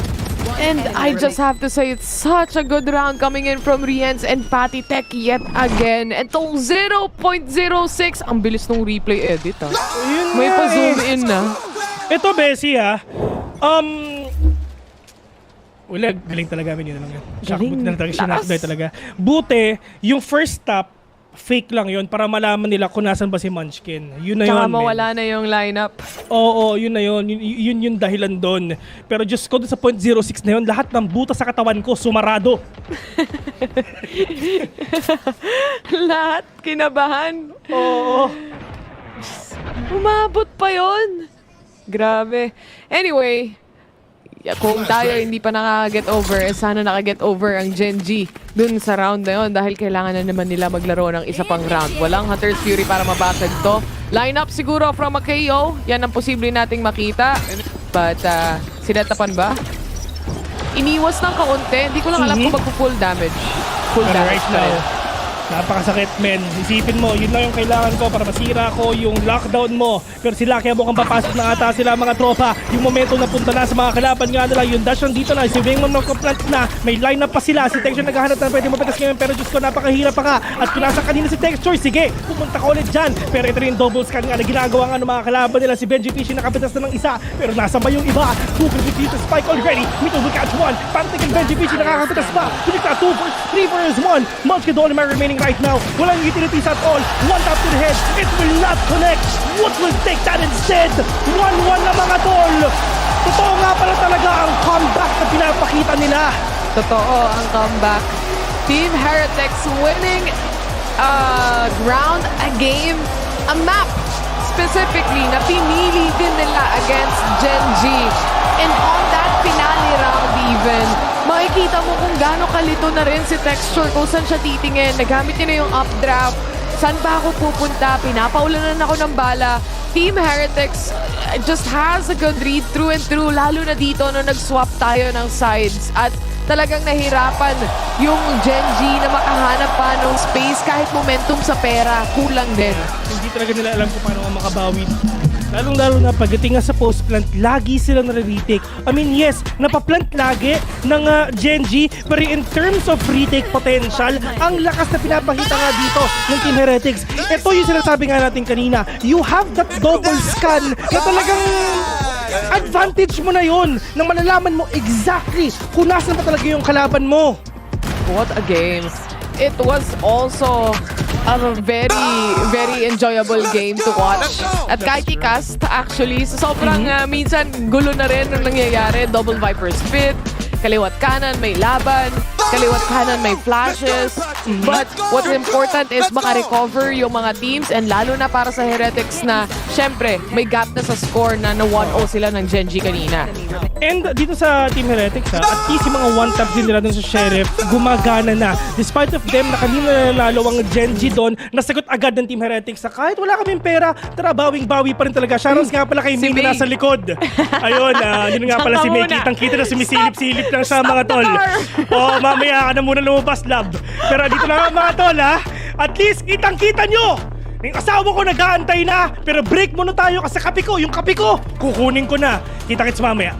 And I just have to say, it's such a good round coming in from Riens and Patitek yet again. Itong 0.06, ang bilis nung replay edit ha. May pa-zoom in na. Ito, Bessie ha. Wala, galing talaga yun lang yan. Shockboot na talaga siya, talaga. Buti, yung first stop, fake lang yon para malaman nila kung nasan ba si Munchkin. Yun na Tsaka yun, mawala na yung lineup. Oo, yun na yun. Yun yung dahilan doon. Pero Diyos ko, doon sa 0.06 na yun, lahat ng butas sa katawan ko, sumarado. Lahat kinabahan. Oo. Umabot pa yon. Grabe. Anyway, kung tayo hindi pa nakaka-get over, sana naka-get over ang Gen G dun sa round na yun dahil kailangan na naman nila maglaro ng isa pang round. Walang Hunter's Fury para mabasag to. Lineup siguro from a KO. Yan ang posible nating makita. But, sinetapan ba? Iniwas ng kaunti. Hindi ko lang alam kung magpo-full damage. Full Pero damage right pa rin. now, napakasakit, men. Isipin mo, yun lang yung kailangan ko para masira ko yung lockdown mo. Pero sila, kaya mukhang papasok na ata sila mga tropa. Yung momento na punta na sa mga kalaban nga nila, yung dash dito na, si Wingman magka-plant na, may lineup pa sila. Si Texture naghahanap na pwede mapitas ngayon, pero Diyos ko, napakahirap pa nga. At kung nasa kanina si Texture, sige, pumunta ka ulit dyan. Pero ito rin yung double scan nga na ginagawa nga ng mga kalaban nila. Si Benji Fishy nakapitas na ng isa, pero nasa ba yung iba? Booker with the spike already. Mito will catch one. Para tigil Benji Fishy nakakapitas pa. Pinik na 2 versus 1. Munchkin the only man remaining right now. Walang utilities at all. One tap to the head. It will not connect. What will take that instead? 1-1 na mga tol. Totoo nga pala talaga ang comeback na pinapakita nila. Totoo ang comeback. Team Heretics winning a round, a game, a map specifically na pinili din nila against Gen G. And on that finale round even, makikita mo kung gaano kalito na rin si Texture kung saan siya titingin. Nagamit niya na yung updraft. Saan ba ako pupunta? Pinapaulanan ako ng bala. Team Heretics just has a good read through and through. Lalo na dito no nag-swap tayo ng sides. At talagang nahirapan yung Gen G na makahanap pa ng space kahit momentum sa pera. Kulang din. Hindi talaga nila alam kung paano makabawi. Lalong-lalo na pagdating nga sa post-plant, lagi sila nare-retake. I mean, yes, napaplant lagi ng Gen G, pero in terms of retake potential, ang lakas na pinapakita nga dito ng Team Heretics. Ito yung sinasabi nga natin kanina, you have that double scan na talagang advantage mo na yon na malalaman mo exactly kung nasan pa talaga yung kalaban mo. What a game. It was also a very enjoyable game to watch. At kahit i-cast, actually, so sobrang minsan gulo na rin ang nangyayari. Double Viper spit, kaliwat kanan may laban, kaliwat kanan may flashes. But what's important is makarecover yung mga teams and lalo na para sa Heretics na syempre may gap na sa score na 1-0 sila ng Gen G kanina. And dito sa Team Heretics, at least yung mga one-tap din nila dun sa Sheriff, gumagana na. Despite of them, na kanina nanalo ang Gen G doon, nasagot agad ng Team Heretics na kahit wala kaming pera, tara bawing-bawi pa rin talaga. Shoutouts nga pala kay May na nasa likod. Ayun, yun nga pala si May. Kitang-kita na sumisilip-silip lang sa mga tol. Mamaya ka na muna lumabas, love. Pero dito na mga tol, ha? At least kitang-kita nyo! Yung asawa ko nag-aantay na, pero break muna tayo kasi yung kape ko, kukunin ko na. Kita-kits mamaya.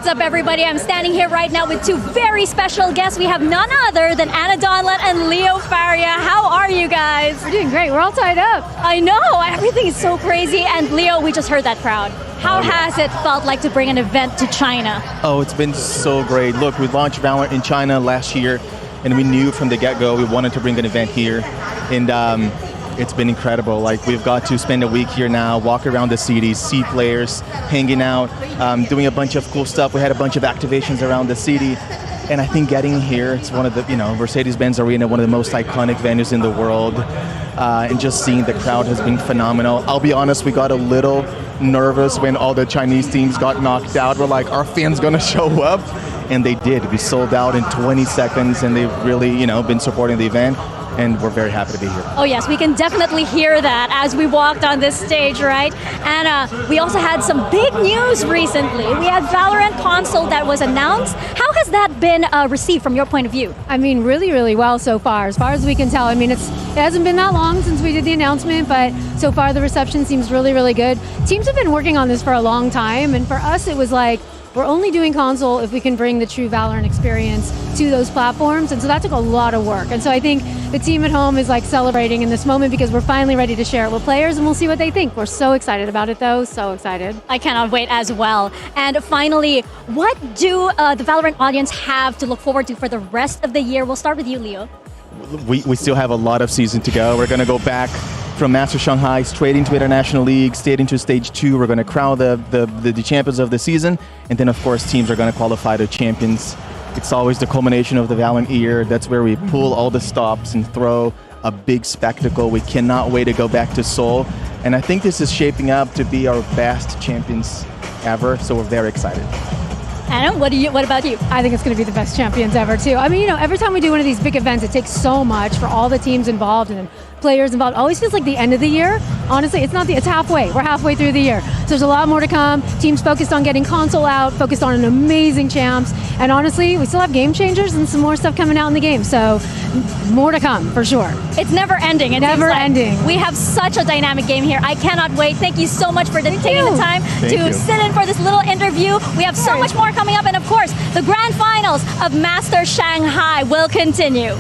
up, everybody? I'm standing here right now with two very special guests. We have none other than Anna Donlan and Leo Faria. How are you guys? We're doing great. We're all tied up. I know. Everything is so crazy. And Leo, we just heard that crowd. How has it felt like to bring an event to China? Oh, it's been so great. Look, we launched Valorant in China last year, and we knew from the get-go we wanted to bring an event here. And it's been incredible. Like, we've got to spend a week here now, walk around the city, see players, hanging out, doing a bunch of cool stuff. We had a bunch of activations around the city. And I think getting here, it's one of the, Mercedes-Benz Arena, one of the most iconic venues in the world. And just seeing the crowd has been phenomenal. I'll be honest, we got a little nervous when all the Chinese teams got knocked out. We're like, are fans gonna show up? And they did. We sold out in 20 seconds, and they've really, been supporting the event. And we're very happy to be here. Oh yes, we can definitely hear that as we walked on this stage, right? And we also had some big news recently. We had Valorant console that was announced. How has that been received from your point of view? I mean, really, really well so far as we can tell. I mean, it hasn't been that long since we did the announcement, but so far the reception seems really, really good. Teams have been working on this for a long time, and for us it was like, we're only doing console if we can bring the true Valorant experience to those platforms, and so that took a lot of work. And so I think the team at home is like celebrating in this moment because we're finally ready to share it with players, and we'll see what they think. We're so excited about it though, so excited. I cannot wait as well. And finally, what do the Valorant audience have to look forward to for the rest of the year? We'll start with you, Leo. We still have a lot of season to go. We're going to go back from Masters Shanghai straight into International League, straight into Stage 2. We're going to crown the champions of the season, and then of course teams are going to qualify the champions. It's always the culmination of the Valorant year. That's where we pull all the stops and throw a big spectacle. We cannot wait to go back to Seoul, and I think this is shaping up to be our best champions ever, so we're very excited. Anna, what about you? I think it's going to be the best champions ever too. I mean, every time we do one of these big events, it takes so much for all the teams involved and players involved. It always feels like the end of the year. Honestly, it's halfway. We're halfway through the year. So there's a lot more to come. Teams focused on getting console out, focused on an amazing champs. And honestly, we still have game changers and some more stuff coming out in the game. So more to come for sure. It's never ending. It never ending. We have such a dynamic game here. I cannot wait. Thank you so much for taking the time to sit in for this little interview. We have so much more coming up. And of course, the grand finals of Masters Shanghai will continue.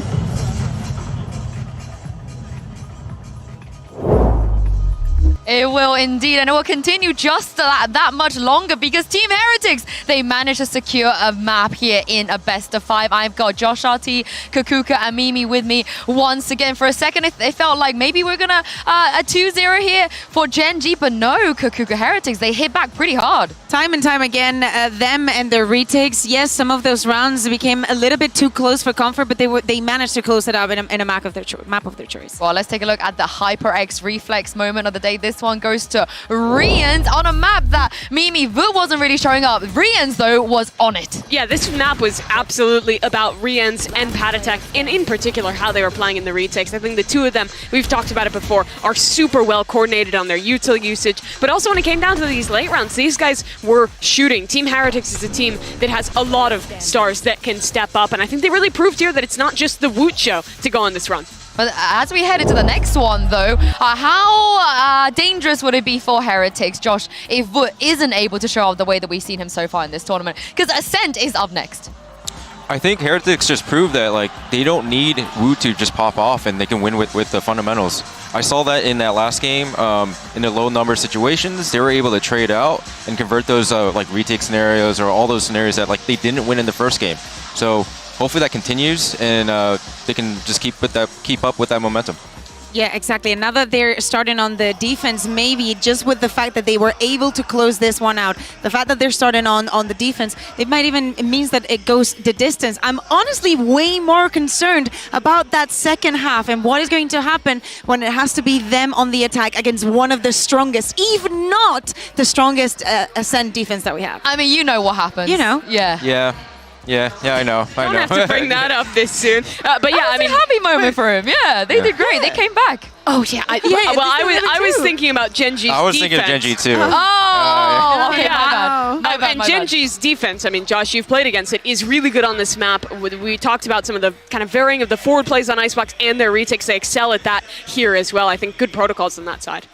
It will indeed, and it will continue just that much longer because Team Heretics, they managed to secure a map here in a best of 5. I've got Josh RT, Kakuka, and Mimi with me once again. For a second, it felt like maybe we're gonna a 2-0 here for Gen G, but no, Kakuka Heretics, they hit back pretty hard. Time and time again, them and their retakes, yes, some of those rounds became a little bit too close for comfort, but they managed to close it up in a map of their choice. Well, let's take a look at the HyperX Reflex moment of the day. This one goes to Rians on a map that Mimi Vu wasn't really showing up. Rians, though, was on it. Yeah, this map was absolutely about Rians and Patatek, and in particular how they were playing in the retakes. I think the two of them, we've talked about it before, are super well coordinated on their util usage, but also when it came down to these late rounds, these guys were shooting. Team Heretics is a team that has a lot of stars that can step up, and I think they really proved here that it's not just the Woot show to go on this run. But as we head into the next one, though, how dangerous would it be for Heretics, Josh, if Woot isn't able to show up the way that we've seen him so far in this tournament? Because Ascent is up next. I think Heretics just proved that they don't need Woot to just pop off and they can win with the fundamentals. I saw that in that last game, in the low number situations, they were able to trade out and convert those retake scenarios or all those scenarios that they didn't win in the first game. So hopefully that continues and they can just keep up with that momentum. Yeah, exactly. And now that they're starting on the defense, maybe just with the fact that they were able to close this one out, the fact that they're starting on the defense, it might even means that it goes the distance. I'm honestly way more concerned about that second half and what is going to happen when it has to be them on the attack against one of the strongest, even not the strongest Ascent defense that we have. I mean, you know what happens. You know. Yeah. Yeah, I know. Don't have to bring that up this soon. But yeah, I mean, a happy moment for him. Yeah, they did great. They came back. Oh yeah. I was thinking about Gen G's I was defense. thinking of Gen G too. Okay, yeah. my bad. And Gen G's defense, I mean, Josh, you've played against it, is really good on this map. We talked about some of the kind of varying of the forward plays on Icebox and their retakes. They excel at that here as well. I think good protocols on that side.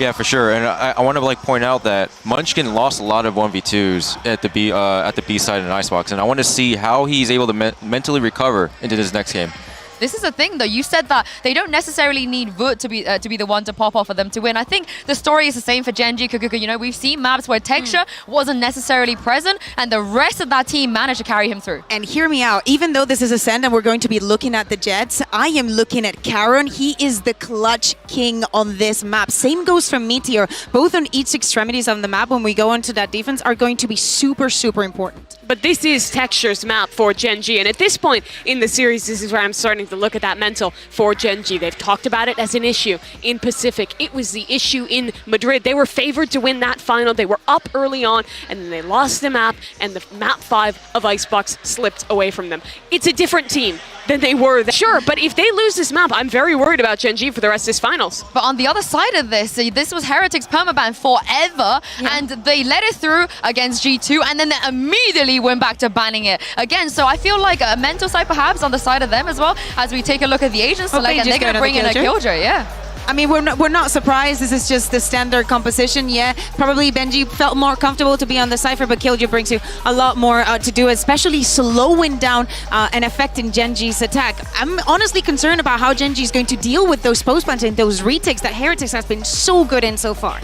Yeah, for sure. And I want to like point out that Munchkin lost a lot of 1v2s at the B side in Icebox, and I want to see how he's able to mentally recover into this next game. This is the thing, though. You said that they don't necessarily need Voot to be the one to pop off for them to win. I think the story is the same for Genji, Kukuku. You know, we've seen maps where Texture wasn't necessarily present, and the rest of that team managed to carry him through. And hear me out. Even though this is Ascend and we're going to be looking at the Jets, I am looking at Karon. He is the clutch king on this map. Same goes for Meteor. Both on each extremities of the map when we go into that defense are going to be super, super important. But this is Texture's map for Genji, and at this point in the series, this is where I'm starting to look at that mental for Genji. They've talked about it as an issue in Pacific. It was the issue in Madrid. They were favored to win that final. They were up early on, and then they lost the map, and the map 5 of Icebox slipped away from them. It's a different team than they were. Sure, but if they lose this map, I'm very worried about Genji for the rest of this finals. But on the other side of this, this was Heretics permaban forever, and they let it through against G2, and then they immediately went back to banning it again. So I feel like a mental side perhaps on the side of them as well, as we take a look at the Asian select, and they're going to bring in a Killjoy, yeah. I mean, we're not surprised. This is just the standard composition. Yeah, probably Benji felt more comfortable to be on the Cypher, but Killjoy brings you a lot more to do, especially slowing down and affecting Genji's attack. I'm honestly concerned about how Genji is going to deal with those post plants and those retakes that Heretics has been so good in so far.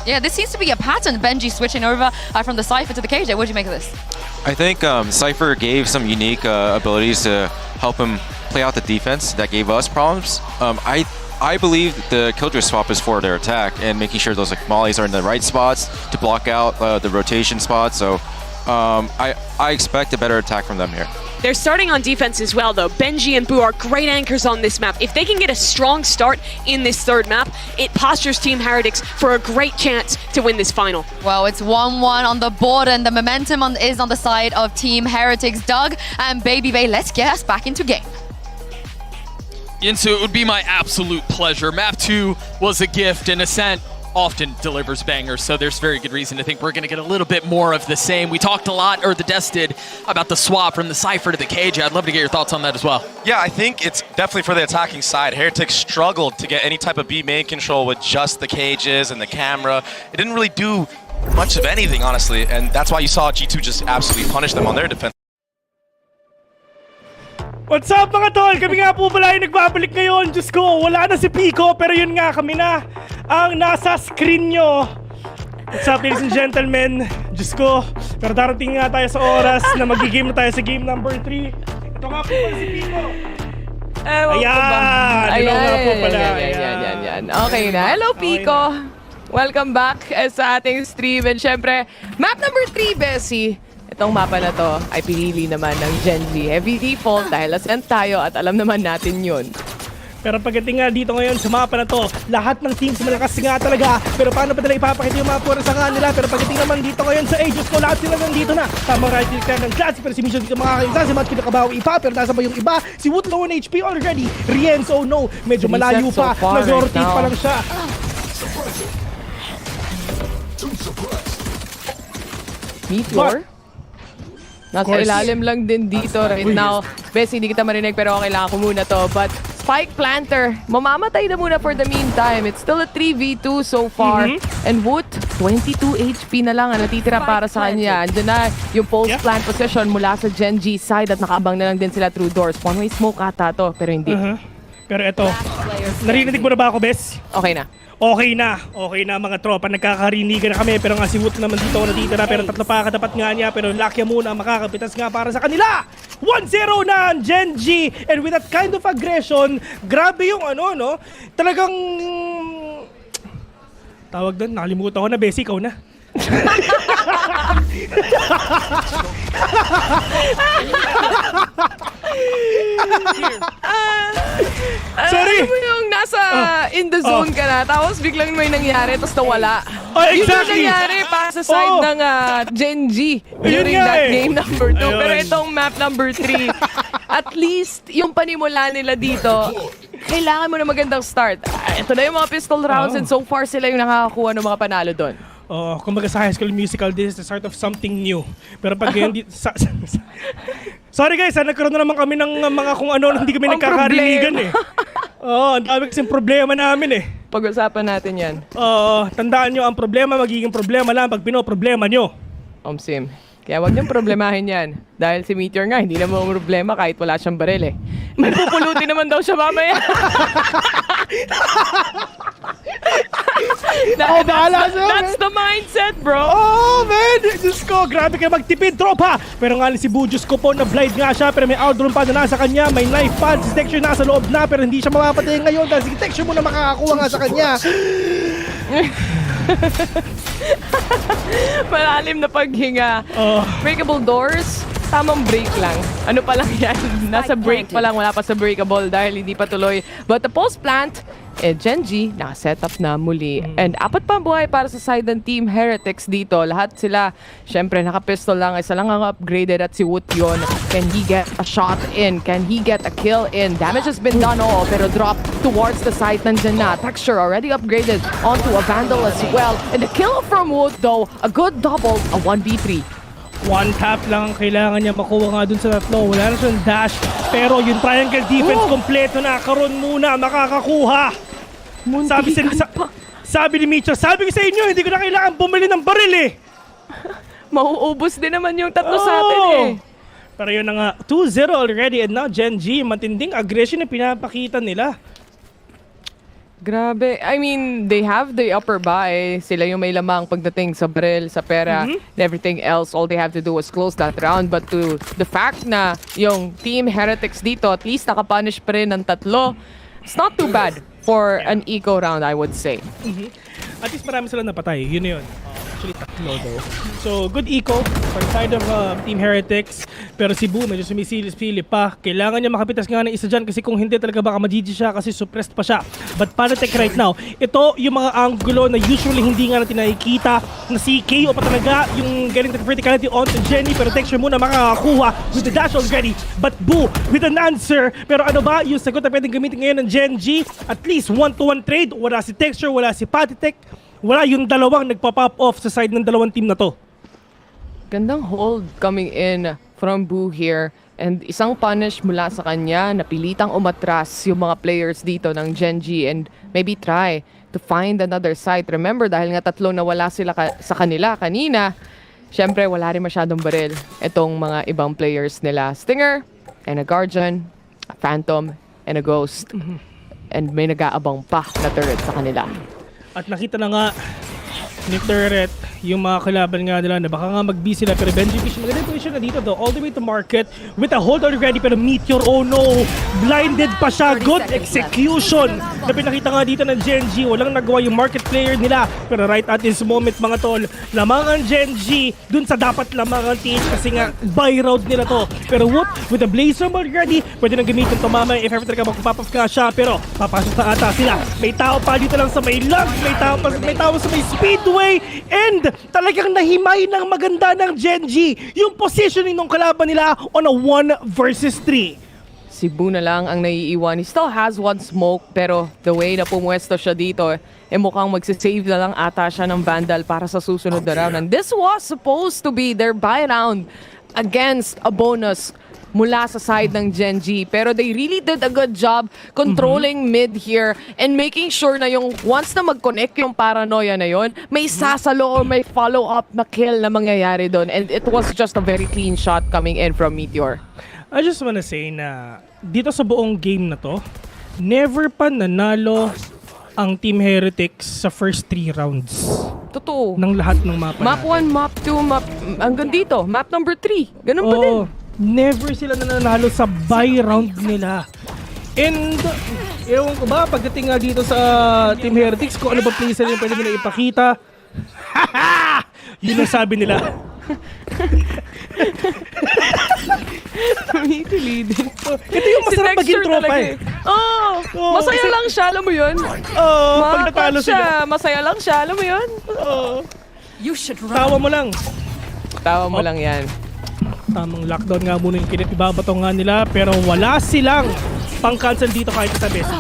Yeah, this seems to be a pattern. Benji switching over from the Cypher to the KJ. What do you make of this? I think Cypher gave some unique abilities to help him play out the defense that gave us problems. I believe the Killjoy swap is for their attack and making sure those like mollies are in the right spots to block out the rotation spots. So I expect a better attack from them here. They're starting on defense as well, though. Benji and Boo are great anchors on this map. If they can get a strong start in this third map, it postures Team Heretics for a great chance to win this final. Well, it's 1-1 on the board, and the momentum is on the side of Team Heretics. Doug and Baby Bay, let's get us back into game. Yinsu, it would be my absolute pleasure. Map 2 was a gift, and Ascent often delivers bangers, so there's very good reason to think we're going to get a little bit more of the same. We talked a lot, or the Des did, about the swap from the Cypher to the KJ. I'd love to get your thoughts on that as well. Yeah, I think it's definitely for the attacking side. Heretics struggled to get any type of B main control with just the cages and the camera. It didn't really do much of anything, honestly, and that's why you saw G2 just absolutely punish them on their defense. What's up mga tol? Kami nga po pala yung nagbabalik ngayon. Diyos ko, wala na si Pico, pero yun nga, kami na ang nasa screen nyo. What's up, ladies and gentlemen? Diyos ko, pero darating nga tayo sa oras na mag-game na tayo sa game number 3. Ito nga po pala si Pico. Ayan! Ito nga po pala. Ayan. Okay na. Hello, Pico. Welcome back sa ating stream. And syempre, map number 3, Bessie. Itong mapa na to ay pinili naman ng Genji. Heavy default dahil Ascent tayo at alam naman natin yun. Pero pagdating nga dito ngayon sa mapa na to, lahat ng teams malakas nga talaga. Pero paano pa nila ipapakita yung mapa sa kanila? Pero pagdating naman dito ngayon sa Aegis ko, lahat sila nandito na. Tamang right click ng Classic, pero si Mission dito makakaisa. Si Matt kinakabawi pa, pero nasa ba yung iba? Si Woot low on HP already. Rienzo, no. Medyo malayo pa. Nag-rotate pa lang siya. Meteor? Nasa ilalim lang din dito right now. Bessie, hindi kita marinig pero kailangan ko muna to. But Spike Planter, mamamatay na muna for the meantime. It's still a 3v2 so far. And Woot, 22 HP na lang ang natitira para sa kanya. Andun na yung post-plant position mula sa Genji side at nakaabang na lang din sila through doors. One-way smoke ata to, pero hindi. Pero eto, narinig mo na ba ako, Bes? Okay na. Okay na mga tropa, nagkakarinigan na kami, pero nga si Woot naman dito natitira, pero tatlo pa katapat nga niya, pero Lakya muna makakapitas nga para sa kanila. 1-0 na ang Genji, and with that kind of aggression, grabe yung ano, no? Talagang tawag doon, nakalimutan ko na, Bessie, ikaw na. Sorry! Alam mo yung nasa in the zone ka na, tapos biglang may nangyari, tapos nawala. Exactly! Yun yung nangyari pa sa side ng Genji during that game number 2. Pero itong map number 3, at least yung panimula nila dito, kailangan mo na magandang start. Ito na yung mga pistol rounds and so far sila yung nakakakuha ng mga panalo doon. Kumbaga sa High School Musical, this is the start of something new. Pero pag ngayon sorry guys, nagkaroon na naman kami ng mga kung ano, hindi kami nagkakarinigan eh. Ang dami kasing problema namin eh. pag-usapan natin yan. Tandaan nyo, ang problema magiging problema lang pag pinoproblema nyo. Sim. Kaya wag niyong problemahin yan. Dahil si Meteor nga, hindi naman problema kahit wala siyang baril eh. May pupulutin naman daw siya mamaya. That's the mindset, bro. Oh, man! Diyos ko, grabe kayo magtipid, tropa! Pero nga si Bujus ko po, na-blind nga siya, pero may outrun pa na nasa kanya, may knife pad, si Texture nasa loob na, pero hindi siya mamapatay ngayon dahil si Texture mo na makakakuha nga sa kanya. Malalim na paghinga. Breakable doors, tamang break lang. Ano pa lang yan? Nasa break pa lang, wala pa sa breakable dahil hindi pa tuloy. But the post plant, Genji, naka-set up na muli. And apat pa ang buhay para sa side ng Team Heretics dito. Lahat sila, syempre, naka-pistol lang. Isa lang ang upgraded at si Woot yun. Can he get a shot in? Can he get a kill in? Damage has been done all, pero drop towards the side nandyan na. Texture already upgraded onto a Vandal as well. And the kill from Woot though, a good double, a 1v3. One tap lang ang kailangan niya makuha nga dun sa tatlo. Wala na siyang dash. Pero yung triangle defense kompleto na. Karon muna makakakuha. Sabi ni Mitchell, sabi ko sa inyo, hindi ko na kailangan bumili ng baril eh. Mauubos din naman yung tatlo sa atin eh. Pero yun na nga, 2-0 already and now Genji, matinding aggression na pinapakita nila. Grabe. I mean, they have the upper buy. Sila yung may lamang pagdating sa baril, sa pera, and everything else. All they have to do is close that round. But to the fact na yung Team Heretics dito, at least nakapunish pa rin ng tatlo, it's not too bad for an eco round, I would say. At least marami sila napatay. Yun na yun. Actually, tatlo though. So, good eco for the side of Team Heretics. Pero si Boo, medyo sumisilip pa. Kailangan niya makapitas nga ng isa dyan kasi kung hindi talaga baka ma-GG siya kasi suppressed pa siya. But Panatech right now, ito yung mga angulo na usually hindi nga natin nakikita na si KO pa talaga yung getting the verticality onto Jenny pero Texture muna makakakuha with the dash already. But Boo with an answer. Pero ano ba yung sagot na pwedeng gamitin ngayon ng Genji? At least 1-to-1 trade. Wala si Texture, wala si Panatech. Wala yung dalawang nagpa-pop off sa side ng dalawang team na to. Gandang hold coming in from Boo here. And isang punish mula sa kanya, napilitang umatras yung mga players dito ng Genji and maybe try to find another site. Remember, dahil nga tatlo na wala sila sa kanila kanina, syempre wala rin masyadong baril itong mga ibang players nila. Stinger and a Guardian, a Phantom and a Ghost. And may nag-aabang pa na turret sa kanila. At nakita na nga ni Turret yung mga kalaban nga nila na baka nga mag-B sila pero Benji Fish magandang position na dito though all the way to market with a hold already pero Meteor oh no blinded pa siya good execution na pinakita nga dito ng Genji walang nagawa yung market player nila pero right at this moment mga tol lamang ang Genji dun sa dapat lamang ang team kasi nga buy round nila to pero Woot with a blaze bomb already pwede nang gamitin to mamaya if ever talaga magpapap ka siya pero papasok na ata sila may tao pa dito lang sa may lag may tao sa may speedway and talagang nahimay ng maganda ng Genji yung positioning ng kalaban nila on a 1 versus 3. Si Boo na lang ang naiiwan. He still has one smoke pero the way na pumwesto siya dito, mukhang magsisave na lang ata siya ng Vandal para sa susunod na round. And this was supposed to be their buy round against a bonus mula sa side ng Genji. Pero they really did a good job controlling mid here and making sure na yung once na mag-connect yung paranoia na yon, may sasalo or may follow-up na kill na mangyayari doon. And it was just a very clean shot coming in from Meteor. I just wanna say na dito sa buong game na to, never pa nanalo ang Team Heretics sa first 3 rounds. Totoo. Ng lahat ng mapa Map 1, Map 2, Map hanggang dito. Map number 3. Ganun pa din. Never sila nanalo sa buy round nila. And, ewan ko ba, pagdating nga dito sa Team Heretics, kung ano ba playstyle yung pwede nila ipakita. Haha! Yun ang sabi nila. Ito yung masarap maging tropa eh. Masaya lang siya, alam mo yun? Pag natalo sila. Masaya lang siya, alam mo yun? Tawa mo lang. Tawa mo lang yan. Tamang lockdown nga muna yung kinit, ibabato nga nila pero wala silang pang-cancel dito kahit isa best.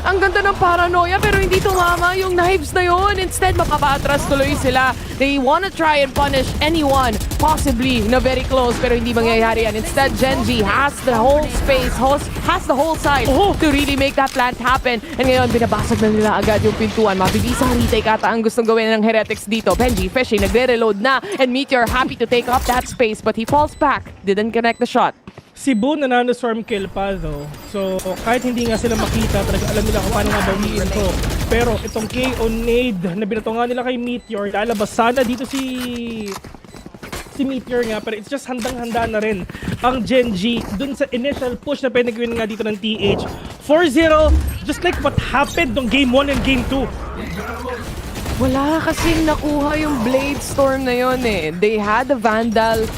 Ang ganda ng paranoia pero hindi tumama yung knives na yun. Instead, mapapatras tuloy sila. They wanna try and punish anyone possibly na very close pero hindi mangyayari yan. Instead, Genji has the whole space, has the whole side to really make that plant happen. And ngayon, binabasag na nila agad yung pintuan. Mabilisang retake ata ang gustong gawin ng Heretics dito. Benji, Fishy, nagre-reload na. And Meteor happy to take up that space but he falls back. Didn't connect the shot. Si Boo nanano-swarm kill pa though. So kahit hindi nga sila makita, talaga alam nila kung paano nga bawiin to. Pero itong KO nade na binato nga nila kay Meteor, lalabas sana dito si Meteor nga, pero it's just handang-handa na rin ang Genji dun sa initial push na pwede gawin nga dito ng TH. 4-0, just like what happened nung Game 1 and Game 2. Wala kasing nakuha yung Blade Storm na yun eh. They had a Vandal,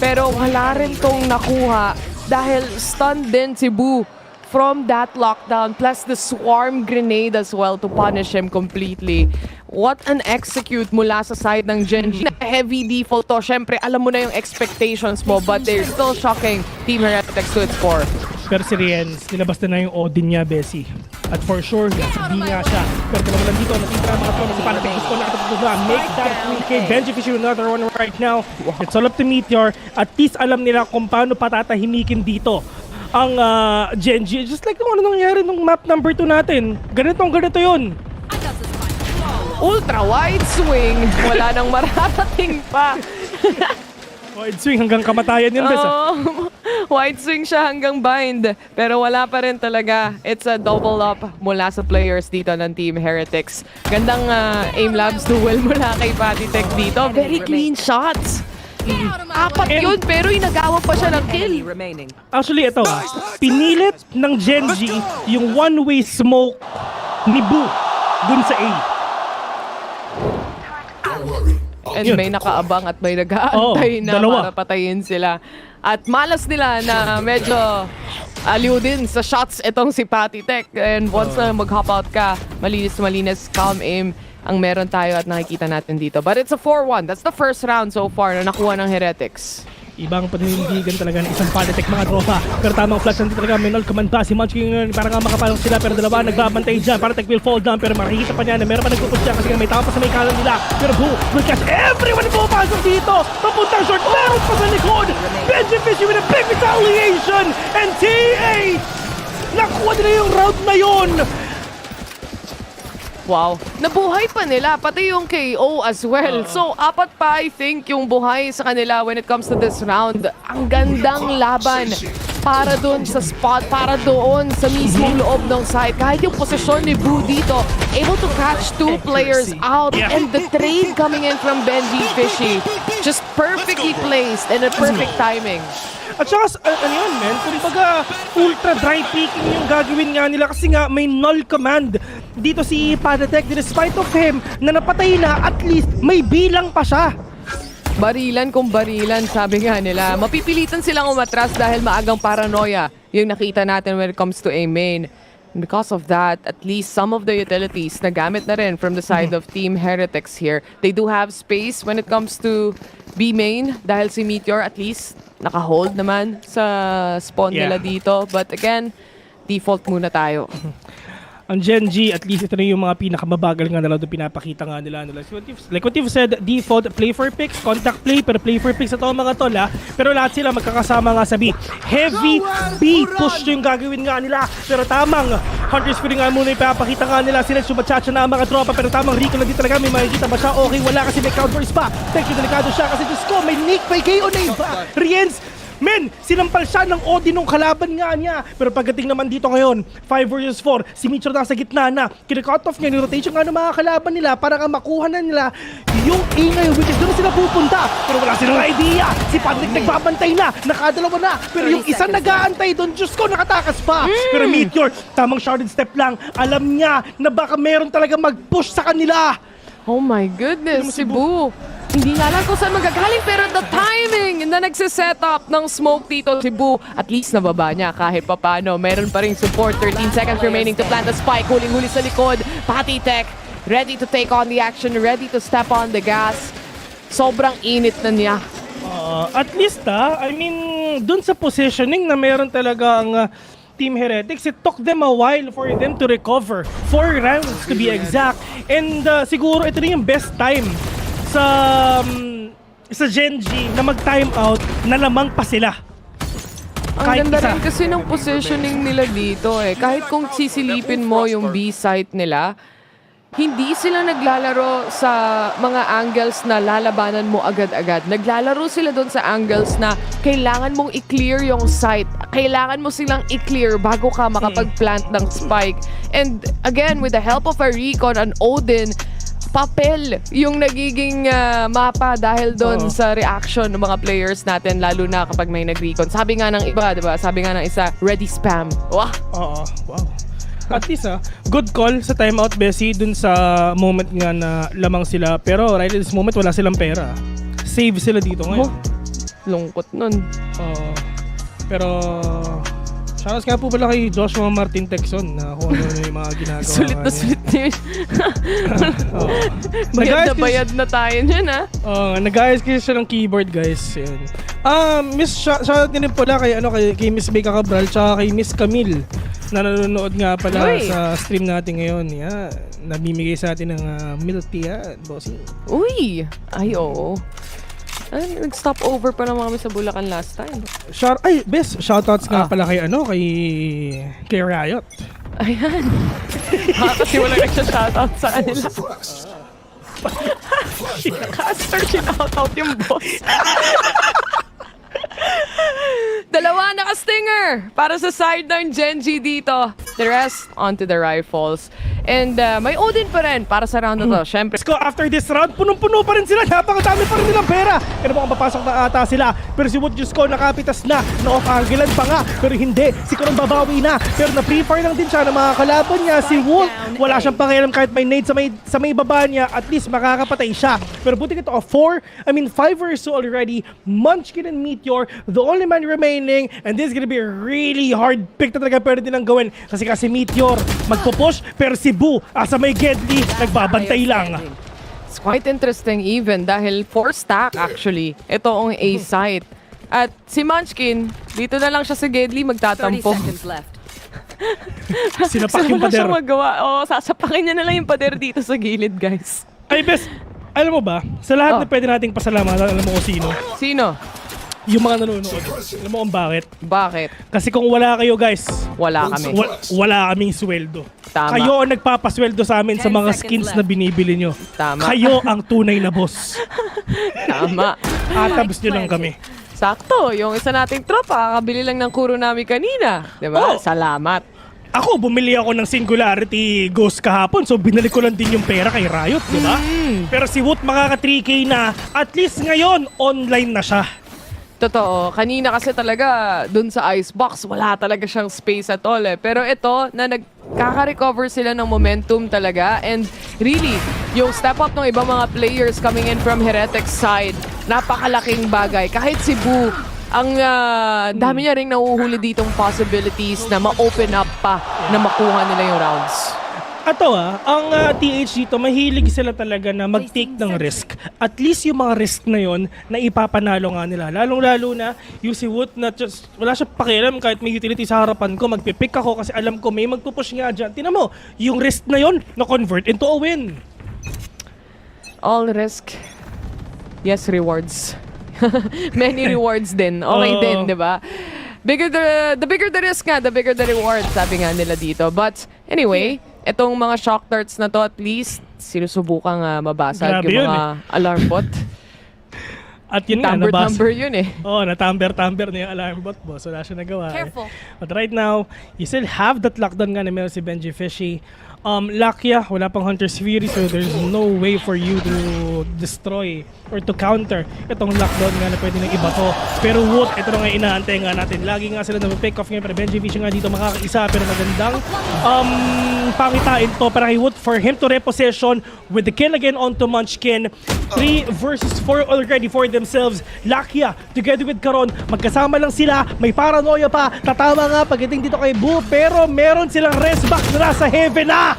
pero wala rin tong nakuha dahil stunned din si Boo from that lockdown plus the swarm grenade as well to punish him completely. What an execute mula sa side ng Genji. Heavy default to. Syempre, alam mo na yung expectations mo but they're still shocking Team Heretics to its core. Pero si Riens, nilabas na yung Odin niya, Bessie. At for sure, hindi nga siya. Pero dalawa lang dito, natitira mga trono sa Panatic. Gusto na nakatapos na. Make that 3K. Benji Fishy with another one right now. It's all up to Meteor. At least alam nila kung paano patatahimikin dito ang Genji. Just like kung ano nangyari nung map number 2 natin. Ganito yun. Ultra wide swing. Wala nang mararating pa. Wide swing hanggang kamatayan yun, Bes. Wide swing siya hanggang bind. Pero wala pa rin talaga. It's a double up mula sa players dito ng Team Heretics. Gandang aim labs duel mula kay Patitech dito. Very clean shots. Apat yun, pero inagawa pa siya ng kill. Actually, ito. Pinilit ng Genji yung one-way smoke ni Boo dun sa A. And may nakaabang at may nag-aantay na para patayin sila. At malas nila na medyo aliw din sa shots itong si Patitech. And once na mag-hop out ka, malinis, calm aim ang meron tayo at nakikita natin dito. But it's a 4-1. That's the first round so far na nakuha ng Heretics. Ibang paninindigan talaga ng isang Patitech mga tropa. Pero tamang flash nandito talaga. May null command pa. Si Munchkin ngayon parang nga makapalong sila. Pero dalawa nagbabantay dyan. Patitech will fall down. Pero makikita pa niya na meron pa nagpupus siya. Kasi may tao pa sa may kalan nila. Pero Boo will catch everyone na pumapasok dito. Papuntang short. Meron pa sa likod. Benji Fishy with a big retaliation. And TA nakuha nila yung round na yun. Wow. Nabuhay pa nila, pati yung KO as well. So, apat pa, I think, yung buhay sa kanila when it comes to this round. Ang gandang laban para doon sa spot, para doon sa mismong loob ng site. Kahit yung posisyon ni Boo dito, able to catch 2 players out and the trade coming in from Benji Fishy. Just perfectly placed and a perfect timing. At saka, ano yun, man? Kumbaga, ultra dry picking yung gagawin nga nila kasi nga may null command dito si Patitech. Despite of him na napatay na, at least may bilang pa siya. Barilan kung barilan, sabi nga nila. Mapipilitan silang umatras dahil maagang paranoia yung nakita natin when it comes to A main. And because of that, at least some of the utilities na gamit na rin from the side of Team Heretics here. They do have space when it comes to B main dahil si Meteor at least naka-hold naman sa spawn nila dito. But again, default muna tayo. Ang Genji, at least ito na yung mga pinakamabagal nga nila doon pinapakita nga nila. Like what you've said, default, play for picks, contact play, pero play for picks ito mga tol ha. Pero lahat sila magkakasama nga sa B. Heavy B push yung gagawin nga nila. Pero tamang Hunter's Fury nga muna ipapakita nga nila. Sila sumachacha na ang mga tropa, pero tamang Rico lang din talaga. May makikita ba siya? Okay, wala kasi may counters pa. Thank you, delikado siya kasi Diyos ko, may Nick, may KO na iba. Riens, men, sinampal siya ng Odin nung kalaban nga niya. Pero pagdating naman dito ngayon, 5 vs 4, si Mitchell nasa gitna na. Kina-cut off niya, ni-rotation nga ng mga kalaban nila para nga makuha na nila yung A ngayon, which is doon sila pupunta. Pero wala silang idea. Si Patrick nagbabantay na, nakadalawa na. Pero yung isa nag-aantay doon, Diyos ko, nakatakas pa. Pero Meteor, tamang sharded step lang. Alam niya na baka meron talaga mag-push sa kanila. Oh my goodness, si Boo. Hindi nga lang kung saan magagaling pero the timing na nagsiset up ng smoke dito si Boo. At least nababa niya kahit papano. Meron pa rin support. 13 seconds remaining to plant the spike. Huling-huli sa likod. Patitech ready to take on the action. Ready to step on the gas. Sobrang init na niya. At least I mean, dun sa positioning na meron talagang Team Heretics, it took them a while for them to recover. 4 rounds to be exact. And siguro ito na yung best time sa Gen G na mag-time out na lamang pa sila. Ang ganda rin kasi ng positioning nila dito eh. Kahit kung sisilipin mo yung B site nila, hindi sila naglalaro sa mga angles na lalabanan mo agad-agad. Naglalaro sila doon sa angles na kailangan mong i-clear yung site. Kailangan mo silang i-clear bago ka makapag-plant ng spike. And again, with the help of a Recon, an Odin, papel yung nagiging mapa dahil doon sa reaction ng mga players natin, lalo na kapag may nag-recon. Sabi nga ng iba, diba? Sabi nga ng isa, ready spam. Wow! Oo, wow. At least good call sa timeout, Bessie, dun sa moment nga na lamang sila. Pero right at this moment, wala silang pera. Save sila dito ngayon. Lungkot nun. Pero shoutouts nga po pala kay Joshua Martin Texon na kung ano yung mga ginagawa. Sulit na sulit niya. Bayad na bayad na tayo niyan, ha? Nag-ayos kasi siya ng keyboard, guys. Yan. Shoutout din pala kay Miss Becca Cabral tsaka kay Miss Camille na nanonood nga pala sa stream natin ngayon. Yan. Nabimigay sa atin ng milk tea, bossing. Uy! Ay, oo. Nag-stop over pa naman kami sa Bulacan last time. Best shoutouts nga pala kay Riot. Ayan. Kasi wala nagsha-shoutout sa kanila. Caster, shoutout yung boss. Dalawa naka-stinger para sa side ng Gen G dito. The rest, onto the rifles. And may Odin pa rin para sa round na to. Siyempre. After this round, punong-puno pa rin sila. Napakadami pa rin nilang pera. Kaya mukhang papasok na ata sila. Pero si Wood Jusko nakapitas na. Na-off-angilan pa nga. Pero hindi. Si Karon babawi na. Pero na-pre-fire lang din siya ng mga kalaban niya. Si Wood, wala siyang pakialam kahit may nade sa may baba niya. At least makakapatay siya. Pero buti ito 5 versus 2 already. Munchkin and Meteor, the only man remaining. And this is gonna be a really hard pick na talaga pwede nilang gawin. Kasi Meteor magpo-push. Pero si Boo, sa may Gedli, nagbabantay lang. It's quite interesting even dahil 4 stack actually. Ito ang A site. At si Munchkin, dito na lang siya sa Gedli magtatampo. 30 seconds left. Sinapak yung pader. Siya magawa. Sasapakin niya na lang yung pader dito sa gilid, guys. Ay, best, alam mo ba, sa lahat na pwede nating pasalamatan, alam mo kung sino? Sino? Yung mga nanonood. Alam mo kung bakit? Bakit? Kasi kung wala kayo, guys, wala kami. Wala kaming sweldo. Tama. Kayo ang nagpapasweldo sa amin sa mga skins na binibili nyo. Tama. Kayo ang tunay na boss. Tama. Atabs nyo lang kami. Sakto. Yung isa nating tropa, kakabili lang ng kuro namin kanina. Diba? Salamat. Ako, bumili ako ng Singularity Ghost kahapon, so binalik ko lang din yung pera kay Riot, di ba? Pero si Woot makaka 3K na, at least ngayon, online na siya. Totoo. Kanina kasi talaga dun sa icebox, wala talaga siyang space at all eh. Pero ito, na nagkaka-recover sila ng momentum talaga. And really, yung step up ng ibang mga players coming in from Heretics side, napakalaking bagay. Kahit si Boo, ang dami niya ring nahuhuli ditong possibilities na ma-open up pa na makuha nila yung rounds. Ato ang TH dito, mahilig sila talaga na mag-take ng risk. At least yung mga risk na yon na ipapanalo nga nila. Lalong-lalo na yung si Woot na just, wala siya pakialam kahit may utility sa harapan ko, magpipick ako kasi alam ko may magpupush nga dyan. Tinan mo, yung risk na yon na-convert into a win. All risk, yes rewards. Many rewards din. Okay din, di ba? The bigger the risk nga, the bigger the reward, sabi nga nila dito. But anyway, itong mga shock darts na to, at least sinusubukang mabasag yung mga alarm bot. At yun nga, nabasa. Number yun eh. Oo, na-tamber na yung alarm bot, boss. Wala siya nagawa. Careful. But right now, you still have that lockdown nga na meron si Benji Fishy. Lakia, wala pang Hunter's Fury, so there's no way for you to destroy or to counter itong lockdown nga na pwede nang iba to. Pero Woot, ito na nga inaantay nga natin. Lagi nga sila na-pick off ngayon, pero Benji Fishy nga dito makakaisa, pero magandang pangitain to para kay Woot for him to repossession with the kill again onto Munchkin. 3 versus 4 already for themselves. Lakia, together with Karon, magkasama lang sila, may paranoia pa, tatama nga pagdating dito kay Boo, pero meron silang rest back na nasa heaven na!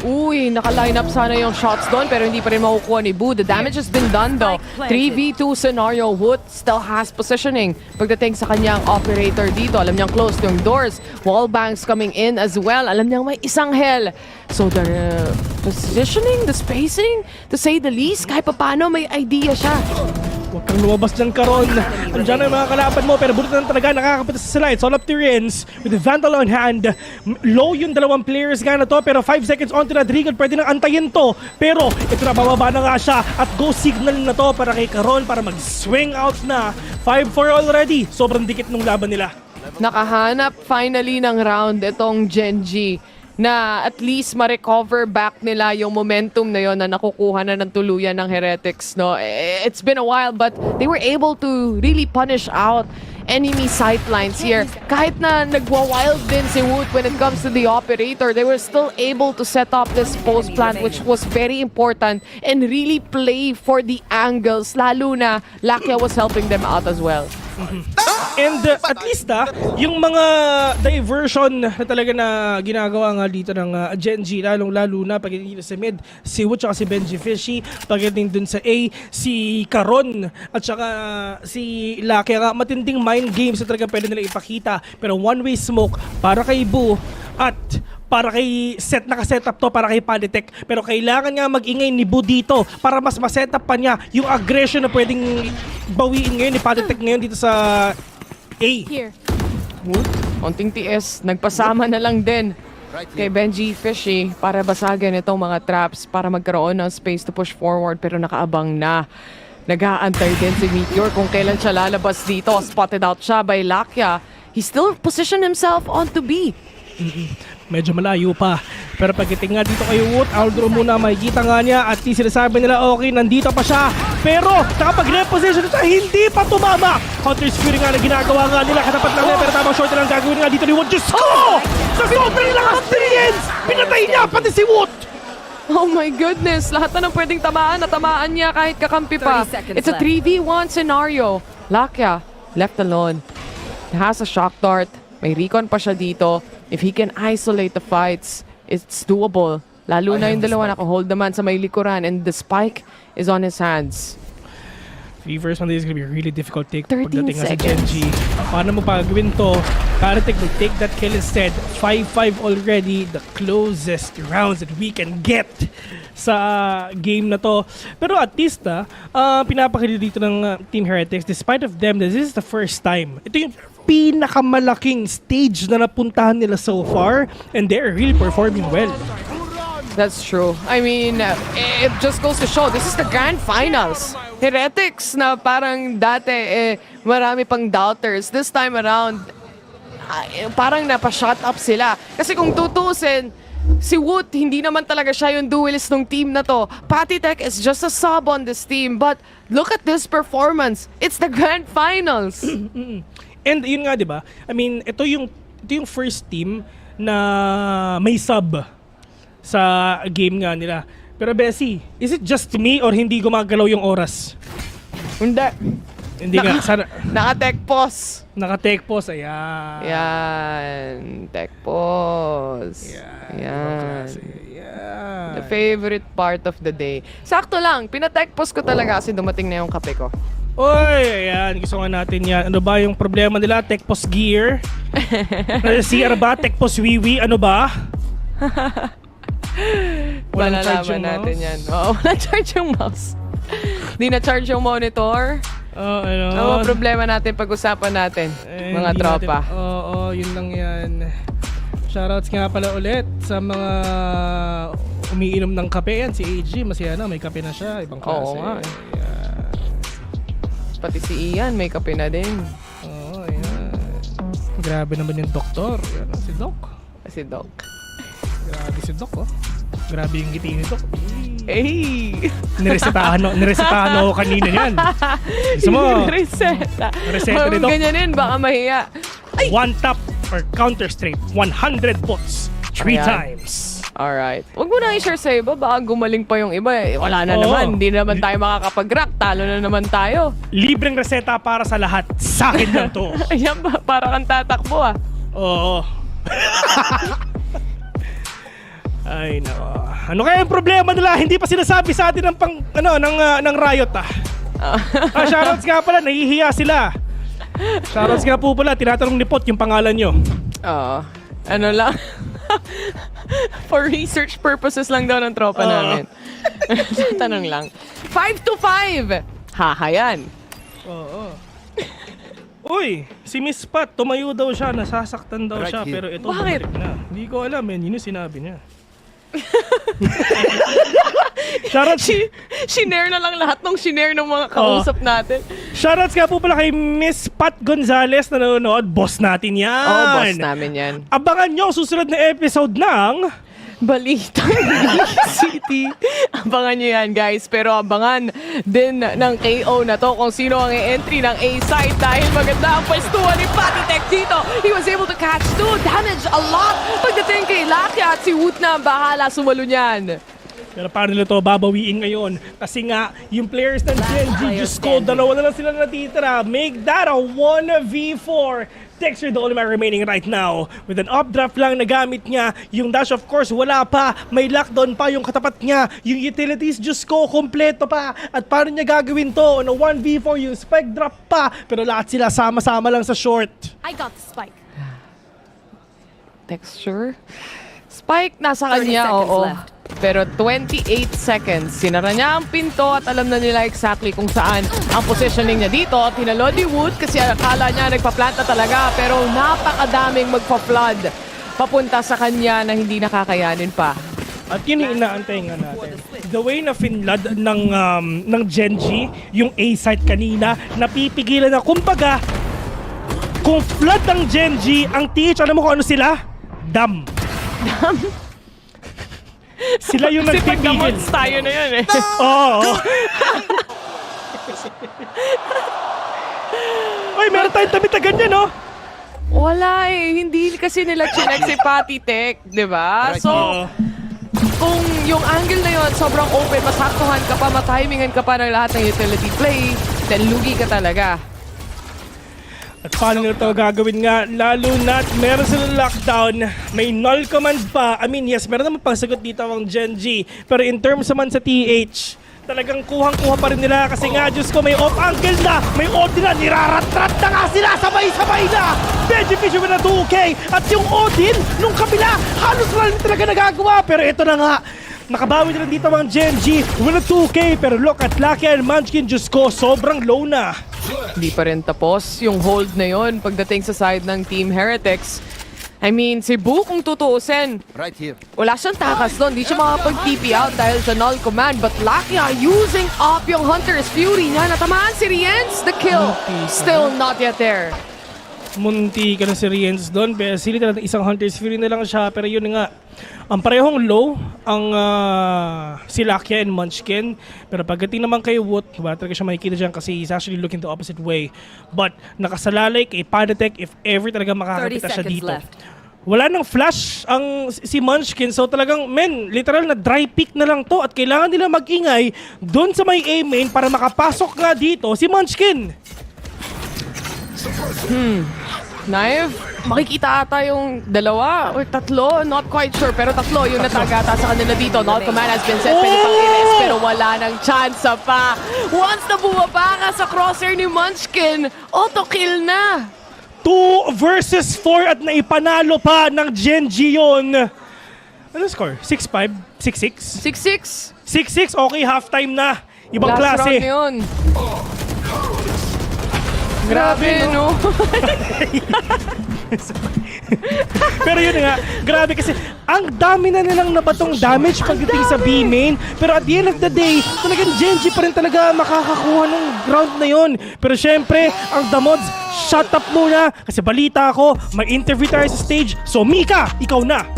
Uy, naka-line up sana yung shots doon pero hindi pa rin makukuha ni Boo. The damage has been done though. 3v2 scenario. Wood still has positioning. Pagdating sa kanyang operator dito, alam niyang close yung doors. Wallbangs coming in as well. Alam niyang may isang hell. So the positioning, the spacing, to say the least, kahit pa paano may idea siya. Huwag kang lumabas dyan, Karon. Andiyan ang mga kalaban mo, pero buti na talaga nakakapit sa sila. It's all up to Rins with the Vandal on hand. Low yung dalawang players nga na to, pero 5 seconds on to Rodrigo. Pwede nang antayin to. Pero ito na, bababa na nga siya. At go signal na to para kay Karon para mag-swing out na. 5-4 already. Sobrang dikit nung laban nila. Nakahanap finally ng round itong Genji na at least ma-recover back nila yung momentum na yon na nakukuha na ng tuluyan ng Heretics. No? It's been a while but they were able to really punish out enemy sightlines here. Kahit na nagwa-wild din si Wood when it comes to the operator, they were still able to set up this post plant which was very important and really play for the angles, lalo na Lakia was helping them out as well. And at least yung mga diversion na talaga na ginagawa nga dito ng Genji, lalong-lalo na pagdating sa mid, si Wood at si Benji Fishy, pagdating dun sa A, si Karon at saka si Lucky, nga matinding mind games na talaga pwede nila ipakita. Pero one-way smoke para kay Boo at para kay naka-setup to para kay Panitek. Pero kailangan nga mag-ingay ni Boo dito para mas ma-setup pa niya yung aggression na pwedeng bawiin ngayon ni Panitek ngayon dito sa A. Here. Konting TS, nagpasama na lang din kay Benji Fishy para basagin itong mga traps para magkaroon ng space to push forward pero nakaabang na. Nag-aantay din si Meteor kung kailan siya lalabas dito. Spotted out siya by Lakia. He still positioned himself onto B. Medyo malayo pa. Pero pagdating nga dito kay Wood, Aldro muna makikita nga niya at sinasabi nila okay, nandito pa siya. Pero nakapag-reposition siya, hindi pa tumama. Hunter's Fury nga na ginagawa nga nila, katapat lang nila pero tamang short na lang gagawin nga dito ni Wood. Diyos ko! Sa sobrang lakas ni Rins! Pinatay niya pati si Wood! Oh my goodness! Lahat na ng pwedeng tamaan, natamaan niya kahit kakampi pa. It's a 3v1 scenario. Lakia, left alone. He has a shock dart. May recon pa siya dito. If he can isolate the fights, it's doable. Lalo na yung dalawa naka-hold naman sa may likuran and the spike is on his hands. 3 versus 1 is gonna be a really difficult take 13 pagdating nga sa seconds. Genji. Paano mo pagawin to? Panitek will take that kill instead. 5-5 already, the closest rounds that we can get sa game na to. Pero at least pinapakita dito ng Team Heretics, despite of them, this is the first time. Ito yung pinakamalaking stage na napuntahan nila so far and they're really performing well. That's true. I mean, it just goes to show, this is the grand finals. Heretics na parang dati marami pang doubters. This time around, parang napa-shut up sila. Kasi kung tutusin, si Wood, hindi naman talaga siya yung duelist ng team na to. Panitek is just a sub on this team. But look at this performance. It's the grand finals. And yun nga, di ba? I mean, ito yung first team na may sub sa game nga nila. Pero Bessie, is it just me or hindi gumagalaw yung oras? Hindi. Hindi nga. Naka-tech pause. Naka-tech pause, ayan. Yan. Tech pause. Yan. The favorite part of the day. Sakto lang. Pina-tech pause ko talaga kasi dumating na yung kape ko. Oy, ayan. Gusto nga natin yan. Ano ba yung problema nila? Tech pause gear? CR ba? Tech pause wiwi? Ano ba? Walang charge yung natin mouse? Yan. Oo, walang charge yung mouse. Di na-charge yung monitor. Ano problema natin pag-usapan natin, mga tropa. Oo, yun lang yan. Shoutouts nga pala ulit sa mga umiinom ng kape yan. Si AG, masaya na, may kape na siya. Ibang klase. Oo nga. Pati si Ian, may kape na din. Oo, yan. Grabe naman yung doktor. Yan, si Doc. Si Doc. Grabe si Doc, oh. Grabe yung ngiti ni Doc. Hey! Niresetahan ako kanina yan. Gusto mo? Reseta. Reseta ni Doc. Ganyanin, baka mahiya. Ay! One tap or counter straight. 100 puts. 3 times. Alright. Huwag mo na i-share sa iba. Baka gumaling pa yung iba. Wala na naman. Hindi naman tayo makakapag-rock. Talo na naman tayo. Libreng reseta para sa lahat. Sa akin lang to. Ayan ba? Para kang tatakbo Oo. Ay, nako. Ano kaya yung problema nila? Hindi pa sinasabi sa atin ng Riot shoutouts nga pala, nahihiya sila. Shoutouts nga po pala, tinatanong ni Pot yung pangalan nyo. Ano lang? For research purposes lang daw ng tropa namin. Tanong lang. 5-5! Hahayan. Oo. Uy, si Miss Pat, tumayo daw siya, nasasaktan daw siya, pero ito Bakit? bumalik na. Hindi ko alam, yun yung sinabi niya. Shoutouts, Shinare na lang lahat ng shinare ng mga kausap natin. shoutouts nga po pala kay Miss Pat Gonzales na nanonood. Boss natin yan. Boss namin yan. Abangan nyo ang susunod na episode ng Balitang City. Abangan nyo yan, guys. Pero abangan din ng KO na to kung sino ang entry ng A-side dahil maganda ang pwestuhan ni Patitech dito. He was able to catch 2 damage a lot. Pagdating kay Lakia at si Woot na ang bahala sumalo niyan. Pero paano nila to babawiin ngayon? Kasi nga, yung players ng Gen G, Diyos ko, dalawa na lang sila natitira. Make that a 1v4. Dexter, the only man remaining right now. With an updraft lang na gamit niya. Yung dash, of course, wala pa. May lockdown pa yung katapat niya. Yung utilities, Diyos ko, kompleto pa. At paano niya gagawin to? No 1v4, yung spike drop pa. Pero lahat sila sama-sama lang sa short. I got the spike. Texture. Spike nasa kanya, oo. Pero 28 seconds. Sinara niya ang pinto at alam na nila exactly kung saan ang positioning niya dito. Tinalo ni Wood kasi akala niya nagpa-planta talaga. Pero napakadaming magpa-flood papunta sa kanya na hindi nakakayanin pa. At yun yung inaantay nga natin. The way na finlad ng Gen G, yung A-site kanina, napipigilan na. Kumbaga, kung flood ng Gen G, ang TH, alam mo kung ano sila? Dam. Sila yung nagpipigil. Kasi tayo na yun eh. Oo. Uy, meron tayong tabi na ganyan, no? Wala eh. Hindi kasi nila chinek si Patitech, di ba? So, kung yung angle na yun sobrang open, masaktuhan ka pa, matimingan ka pa ng lahat ng utility play, then lugi ka talaga. At paano nila ito gagawin nga? Lalo na't meron silang lockdown, may null command pa. I mean, yes, meron naman pangsagot dito ang Gen G. Pero in terms naman sa TH, talagang kuhang-kuha pa rin nila kasi nga, Diyos ko, may off-angle na, may Odin na, nirarat-rat na nga sila, sabay-sabay na! Benji Fisher with a 2K at yung Odin, nung kabila, halos wala rin talaga nagagawa. Pero ito na nga, nakabawi na rin dito ang Gen G with a 2K. Pero look at Lucky and Munchkin, Diyos ko, sobrang low na. Hindi pa rin tapos yung hold na yon pagdating sa side ng Team Heretics. I mean, si Bu kung tutuusin, right here. Wala siyang takas doon. Di siya makapag-TP out dahil sa null command. But Lakia using up yung Hunter's Fury niya. Natamaan si Rienz. The kill still not yet there. Munti ka na si Rienz doon. Pero silid na isang Hunter's Fury na lang siya. Pero yun nga, ang parehong low ang si Lakia and Munchkin. Pero pagdating naman kay Woot, wala talaga siya makikita dyan kasi he's actually looking the opposite way. But nakasalalay kay Padetech if ever talaga makakakita siya dito. Wala nang flash ang si Munchkin. So talagang, literal na dry pick na lang to. At kailangan nila mag-ingay doon sa may A main para makapasok nga dito si Munchkin. Knife, makikita ata yung dalawa or tatlo, not quite sure, pero tatlo yung natagata sa kanila dito. Null command has been set, pwede pang i-rest, pero wala nang chance pa. Once na bumaba ka sa crosshair ni Munchkin, auto-kill na. 2 versus 4 at naipanalo pa ng Gen G yun. Ano score? 6-5? 6-6? 6-6. 6-6, okay, halftime na. Ibang Last klase. round yun. Grabe, no? Pero yun nga, grabe kasi ang dami na nilang nabatong damage pagdating sa B main. Pero at the end of the day, talagang Gen G pa rin talaga makakakuha ng ground na yun. Pero syempre, ang Damods, shut up muna. Kasi balita ako, may interview tayo sa stage. So Mika, ikaw na.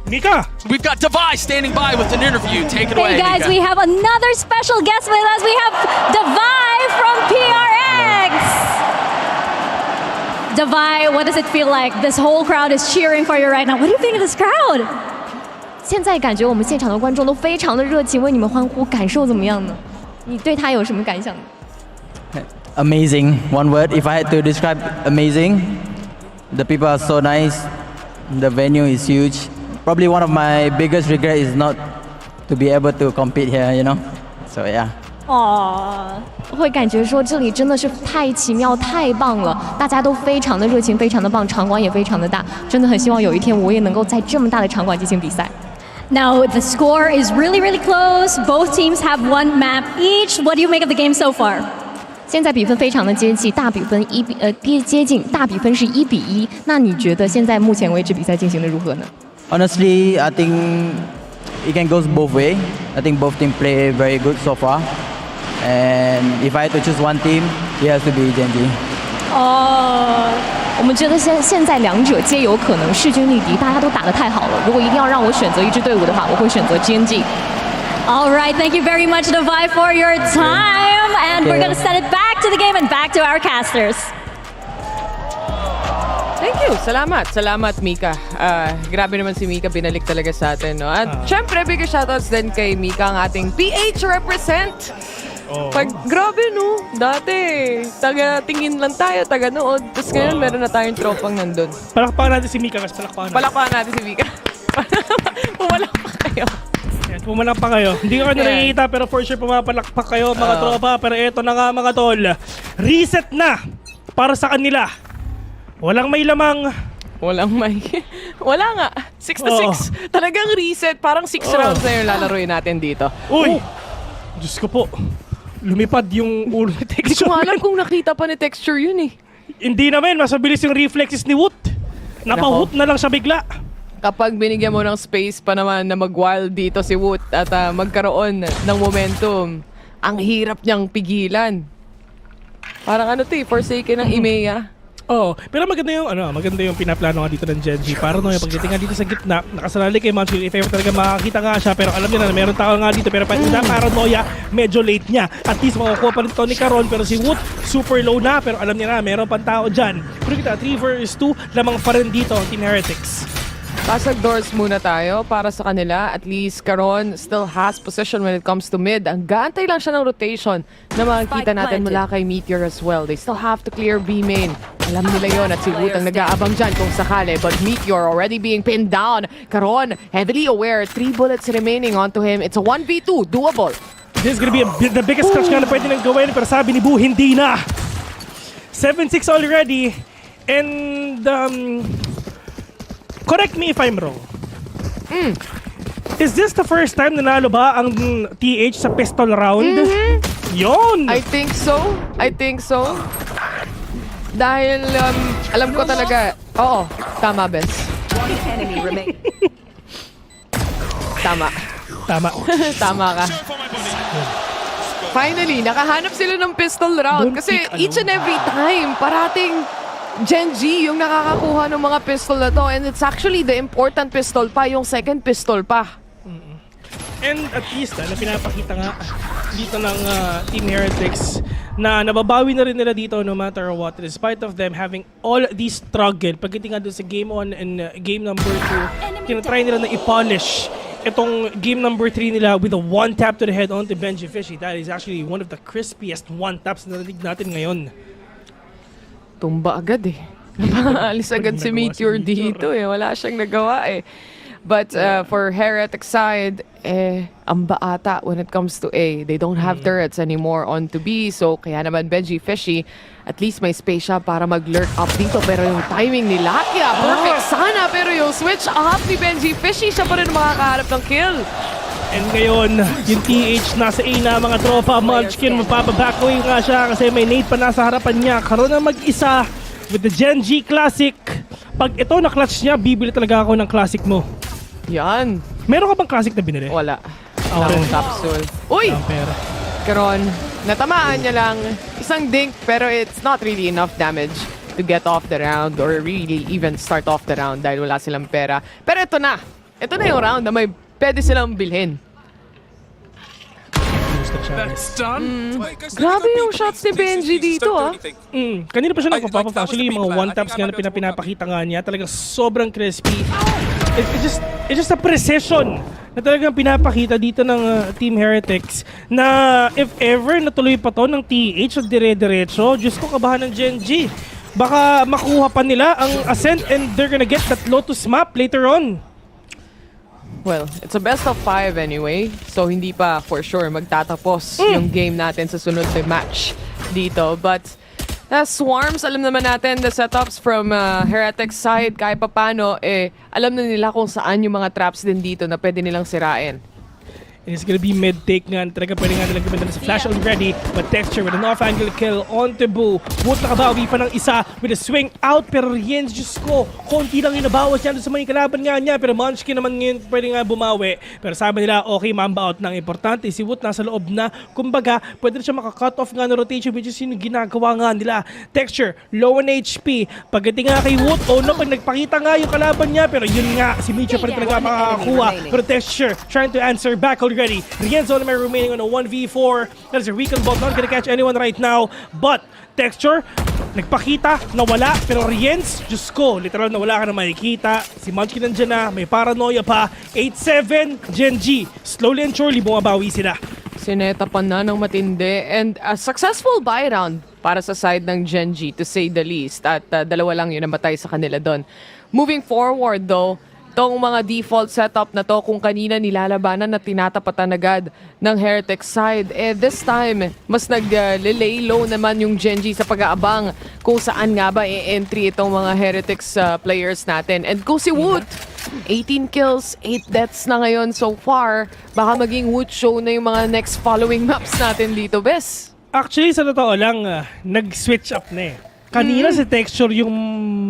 Mika! We've got Devi standing by with an interview. Take it away, Hey guys, Mika. we have another special guest with us. We have Devi from PRX. Devi, what does it feel like? This whole crowd is cheering for you right now. What do you think of this crowd? 现在感觉我们现场的观众都非常的热情，为你们欢呼，感受怎么样呢？你对他有什么感想呢？ Amazing. One word. If I had to describe, amazing. The people are so nice. The venue is huge. Probably one of my biggest regret is not to be able to compete here, you know. So yeah. 会感觉说这里真的是太奇妙、太棒了，大家都非常的热情、非常的棒，场馆也非常的大，真的很希望有一天我也能够在这么大的场馆进行比赛。Now the score is really, really close. Both teams have one map each. What do you make of the game so far? 现在比分非常的接近，大比分接近，大比分是1-1。那你觉得现在目前为止比赛进行的如何呢？ Honestly, I think it can go both way. I think both teams play very good so far. And if I had to choose one team, it has to be Genji. 我们觉得现在两者皆有可能势均力敌，大家都打得太好了。如果一定要让我选择一支队伍的话，我会选择 GNG。 All right, thank you very much, Devi, for your time. And we're going to send it back to the game and back to our casters. Thank you. Salamat Mika. Grabe naman si Mika, binalik talaga sa atin, no? At syempre, bigger shoutouts din kay Mika, ang ating PH represent. Pag, grabe, no? Dati, taga-tingin lang tayo, taga-nood. Tapos ngayon, meron na tayong tropang nandun. Palakpakan natin si Mika kasi palakpakan natin si Mika. Pumalak pa kayo. Yan, pumalak pa kayo. Hindi ko nakikita pero for sure pumapalakpak kayo mga tropa. Pero eto na nga mga tol. Reset na para sa kanila. Walang may lamang. Wala nga. 6-6. Talagang reset. Parang 6 rounds na yung lalaroin natin dito. Uy! Diyos ko po. Lumipad yung ulo ni Texture. Hindi ko alam kung nakita pa ni Texture yun eh. Hindi naman. Mas mabilis yung reflexes ni Woot. Napahoot na lang siya bigla. Kapag binigyan mo ng space pa naman na mag-wild dito si Woot at magkaroon ng momentum, ang hirap niyang pigilan. Parang Forsaken ng Imea. Pero maganda yung pinaplano nga dito ng Genji. Para yung pagdating nga dito sa gitna, nakasalali kay Manchil, if ever talaga makakita nga siya, pero alam niya na meron tao nga dito, pero paranoia, medyo late niya. At least makukuha pa rin to ni Caron, pero si Woot, super low na, pero alam niya na, meron pang tao dyan. Pero kita, 3 vs 2, lamang pa rin dito ang Team Heretics. Pasag doors muna tayo para sa kanila. At least Caron still has possession when it comes to mid. Ang gaantay lang siya ng rotation na makikita natin mula kay Meteor as well. They still have to clear B main. Alam nila yon at si Woot ang nag-aabang dyan kung sakali. But Meteor already being pinned down. Caron heavily aware. 3 bullets remaining onto him. It's a 1v2. Doable. This is gonna be the biggest clutch na pwede nang gawin. Pero sabi ni Boo, hindi na. 7-6 already. And correct me if I'm wrong. Is this the first time nanalo ba ang TH sa pistol round? Yon! I think so. Dahil alam ko talaga, oo, tama, Bes. Tama. Tama ka. Finally, nakahanap sila ng pistol round. Kasi each and every time, parating Genji yung nakakakuha ng mga pistol na to. And it's actually the important pistol pa, yung second pistol pa. And at least na pinapakita nga dito ng Team Heretics na nababawi na rin nila dito no matter what, despite of them having all these struggle. Pagdating nga doon sa game 1 and game number 2, tinatry nila na i-polish itong game number 3 nila with a one tap to the head onto Benji Fishy. That is actually one of the crispiest one taps na narinig natin ngayon. Tumba agad eh. Napaalis agad si Meteor dito eh. Wala siyang nagawa eh. But for Heretic side, ang baata when it comes to A. They don't have turrets anymore on to B. So kaya naman Benji Fishy, at least may space siya para mag-lurk up dito. Pero yung timing ni Lakia, perfect sana. Pero yung switch up ni Benji Fishy, siya pa rin makakaharap ng kill. And ngayon, yung TH nasa A na mga tropa. Munchkin, magpapabackway nga siya kasi may nade pa nasa harapan niya. Karoon na mag-isa with the Genji Classic. Pag ito na-clutch niya, bibili talaga ako ng Classic mo. Yan. Meron ka bang Classic na binili? Wala. Walang capsule. Uy! Karon, natamaan niya lang isang dink pero it's not really enough damage to get off the round or really even start off the round dahil wala silang pera. Pero ito na. Ito na yung round na may pwede silang bilhin. Grabe yung shots ni Benji dito ah. Kanina pa siya nagpapapa. Actually, yung mga one-taps nga na pinapakita nga niya, talagang sobrang crispy. It's just a precision na talagang pinapakita dito ng Team Heretics na if ever natuloy pa to ng TH at dire-diretso, Diyos ko, kabahan ng Genji. baka makuha pa nila ang Ascent and they're gonna get that Lotus map later on. Well, it's a best of 5 anyway. So hindi pa for sure magtatapos yung game natin sa sunod na match dito. But Swarms, alam naman natin the setups from Heretic's side, kahit papano, alam na nila kung saan yung mga traps din dito na pwede nilang sirain. And it's gonna be mid-take nga. Talaga pwede nga nilang gamitin sa flash already. But Texture with an off-angle kill on Tebu. Woot nakabawi pa ng isa with a swing out. Pero Rienz, Diyos ko, konti lang yung nabawas niya sa mga kalaban nga niya. Pero Munchkin naman ngayon pwede nga bumawi. Pero sabi nila, okay, mamba out ng importante. Si Woot nasa loob na. Kumbaga, pwede na siya maka-cut off nga ng rotation, which is yung ginagawa nga nila. Texture, low on HP. Pagdating nga kay Woot, oh no, pag nagpakita nga yung kalaban niya. Pero yun nga, si Micho pa rin talaga makakakuha. Pero Texture, trying to answer back already. Rienzo only remaining on a 1v4. That is a recon ball. Not gonna catch anyone right now. But Texture, nagpakita, nawala. Pero Rienz, Diyos ko, literal nawala ka na makikita. Si Munchkin nandiyan na, may paranoia pa. 8-7, Gen G. Slowly and surely, bumabawi sila. Sinetapan na ng matindi. And a successful buy round para sa side ng Gen G, to say the least. At dalawa lang yun namatay sa kanila doon. Moving forward though, itong mga default setup na to, kung kanina nilalabanan na tinatapatan agad ng Heretic side, this time, mas nag-lay low naman yung Gen G sa pag-aabang kung saan nga ba i-entry itong mga Heretics players natin. And kung si Woot, 18 kills, 8 deaths na ngayon so far, baka maging Woot show na yung mga next following maps natin dito, Bes. Actually, sa totoo lang, nag-switch up na Kanina si Texture yung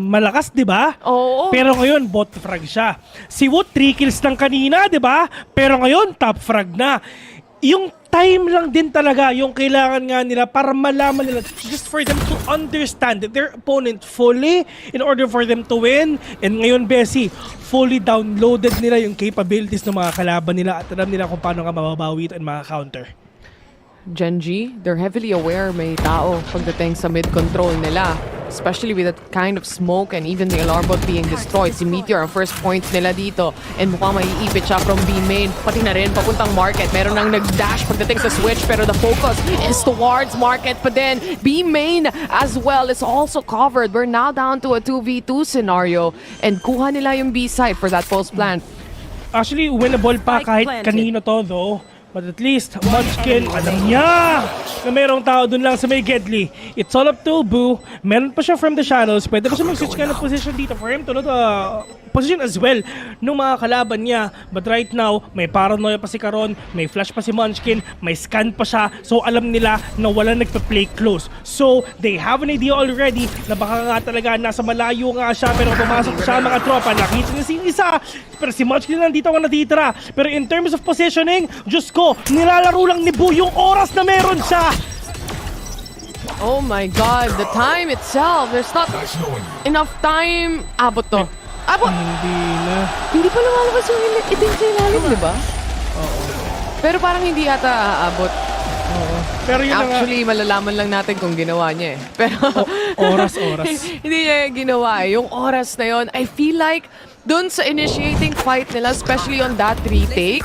malakas, di ba? Oo. Pero ngayon, bot frag siya. Si Woot, 3 kills lang kanina, di ba? Pero ngayon, top frag na. Yung time lang din talaga yung kailangan nga nila para malaman nila, just for them to understand their opponent fully in order for them to win. And ngayon, Bessie, fully downloaded nila yung capabilities ng mga kalaban nila at alam nila kung paano nga mababawi ito and maka-counter. Gen G, they're heavily aware may tao pagdating sa mid-control nila. Especially with that kind of smoke and even the alarm bot being destroyed. Si Meteor ang first points nila dito. And mukhang maiipit siya from B main. Pati na rin papuntang market. Meron nang nag-dash pagdating sa switch. Pero the focus is towards market. But then B main as well is also covered. We're now down to a 2v2 scenario. And kuha nila yung B side for that post plant. Actually, winnable pa kahit kanino to though. But at least, Munchkin, alam niya na mayroong tao dun lang sa may Gedli. It's all up to Boo. Meron pa siya from the shadows. Pwede pa siya mag-switch ka ng position dito for him to know the position as well nung mga kalaban niya. But right now, may paranoia pa si Karon, may flash pa si Munchkin, may scan pa siya. So alam nila na wala nagpa-play close. So they have an idea already na baka nga talaga nasa malayo nga siya pero pumasok siya mga tropa. Nakita niya si isa. Pero si Munchkin nandito nga natitira. Pero in terms of positioning, Diyos ko, nilalaro lang ni Boo yung oras na meron siya. Oh my God, the time itself. There's not enough time. Abot to. Abot! Hindi na. Hindi pa lumalabas yung itim sa ilalim, di ba? Oo. Pero parang hindi yata aabot. Oo. Pero yun actually, malalaman lang natin kung ginawa niya Pero oras. Hindi niya ginawa Yung oras na yon, I feel like dun sa initiating fight nila, especially on that retake,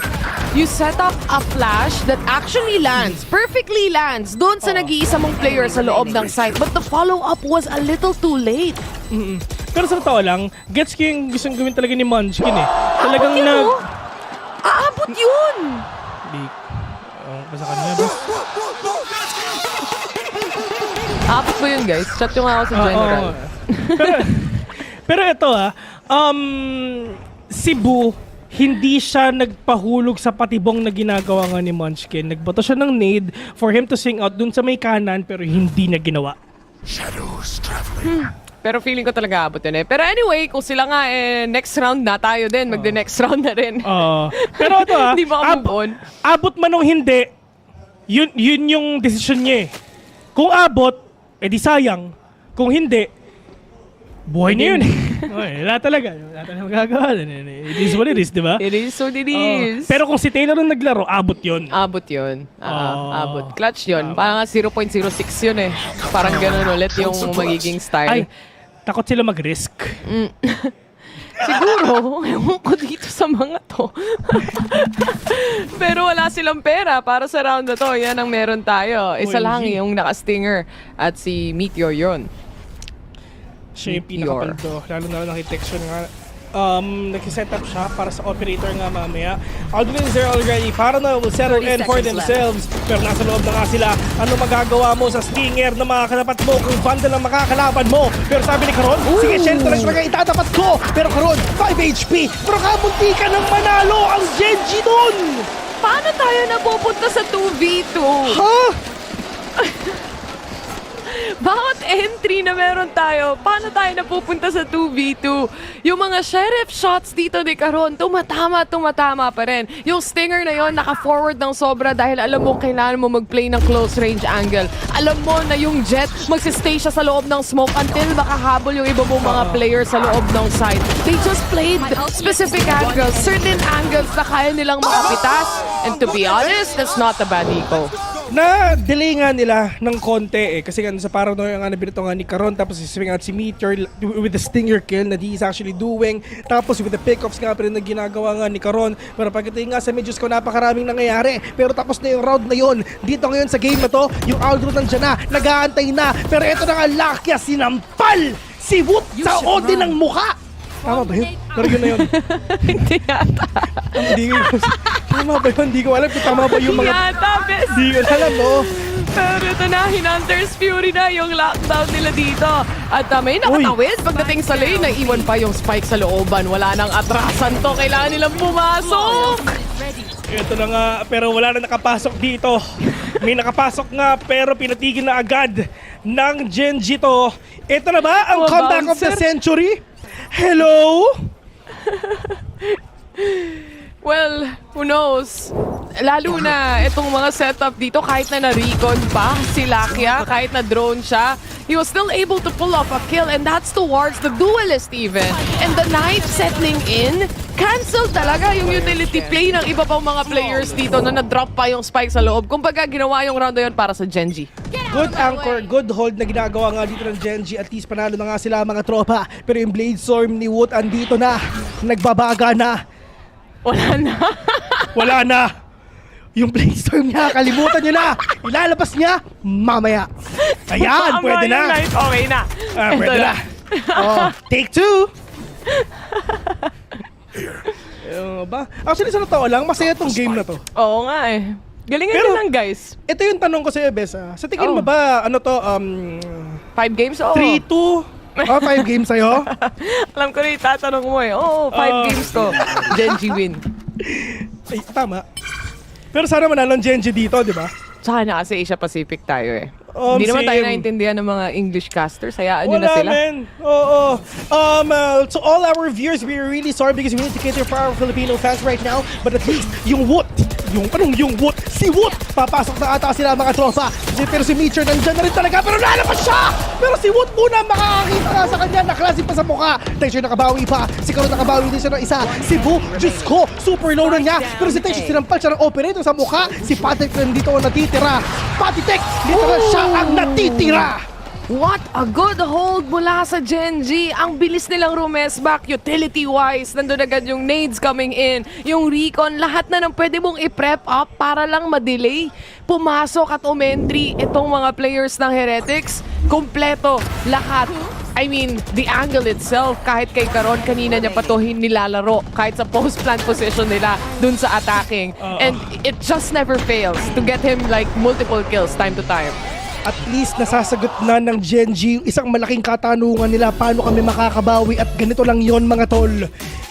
you set up a flash that actually lands, perfectly lands, dun sa nag-iisa mong player sa loob ng site. But the follow-up was a little too late. Pero sa totoo lang, gets ko yung gustong gawin talaga ni Munchkin Talagang aabot yun! Basta kanya ba? Aabot mo yun, guys. Chat yung ako sa general. Pero ito si Boo, hindi siya nagpahulog sa patibong na ginagawa nga ni Munchkin. Nagbato siya ng nade for him to swing out dun sa may kanan pero hindi niya ginawa. Shadows traveling. Pero feeling ko talaga abot yun Pero anyway, kung sila nga next round na tayo din, magde-next round na rin. Pero ito Hindi ba move on? Abot man o hindi, yun yung desisyon niya Kung abot, edi sayang. Kung hindi, buhay niya yun Wala talaga magagawa. It is what it is, di ba? It is what it is. Pero kung si Taylor ang naglaro, abot yun. Abot yun. Abot. Clutch yun. Parang 0.06 yun Parang ganun ulit yung magiging style. Ay, takot sila mag-risk. Siguro, ewan ko dito sa mga to. Pero wala silang pera para sa round na to. Yan ang meron tayo. Isa lang yung naka-stinger at si Meteor yun. Siya yung pinakapaldo. Lalo na nakitext nga. Nag-set up siya para sa operator nga mamaya. Aldrin is there already. Para na will settle in for themselves. Pero nasa loob na nga sila. Ano magagawa mo sa Stinger na mga kalapat mo kung Vandal ang makakalaban mo? Pero sabi ni Karon, sige, Shelter lang talaga itatapat ko. Pero Karon, 5 HP. Pero kabunti ka ng manalo ang Genji doon. Paano tayo napupunta sa 2v2? Ha? Bawat entry na meron tayo, paano tayo napupunta sa 2v2? Yung mga sheriff shots dito ni Karon, tumatama pa rin. Yung Stinger na yon naka-forward ng sobra dahil alam mo kailangan mo mag-play ng close range angle. Alam mo na yung Jet, magsistay siya sa loob ng smoke until makahabol yung iba mong mga players sa loob ng side. They just played specific angles, certain angles na kaya nilang makapitas. And to be honest, that's not a bad eco. Na-delay nga nila ng konti kasi nga sa paranoia nga nabinito nga ni Karon, tapos swing out si Meteor with the Stinger kill na he is actually doing, tapos with the pickoffs nga pa rin na ginagawa nga ni Karon. Pero pagdating nga sa Medjus ko, napakaraming nangyayari, pero tapos na yung round na yon. Dito ngayon sa game na to, yung Aldro nandiyan na, nag-aantay na, pero ito na nga Lakia, sinampal si Woot sa ode ng mukha. Tama ba yun? Pero yun na yun. Hindi yata. Tama ba yun? Hindi ko alam kung tama ba yung mga... Hindi ko alam, no? Pero ito na, Hinunter's Fury na yung lockdown nila dito. At may nakatawid pagdating sa lane, naiwan pa yung spike sa looban. Wala nang atrasan to. Kailangan nilang pumasok. Ito na nga, pero wala na nakapasok dito. May nakapasok nga, pero pinatigil na agad ng Genji to. Ito na ba ang comeback of the century? Hello? Well, who knows? Lalo na itong mga setup dito, kahit na na-recon pa si Lakia, kahit na drone siya, he was still able to pull off a kill, and that's towards the duelist even. And the knife settling in, cancel talaga yung utility play ng iba pang mga players dito na na-drop pa yung spike sa loob. Kumbaga, ginawa yung round na yun para sa Genji. Good anchor, good hold na ginagawa nga dito ng Genji. At least panalo na nga sila mga tropa. Pero yung Blade Storm ni Woot andito na. Nagbabaga na. Wala na. Wala na. Yung Blade Storm niya, kalimutan niyo na. Ilalabas niya mamaya. Ayan, pwede na. Okay na. Pwede na. Oh, take 2. Actually, sa totoo lang, masaya tong game na to. Oo nga eh. Galingan nyo lang, guys. Ito yung tanong ko sa'yo, Bes. Sa tingin mo ba, ano to, 5 games? Oo. 3-2? 5 games sa'yo? Alam ko na itatanong mo eh. Oo, 5 games to. Genji win. Ay, tama. Pero sana manalo ang Genji dito, di ba? Tsaka na kasi Asia Pacific tayo eh. Hindi naman tayo naintindihan ng mga English casters. Hayaan nyo na sila. Wala, man. Oo. To all our viewers, we're really sorry because we need to cater for our Filipino fans right now. But at least, yung Woot, si Woot, papasok na ata sila mga tropa. Pero si Meteor nandyan na rin talaga, pero lalabas siya! Pero si Woot muna makakakita na sa kanya, naklase pa sa mukha. Tensyon nakabawi pa, si Karon nakabawi din siya ng isa. Si Bu, Diyos ko, super low na niya. Pero si Tensyon sinampal siya ng operator sa mukha. Si Patek nandito ang natitira. Patitek, dito na siya ang natitira! What a good hold mula sa Genji. Ang bilis nilang rumesback utility-wise. Nandun agad yung nades coming in, yung recon, lahat na ng pwede mong i-prep up para lang ma-delay. Pumasok at umentry itong mga players ng Heretics. Kompleto, lahat. I mean, the angle itself, kahit kay Karon, kanina niya pa to nilalaro. Kahit sa post-plant position nila dun sa attacking. And it just never fails to get him like multiple kills time to time. At least nasasagot na ng Genji isang malaking katanungan nila, paano kami makakabawi, at ganito lang yon mga tol.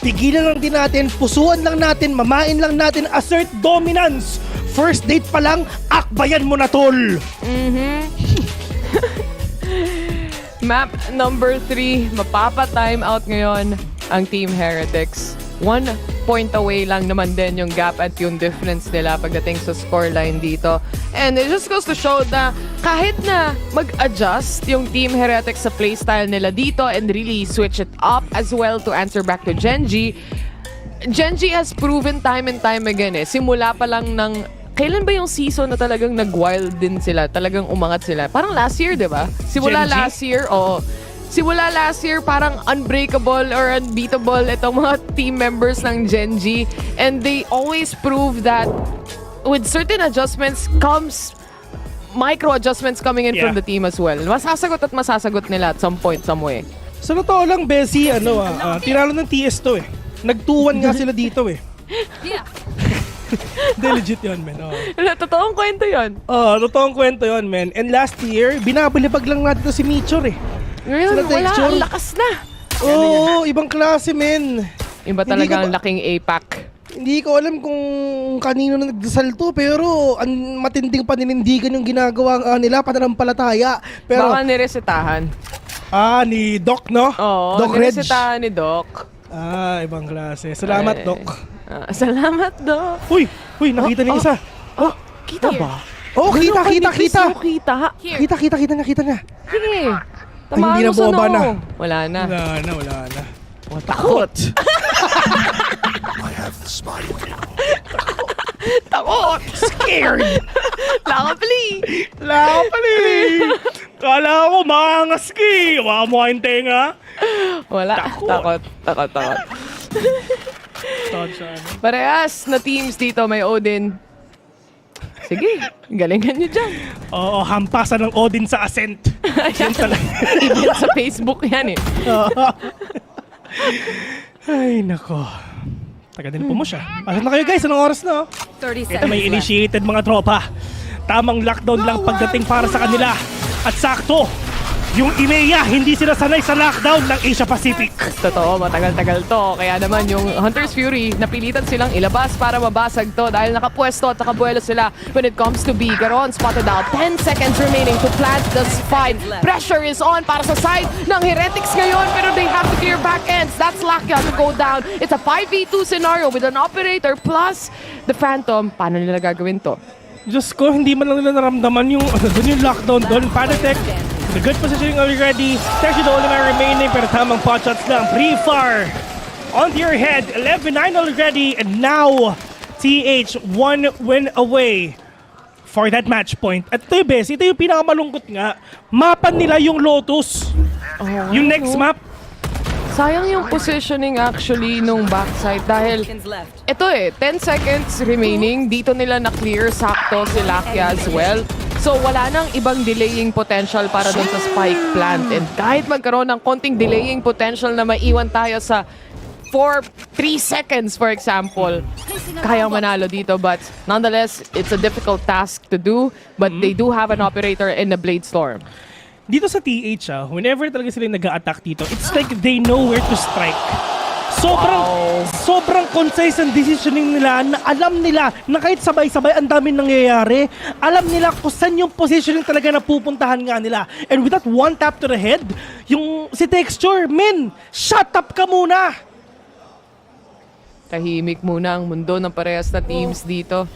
Pigilan lang din natin, pusuan lang natin, mamain lang natin, assert dominance. First date pa lang, akbayan mo na tol. Map number 3, mapapa-time out ngayon ang Team Heretics. 1 point away lang naman din yung gap at yung difference nila pagdating sa scoreline dito. And it just goes to show na kahit na mag-adjust yung Team Heretics sa playstyle nila dito and really switch it up as well to answer back to Genji, Genji has proven time and time again eh. Simula pa lang ng kailan ba yung season na talagang nag-wild din sila? Talagang umangat sila. Parang last year, di ba? Simula Genji? last year, Simula last year, parang unbreakable or unbeatable itong mga team members ng Genji. And they always prove that with certain adjustments comes micro adjustments coming in from the team as well. Masasagot at masasagot nila at some point, some way. Sa totoo lang, Bessie, tinalo ng TS to eh. Nag-2-1 nga sila dito eh. Hindi, legit yun, men. Totoong kwento yun. Totoong kwento yun, men. And last year, binabalibag lang natin to si Mitchell eh. Ngayon, wala. Ang lakas na. Oo, ibang klase, men. Iba talaga ang laking APAC. Hindi ko alam kung kanino na nagdasal to, pero ang matinding paninindigan yung ginagawa nila, pananampalataya. Pero, baka niresetahan. Ni Doc, no? Oo, Doc Reg. niresetahan ni Doc. Ibang klase. Salamat, Doc. Salamat, Doc. Uy, nakita niya isa. Kita ba? Kita. Kita Kita niya. Sige. Hindi na bumaba na. Wala na. Takot. I have the spy. Takot. Scared. Lakapli. Kala ko maangas ki. Wala mo kayong tenga. Wala. Takot. Parehas na teams dito. May Odin. Sige, galingan nyo dyan. Oo, hampasan ng Odin sa Ascent. Even sa Facebook yan eh. Ay, nako. Taga din po mo siya. Pasok na kayo guys, anong oras na? 30 Ito may initiated mga tropa. Tamang lockdown lang pagdating para sa kanila. At sakto, yung EMEA, hindi sila sanay sa lockdown ng Asia Pacific. Totoo, matagal-tagal to. Kaya naman yung Hunter's Fury, napilitan silang ilabas para mabasag to dahil nakapwesto at nakabuelo sila when it comes to B. Garon spotted out. 10 seconds remaining to plant the spine. Pressure is on para sa side ng Heretics ngayon, pero they have to clear back ends. That's Lakia to go down. It's a 5v2 scenario with an operator plus the Phantom. Paano nila gagawin to? Diyos ko, hindi man lang nila naramdaman yung lockdown doon. Panatech, the good positioning already. It's actually the only man remaining, pero tamang pot shots lang. Pre-far onto your head. 11-9 already, and now TH 1 win away for that match point. At ito yung best, ito yung pinakamalungkot nga. Mapan nila yung Lotus. Yung next map. Sayang yung positioning actually nung backside dahil ito 10 seconds remaining. Dito nila na-clear sakto si Lakia as well. So wala nang ibang delaying potential para dun sa spike plant. And kahit magkaroon ng konting delaying potential na maiwan tayo sa 3 seconds for example, kayang manalo dito. But nonetheless, it's a difficult task to do. But they do have an operator in the Blade Storm. Dito sa TH, whenever talaga sila nag-a-attack dito, it's like they know where to strike. Sobrang concise ang decisioning nila na alam nila na kahit sabay-sabay ang daming nangyayari, alam nila kung saan yung positioning talaga na pupuntahan nga nila. And with that one tap to the head, yung si Texture, shut up ka muna! Tahimik muna ang mundo ng parehas na teams dito.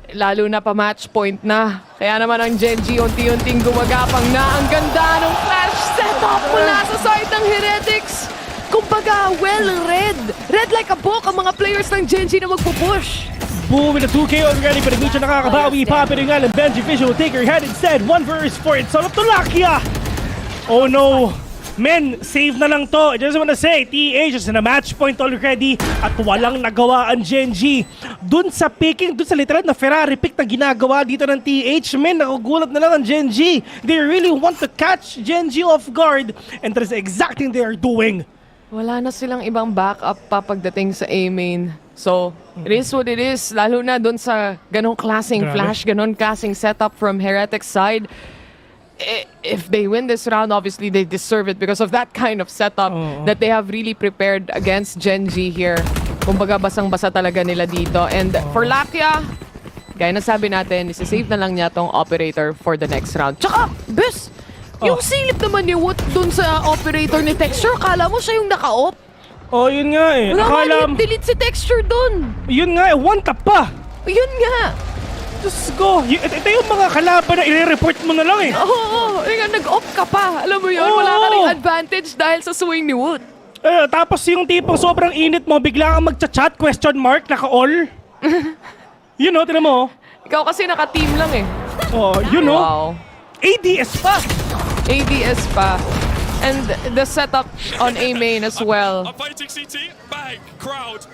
Lalo na pa match point na. Kaya naman ang Genji unti-unting gumagapang na. Ang ganda ng flash setup mula sa side ng Heretics. Kumbaga, red. Red like a book ang mga players ng Genji na magpupush. Boom with a 2K already, pero hindi siya nakakabawi. Papirin nga ng Benji Fish will take her head instead. 1 versus 4. It's all up to Lakia. Oh no. Men, save na lang to. I just wanna say, TH is in a match point already at walang nagawa ang Genji. Dun sa picking, dun sa literal na Ferrari pick na ginagawa dito ng TH, men, nakugulat na lang ang Genji. They really want to catch Genji off guard and that is the exact thing they are doing. Wala na silang ibang backup pa pagdating sa A-main. So, it is what it is. Lalo na dun sa ganong klaseng flash, ganong klaseng setup from Heretic's side. If they win this round, obviously they deserve it because of that kind of setup that they have really prepared against Genji here. Kumbaga basang-basa talaga nila dito. And for Lakia, gaya na sabi natin, isa-save na lang niya tong operator for the next round. Tsaka, bes, yung silip naman ni Wood dun sa operator ni Texture, kala mo siya yung naka-op? Yun nga Wala delete si Texture dun. Yun nga one tap pa. Yun nga. Diyos ko, ito yung mga kalaban na i-report mo na lang Oo, nag-off ka pa. Alam mo yun, wala ka rin advantage dahil sa swing ni Wood. Tapos yung tipong sobrang init mo, bigla kang magchat-chat, question mark, naka-all. You know, tinan mo. Ikaw kasi naka-team lang You know. Wow. ADS pa. ADS pa. And the setup on A main as well. I'm fighting CT, bang, crowd.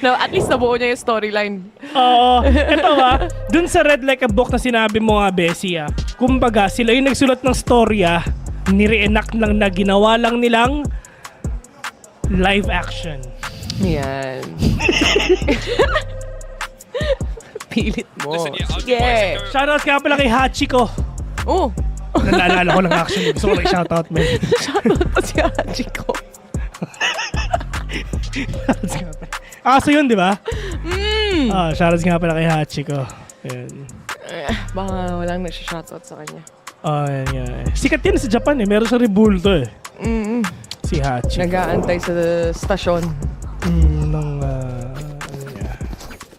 No, at least nabuo niya yung storyline. Oo. Ito dun sa Red Like a Book na sinabi mo nga, Bessie, kumbaga, sila yung nagsulat ng storya, nire-enact lang na ginawa lang nilang live action. Yan. Pilit mo. Sige. Shoutouts nga pala kay Hachiko. Oh. Naalala ko lang actually. Gusto ko lang shoutout, man. Shoutout pa si Hachiko. Aso yun, di ba? Shoutouts nga pala kay Hachiko. Ayan. Baka walang nagsha-shoutout sa kanya. Yan. Sikat yan sa Japan eh. Meron sa Rebulto eh. Si Hachiko. Nag-aantay sa stasyon.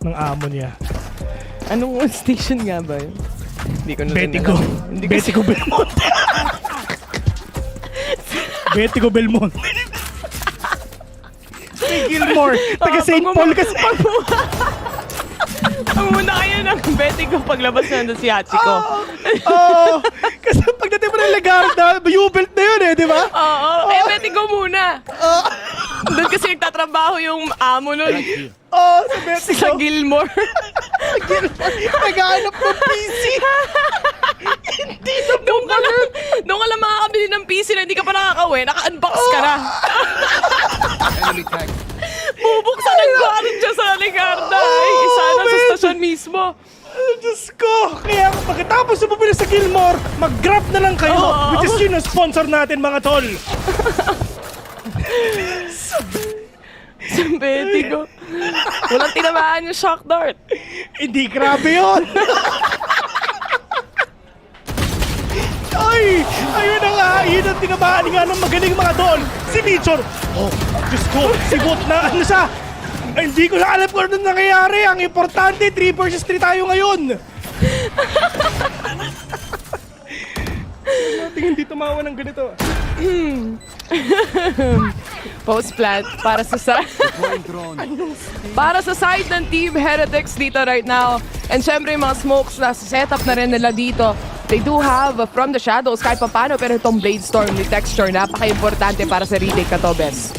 Ng amo niya. Anong station nga ba yun? Hindi ko na Betico. Betico Belmonte. Betico Belmonte. Si Gilmore. Taga St. Paul kasi. Ang muna kayo ng Betico paglabas na nandun si Hachiko. Kasi pagdating mo ng Lagarda, U-belt na yun eh, di ba? Oo. Betico muna. Doon kasi nagtatrabaho yung amo nun. Sa Betico. Sa Gilmore. Naghahanap ng PC. Hindi na Doon ka lang makakabili ng PC na hindi ka pa nakakauwi. Naka-unbox ka na. Bubuksan ang gwarin dyan sa Ligarda. Isa na sa stasyon mismo. Diyos ko! Kaya pagkatapos na bumili sa Gilmore, mag-grab na lang kayo. Which is yun ang sponsor natin, mga tol. Sa Betico. Walang tinamaan yung shock dart. Hindi, grabe yun. Ayun na nga. Yun ang tinamaan nga ng magaling, mga tol. Si Mitchell. Diyos ko, si Bot na ano siya. Ay, hindi ko na alam kung ano nangyayari. Ang importante, 3 versus 3 tayo ngayon. Natin hindi tumawa ng ganito. Post-plant para sa para sa side ng Team Heretics dito right now. And syempre yung mga smokes na setup na rin nila dito. They do have from the shadows kahit papano, pero itong Blade Storm ni Texture napaka-importante para sa retake na to, Bes.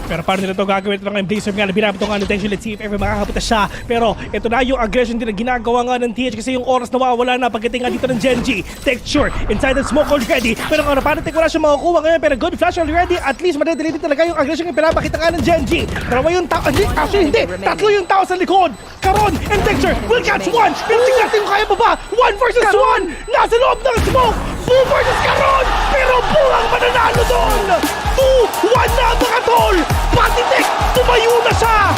Pero paano nila ito gagawin? Ito lang yung Blazer nga na binabit ito nga ng tension. Let's see if ever makakapunta siya. Pero ito na yung aggression din na ginagawa nga ng TH kasi yung oras nawawala na pagdating nga dito ng Genji. Texture inside the smoke already. Pero kung paano wala siya makukuha ngayon, pero good flash already. At least madadali din talaga yung aggression yung pinapakita nga ng Genji. Dalawa yung tao. Actually hindi. Tatlo yung tao sa likod. Karon and Texture will catch one. Pero tingnan natin kung kaya ba ba. 1 versus 1. Nasa loob ng smoke. Boo versus Karon. Pero Boo ang mananalo doon. 2-1 na mga tol. Patitek, tumayo na siya!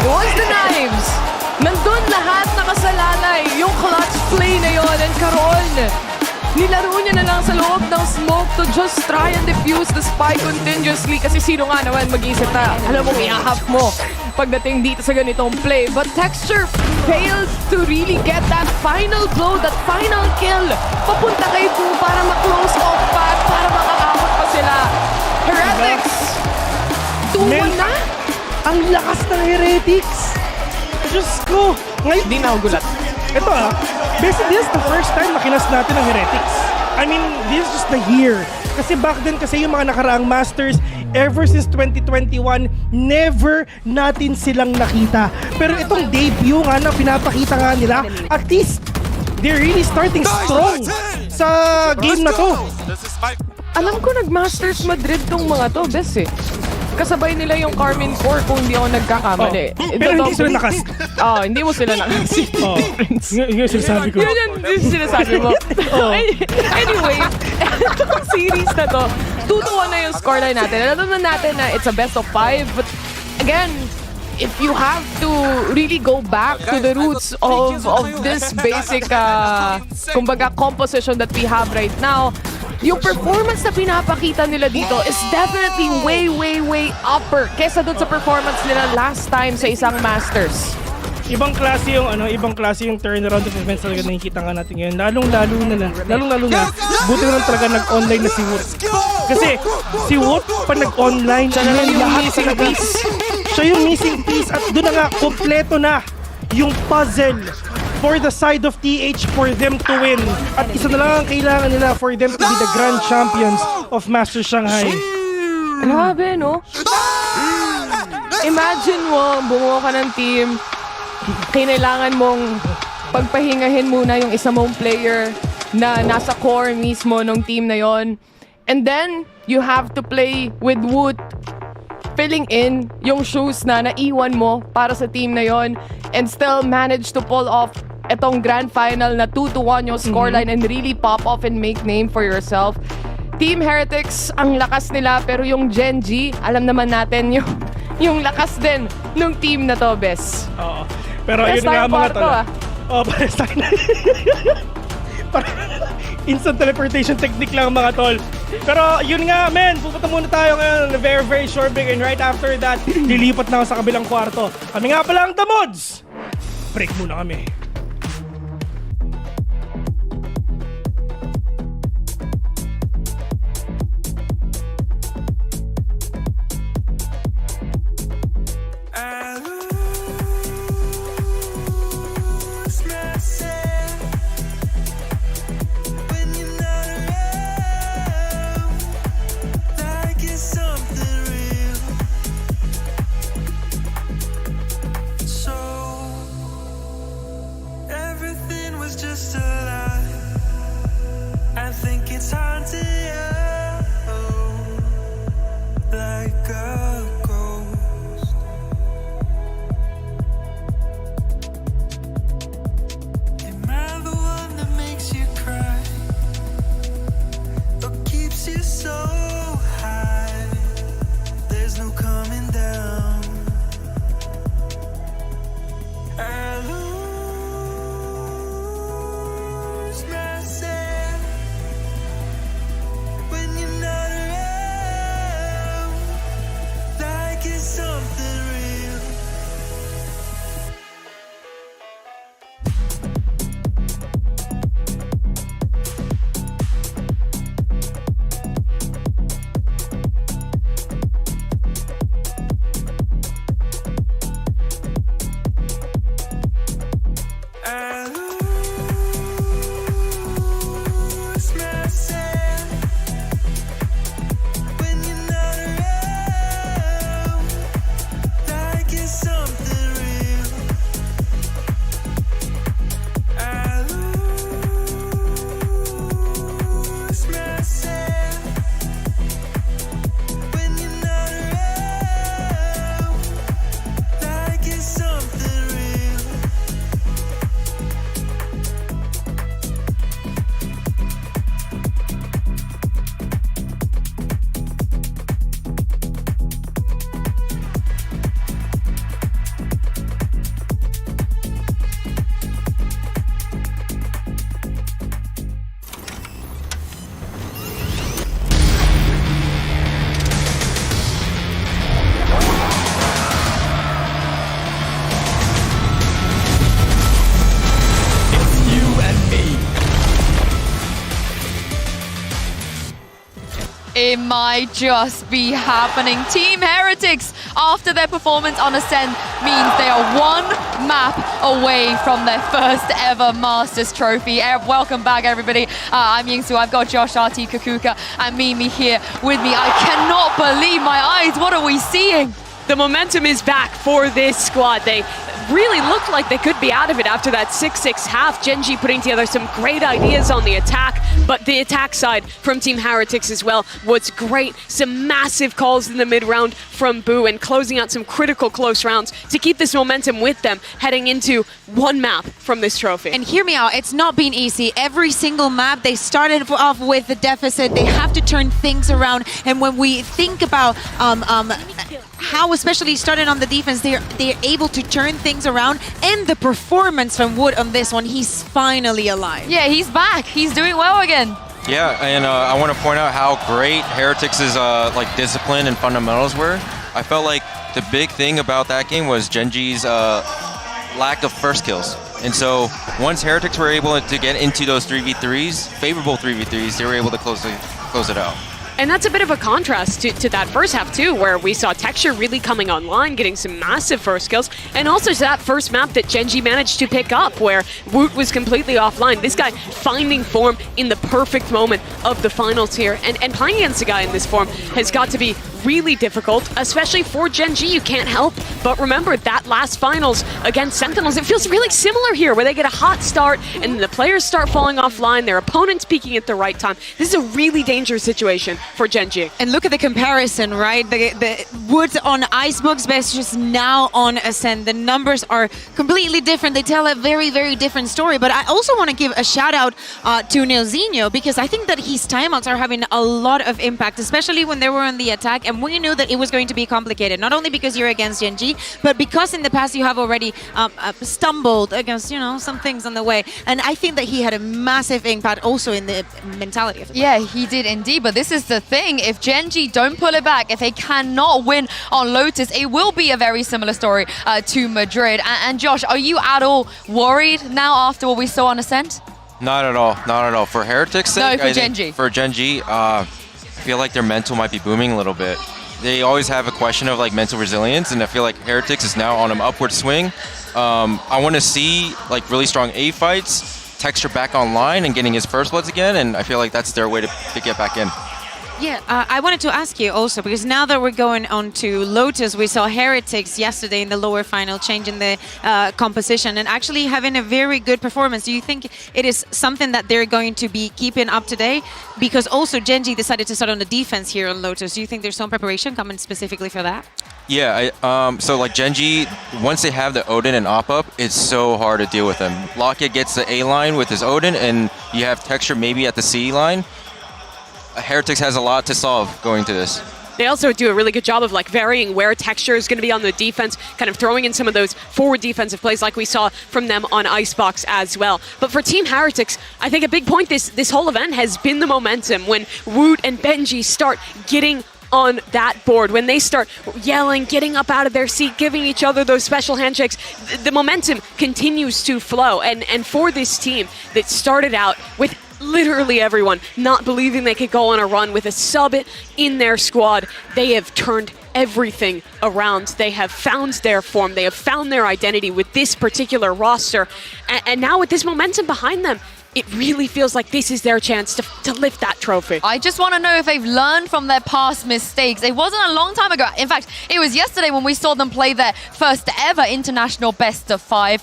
Was the knives! Nandun lahat nakasalalay. Yung clutch play na yon and Caron. Nilaro niya na lang sa loob ng smoke to just try and defuse the spike continuously kasi sino nga naman mag-iisip na alam mo, i-half mo pagdating dito sa ganitong play. But Texture failed to really get that final blow, that final kill. Papunta kay Boo para ma-close off path, para makakabot pa sila. Heretics! 2-1 na? Ang lakas ng Heretics! Diyos ko! Ngayon, di na ako gulat. Ito basically this is the first time makinas natin ang Heretics. I mean, this is just the year. Kasi back then kasi yung mga nakaraang Masters, ever since 2021, never natin silang nakita. Pero itong debut nga na pinapakita nga nila, at least, they're really starting strong sa game na to. Alam ko nag-Masters Madrid tong mga to, Bes eh. Kasabay nila yung Carmine Core kung hindi ako nagkakamali. Pero hindi sila nakas. Hindi mo sila nakas. Yung sinasabi ko. Yun yung sinasabi mo. Anyway, itong series na to, 2-1 na yung scoreline natin. Alam natin na it's a best of 5. But again, if you have to really go back to the roots of this basic kumbaga composition that we have right now, yung performance na pinapakita nila dito is definitely way upper kesa dun sa performance nila last time sa isang Masters. Ibang klase yung turnaround of events talaga nakikita nga natin ngayon. Lalong-lalo na. Buti na lang talaga nag-online na si Woot. Kasi si Woot pa nag-online, siya na lang yung missing piece. Siya yung missing piece at doon na nga kompleto na yung puzzle for the side of TH for them to win. At isa na lang ang kailangan nila for them to be the grand champions of Masters Shanghai. Grabe, no? Imagine mo, bumuo ka ng team, kinailangan mong pagpahingahin muna yung isa mong player na nasa core mismo ng team na yon. And then, you have to play with Woot, filling in yung shoes na naiwan mo para sa team na yon, and still manage to pull off etong grand final na 2-1 yung scoreline and really pop off and make name for yourself. Team Heretics, ang lakas nila, pero yung Gen G, alam naman natin yung lakas din ng team na to, Bes. Oo. Pero yun nga mga tol. Oo, pares tayo na. Instant teleportation technique lang mga tol. Pero yun nga, men, pupunta muna tayo ngayon. Very, very short break. And right after that, lilipat na ako sa kabilang kwarto. Kami nga pala ang Tamods. Break muna kami. It might just be happening. Team Heretics, after their performance on Ascent, means they are one map away from their first ever Masters trophy. Welcome back, everybody. I'm Yingsu. I've got Josh, RT, Kakuka, and Mimi here with me. I cannot believe my eyes. What are we seeing? The momentum is back for this squad. They really looked like they could be out of it after that 6-6 half. Genji putting together some great ideas on the attack, but the attack side from Team Heretics as well was great. Some massive calls in the mid-round from Boo and closing out some critical close rounds to keep this momentum with them heading into one map from this trophy. And hear me out, it's not been easy. Every single map, they started off with a deficit. They have to turn things around. And when we think about how especially started on the defense, they're able to turn things around, and the performance from Wood on this one, he's finally alive. Yeah, he's back. He's doing well again. Yeah, and I want to point out how great Heretics' like discipline and fundamentals were. I felt like the big thing about that game was Genji's lack of first kills. And so once Heretics were able to get into those 3v3s, favorable 3v3s, they were able to close it out. And that's a bit of a contrast to that first half too, where we saw Texture really coming online, getting some massive first kills, and also to that first map that Genji managed to pick up, where Woot was completely offline. This guy finding form in the perfect moment of the finals here, and playing against a guy in this form has got to be really difficult, especially for Gen G. You can't help but remember that last finals against Sentinels. It feels really similar here, where they get a hot start and the players start falling offline, their opponents peaking at the right time. This is a really dangerous situation for Gen G. And look at the comparison, right? The Wood on Icebox versus now on Ascend. The numbers are completely different. They tell a very, very different story. But I also want to give a shout out to Nilzinho, because I think that his timeouts are having a lot of impact, especially when they were on the attack. And we knew that it was going to be complicated, not only because you're against Gen G, but because in the past you have already stumbled against, some things on the way. And I think that he had a massive impact also in the mentality of the Yeah, he did indeed, but this is the thing. If Gen G don't pull it back, if they cannot win on Lotus, it will be a very similar story to Madrid. And Josh, are you at all worried now after what we saw on Ascent? Not at all. Not at all. For Heretics' sake, No, for Gen G. For Gen G, I feel like their mental might be booming a little bit. They always have a question of like mental resilience, and I feel like Heretics is now on an upward swing. I want to see like really strong A fights, Texture back online and getting his first bloods again, and I feel like that's their way to get back in. Yeah, I wanted to ask you also, because now that we're going on to Lotus, we saw Heretics yesterday in the lower final changing the composition and actually having a very good performance. Do you think it is something that they're going to be keeping up today? Because also Gen G decided to start on the defense here on Lotus. Do you think there's some preparation coming specifically for that? Yeah, so like Gen G, once they have the Odin and Op up, it's so hard to deal with them. Lockett gets the A line with his Odin, and you have Texture maybe at the C line. Heretics has a lot to solve going to this. They also do a really good job of like varying where Texture is going to be on the defense, kind of throwing in some of those forward defensive plays like we saw from them on Icebox as well. But for Team Heretics, I think a big point this whole event has been the momentum. When Woot and Benji start getting on that board, when they start yelling, getting up out of their seat, giving each other those special handshakes, the momentum continues to flow. And for this team that started out with literally everyone not believing they could go on a run with a sub in their squad, they have turned everything around. They have found their form. They have found their identity with this particular roster. And now with this momentum behind them, it really feels like this is their chance to lift that trophy. I just want to know if they've learned from their past mistakes. It wasn't a long time ago. In fact, it was yesterday when we saw them play their first ever international best of 5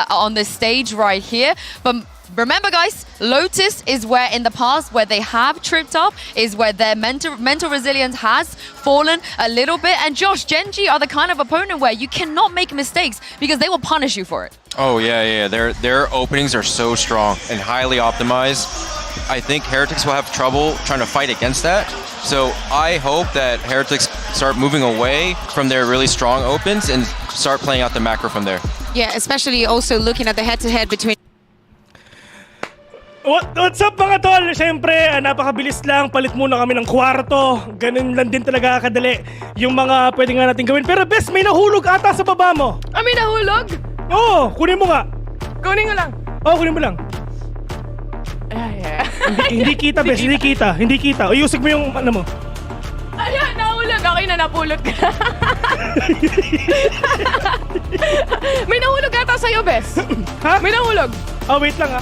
on this stage right here. But remember, guys, Lotus is where in the past where they have tripped up, is where their mental resilience has fallen a little bit. And Josh, Gen G are the kind of opponent where you cannot make mistakes because they will punish you for it. Oh yeah. Their openings are so strong and highly optimized. I think Heretics will have trouble trying to fight against that. So I hope that Heretics start moving away from their really strong opens and start playing out the macro from there. Yeah, especially also looking at the head-to-head between What's up mga tol? Siyempre, napakabilis lang. Palit muna kami ng kwarto. Ganun lang din talaga kadali yung mga pwede nga natin gawin. Pero best, may nahulog ata sa baba mo. May nahulog? Oo, kunin mo nga. Kunin ko lang. Oo, kunin mo lang. Hindi kita, best. Hindi kita. O, usig mo yung ano mo. Ayan, nahulog. Okay na, napulot ka. May nahulog ata sa'yo, bes. Ha? May nahulog. Oh, wait lang ha.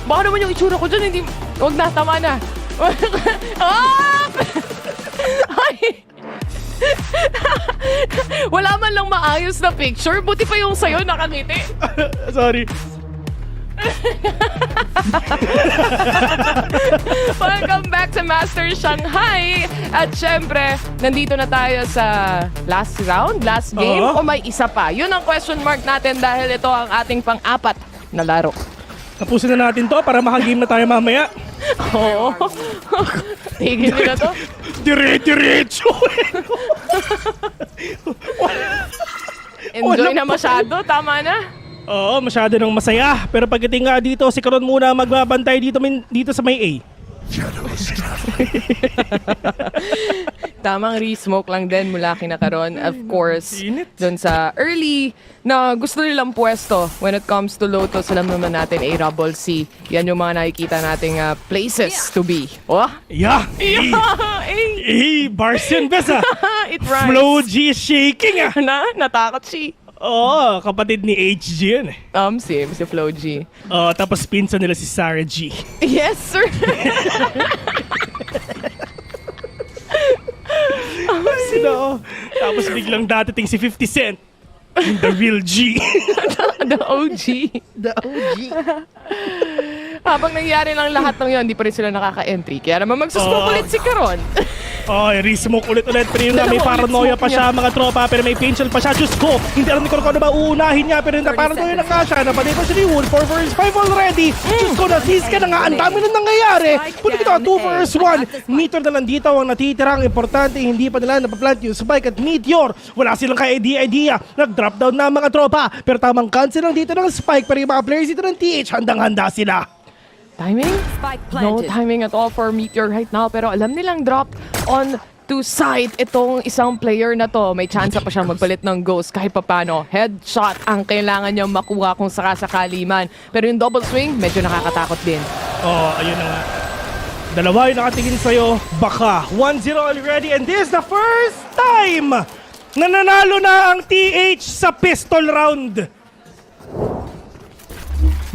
Baka naman yung itsura ko dyan, hindi... Huwag na, tama na. Ay! Wala man lang maayos na picture. Buti pa yung sa'yo, nakangiti. Sorry. Welcome back to Masters Shanghai. At syempre, nandito na tayo sa last round, last game. O may isa pa? Yun ang question mark natin dahil ito ang ating pang-apat na laro. Tapusin na natin to para makagame na tayo mamaya. Oo. Tigil nila to. Diretso. Enjoy na masyado. Tama na. Oo, masyado nang masaya. Pero pagdating nga dito, si Karon muna magbabantay dito sa may A. Tamang re-smoke lang din mula kina Karon. Of course, dun sa early na gusto nilang pwesto when it comes to Lotus. Alam naman natin, A-Rubble C. Yan yung mga nakikita nating places to be. Oh? Yeah! Bars yun, bes It rhymes. Flow G is shaking Natakot si. Oo, kapatid ni HG yun eh. Si Flow G. Tapos pinsan nila si Sarah G. Yes, sir! Sino? Tapos biglang datiting si 50 Cent. The real G. The OG. The OG. Habang nangyari lang lahat ng yun, hindi pa rin sila nakaka-entry. Kaya naman magsusmoke ulit si Caron. Re-smoke ulit. Pero yung may paranoia pa siya, mga tropa. Pero may painful pa siya. Diyos ko, hindi alam ni Coron na ba uunahin niya. Pero paranoia na nga siya. Napanay pa siya ni Wood. 4 vs 5 already. Diyos ko, na-seize ka na nga. Ang dami na nangyayari. Punta kita 2 vs 1. Meteor na lang dito ang natitira. Ang importante, hindi pa nila napaplant yung spike at Meteor. Wala silang ka-idea. Nag-drop down na mga tropa. Pero tamang cancel lang dito ng spike. Pero yung mga players dito ng TH, handang-handa sila. Timing? No timing at all for Meteor right now. Pero alam nilang drop on to side itong isang player na to. May chance pa siyang magpalit ng Ghost kahit papano. Headshot ang kailangan niyang makuha kung sakasakali man. Pero yung double swing, medyo nakakatakot din. Ayun na nga. Dalawa yung nakatingin sa'yo. Baka 1-0 already. And this is the first time na nanalo na ang TH sa pistol round.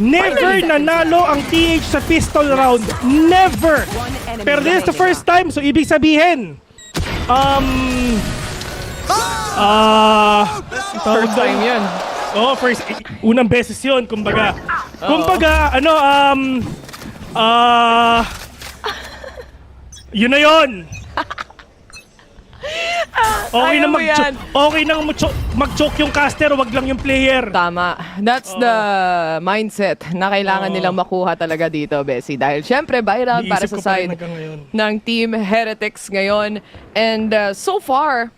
Never nanalo ang TH sa pistol round. Never! Pero this is the first time, so ibig sabihin, first time yun. Unang beses yun, kumbaga. Yun na yun! Okay nang mag-choke yung caster, wag lang yung player. Tama. That's the mindset na kailangan nilang makuha talaga dito, Bessie. Dahil syempre, buy round para sa side ng Team Heretics ngayon. And so far,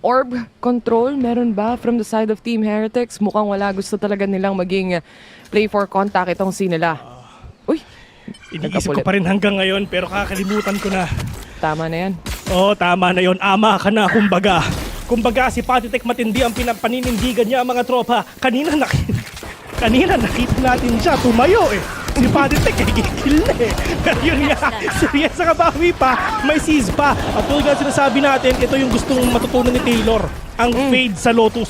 orb control, meron ba from the side of Team Heretics? Mukhang wala. Gusto talaga nilang maging play for contact itong nila. Uy! Iniisip ko pa rin hanggang ngayon, pero kakalimutan ko na. Tama na yan. Tama na yon. Ama ka na, kumbaga. Kumbaga, si Patitek matindi ang pinapaninindigan niya mga tropa. Kanina nakita natin siya, tumayo eh. Si Patitek gigil na eh. Pero yun nga, serious sa kabawi pa, may seize pa. At tulad nga sinasabi natin, ito yung gustong matutunan ni Taylor. Ang fade sa Lotus.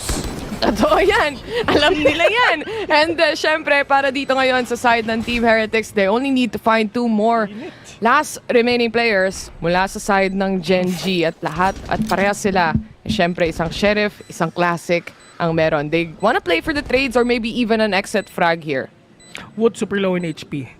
Totoo yan. Alam nila yan. And syempre, para dito ngayon sa side ng Team Heretics, they only need to find 2 more last remaining players mula sa side ng Gen G at parehas sila. Syempre, isang Sheriff, isang Classic ang meron. They wanna play for the trades or maybe even an exit frag here. Wood super low in HP.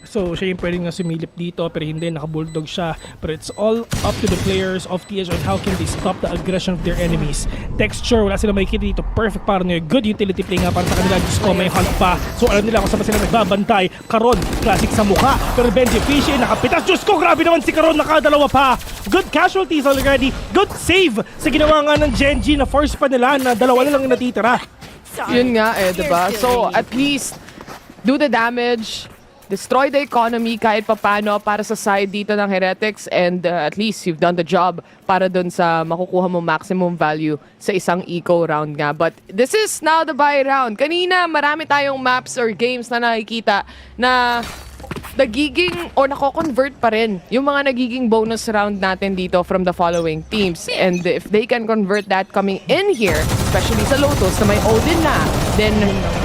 So, siya yung pwedeng sumilip dito pero hindi, naka-bulldog siya. But it's all up to the players of TH on how can they stop the aggression of their enemies. Texture, wala sila makikita dito. Perfect para nyo. Good utility play nga para sa kanila. Diyos ko, may hunt pa. So, alam nila kung saan sila nagbabantay. Caron, classic sa mukha. Pero Benji Fishy, nakapitas. Diyos ko, grabe naman si Caron. Nakadalawa pa. Good casualties already. Good save sa ginawa nga ng Genji na force pa nila na dalawa na lang yung natitira. Yun nga diba? So, at least, do the damage, destroy the economy kahit papano para sa side dito ng Heretics, and at least you've done the job para dun sa makukuha mo maximum value sa isang eco round nga. But this is now the buy round. Kanina marami tayong maps or games na nakikita na nagiging o nako-convert pa rin yung mga nagiging bonus round natin dito from the following teams. And if they can convert that coming in here, especially sa Lotus na may Odin na, then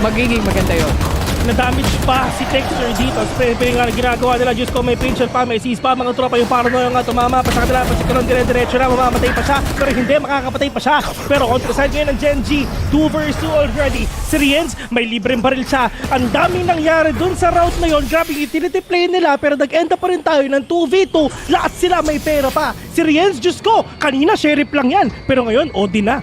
magiging maganda yun. Na-damage pa si Texture dito. Pero nga ginagawa nila, Diyos ko, may pincher pa, may seize pa, mga tropa, yung paranoia nga tumama pa sa kanila, pa si Caron dire-diretso na, mamamatay pa siya, pero hindi, makakapatay pa siya. Pero on the side ngayon ng Gen G, 2 vs 2 already. Si Rienz, may libreng baril siya. Ang daming nangyari dun sa route na yon. Grabe yung utility play nila, pero nag-end up pa rin tayo ng 2v2. Lahat sila may pera pa. Si Rienz, Diyos ko, kanina sheriff lang yan, pero ngayon, Odin na.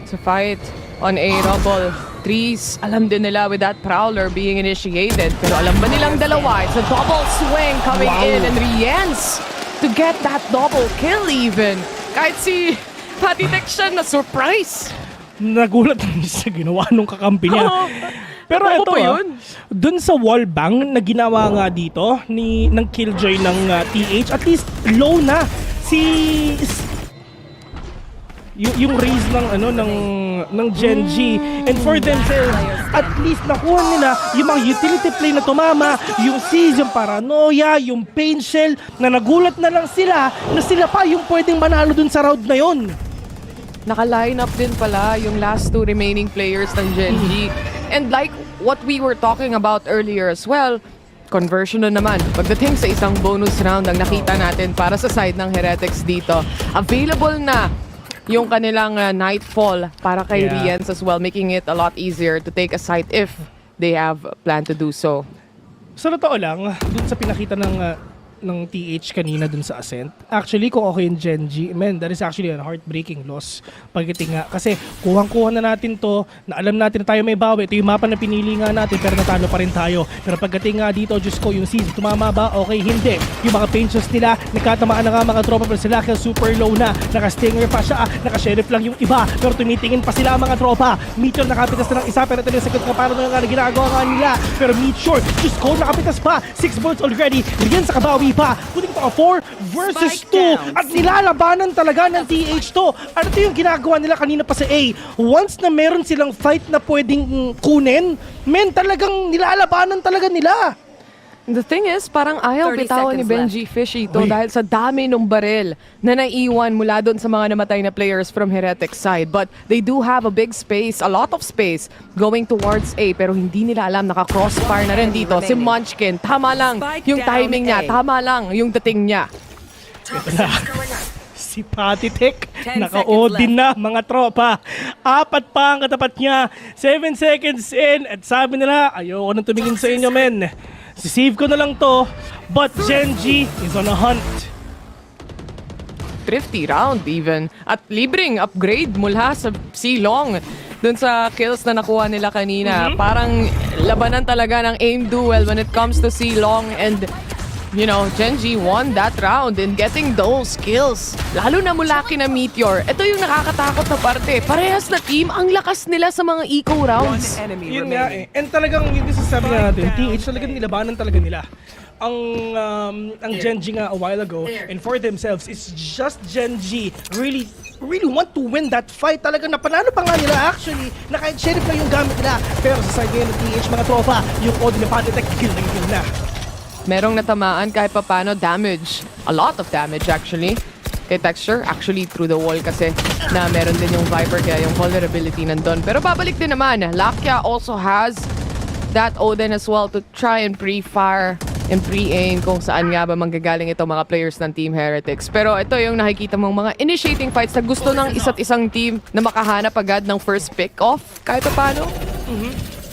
It's a fight on a double. Trees, alam din nila with that Prowler being initiated. Pero alam ba nilang dalawa? It's a double swing coming in, and Rienz to get that double kill even. Kahit si Patitek siya na surprise. Nagulat naman sa ginawa nung kakampi niya. Pero ito dun sa wallbang na ginawa nga dito ng Killjoy ng TH, at least low na yung raise ng Gen G, and for themselves at least nakuha nila yung mga utility play na tumama, yung seize, yung paranoia, yung pain shell, na nagulat na lang sila na sila pa yung pwedeng manalo dun sa round na yon. Naka-line up din pala yung last 2 remaining players ng Gen G. And like what we were talking about earlier as well, conversion na naman. Pagdating sa isang bonus round ang nakita natin para sa side ng Heretics dito, available na yung kanilang Nightfall para kay Yeah. Riens as well, making it a lot easier to take a site if they have planned to do so. Sa totoo lang, dun sa pinakita ng TH kanina dun sa Ascent, actually kung okay yung Gen G, man, that is actually a heartbreaking loss. Pagdating nga, kasi kuhang-kuha na natin to, na alam natin na tayo may bawi, ito yung mapa na pinili nga natin, pero natalo pa rin tayo. Pero pagdating nga dito, Diyos ko, yung season, tumama ba? Okay, hindi. Yung mga pinches nila, nagkatamaan na nga mga tropa, pero sila kaya super low na, naka-stinger pa siya, naka-sheriff lang yung iba, pero tumitingin pa sila mga tropa. Meteor nakapitas na ng isa, pero ito yung sagot ka, paano nga ginagawa nga nila. Pero Meteor, Diyos ko, nakapitas pa, 6 bullets already, riyan sa kabawi pa, putting to a 4 versus 2 at nilalabanan talaga ng TH to. Ano to yung ginagawa nila kanina pa sa A? Once na meron silang fight na pwedeng kunin, men, talagang nilalabanan talaga nila. The thing is, parang ayaw 30 bitawan ni seconds Benji Fish ito dahil sa dami ng baril na naiwan mula doon sa mga namatay na players from Heretic side. But they do have a big space, a lot of space going towards A, pero hindi nila alam, naka-crossfire na rin dito si Munchkin. Tama lang yung timing niya, tama lang yung dating niya. Si Patitek, naka-Odin na mga tropa. 4 pa ang katapat niya. 7 seconds in at sabi nila, ayoko nang tumingin sa inyo, men. Sisave ko na lang to, but Gen G is on a hunt. Thrifty round even. At libreng upgrade mula sa Silong dun sa kills na nakuha nila kanina. Parang labanan talaga ng aim duel when it comes to Silong, and you know, Genji won that round in getting those kills. Lalo na mula kina Meteor. Ito yung nakakatakot na parte. Parehas na team, ang lakas nila sa mga eco rounds. Yun nga eh. And talagang yung sasabi nga natin, TH talagang nilabanan talaga nila. Ang Genji nga a while ago, and for themselves, it's just Genji really want to win that fight. Talagang napanalo pa nga nila actually, na kahit sheriff lang yung gamit nila. Pero sa side ng TH mga tropa, yung Odin na Patitek, kill na. Merong natamaan kahit papano damage. A lot of damage actually. Kay Texture, actually through the wall kasi na meron din yung Viper kaya yung vulnerability nandun. Pero babalik din naman. Lakia also has that Odin as well to try and pre-fire and pre-aim kung saan nga ba manggagaling ito mga players ng Team Heretics. Pero ito yung nakikita mong mga initiating fights na gusto ng isa't isang team na makahanap agad ng first pick-off kahit papano.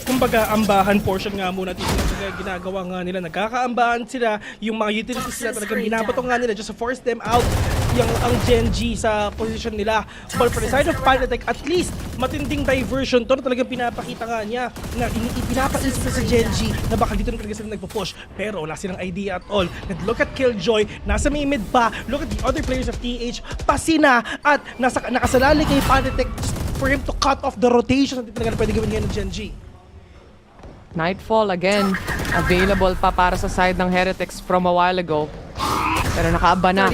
Kumbaga, ambahan portion nga muna dito na ginagawa nga nila. Nagkakaambahan sila, yung mga utilities nila talagang binabato nga nila just to force them out yung ang Gen G sa position nila. But for the side of Pyrotech, at least matinding diversion to na talagang pinapakita nga niya na pinapaisip sa Gen G na baka dito na talaga sila nagpo-push. Pero wala silang idea at all. Look at Killjoy, nasa may mid pa. Look at the other players of TH, pasina at nakasalali kay Pyrotech for him to cut off the rotation na talaga pwede gawin ngayon ng Gen G. Nightfall again, available pa para sa side ng Heretics from a while ago. Pero nakaamba na.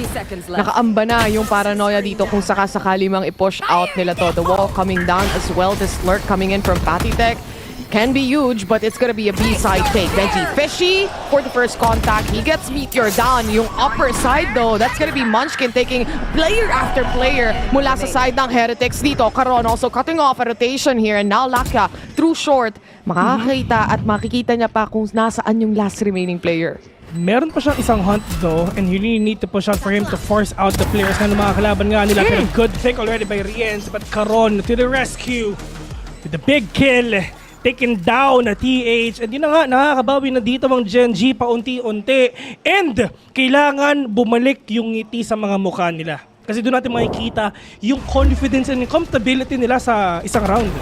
Nakaamba na yung paranoia dito kung sakasakali mang i-push out nila to. The wall coming down as well. This lurk coming in from Patitech can be huge, but it's gonna be a B-side take. Benji Fishy for the first contact. He gets Meteor down. Yung upper side though, that's gonna be Munchkin taking player after player mula sa side ng Heretics dito. Karon also cutting off a rotation here, and now Lakia through short. Makakakita at makikita niya pa kung nasaan yung last remaining player. Meron pa siyang isang hunt though, and you really need to push out for him to force out the players na mga kalaban nga nila. Pero good pick already by Riens, but Caron to the rescue with the big kill, taken down na TH, and yun na nga, nakakabawi na dito ang Gen G paunti-unti, and kailangan bumalik yung ngiti sa mga mukha nila. Kasi doon natin makikita yung confidence and comfortability nila sa isang round.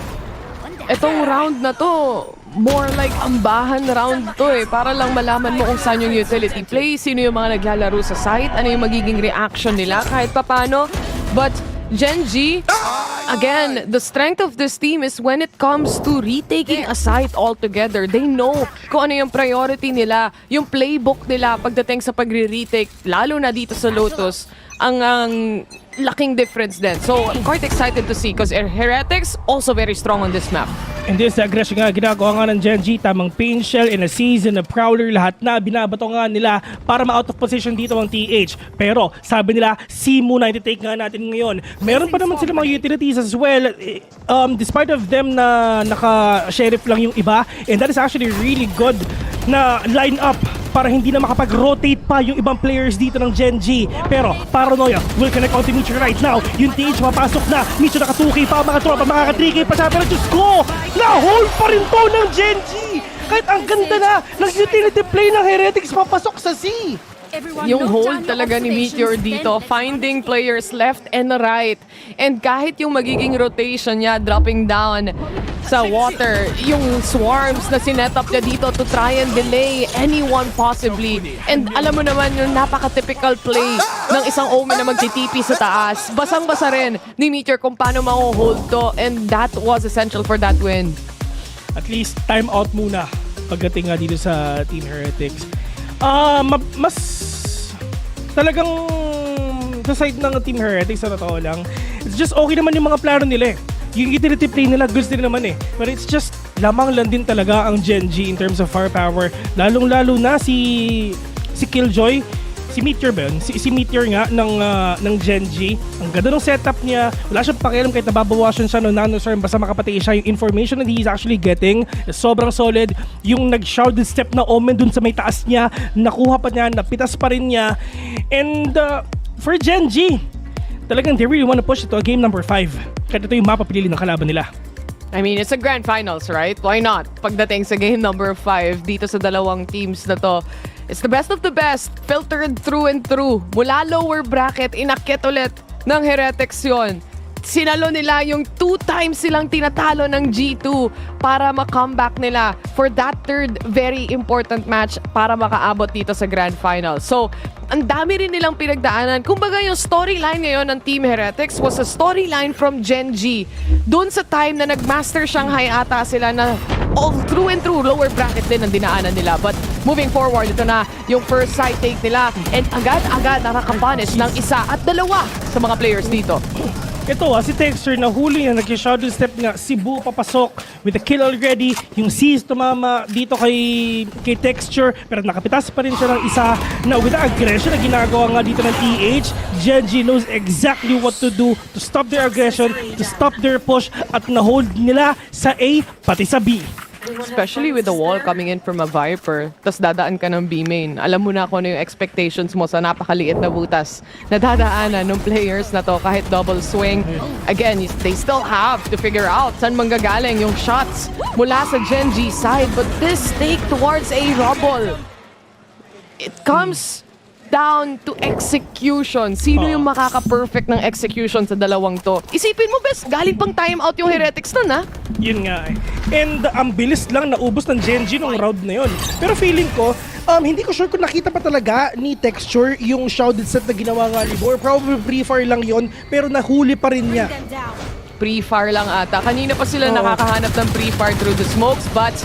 Etong round na to, more like ambahan round to eh. Para lang malaman mo kung saan yung utility play, sino yung mga naglalaro sa site, ano yung magiging reaction nila kahit papano. But Gen G, again, the strength of this team is when it comes to retaking a site altogether. They know kung ano yung priority nila, yung playbook nila pagdating sa pagre-retake, lalo na dito sa Lotus. Ang laking difference din. So, I'm quite excited to see because Heretics also very strong on this map. And this aggression nga ginagawa nga ng Gen G, tamang pain shell in a season, a prowler, lahat na binabato nga nila para ma-out of position dito ang TH. Pero sabi nila, C muna i-take nga natin ngayon. Meron pa naman sila mga utilities as well, despite of them na naka-sheriff lang yung iba, and that is actually really good na line up para hindi na makapag-rotate pa yung ibang players dito ng Gen G. Pero Paranoia will connect on to Meteor right now. Yung TH mapasok na. Meteor naka-2K pa mga tropa, makaka-3K pa siya. Pero Diyos ko, na-hold pa rin to ng Gen G. Kahit ang ganda na ng utility play ng Heretics papasok sa C. Yung hold talaga ni Meteor dito, finding players left and right. And kahit yung magiging rotation niya, dropping down sa water, yung swarms na sinetup niya dito to try and delay anyone possibly. And alam mo naman yung napaka-typical play ng isang Omen na magtitipi sa taas. Basang-basa rin ni Meteor kung paano ma-hold to, and that was essential for that win. At least time out muna pagdating nga dito sa Team Heretics. Mas talagang sa side ng Team Heretics, sa totoo lang, it's just okay naman yung mga plano nila eh. Yung utility play nila, goods din naman eh. But it's just, lamang lang din talaga ang Gen G in terms of firepower. Lalong-lalo na si Killjoy, si Meteor ba yun? Si Meteor nga ng Gen G. Ang ganda ng setup niya. Wala siyang pakialam kahit nababawasan siya ng nanoswarm. Basta makapatay siya. Yung information that he's actually getting is sobrang solid. Yung nag-shrouded step na Omen dun sa may taas niya, nakuha pa niya, napitas pa rin niya. And for Gen G, talagang they really want to push it to a game number 5. Kahit ito yung mapapilili ng kalaban nila. I mean, it's a grand finals, right? Why not? Pagdating sa game number 5 dito sa dalawang teams na to, it's the best of the best, filtered through and through. Mula lower bracket, inakyat ulit ng Heretics yun. Sinalo nila yung 2 times silang tinatalo ng G2 para ma-comeback nila for that third very important match para makaabot dito sa grand final. So, ang dami rin nilang pinagdaanan. Kumbaga yung storyline ngayon ng Team Heretics was a storyline from Gen G. Doon sa time na nag-Master Shanghai ata sila na all through and through, lower bracket din ang dinaanan nila. But moving forward, ito na yung first side take nila. And agad-agad nakaka-punish ng isa at dalawa sa mga players dito. Ito si Texture na huli na nag-shadow step nga, si Boo papasok with a kill already. Yung C's tumama dito kay Texture, pero nakapitas pa rin siya ng isa na with the aggression na ginagawa nga dito ng TH. Gen G knows exactly what to do to stop their aggression, to stop their push, at na-hold nila sa A pati sa B. Especially with the wall coming in from a Viper, tas dadaan ka ng B-main. Alam mo na kung ano yung expectations mo sa napakaliit na butas na dadaanan ng players na to kahit double swing. Again, they still have to figure out saan manggagaling yung shots mula sa Gen G side. But this take towards a rubble, it comes down to execution. Sino yung makaka-perfect ng execution sa dalawang to? Isipin mo, best, galing pang timeout yung Heretics nun, ha? Yun nga eh. And ang bilis lang naubos ng Gen G nung round na yun. Pero feeling ko, hindi ko sure kung nakita pa talaga ni Texture yung shrouded set na ginawa nga ni Boar. Probably pre-fire lang yun, pero nahuli pa rin niya. Pre-fire lang ata. Kanina pa sila nakakahanap ng pre-fire through the smokes, but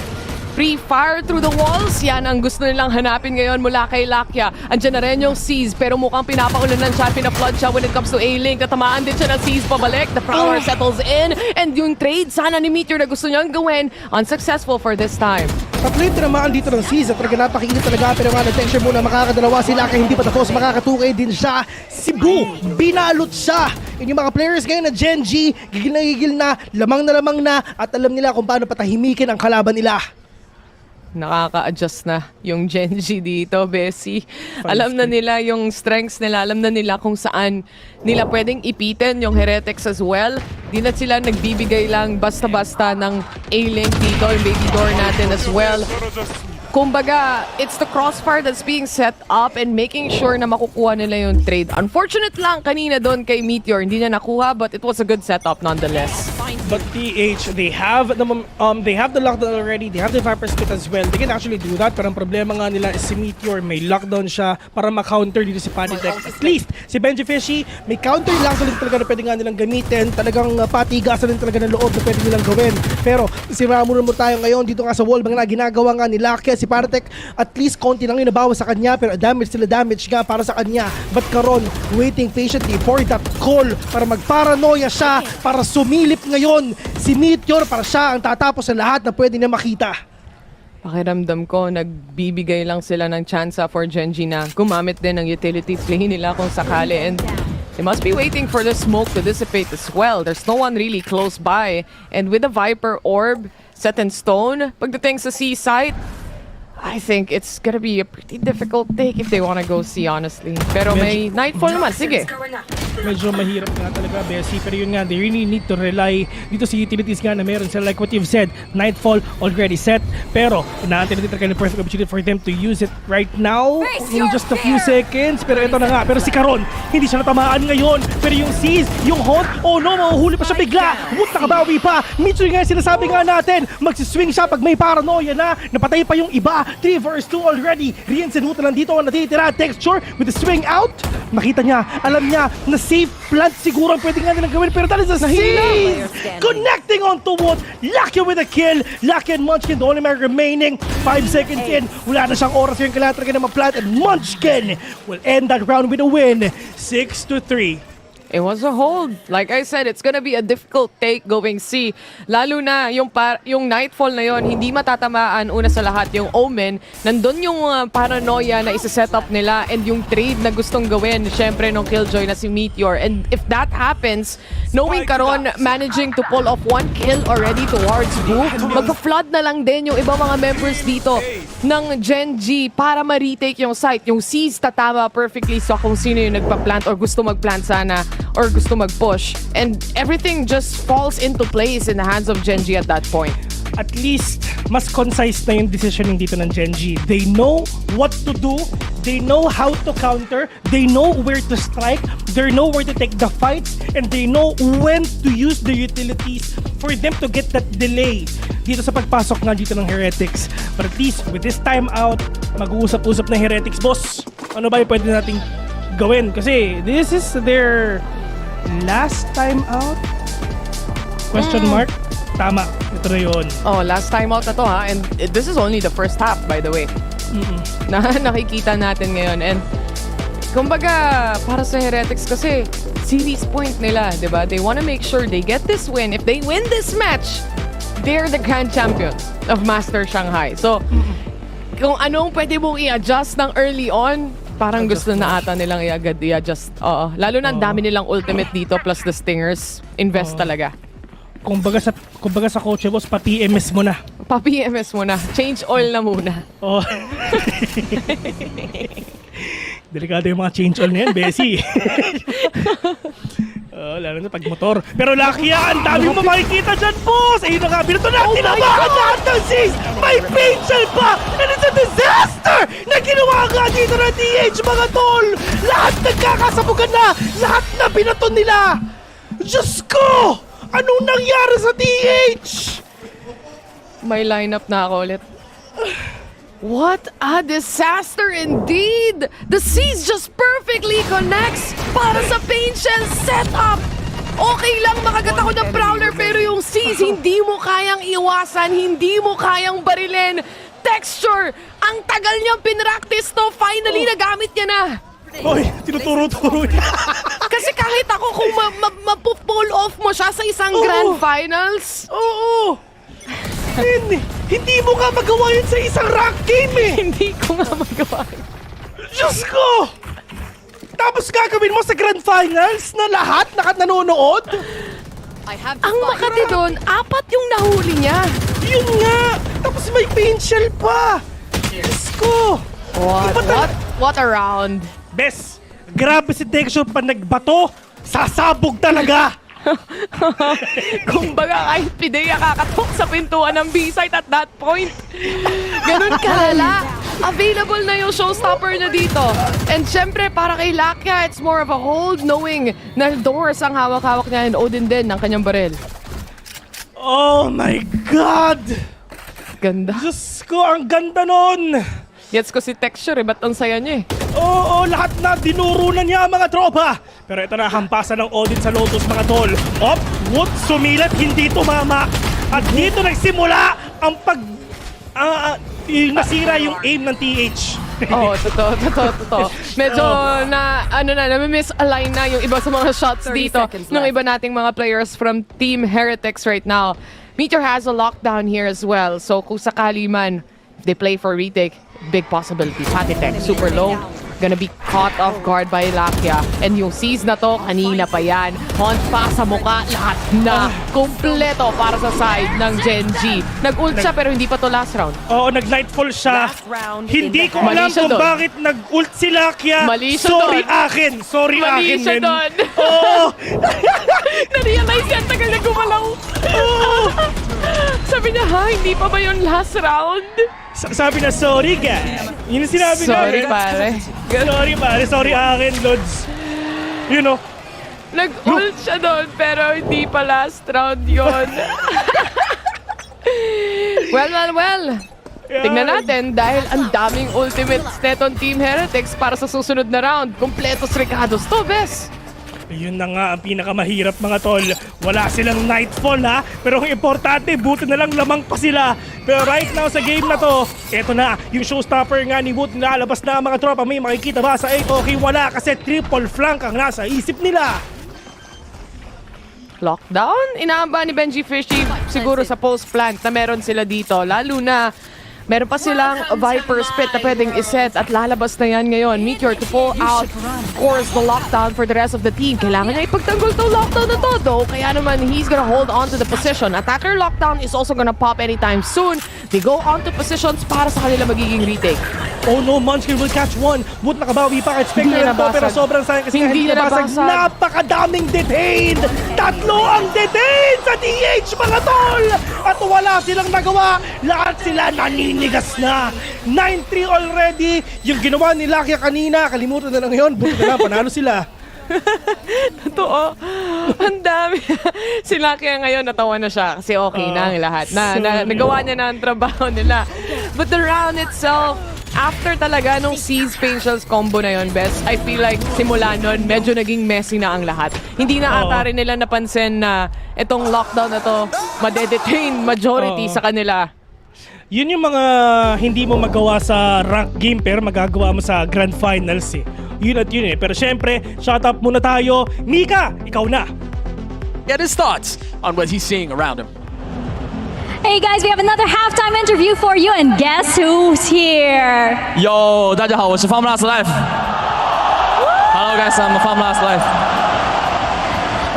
pre-fire through the walls, yan ang gusto nilang hanapin ngayon mula kay Lakya. Andiyan na rin yung C's, pero mukhang pinapaulanan siya, pinaplood siya when it comes to A-Link. Natamaan din siya ng C's pabalik. The power settles in, and yung trade sana ni Meteor na gusto niyang gawin, unsuccessful for this time. Tatlo yung tinamaan dito ng C's at talaga napakiinit talaga, pero nga nag-tension muna, makakadalawa si Lakya, hindi pa tapos, makakatukay din siya. Si Boo, binalot siya. Yun yung mga players ngayon na Gen G, gigil na, lamang na, at alam nila kung paano patahimikin ang kalaban nila. Nakaka-adjust na yung Gen G dito, Bessie. Alam na nila yung strengths nila, alam na nila kung saan nila pwedeng ipitin yung Heretics as well. Di na sila nagbibigay lang basta-basta ng A-Link dito, yung baby door natin as well. Kumbaga, it's the crossfire that's being set up and making sure na makukuha nila yung trade. Unfortunate lang kanina doon kay Meteor, hindi niya nakuha, but it was a good setup nonetheless. But TH, they have the lockdown already. They have the Viper split as well. They can actually do that. Pero ang problema nga nila is si Meteor, may lockdown siya para ma-counter dito si Panitek. At least, si Benji Fishy, may counter lockdown talaga na pwede nga nilang gamitin. Talagang patigasan din talaga ng loob na pwede nilang gawin. Pero, simula mo tayo ngayon dito nga sa wall, mga ginagawa nga ni Lakya, si Panitek, at least konti lang yung nabawas sa kanya, pero damage nga para sa kanya. But Karon, waiting patiently for that call para magparanoia siya, para sumilip ngayon si Meteor, para siya ang tatapos sa lahat na pwede niya makita. Pakiramdam ko, nagbibigay lang sila ng chance for Gen G na gumamit din ng utility play nila kung sakali. And they must be waiting for the smoke to dissipate as well. There's no one really close by. And with the Viper Orb set in stone, pagdating sa C site, I think it's gonna be a pretty difficult take if they wanna go C, honestly. Pero may Nightfall naman, sige. Medyo mahirap nga talaga, Bessie. Pero yun nga, they really need to rely dito sa utilities nga na meron sila. Like what you've said, Nightfall already set. Pero, inaantay na dito ng perfect opportunity for them to use it right now in just a few seconds. Pero ito na nga. Pero si Caron, hindi siya natamaan ngayon. Pero yung Seize, yung Haunt, oh no, mahuhuli pa siya bigla. Woot, nakabawi pa. Mitsu nga sinasabi nga natin, magsiswing siya pag may paranoia na. Napatay pa yung iba. 3 vs 2 already. Rian Senhuta lang dito ang natitira. Texture with the swing out. Makita niya, alam niya na safe plant siguro ang pwede nga nilang gawin, pero that is a Seize! Connecting onto Wood. Lucky with a kill. Lucky and Munchkin, the only man remaining. 5 seconds in. Wala na siyang oras yung kailangan talaga na mag-plant, and Munchkin will end that round with a win. 6-3. It was a hold. Like I said, it's gonna be a difficult take going C. Lalo na yung Nightfall na yon, hindi matatamaan una sa lahat yung Omen. Nandun yung paranoia na isa-set up nila and yung trade na gustong gawin, syempre nung Killjoy na si Meteor. And if that happens, knowing Caron managing to pull off 1 kill already towards Boo, magpa-flood na lang din yung ibang mga members dito ng Gen G para ma-retake yung site. Yung Seize tatama perfectly sa kung sino yung nagpa-plant or gusto mag-plant sana or gusto mag-push. And everything just falls into place in the hands of Gen G at that point. At least, mas concise na yung decisioning dito ng Gen G. They know what to do, they know how to counter, they know where to strike, they know where to take the fights, and they know when to use the utilities for them to get that delay dito sa pagpasok nga dito ng Heretics. But at least, with this timeout, mag-uusap-usap na Heretics, boss, ano ba yung pwede nating gawin? Kasi this is their last time out? Question mark? Tama. Ito na yun. Oh, last time out na to ha. And this is only the first half, by the way. Na nakikita natin ngayon. And kumbaga, para sa Heretics kasi, series point nila, di ba? They wanna make sure they get this win. If they win this match, they're the grand champions of Masters Shanghai. So, kung anong pwede mong i-adjust ng early on, parang gusto na ata nilang i-adjust. Oo. Lalo na ang dami nilang ultimate dito plus the stingers. Invest talaga. Kumbaga sa coach, boss, pa-PMS mo na. Pa-PMS mo na. Change oil na muna. Oh. Delikado yung mga change oil na yan, Bessie. Lalo na pag motor. Pero lucky yan! Ang dami mo makikita dyan, boss! Ayun na nga, binato na! Tinamaan lahat ng Seize! May facial pa! And it's a disaster! Na ginawa nga dito ng DH, mga tol! Lahat nagkakasabugan na! Lahat na binato nila! Diyos ko! Anong nangyari sa DH? May lineup na ako ulit. What a disaster indeed! The Seize just perfectly connects para sa Painshell setup! Okay lang makagat ako ng Prowler pero yung Seize hindi mo kayang iwasan, hindi mo kayang barilin. Texture! Ang tagal niyang pinractice to, finally nagamit niya na! Hoy, tinuturo-turo niya. Kasi kahit ako kung ma-pull off mo siya sa isang Grand Finals. Oo! Hindi mo nga magawa yun sa isang rank game eh! Hindi ko nga magawa yun. Diyos ko! Tapos gagawin mo sa Grand Finals na lahat nanonood? Ang makati doon, 4 yung nahuli niya. Yun nga! Tapos may Painshell pa! Diyos ko! What a round! Bes, grabe si Texture pa nagbato, sasabog talaga! Kumbaga kahit Pidea kakatok sa pintuan ng B-site at that point. Ganun kalala. Available na yung showstopper na dito. And syempre para kay Lakia, it's more of a hold knowing na doors ang hawak-hawak niya and Odin din ng kanyang baril. Oh my God! Ganda. Diyos ko, ang ganda nun! Gets ko si Texture ba't ang saya niya eh. Oo, lahat na dinuro na niya mga tropa. Pero ito na, hampasan ng Odin sa Lotus mga tol. Wood sumilat, hindi tumama. At dito nagsimula ang nasira yung aim ng TH. Oo, totoo. Medyo nami-misalign na yung iba sa mga shots dito ng iba nating mga players from Team Heretics right now. Meteor has a lockdown here as well. So kung sakali man, if they play for retake, big possibility. Patitech, super low. gonna be caught off guard by Lakia. And yung C's na to, kanina pa yan. Hunt pa sa mukha, lahat na. Kompleto para sa side ng Gen G. Nag-ult siya pero hindi pa to last round. Oo, nag-nightfall siya. Hindi ko alam kung bakit nag-ult si Lakia. Mali siya Sorry doon. akin. Sorry Mali akin, siya men. doon. Oo. Na-realize yan, tagal na gumalaw. Sabi niya, ha, hindi pa ba yun last round? Sabi na, sorry guys. Yun yung sinabi Sorry, na. pare. Sorry pare, sorry akin, Lods. You know. Nag-ult siya doon, pero hindi pa last round yun. Well. Tingnan natin dahil ang daming ultimates netong Team Heretics para sa susunod na round. Kompletos regados to, Bes. Yun na nga ang pinakamahirap mga tol. Wala silang nightfall ha. Pero ang importante, buti na lang lamang pa sila. Pero right now sa game na to, eto na, yung showstopper nga ni Wood, nalabas na ang mga tropa. May makikita ba sa 8? Okay, wala kasi triple flank ang nasa isip nila. Lockdown? Inaamba ni Benji Fishy siguro sa post plant na meron sila dito. Lalo na meron pa silang Viper Spit na pwedeng iset at lalabas na yan ngayon. Meteor to pull out, of course, the lockdown for the rest of the team. Kailangan niya ipagtanggol to lockdown na to, though. Kaya naman, he's gonna hold on to the position. Attacker lockdown is also gonna pop anytime soon. They go on to positions para sa kanila magiging retake. Oh no, Munchkin will catch one. Wood nakabawi pa, expect na to, pero sobrang sayang kasi Hindi na nabasag. Napakadaming detained! Tatlo ang detained sa DH mga tol! At wala silang nagawa. Lahat sila naninigas na. 9-3 already. Yung ginawa ni Lakia kanina, kalimutan na lang yun. Buti na lang, panalo sila. Totoo. Ang dami. Si Lakia ngayon natawa na siya kasi okay na ang lahat. Nagawa niya na ang trabaho nila. But the round itself, after talaga nung Seas Patials combo na yon, Bes, I feel like simula nun, medyo naging messy na ang lahat. Hindi na ata rin nila napansin na itong lockdown na to, madedetain majority sa kanila. Yun yung mga hindi mo magawa sa rank game pero magagawa mo sa grand finals eh. Yun at yun eh. Pero syempre, shout out muna tayo. Mika, ikaw na. Get his thoughts on what he's seeing around him. Hey guys, we have another halftime interview for you, and guess who's here? Yo, 大家好，我是 Formless Life. Hello guys, I'm Formless Life.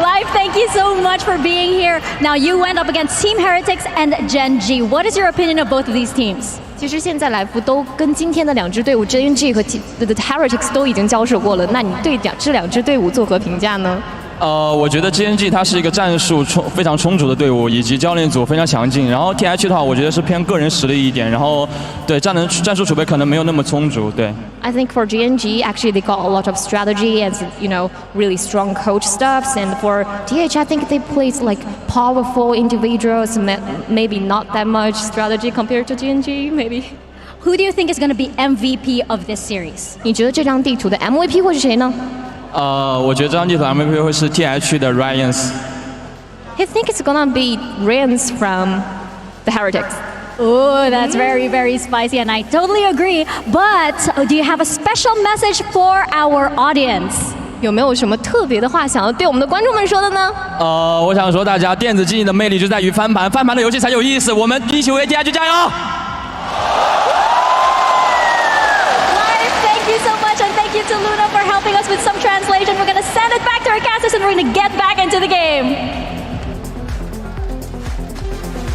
Live, thank you so much for being here. Now you went up against Team Heretics and Gen G. What is your opinion of both of these teams? 其实现在来福都跟今天的两支队伍 JNG 和 Heretics 都已经交手过了，那你对这两支队伍作何评价呢？我觉得 GNG 它是一个战术非常充足的队伍，以及教练组非常强劲。然后 TH 的话，我觉得是偏个人实力一点，然后对战术储备可能没有那么充足。对。I think for GNG, actually they got a lot of strategy and really strong coach stuffs. And for TH, I think they played like powerful individuals, maybe not that much strategy compared to GNG, maybe. Who do you think is going to be MVP of this series? 你觉得这张地图的 MVP 会是谁呢？我觉得这张地图 MVP 会是 TH 的 Ryans。I think it's gonna be Ryans from the Heretics. Oh, that's very, very spicy, and I totally agree. But do you have a special message for our audience? 有没有什么特别的话想要对我们的观众们说的呢？我想说，大家电子竞技的魅力就在于翻盘，翻盘的游戏才有意思。我们一起为 TH 加油！ Thank you so much, and thank you to Luna for helping us with some translation. We're gonna send it back to our casters, and we're gonna get back into the game.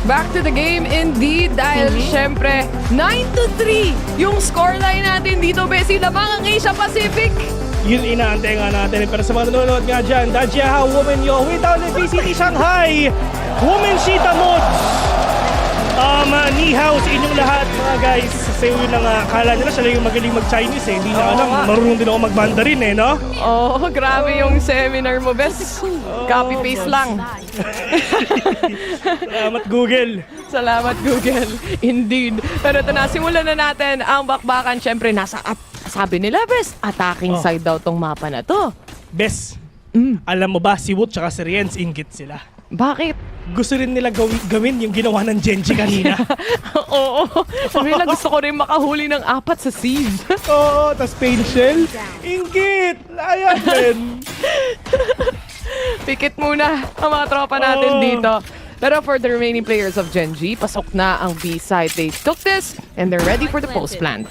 Back to the game indeed dahil syempre 9-3 yung scoreline natin dito, Bessie, lamang ang Asia Pacific. Yun inaantay nga natin. Pero sa mga nanonood nga dyan, Dajiaha Women Yo, without the VCT Shanghai, Women Shita Mods. Ni hao sa inyong lahat mga guys. Kasi yun ang akala nila siya lang yung magaling mag-Chinese eh. Hindi na alam, marunong din ako mag-Mandarin eh, no? Oh, grabe yung seminar mo, Bes. Copy-paste lang. Salamat Google. Salamat Google. Indeed. Pero ito na, simulan na natin ang bakbakan. Siyempre, sabi nila, Bes, attacking side daw tong mapa na to. Bes, alam mo ba, si Woot tsaka si Riens ingit sila. Bakit? Gusto rin nila gawin yung ginawa ng Genji kanina. Oo. Sabi nila, gusto ko rin makahuli ng 4 sa siege. Oo, tas pain shell. Ingit! Ayan din. Pikit muna ang mga tropa natin dito. Pero for the remaining players of Genji, pasok na ang B side. They took this and they're ready for the post plant.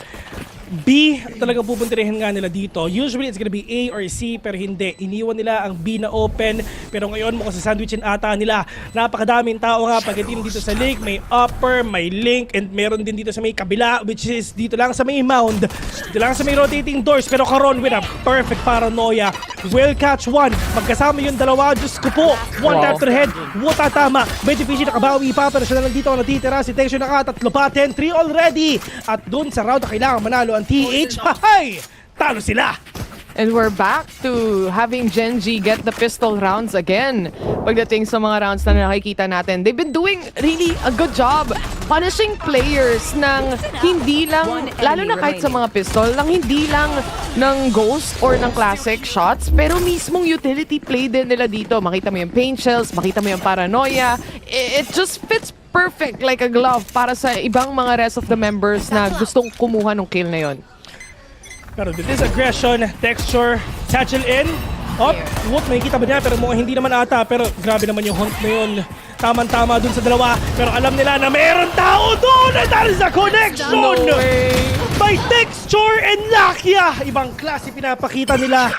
B talagang pupuntihin nga nila dito. Usually it's gonna be A or C, pero hindi. Iniwan nila ang B na open. Pero ngayon mukhang sa sandwichin ata nila. Napakadaming tao nga pagdating dito sa lake. May upper, may link, and meron din dito sa may kabila, which is dito lang sa may mound. Dito lang sa may rotating doors. Pero Karon with a perfect paranoia will catch one. Magkasama yung dalawa. Diyos ko po. One tap to the head. Wata tama. Medyo fishy nakabawi pa, pero siya na lang dito ang natitira. Si Tension nakatatlo pa. 10-3 already. At dun sa round na kailangan manalo ang TH. Hay! Talo sila! And we're back to having Gen G get the pistol rounds again. Pagdating sa mga rounds na nakikita natin, they've been doing really a good job punishing players ng hindi lang, lalo na kahit sa mga pistol, lang hindi lang ng ghost or ng classic shots, pero mismong utility play din nila dito. Makita mo yung paint shells, makita mo yung paranoia. It just fits perfect like a glove para sa ibang mga rest of the members na gustong kumuha ng kill na yon. Pero this aggression, texture, satchel in. What, may kita ba niya? Pero mukhang hindi naman ata. Pero grabe naman yung hunt na yun. Tama-tama dun sa dalawa. Pero alam nila na meron tao doon! And that is a connection! No way! By texture and Lakia! Ibang klase pinapakita nila.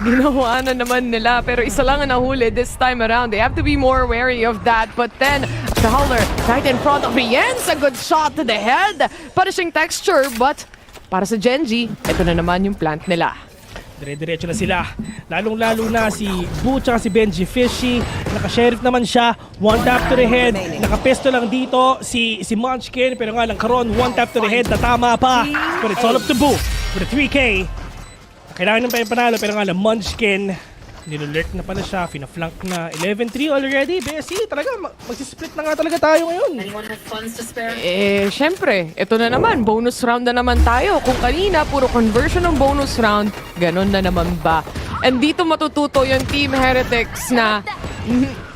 Ginawa na naman nila, pero isa lang ang nahuli this time around. They have to be more wary of that. But then, Prowler right in front of Rienz. A good shot to the head. Punishing texture, but para sa Gen G, ito na naman yung plant nila. Dire-diretso na sila. Lalong-lalo na si Boo at si Benji Fishy. Naka-sheriff naman siya. One tap to the head. Naka-pesto lang dito si Munchkin. Pero nga lang Karon, one tap to the head. Natama pa. But it's all up to Boo. With a 3K. Kailangan pa yung panalo. Pero nga lang Munchkin. Nilulurk na pala siya. Fina-flank na. 11-3 already. BSC, talaga. Magsisplit na nga talaga tayo ngayon. Syempre, ito na naman. Bonus round na naman tayo. Kung kanina, puro conversion ng bonus round, ganun na naman ba? And dito matututo yung Team Heretics na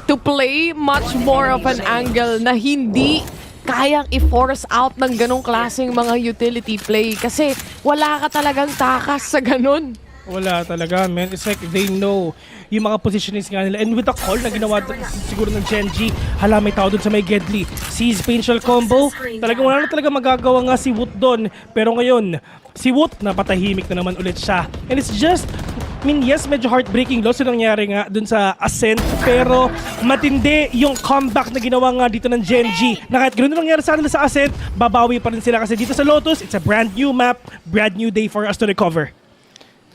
to play much more of an angle na hindi kayang i-force out ng ganong klaseng mga utility play. Kasi wala ka talagang takas sa ganun. Wala talaga, man. It's like they know yung mga positionings nga nila. And with the call na ginawa siguro ng Gen G, hala, may tao dun sa may Gedli. Seize Painful Combo. Talagang wala na talaga magagawa nga si Woot dun. Pero ngayon, si Woot, napatahimik na naman ulit siya. And it's just, I mean, yes, medyo heartbreaking loss yung nangyari nga dun sa Ascent. Pero matindi yung comeback na ginawa nga dito ng Gen G. Na kahit ganoon nangyari sa nila sa Ascent, babawi pa rin sila kasi dito sa Lotus, it's a brand new map, brand new day for us to recover.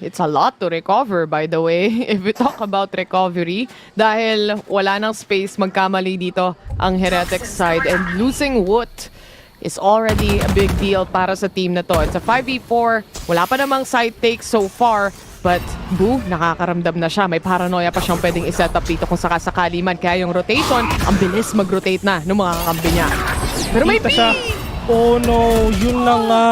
It's a lot to recover, by the way, if we talk about recovery. Dahil wala nang space magkamali dito ang Heretics side. And losing Woot is already a big deal para sa team na to. It's a 5v4. Wala pa namang side take so far. But Boo, nakakaramdam na siya. May paranoia pa siyang pwedeng iset up dito kung sakasakali man. Kaya yung rotation, ang bilis mag-rotate na ng mga kakampi niya. Pero may siya. Oh no, yun na nga.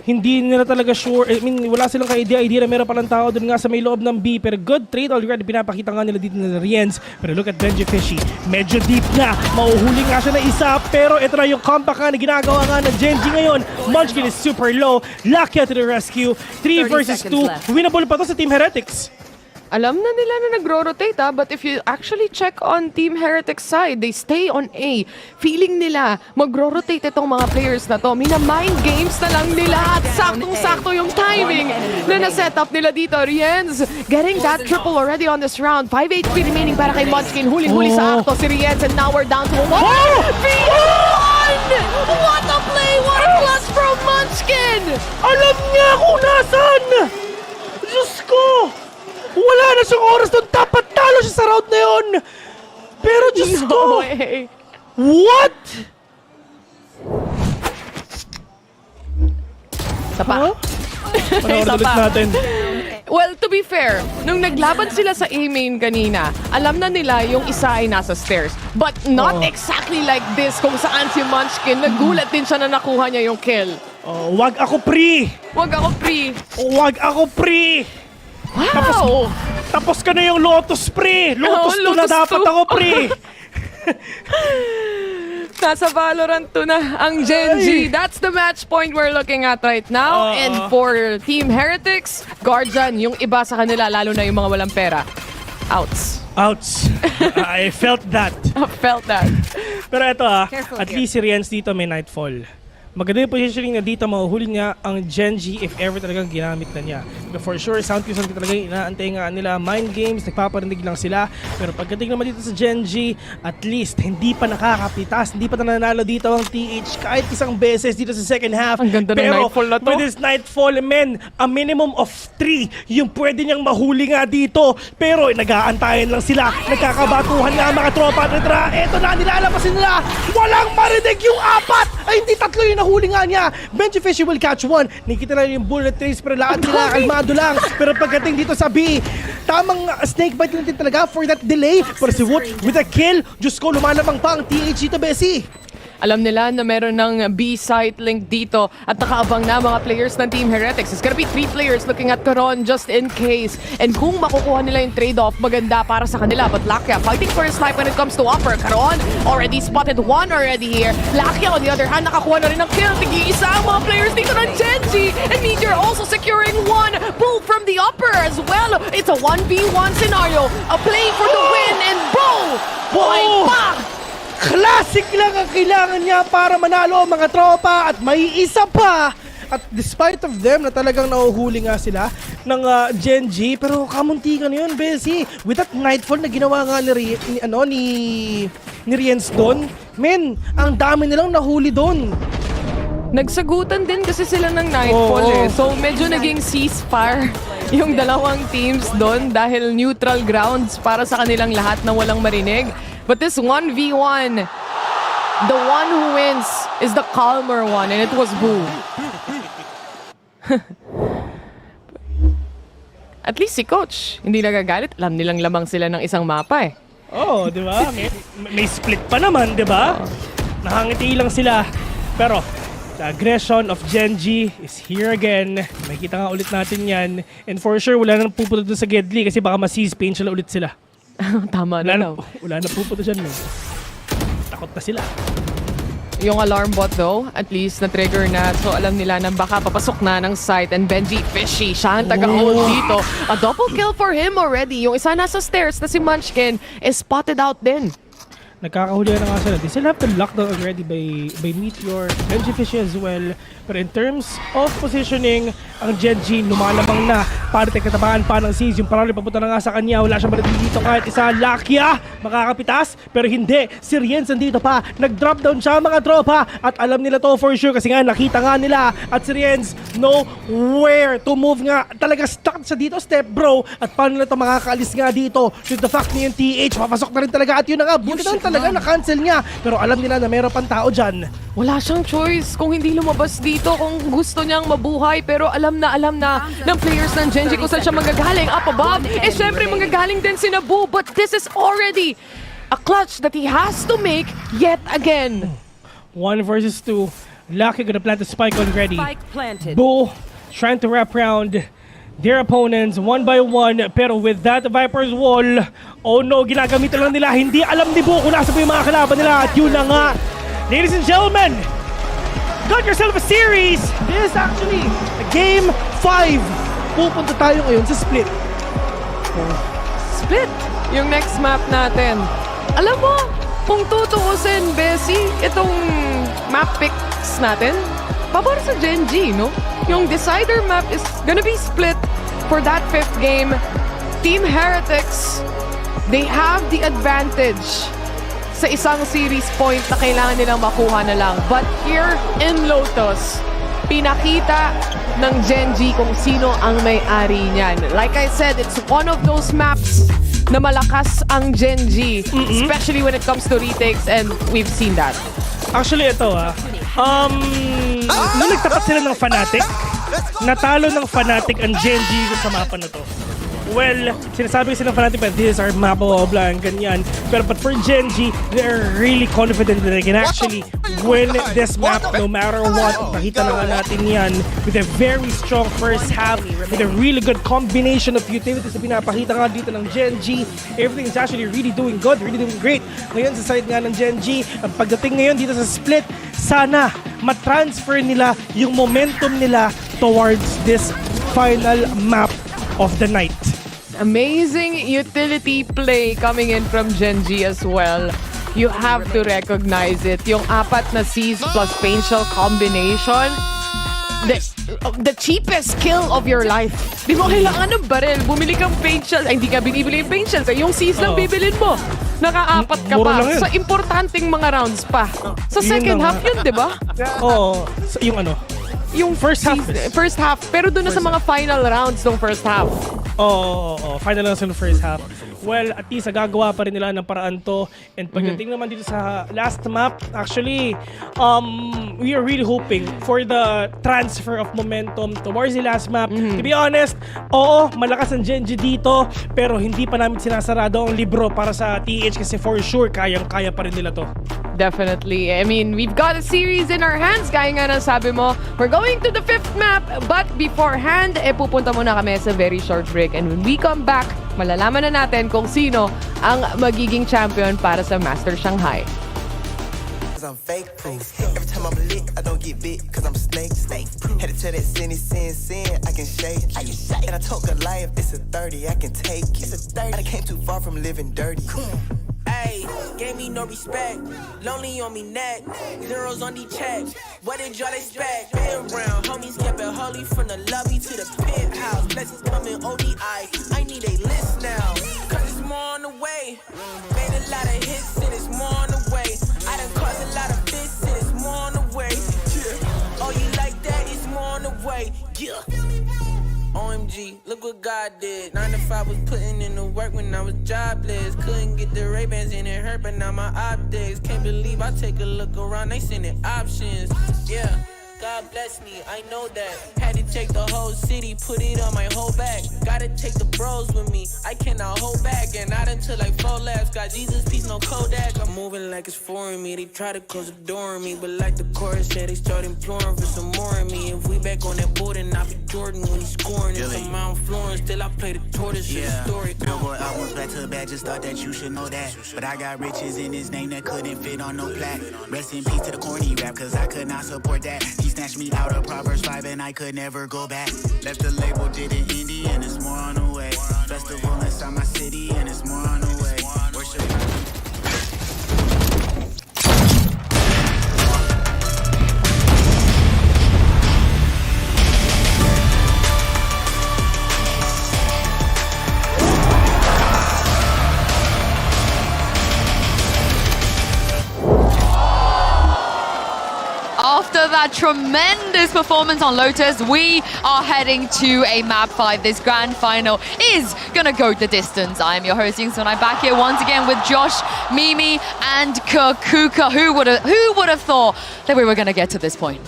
Hindi nila talaga sure. I mean, wala silang ka-idea na meron palang tao doon nga sa may loob ng B. Pero good trade already. Pinapakita nga nila dito na Rienz. Pero look at Benji Fishy. Medyo deep na. Mauhuli nga siya na isa. Pero ito na yung comeback nga na ginagawa nga ng Gen G ngayon. Munchkin is super low. Lakia to the rescue. 3 versus 2. Winnable pa to sa Team Heretics. Alam na nila na nagro-rotate but if you actually check on Team Heretics side, they stay on A. Feeling nila magro-rotate itong mga players na to. Mina-mind games na lang nila at saktong-sakto yung timing na na-set up nila dito. Rienz getting that triple already on this round. 5 HP remaining para kay Munchkin. Huling-huli sa akto si Rienz and now we're down to 1. What a play! What a clutch from Munchkin! Alam niya kung nasan! Diyos ko! Wala na siyang oras doon. Dapat talo siya sa round na yun. Pero Diyos ko! Way. What? Isa pa. Isa pa. natin. Well, to be fair, nung naglaban sila sa A-main kanina, alam na nila yung isa ay nasa stairs. But not exactly like this kung saan si Munchkin. Nagulat din siya na nakuha niya yung kill. Wag ako pre! Wag ako pre! Wag ako pre! Wow! Tapos ka na yung Lotus pre! Lotus 2 na dapat ako pre! Nasa Valorant 2 na ang Gen G. That's the match point we're looking at right now. And for Team Heretics, Guardian, yung iba sa kanila, lalo na yung mga walang pera. Outs. I felt that. I felt that. Pero ito at least si Rienz dito may Nightfall. maganda yung positioning na dito, mahuhuli niya ang Genji if ever talagang ginamit na niya. But for sure, Sound Fusion talaga yung inaantay nga nila. Mind games, nagpaparinig lang sila. Pero pagdating naman dito sa Genji, at least hindi pa nakakapitas, hindi pa nananalo dito ang TH kahit isang beses dito sa second half. Ang ganda ng Nightfall na to. With this Nightfall, men, a minimum of 3 yung pwede niyang mahuli nga dito. Pero nag-aantayan lang sila, nagkakabatuhan nga mga tropa. Eto na, nilalabasin nila. Walang marinig yung 4! Ay, hindi 3 yung nahuli nga niya. Benji Fishy will catch 1. Nakikita na yung bullet trace pero lahat nila kalmado lang. Pero pagdating dito sa B, tamang snakebite lang din talaga for that delay. Pero si Wood with a kill, Diyos ko, lumalabang pa ang TH dito, Bessie. Alam nila na meron ng B-site link dito at nakaabang na mga players ng Team Heretics. It's gonna be 3 players looking at Karon just in case. And kung makukuha nila yung trade-off, maganda para sa kanila. But Lakia fighting for his life when it comes to upper. Karon already spotted 1 already here. Lakia on the other hand, nakakuha na rin ng kill. Tig-iisa ang mga players dito ng Genji. And Meteor also securing 1 pull from the upper as well. It's a 1v1 scenario. A play for the win and boom! Point back! Classic lang ang kailangan niya para manalo mga tropa at may isa pa. At despite of them na talagang nahuhuli nga sila ng Genji, pero kamuntikan na yun, Bessie. With that Nightfall na ginawa nga ni Riens doon, men, ang dami nilang nahuli doon. Nagsagutan din kasi sila ng Nightfall eh. So medyo naging ceasefire yung dalawang teams doon dahil neutral grounds para sa kanilang lahat na walang marinig. But this 1v1, the one who wins is the calmer one, and it was Boo. At least si Coach, hindi nagagalit. Alam nilang lamang sila ng isang mapa eh. Oo, di ba? May split pa naman, di ba? Nakangiti lang sila. Pero, the aggression of Genji is here again. Makikita nga ulit natin yan. And for sure, wala nang pupunta doon sa Gedli kasi baka ma-seize pain sila ulit sila. Tama na daw. Wala na pupunta dyan. Takot na sila. Yung alarm bot though, at least na-trigger na. So alam nila na baka papasok na ng site. And Benji Fishy, siya ang taga-hold dito. A double kill for him already. Yung isa nasa stairs na si Munchkin is spotted out din. Nagkakahuli na nga sila. They still have the lockdown already by Meteor, Benji Fishy as well. Pero in terms of positioning, ang Genji lumalabang na para katabaan pa ng Seize. Yung parang papunta na nga sa kanya. Wala siyang marinig dito kahit isa. Lakia makakapitas. Pero hindi. Si Riens nandito pa. Nag-drop down siya mga tropa. At alam nila to for sure kasi nga nakita nga nila. At si Riens know where to move nga. Talaga stuck siya dito, step bro. At paano na ito makakaalis nga dito. With the fact niya yung TH, papasok na rin talaga. At yun na nga, buti na talaga na-cancel niya. Pero alam nila na meron pang tao dyan. Wala siyang choice kung hindi lumabas dito kung gusto niyang mabuhay. Pero alam na ng players ng Genji kung saan siya manggagaling. Up above, syempre manggagaling din si Nabu. But this is already a clutch that he has to make yet again. 1 versus 2. Lucky gonna plant the spike already. Spike planted. Bull trying to wrap around their opponents 1 by 1. Pero with that Viper's Wall, oh no, ginagamitan lang nila. Hindi alam ni Bull kung nasa pa yung mga kalaban nila. At yun na nga. Ladies and gentlemen, got yourself a series. This is actually Game 5. Pupunta tayo ngayon sa Split. Split yung next map natin. Alam mo, kung tutuusin, Bessie, itong map picks natin, pabor sa Genji, no? Yung decider map is gonna be split for that 5th game. Team Heretics, they have the advantage sa isang series point na kailangan nilang makuha na lang. But here in Lotus, pinakita ng Genji kung sino ang may-ari niyan. Like I said, it's one of those maps na malakas ang Genji, especially when it comes to retakes, and we've seen that. Actually, ito nung nagtapat sila ng Fnatic, natalo ng Fnatic ang Genji sa mapa na to. Well, sinasabi kasi ng Fnatic, but this is our map, blah, blah, and ganyan. But for Genji, they're really confident that they can actually win this map no matter what. Nakita na nga natin yan with a very strong first half, with a really good combination of utilities na pinapakita nga dito ng Genji. Everything is actually really doing good, really doing great. Ngayon sa side nga ng Genji, ang pagdating ngayon dito sa Split, sana matransfer nila yung momentum nila towards this final map of the night. Amazing utility play coming in from Genji as well. you have to recognize it. Yung apat na C's plus facial combination, the cheapest skill of your life. Di mo kailangan ng baril. Bumili kang paint shells. Ay, hindi ka binibili yung paint shells. Yung C's lang bibilin mo. Nakaapat ka Mura pa. lang yun. Sa importanteng mga rounds pa. Sa second half yun, di ba? Oo. Yung ano? Yung first half. First half. Pero doon na sa mga final rounds ng first half. Oo. Final rounds ng first half. Well, at least gagawa pa rin nila ng paraan to. And pagdating naman dito sa last map, actually, we are really hoping for the transfer of momentum towards the last map. To be honest, oo, malakas ang Gen G dito, pero hindi pa namin sinasarado ang libro para sa TH kasi for sure, kayang-kaya pa rin nila to. Definitely. I mean, we've got a series in our hands. Kaya nga nang sabi mo, we're going to the 5th map. But beforehand, pupunta muna kami sa very short break. And when we come back, malalaman na natin kung sino ang magiging champion para sa Masters Shanghai. I'm fake proof. Every time I'm lit, I don't get bit, cause I'm snake proof. Headed to that sin, I can shake it. And I told Goliath, it's a 30, I can take it. I came too far from living dirty. Ayy, gave me no respect. Lonely on me neck. Zeros on the check. What did y'all expect? Been around, homies kept it holy from the lobby to the penthouse. Blessings coming ODI. I need a list now. Cause it's more on the way. Made a lot of hits and it's more on the way. I done caused a lot of fits and it's more on the way. Yeah. Oh, you like that? It's more on the way. Yeah. OMG, look what God did. 9 to 5 was putting in the work when I was jobless. Couldn't get the Ray-Bans and it hurt, but now my optics. Can't believe I take a look around, they sending options. Yeah, God bless me, I know that. Had to take the whole city, put it on my whole back. Gotta take the bros with me, I cannot hold back. And not until like 4 laps, got Jesus, peace, no Kodak. I'm moving like it's foreign me, they try to close the door on me. But like the chorus said, they start imploring for some more of me. If we back on that board, then I'll be Jordan when he's scoring. It's a Mount Florence, still I play the tortoise in the story. Billboard albums back to back, just thought that you should know that. But I got riches in his name that couldn't fit on no plaque. Rest in peace to the corny rap, cause I could not support that. He snatched me out of Proverbs 5 and I could never go back. Left the label, did it indie and it's more on the way. Festival inside my city and it's more on the way. Worship. After that tremendous performance on Lotus, we are heading to a Map 5. This grand final is going to go the distance. I am your host, Yingsun, and I'm back here once again with Josh, Mimi, and Kakuka. Who would have thought that we were going to get to this point?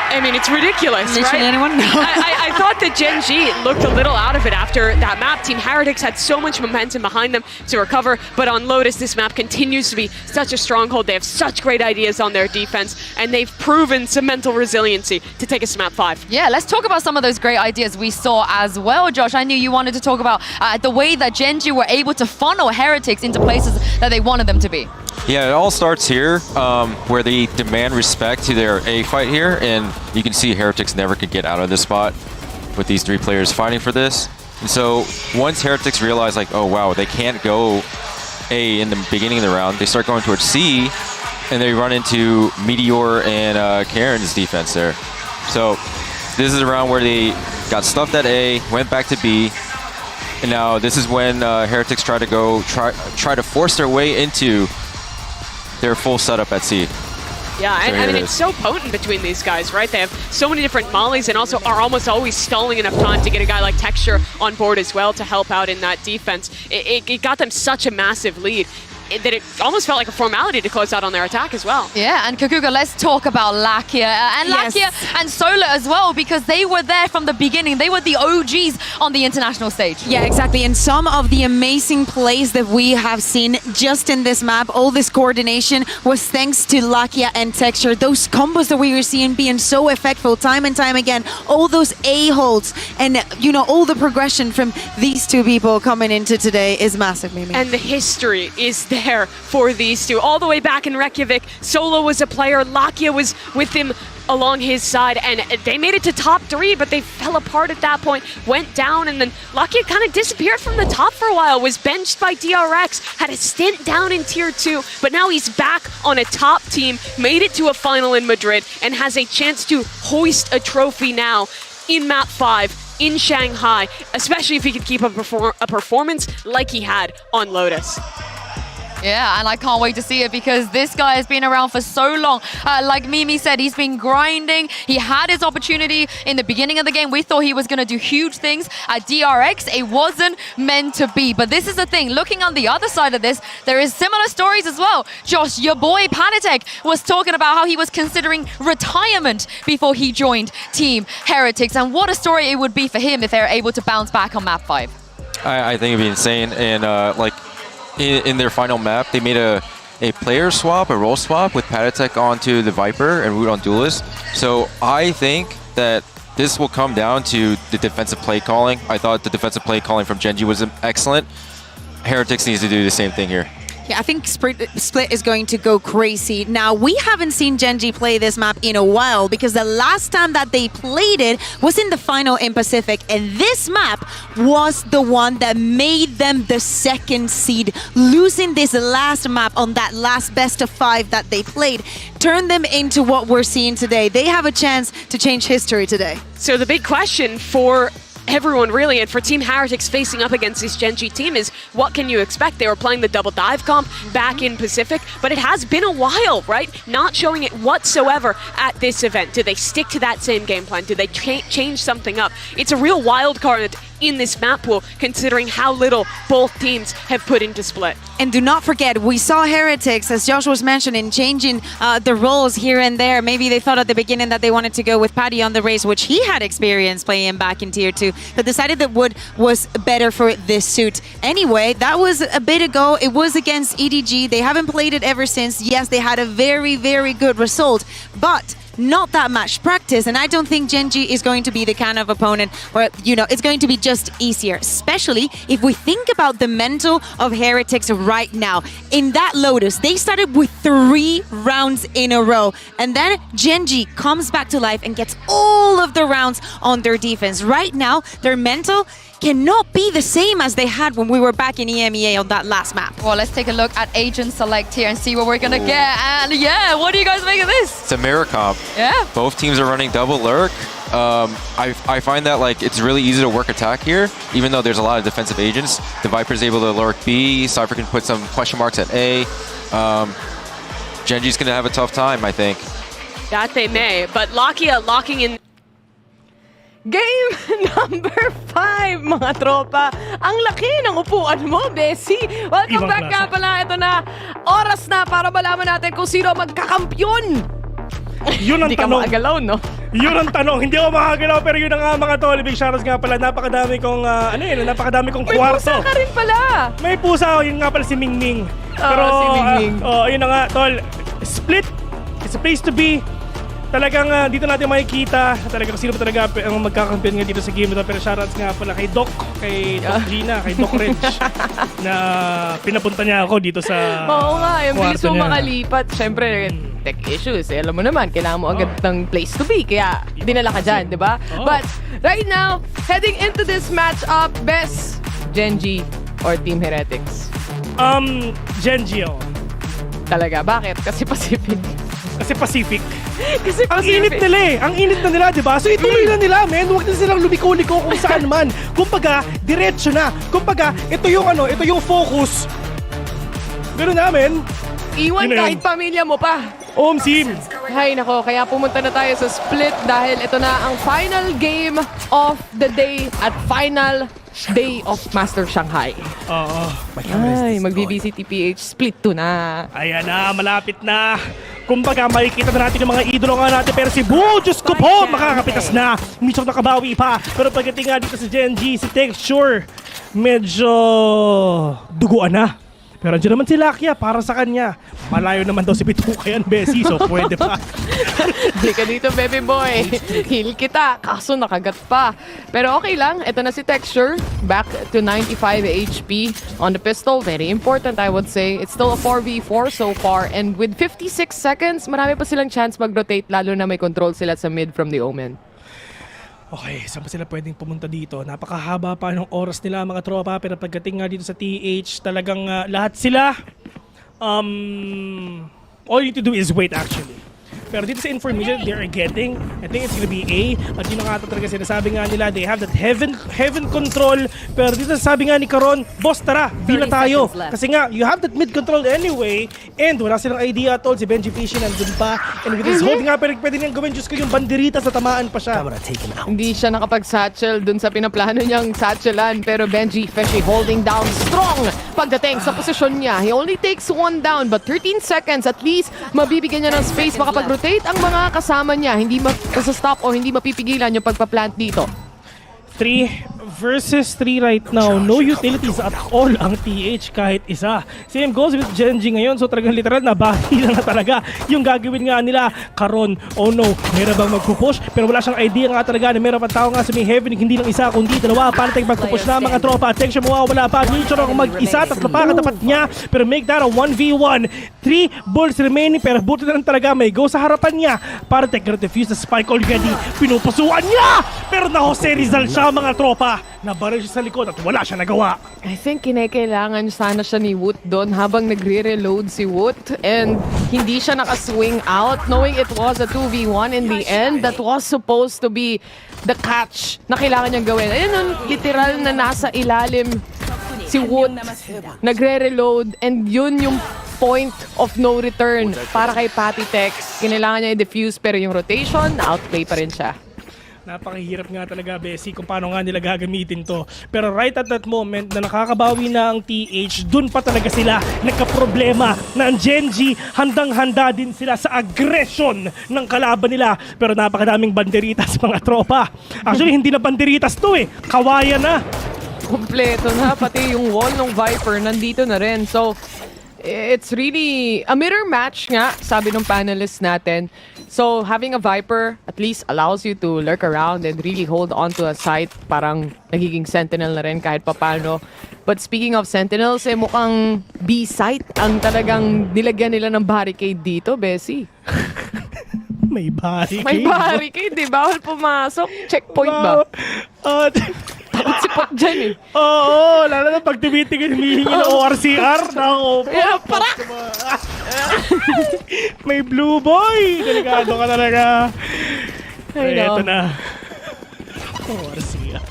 I mean, it's ridiculous, Literally right? anyone? No. I thought that Gen G looked a little out of it after that map. Team Heretics had so much momentum behind them to recover, but on Lotus, this map continues to be such a stronghold. They have such great ideas on their defense, and they've proven some mental resiliency to take us to map 5. Yeah, let's talk about some of those great ideas we saw as well, Josh. I knew you wanted to talk about the way that Gen G were able to funnel Heretics into places that they wanted them to be. Yeah, it all starts here, where they demand respect to their A fight here, and you can see Heretics never could get out of this spot with these 3 players fighting for this. And so once Heretics realize, like, oh wow, they can't go A in the beginning of the round, they start going towards C, and they run into Meteor and Karen's defense there. So this is a round where they got stuffed at A, went back to B, and now this is when Heretics try to force their way into their full setup at C. Yeah, So and I mean, it it's is. so potent between these guys, right? They have so many different mollies and also are almost always stalling enough time to get a guy like Texture on board as well to help out in that defense. It got them such a massive lead that it almost felt like a formality to close out on their attack as well. Yeah, and Kakuka, let's talk about Lakia. And Lakia and Solar as well, because they were there from the beginning. They were the OGs on the international stage. Yeah, exactly. And some of the amazing plays that we have seen just in this map, all this coordination was thanks to Lakia and Texture. Those combos that we were seeing being so effective time and time again, all those A-holds, and you know, all the progression from these 2 people coming into today is massive, Mimi. And the history is there for these 2. All the way back in Reykjavik, Solo was a player, Lakia was with him along his side, and they made it to top 3, but they fell apart at that point, went down, and then Lucky kind of disappeared from the top for a while, was benched by DRX, had a stint down in Tier 2, but now he's back on a top team, made it to a final in Madrid, and has a chance to hoist a trophy now in Map 5 in Shanghai, especially if he could keep up a performance like he had on Lotus. Yeah, and I can't wait to see it because this guy has been around for so long. Like Mimi said, he's been grinding. He had his opportunity in the beginning of the game. We thought he was going to do huge things at DRX. It wasn't meant to be. But this is the thing. Looking on the other side of this, there is similar stories as well. Josh, your boy Panatek was talking about how he was considering retirement before he joined Team Heretics. And what a story it would be for him if they're able to bounce back on Map 5. I think it'd be insane. And like, in their final map, they made a player swap, a role swap with Patatek onto the Viper and Root on Duelist. So I think that this will come down to the defensive play calling. I thought the defensive play calling from Genji was excellent. Heretics needs to do the same thing here. Yeah, I think Split is going to go crazy. Now, we haven't seen Genji play this map in a while because the last time that they played it was in the final in Pacific, and this map was the one that made them the 2nd seed. Losing this last map on that last best of 5 that they played turned them into what we're seeing today. They have a chance to change history today. So the big question for everyone really, and for Team Heretics facing up against this Genji team is, what can you expect? They were playing the double dive comp back in Pacific, but it has been a while, right? Not showing it whatsoever at this event. Do they stick to that same game plan? Do they change something up? It's a real wild card in this map pool, considering how little both teams have put into Split. And do not forget, we saw Heretics, as Josh was mentioning, changing the roles here and there. Maybe they thought at the beginning that they wanted to go with Paddy on the race, which he had experience playing back in Tier 2, but decided that Wood was better for this suit. Anyway, that was a bit ago. It was against EDG. They haven't played it ever since. Yes, they had a very, very good result, but not that much practice, and I don't think Genji is going to be the kind of opponent where, you know, it's going to be just easier, especially if we think about the mental of Heretics right now. In that Lotus, they started with 3 rounds in a row, and then Genji comes back to life and gets all of the rounds on their defense. Right now, their mental cannot be the same as they had when we were back in EMEA on that last map. Well, let's take a look at Agent Select here and see what we're gonna get. And yeah, what do you guys make of this? It's a mirror comp. Yeah. Both teams are running double lurk. I find that like it's really easy to work attack here, even though there's a lot of defensive agents. The Viper's able to lurk B, Cypher can put some question marks at A. Genji's gonna have a tough time, I think. That they may, but Lakia locking in. Game number 5, mga tropa. Ang laki ng upuan mo, Bessie. Welcome back nga pala. Ito na, oras na para malaman natin kung sino magkakampyon. Yun ang Hindi ka tanong. makagalaw, no? Yun ang tanong. Hindi ako makagalaw, pero yun ang nga mga tol. Big shoutouts nga pala. Napakadami kong, napakadami kong kwarto. May pusa ka rin pala. May pusa. Yun nga pala si Mingming. Pero, si Mingming. yun na nga, tol. Split. It's a place to be. Talagang dito natin makikita talagang sino ba talaga ang magkakampiyon nga dito sa game ito. Pero shoutouts nga pala kay Doc, kay Doc Gina, kay Doc Reg na pinapunta niya ako dito sa Oo nga, yung bilis kwarto mo niya. makalipat. Siyempre, tech issues. Alam mo naman, kailangan mo agad ng place to be. Kaya dinala ka dyan, di ba? But right now, heading into this matchup, Best, Genji, or Team Heretics? Genji ako. Talaga? Bakit? Kasi Pacific. Kasi Pacific. Kasi ang init nila eh. Ang init na nila, di ba? So ituloy na nila, men. Huwag na silang lumiko-liko kung saan man. Kumbaga, diretso na. Kumbaga, ito yung focus. Ganun namin. Iwan kahit pamilya mo pa. Sim. Hay nako, kaya pumunta na tayo sa Split dahil ito na ang final game of the day at final day of Masters Shanghai. Oo. Ay, mag-BBCTPH Split 2 na. Ayan na, malapit na. Kumbaga, makikita na natin yung mga idolo nga natin. Pero si Boo, Diyos ko po, makakapitas na. Minsan nakabawi pa. Pero pagdating nga dito si Genji, si Texture, medyo duguan na. Pero dyan naman si Lakia para sa kanya. Malayo naman daw si Bituka yan, Bessie, so pwede pa. Di ka dito, baby boy. Heal kita. Kaso nakagat pa. Pero okay lang. Ito na si Texture. Back to 95 HP on the pistol. Very important, I would say. It's still a 4v4 so far. And with 56 seconds, marami pa silang chance mag-rotate, lalo na may control sila sa mid from the Omen. Okay, saan pa sila pwedeng pumunta dito? Napakahaba pa ng oras nila mga tropa, pero pagdating nga dito sa TH, talagang lahat sila, all you need to do is wait actually. Pero dito sa information they're getting, I think it's gonna be A. At yun nga talaga sinasabi nga nila, they have that heaven control. Pero dito sabi nga ni Karon, boss tara, B na tayo. Kasi nga, you have that mid control anyway. And wala silang idea at all. Si Benji Fishy nandun pa. And with his holding nga, pero pwede niyang gawin, Diyos ko, yung banderita sa tamaan pa siya. Hindi siya nakapag-satchel dun sa pinaplano niyang satchelan. Pero Benji Fishy holding down strong pagdating sa posisyon niya. He only takes 1 down, but 13 seconds at least mabibigyan niya ng space makapag-rotate ang mga kasama niya. Hindi sa-stop o hindi mapipigilan yung pagpa-plant dito. 3 versus 3 right now. No utilities at all ang TH kahit isa. Same goes with Genji ngayon. So talagang literal na bahila na talaga yung gagawin nga nila. Karon, oh no, meron bang magpupush? Pero wala siyang idea nga talaga na meron pang tao nga sa may heaven. Hindi lang isa kundi dalawa. Para tayong magpupush na mga tropa. Attention mo, wala pa. Nature ang mag-isa. Tatlo pa katapat niya. Pero make that a 1v1. 3 bullets remaining. Pero buti na lang talaga may go sa harapan niya. Para tayong defuse the spike already. Pinupusuan niya! Pero na Jose Rizal siya mga tropa. Nabaril siya sa likod at wala siya nagawa. I think kinakailangan sana siya ni Woot doon habang nagre-reload si Woot and hindi siya nakaswing out knowing it was a 2v1 in the end. That was supposed to be the catch na kailangan niyang gawin. Ayun nun, literal na nasa ilalim si Woot, nagre-reload and yun yung point of no return para kay Patty Tex. Kinailangan niya i-defuse pero yung rotation, outplay pa rin siya. Napakahirap nga talaga, Bessie, kung paano nga nila gagamitin to. Pero right at that moment na nakakabawi na ang TH, dun pa talaga sila nagka-problema na ang Genji handang-handa din sila sa aggression ng kalaban nila. Pero napakadaming banderitas mga tropa. Actually, hindi na banderitas to eh. Kawayan na. Kompleto na, pati yung wall ng Viper nandito na rin. So, it's really a mirror match nga, sabi ng panelists natin. So, having a Viper at least allows you to lurk around and really hold on to a site. Parang nagiging Sentinel na rin kahit papano. But speaking of Sentinels, mukhang B-site ang talagang nilagyan nila ng barricade dito, Bessie. May barricade. May barricade, di ba? Bawal pumasok. Checkpoint ba? Takot si Pot dyan eh. Oo, lalo na pag tumitingin humihingi ng ORCR. Nako, parak! May blue boy! Delikado ka talaga. Ay, eto na. ORCR.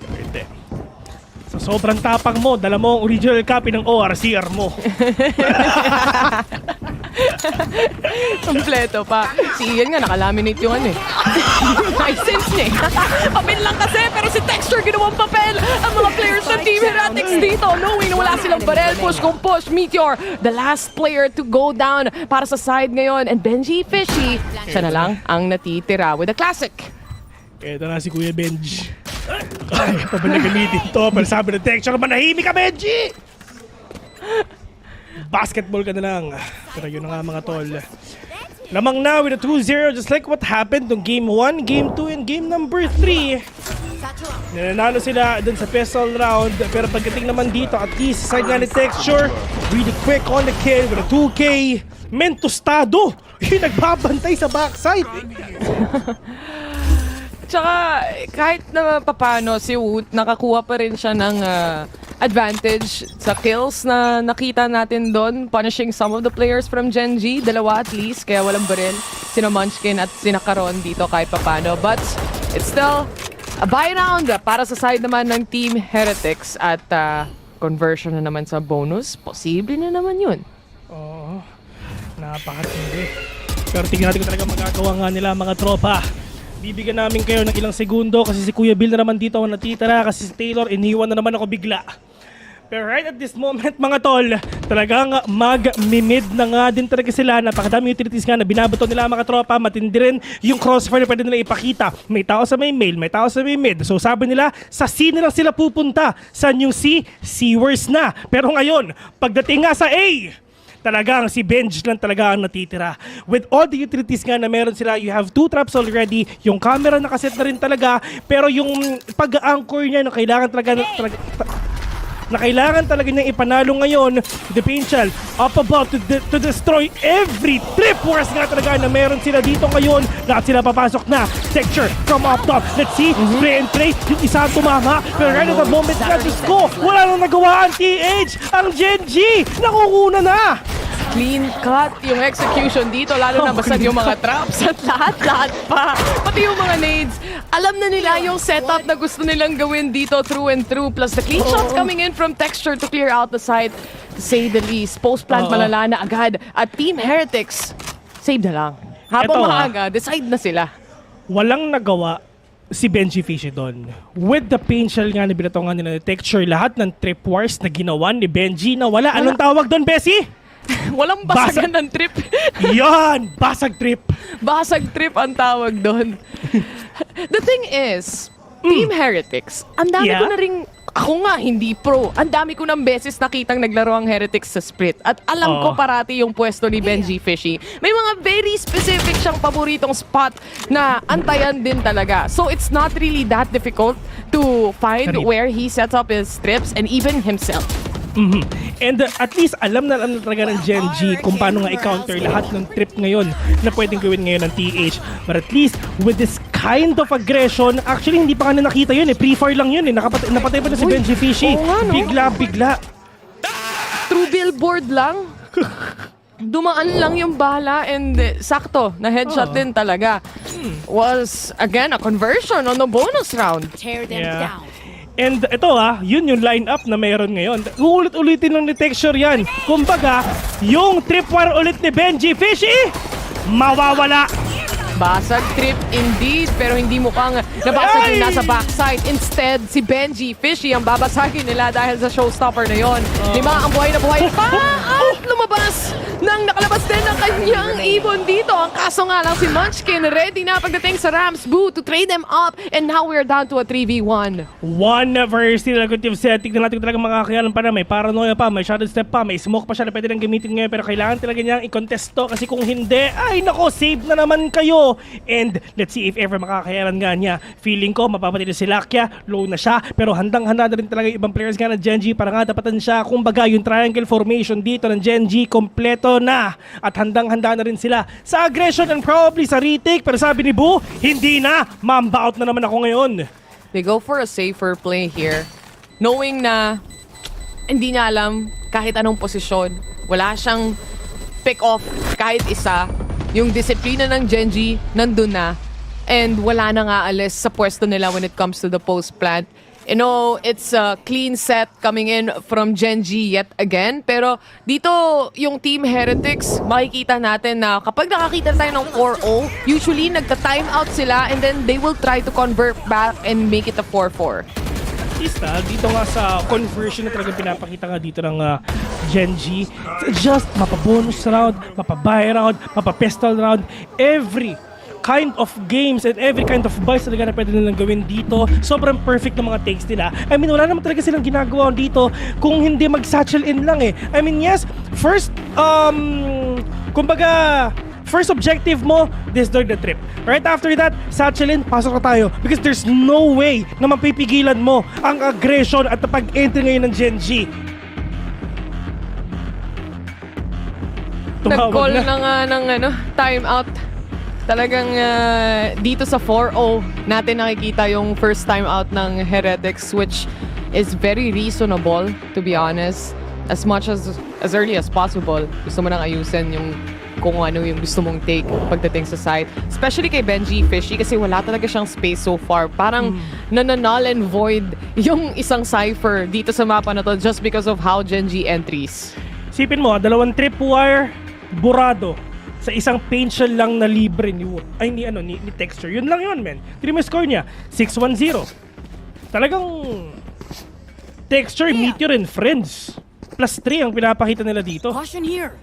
Pwede. Sa sobrang tapang mo, dala mo ang original copy ng ORCR mo. Kompleto pa. Si Ian nga, nakalaminate yung ano eh. License niya eh. Papel lang kasi, pero si Texture ginawang papel. Ang mga players ng Team Heretics dito, knowing na wala silang barel, push kung push. Meteor, the last player to go down para sa side ngayon. And Benji Fishy, siya na lang ang natitira with a classic. Eto na si Kuya Benji. Ay, pa ba nagamitin to? Pero sabi ng Texture, manahimik ka, Benji! Basketball ka na lang. Pero yun na nga mga tol. Lamang na with a 2-0 just like what happened on Game 1, Game 2, and Game number 3. Nanalo sila dun sa pistol round. Pero pagdating naman dito, at least side nga ni Texture, really quick on the kill with a 2K. Mentostado! Yung nagbabantay sa backside. Tsaka kahit na papano si Woot, nakakuha pa rin siya ng advantage sa kills na nakita natin doon, punishing some of the players from Genji, dalawa at least, kaya walang baril. Sina Munchkin at sina Karon dito kahit papano. But it's still a buy round para sa side naman ng Team Heretics at conversion na naman sa bonus. Posible na naman yun. Oo, napakatindi. Pero tingnan natin kung talaga magagawa nga nila mga tropa. Bibigyan namin kayo ng ilang segundo kasi si Kuya Bill na naman dito ang natitira kasi si Taylor iniwan na naman ako bigla. Pero right at this moment, mga tol, talagang mag-mid na nga din talaga sila. Napakadami utilities nga na binabato nila mga tropa. Matindi rin yung crossfire na pwede nila ipakita. May tao sa may mail, may tao sa may mid. So sabi nila, sa C na lang sila pupunta. Sa yung C, C-worst na. Pero ngayon, pagdating nga sa A, talagang si Benj lang talaga ang natitira. With all the utilities nga na meron sila, you have 2 traps already. Yung camera nakaset na rin talaga. Pero yung pag-anchor niya, kailangan talaga na kailangan talaga niyang ipanalo ngayon. The Painchal up about to destroy every tripwires nga talaga na meron sila dito ngayon. Lahat sila papasok na. Texture from up top. Let's see, play and play. Yung isa tumama. Pero right at the moment nga, Diyos ko, wala nang nagawa ang TH. Ang Gen G, nakukuna na. Clean cut yung execution dito, lalo na basag yung mga traps at lahat pa. Pati yung mga nades, alam na nila yung setup na gusto nilang gawin dito through and through. Plus the clean shots coming in from Texture to clear out the side, to say the least. Post-plant malala na agad. At Team Heretics, save na lang. Habang maaga, decide na sila. Walang nagawa si Benji Fishy doon. With the Painchal nga na binatongan nila ni Texture, lahat ng tripwires na ginawa ni Benji na wala. Anong tawag doon, Bessie? Walang basagan ng trip. Yan! Basag trip. Basag trip ang tawag doon. The thing is, Team Heretics, ang dami ko na rin, ako nga hindi pro, ang dami ko ng beses nakitang naglaro ang Heretics sa split. At alam ko parati yung pwesto ni Benji Fishy. May mga very specific siyang paboritong spot na antayan din talaga. So it's not really that difficult to find where he sets up his trips and even himself. And at least alam na talaga ng Gen G kung paano nga i-counter lahat ng trip ngayon na pwedeng gawin ngayon ng TH. But at least with this kind of aggression, actually hindi pa nga nakita yun pre-fire lang yun napatay pa na si Benji Fishy. Bigla. True billboard lang. Dumaan lang yung bala and sakto na headshot din talaga. Was again a conversion on the bonus round. Tear them down. And ito yun yung lineup na meron ngayon. Uulit-ulitin ng Texture yan. Kumbaga, yung tripwire ulit ni Benji Fishy, mawawala. Basag trip indeed, pero hindi mukhang nabasag yung nasa backside. Instead, si Benji Fishy ang babasagin nila dahil sa showstopper na yon. Diba, ang buhay na buhay pa at lumabas nang nakalabas din ang kanyang ibon dito. Ang kaso nga lang si Munchkin ready na pagdating sa Rams Boo to trade them up, and now we're down to a 3v1. One versus negative setting na natin talaga makakayanan pa na. May paranoia pa, may shadow step pa, may smoke pa siya na pwede nang gamitin ngayon, pero kailangan talaga niyang i-contest to kasi kung hindi, ay nako, save na naman kayo. And let's see if ever makakayanan nga niya. Feeling ko mapapatid si Lakia, low na siya, pero handang-handa na rin talaga yung ibang players nga ng Gen G para nga dapatan siya. Kumbaga yung triangle formation dito ng Gen G kompleto na at handang-handa na rin sila sa aggression and probably sa retake, pero sabi ni Boo, hindi na, mamba out na naman ako ngayon. They go for a safer play here, knowing na hindi niya alam kahit anong posisyon, wala siyang pick off kahit isa. Yung disiplina ng Gen G nandun na, and wala nang aalis sa pwesto nila when it comes to the post plant. You know, it's a clean set coming in from Gen G yet again. Pero dito, yung Team Heretics, makikita natin na kapag nakakita tayo ng 4-0, usually nagta-time out sila and then they will try to convert back and make it a 4-4. Dito nga sa conversion na talagang pinapakita nga dito ng Gen G, it's just mapa-bonus round, mapa-buy round, mapa-pistol round, every kind of games and every kind of buys talaga na pwede nilang gawin dito. Sobrang perfect ng mga takes nila. I mean, wala naman talaga silang ginagawa dito kung hindi mag-satchel in lang I mean, yes, first, kumbaga, first objective mo, destroy the trip. Right after that, satchel in, pasok na tayo. Because there's no way na mapipigilan mo ang aggression at pag-entry ngayon ng Gen G. Nag-call na nga ng time out. Talagang dito sa 4-0 natin nakikita yung first time out ng Heretics, which is very reasonable, to be honest. As much as early as possible, gusto mo nang ayusin yung kung ano yung gusto mong take pagdating sa site. Especially kay Benji Fishy kasi wala talaga siyang space so far. Parang null and void yung isang cipher dito sa mapa na to just because of how Gen G entries. Sipin mo, 2 tripwire, burado. Sa isang Painchal lang na libre ni Texture. Yun lang yun, men. 3 score niya, 6-1-0. Talagang Texture, Meteor, and Friends. +3 ang pinapakita nila dito. Caution here.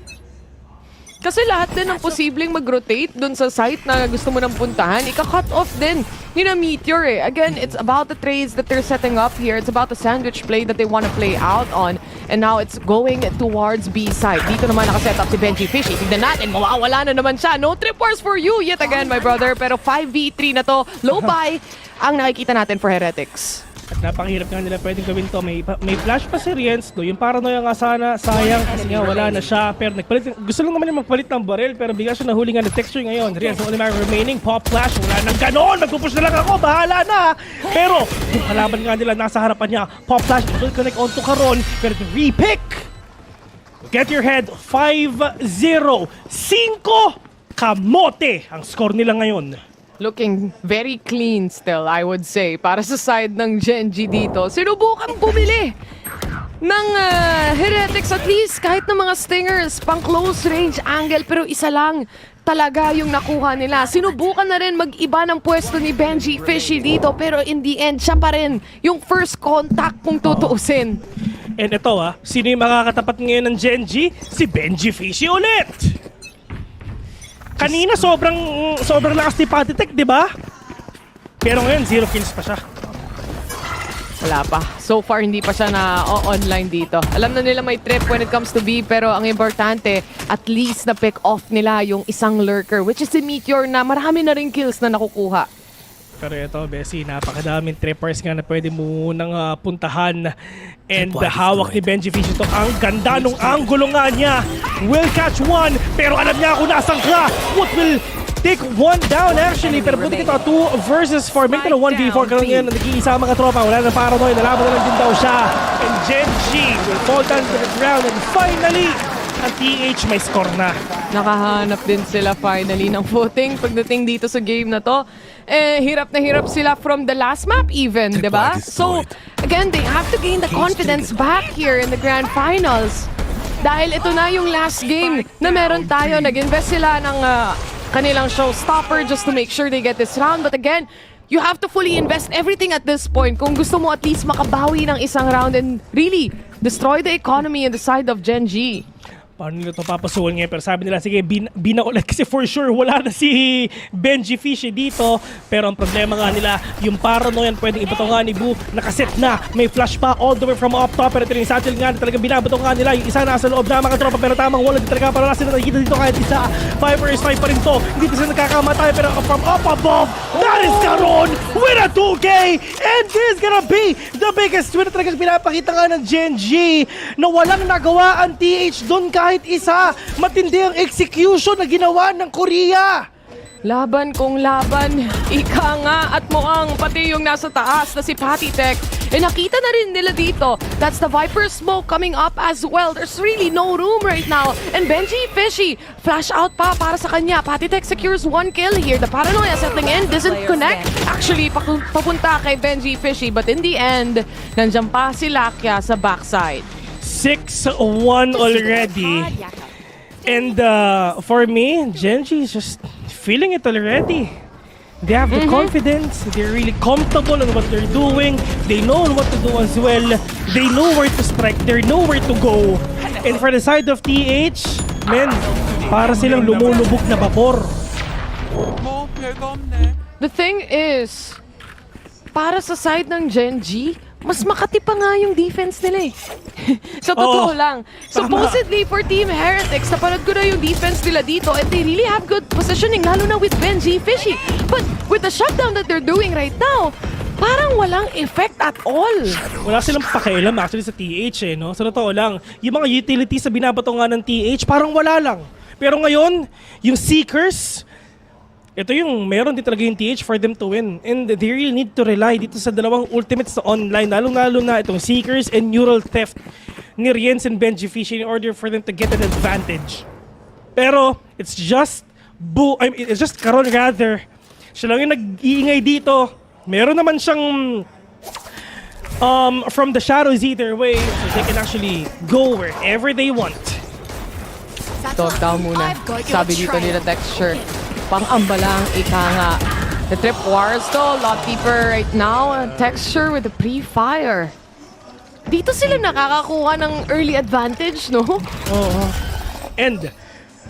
Kasi lahat din ng posibleng mag-rotate dun sa site na gusto mo nang puntahan, ika-cut off din ni na Meteor eh. Again, it's about the trades that they're setting up here. It's about the sandwich play that they want to play out on. And now it's going towards B side. Dito naman nakaset up si Benji Fishy. Tignan natin, mawawala na naman siya. No trip wars for you yet again, my brother. Pero 5v3 na to. Low buy ang nakikita natin for Heretics. At napakahirap nga nila pwedeng gawin to. May flash pa si Riens. Yung paranoia nga sana, sayang kasi nga wala na siya. Pero gusto lang naman yung magpalit ng baril pero bigla siya nahuli nga ng Texture ngayon. Riens, only man remaining. Pop flash, wala nang ganon. Magpupush na lang ako, bahala na. Pero yung kalaban nga nila nasa harapan niya. Pop flash, will connect onto Caron. Pero repick. Get your head, 5-0. 5 kamote ang score nila ngayon. Looking very clean still, I would say, para sa side ng Genji dito. Sinubukan bumili ng Heretics at least kahit ng mga stingers, pang close range angle, pero isa lang talaga yung nakuha nila. Sinubukan na rin mag-iba ng pwesto ni Benji Fishy dito, pero in the end, siya pa rin yung first contact kung tutuusin. And ito sino yung makakatapat ngayon ng Genji? Si Benji Fishy ulit! Kanina sobrang lakas ni Patitek, di ba? Pero ngayon 0 kills pa siya. Wala pa. So far hindi pa siya na online dito. Alam na nila may trip when it comes to B, pero ang importante, at least na pick off nila yung isang lurker, which is si Meteor na marami na rin kills na nakukuha. Pero ito, Bessie, napakadaming trippers nga na pwede mo nang puntahan. And hawak ni Benji Fish ito. Ang ganda nung angulo nga niya. Will catch one, pero alam niya kung nasaan ka. What will take one down actually. Pero puti ito, 2 versus 4. May 1v4 ka lang yan. Nag-iisa ang mga tropa. Wala na paranoid. Nalaban na lang din daw siya. And Genji will fall down to the ground. And finally, ang TH may score na. Nakahanap din sila finally ng footing pagdating dito sa game na to. Hirap na hirap sila from the last map even, di ba? So, again, they have to gain the confidence back here in the grand finals. Dahil ito na yung last game na meron tayo. Nag-invest sila ng kanilang showstopper just to make sure they get this round. But again, you have to fully invest everything at this point kung gusto mo at least makabawi ng isang round and really destroy the economy on the side of Genji. Paano nila ito papasukan ngayon? Pero sabi nila, sige, binaulat kasi for sure wala na si Benji Fishy dito. Pero ang problema nga nila, yung paranoia pwedeng ibato nga ni Boo. Nakaset na, may flash pa all the way from up top. Pero ito yung satchel nga, talagang binabato nga nila. Yung isa nasa loob na mga tropa, pero tamang wala din talaga. Para sila nakikita dito kahit isa. 5 vs 5 pa rin to. Hindi pa sila nakakamatay, pero from up above, that is Caron with a 2K! And this is gonna be the biggest win na talagang pinapakita nga ng Genji na walang nagawa ang TH doon kahit isa. Matindi ang execution na ginawa ng Korea. Laban kung laban, ika nga, at mukhang pati yung nasa taas na si Patitek, nakita na rin nila dito. That's the Viper smoke coming up as well. There's really no room right now. And Benji Fishy, flash out pa para sa kanya. Patitek secures 1 kill here. The paranoia settling in, doesn't connect. Actually, papunta kay Benji Fishy, but in the end, nandiyan pa si Lakia sa backside. 6-1 already. And for me, Genji is just feeling it already. They have the confidence. They're really comfortable on what they're doing. They know what to do as well. They know where to strike. They know where to go. And for the side of TH, man, para silang lumulubog na vapor. The thing is, para sa side ng Genji, mas makati pa nga yung defense nila eh. Sa totoo lang. Supposedly for Team Heretics, napanood ko na yung defense nila dito and they really have good positioning, lalo na with Benji Fishy. But with the shutdown that they're doing right now, parang walang effect at all. Wala silang pakialam actually sa TH no? Sa totoo lang, yung mga utilities na binabato nga ng TH, parang wala lang. Pero ngayon, yung Seekers, ito yung meron din talaga yung TH for them to win. And they really need to rely dito sa dalawang ultimates sa online. Lalo na itong Seekers and Neural Theft ni Riens and Benji Fish in order for them to get an advantage. Pero it's just it's just Caron rather. Siya lang yung nag-iingay dito. Meron naman siyang from the shadows either way. So they can actually go wherever they want. Dog down muna. Sabi dito nila Texture. Pang-ambalang ika nga. The trip wars though, a lot deeper right now. Texture with the pre-fire. dito sila nakakakuha ng early advantage, no? Oo. And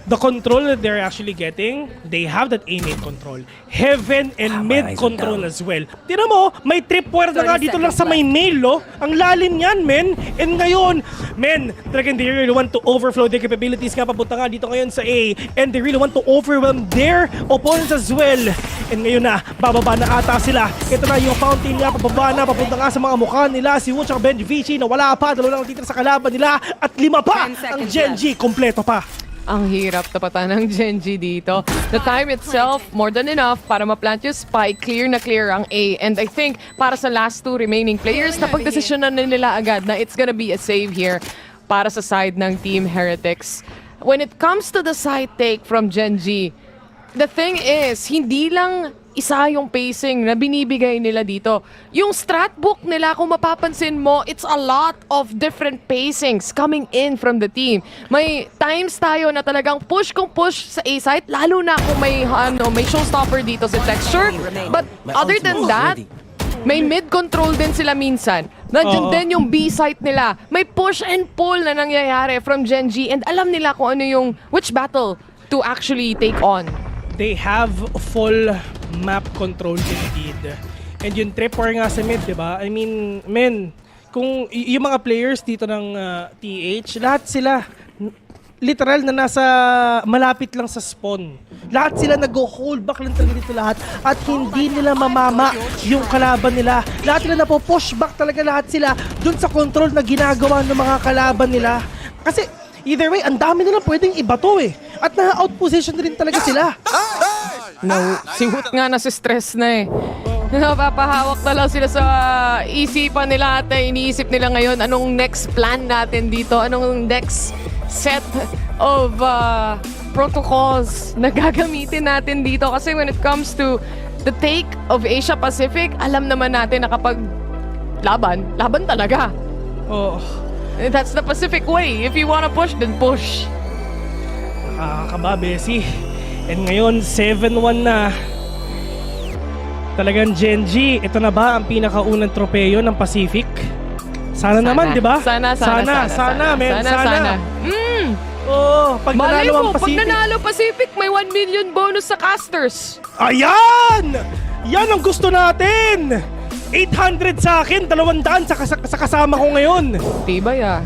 the control that they're actually getting, they have that A-mid control. Heaven and mid control as well. Tira mo, may tripwire na nga dito lang sa may mail, oh. Ang lalim yan, men. And ngayon, men, talagang they really want to overflow their capabilities nga papunta nga dito ngayon sa A. And they really want to overwhelm their opponents as well. And ngayon na, bababa na ata sila. Ito na yung fountain nga, pababa na, papunta nga sa mga mukha nila. Si Wu at Benji na wala pa, dalawa lang titira sa kalaban nila. At 5 pa ang Genji, kompleto pa. Ang hirap tapatan ng Genji dito. The time itself, more than enough para ma-plant yung spike. Clear na clear ang A. And I think para sa last 2 remaining players, napagdesisyonan na nila agad na it's gonna be a save here para sa side ng Team Heretics. When it comes to the side take from Genji, the thing is, hindi lang isa yung pacing na binibigay nila dito. Yung strat book nila, kung mapapansin mo, it's a lot of different pacings coming in from the team. May times tayo na talagang push kung push sa A site, lalo na kung may showstopper dito sa Texture. But other than that, may mid control din sila minsan. Nandiyan din yung B site nila. May push and pull na nangyayari from Genji and alam nila kung ano yung which battle to actually take on. They have full map control indeed. And yung tripwire nga sa mid, diba? I mean, men, kung yung mga players dito ng TH, lahat sila literal na nasa malapit lang sa spawn. Lahat sila nag-hold back lang talaga dito lahat at hindi nila mamama yung kalaban nila. Lahat sila napo-push back talaga lahat sila dun sa control na ginagawa ng mga kalaban nila. Kasi either way, ang dami nila pwedeng ibato eh. At na-outposition rin talaga sila. No, si Hoot nga nasa-stress na eh. Napapahawak na lang sila sa isipan nila at iniisip nila ngayon anong next plan natin dito, anong next set of protocols na gagamitin natin dito. Kasi when it comes to the take of Asia Pacific, alam naman natin na kapag laban talaga. Oh. That's the Pacific way. If you wanna push, then push. Nakakaba, Bessie. And ngayon, 7-1 na. Talagang Genji, ito na ba ang pinakaunang tropeyo ng Pacific? Sana naman, di ba? Sana. Oo, pag nanalo ang Pacific. Pag nanalo Pacific, may 1 million bonus sa casters. Ayan! Yan ang gusto natin! 800 sa akin, 200 sa kasama ko ngayon. Tibay ah.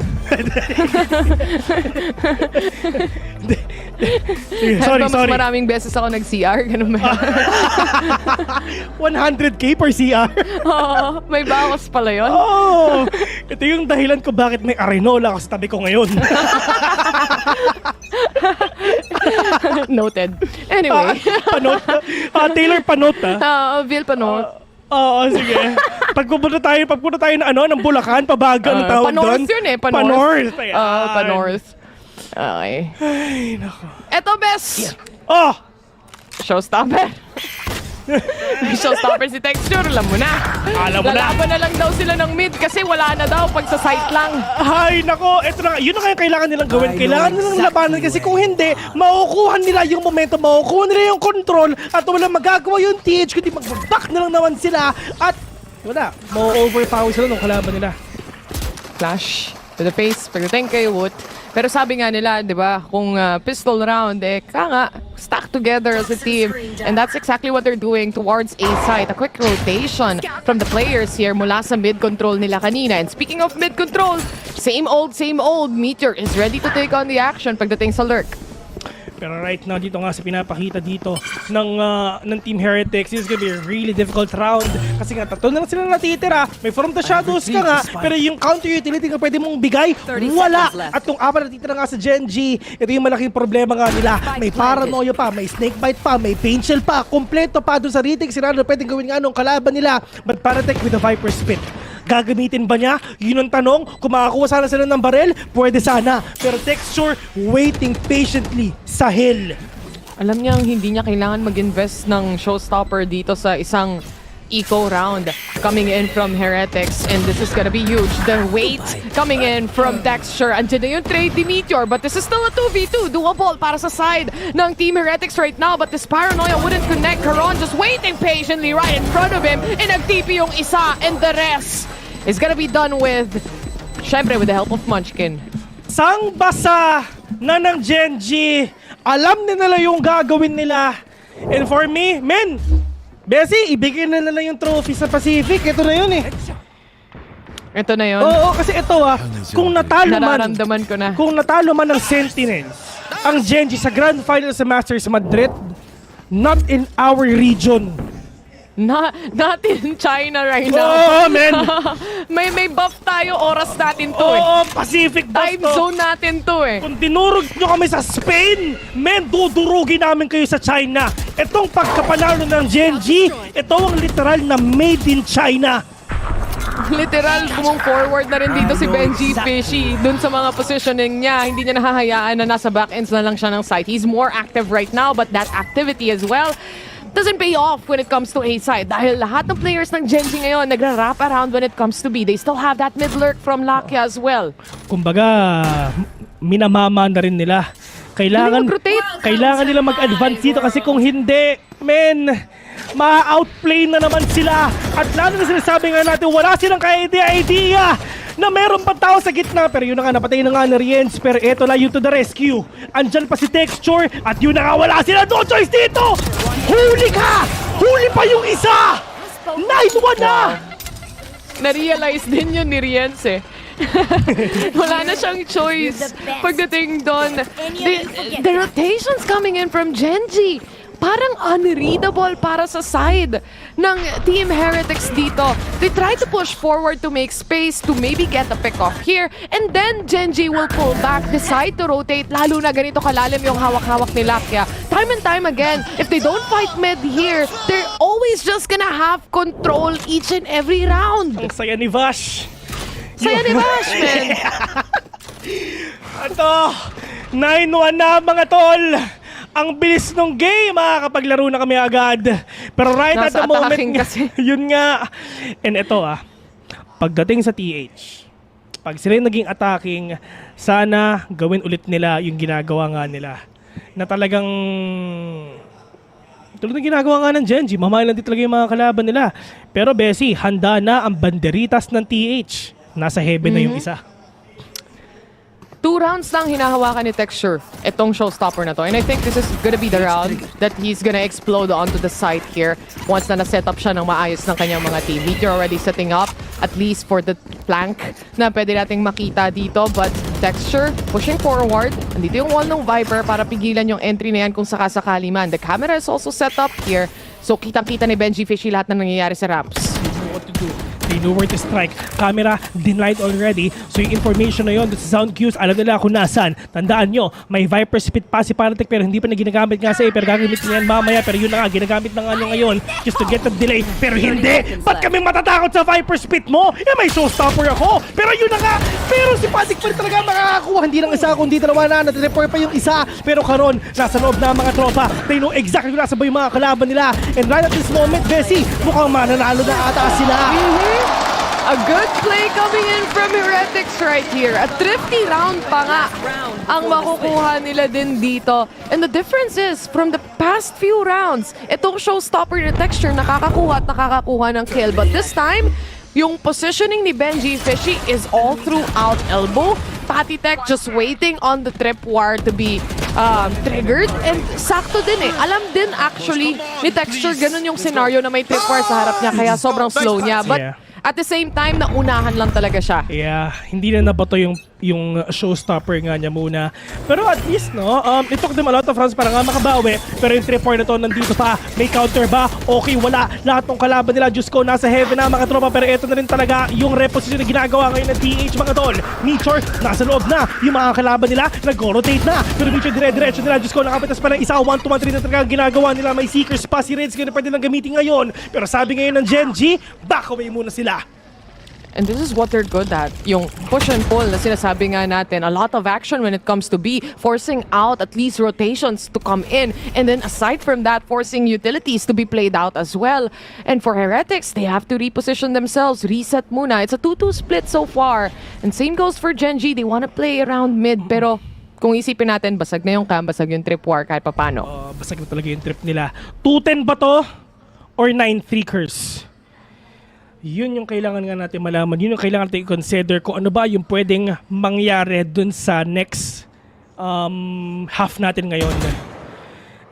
sorry. Mas maraming beses ako nag-CR, ganun ba? 100k per CR? Oo, may bawas pala yun. Oo! Ito yung dahilan ko bakit may Arenola sa tabi ko ngayon. Noted. Anyway. Taylor Panot Vil Panot. Oo, sige. Pagpunta tayo ng Bulacan, pabaga ang tawag doon. Panorth yun eh, Panorth. Panorth. Okay. Ay, nako. Eto, Bes! Oh! Showstopper. Showstopper si Texture, alam mo na. Lalaban na lang daw sila ng mid kasi wala na daw pag sa site lang. Ay, nako. Eto na, yun na kaya kailangan nilang gawin. Kailangan nilang labanan kasi kung hindi, makukuha nila yung momentum, makukuha nila yung control at walang magagawa yung TH kundi mag-back na lang naman sila at wala, ma-overpower sila nung kalaban nila. Flash to the face, pagdating kay Wood. Pero sabi nga nila, di ba, kung pistol round, stack together as a team. And that's exactly what they're doing towards A site. A quick rotation from the players here mula sa mid-control nila kanina. And speaking of mid-control, same old, Meteor is ready to take on the action pagdating sa lurk. Pero right now, dito nga sa pinapakita dito ng Team Heretics, this is gonna be a really difficult round. Kasi nga, 3 na lang sila natitira. May From the Shadows ka nga, pero yung counter utility nga pwede mong bigay, wala. At kung 4 natitira nga sa Genji, ito yung malaking problema nga nila. May paranoia pa, may snakebite pa, may pain shell pa, kompleto pa doon sa retake. Sila na pwedeng gawin nga nung kalaban nila. But Paratech with the Viper Spit. Gagamitin ba niya? Yun ang tanong. Kung makakuha sana sila ng barel, pwede sana. Pero Texture, waiting patiently sa hill. Alam niya hindi niya kailangan mag-invest ng showstopper dito sa isang eco round coming in from Heretics. And this is gonna be huge. The weight coming in from Texture. Andiyan na yung trade ni Meteor. But this is still a 2v2. Doable para sa side ng Team Heretics right now. But this paranoia wouldn't connect. Caron just waiting patiently right in front of him. And nag-TP yung isa. And the rest is gonna be done with Syempre, with the help of Munchkin. Sang basa na ng Genji. Alam na nila yung gagawin nila. And for me, men, Bessie, ibigay na nila yung trophy sa Pacific. Ito na yun eh. Ito na yun? Oo, kasi ito kung natalo man, nararamdaman ko na. Kung natalo man ng Sentinels, ang Genji sa Grand Final sa Masters Madrid, not in our region. Not in China right now. Oo, men! may buff tayo, oras natin to Oo, Pacific buff Time zone natin to eh. Kung dinurog nyo kami sa Spain, men, dudurugin namin kayo sa China. Itong pagkapanalo ng Genji, ito ang literal na made in China. Literal, forward na rin dito si Benji Fishy. Dun sa mga positioning niya, hindi niya nahahayaan na nasa backends na lang siya ng site. He's more active right now, but that activity as well doesn't pay off when it comes to A side. Dahil lahat ng players ng Genji ngayon nagra-wrap around when it comes to B. They still have that mid lurk from Lakia as well. Kumbaga, minamama na rin nila. Kailangan nila mag-advance dito kasi kung hindi, men, ma-outplay na naman sila. At lalo na sinasabi nga natin, wala silang ka-idea na meron pa tao sa gitna. Pero yun na nga, napatay na nga na Riens. Pero eto na yun to the rescue. Andyan pa si Texture at yun na nga, wala sila. No choice dito! Huli ka! Huli pa yung isa! 9-1 na! Na-realize din yun ni Riens eh. Wala na siyang choice pagdating doon. The rotations coming in from Genji, parang unreadable para sa side ng Team Heretics dito. They try to push forward to make space to maybe get a pick-off here, and then Genji will pull back, decide to rotate, lalo na ganito kalalim yung hawak-hawak ni Lakia. Time and time again, if they don't fight mid here, they're always just gonna have control each and every round. Ang saya ni Vash. Saya ni Vash, man. Ito, 9-1 na mga tol. Ang bilis nung game, makakapaglaro na kami agad. Pero right at the moment, yun nga. And ito pagdating sa TH, pag sila naging attacking, sana gawin ulit nila yung ginagawa nga nila. Na talagang tulad ng ginagawa nga ng Genji, mamahalan din talaga yung mga kalaban nila. Pero Bessie, handa na ang banderitas ng TH. Nasa heaven na yung isa. 2 rounds lang hinahawakan ni Texture itong showstopper na to. And I think this is gonna be the round that he's gonna explode onto the site here once na na-set up siya ng maayos ng kanyang mga team. They're already setting up at least for the flank na pwede nating makita dito. But Texture pushing forward. Andito yung wall ng Viper para pigilan yung entry na yan kung sakasakali man. The camera is also set up here. So kitang-kita ni Benji Fishy lahat na nangyayari sa ramps. What to do? They know where to strike. Camera denied already. So yung information na yun, the sound cues, alam nila kung nasan. Tandaan nyo, may Viper Spit pa si Paratek pero hindi pa na ginagamit nga sa pero gagamit niya yan mamaya. Pero yun na nga, ginagamit na nga nyo ngayon just to get the delay. Pero hindi! Ba't kami matatakot sa Viper Spit mo? May showstopper ako! Pero yun na nga! Pero si Patik pa rin talaga makakakuha. Hindi lang isa, kundi dalawa na. Natreport pa yung isa. Pero karon, nasa loob na mga tropa. They know exactly kung nasa ba yung mga kalaban nila. And right at this moment, Bessie, mukhang mananalo na ata sila. A good play coming in from Heretics right here. A thrifty round pa nga ang makukuha nila din dito. And the difference is, from the past few rounds, itong showstopper ni Texture nakakakuha at nakakakuha ng kill. But this time, yung positioning ni Benji Fishy is all throughout elbow. Patitech just waiting on the trip wire to be triggered. And sakto din eh. Alam din actually ni Texture ganun yung scenario na may trip wire sa harap niya kaya sobrang slow niya. But at the same time, naunahan lang talaga siya. Yeah, hindi na nabato yung showstopper nga niya muna. Pero at least, no, it took them a lot of rounds para nga makabawi. Pero yung 3-4 na to, nandito pa. May counter ba? Okay, wala. Lahat ng kalaban nila, Diyos ko, nasa heaven na mga tropa. Pero ito na rin talaga yung reposition na ginagawa ngayon ng TH, mga tol. Meteor, nasa loob na. Yung mga kalaban nila, nag-rotate na. Pero Meteor, dire-diretso nila. Diyos ko, nakapitas pa ng isa. 1-2-1-3 na talaga ginagawa nila. May Seekers pa. Si Reds, kaya pwede lang gamitin ngayon. Pero sabi ngayon ng Genji, back away muna sila. And this is what they're good at. Yung push and pull na sinasabi nga natin. A lot of action when it comes to B. Forcing out at least rotations to come in. And then aside from that, forcing utilities to be played out as well. And for Heretics, they have to reposition themselves. Reset muna. It's a 2-2 split so far. And same goes for Genji. They want to play around mid. Pero kung isipin natin, basag na yung cam, basag yung trip war kahit papano. Basag na talaga yung trip nila. 2-10 ba to? Or 9-3 curse? Yun yung kailangan nga natin malaman. Yun yung kailangan natin i-consider kung ano ba yung pwedeng mangyari dun sa next half natin ngayon.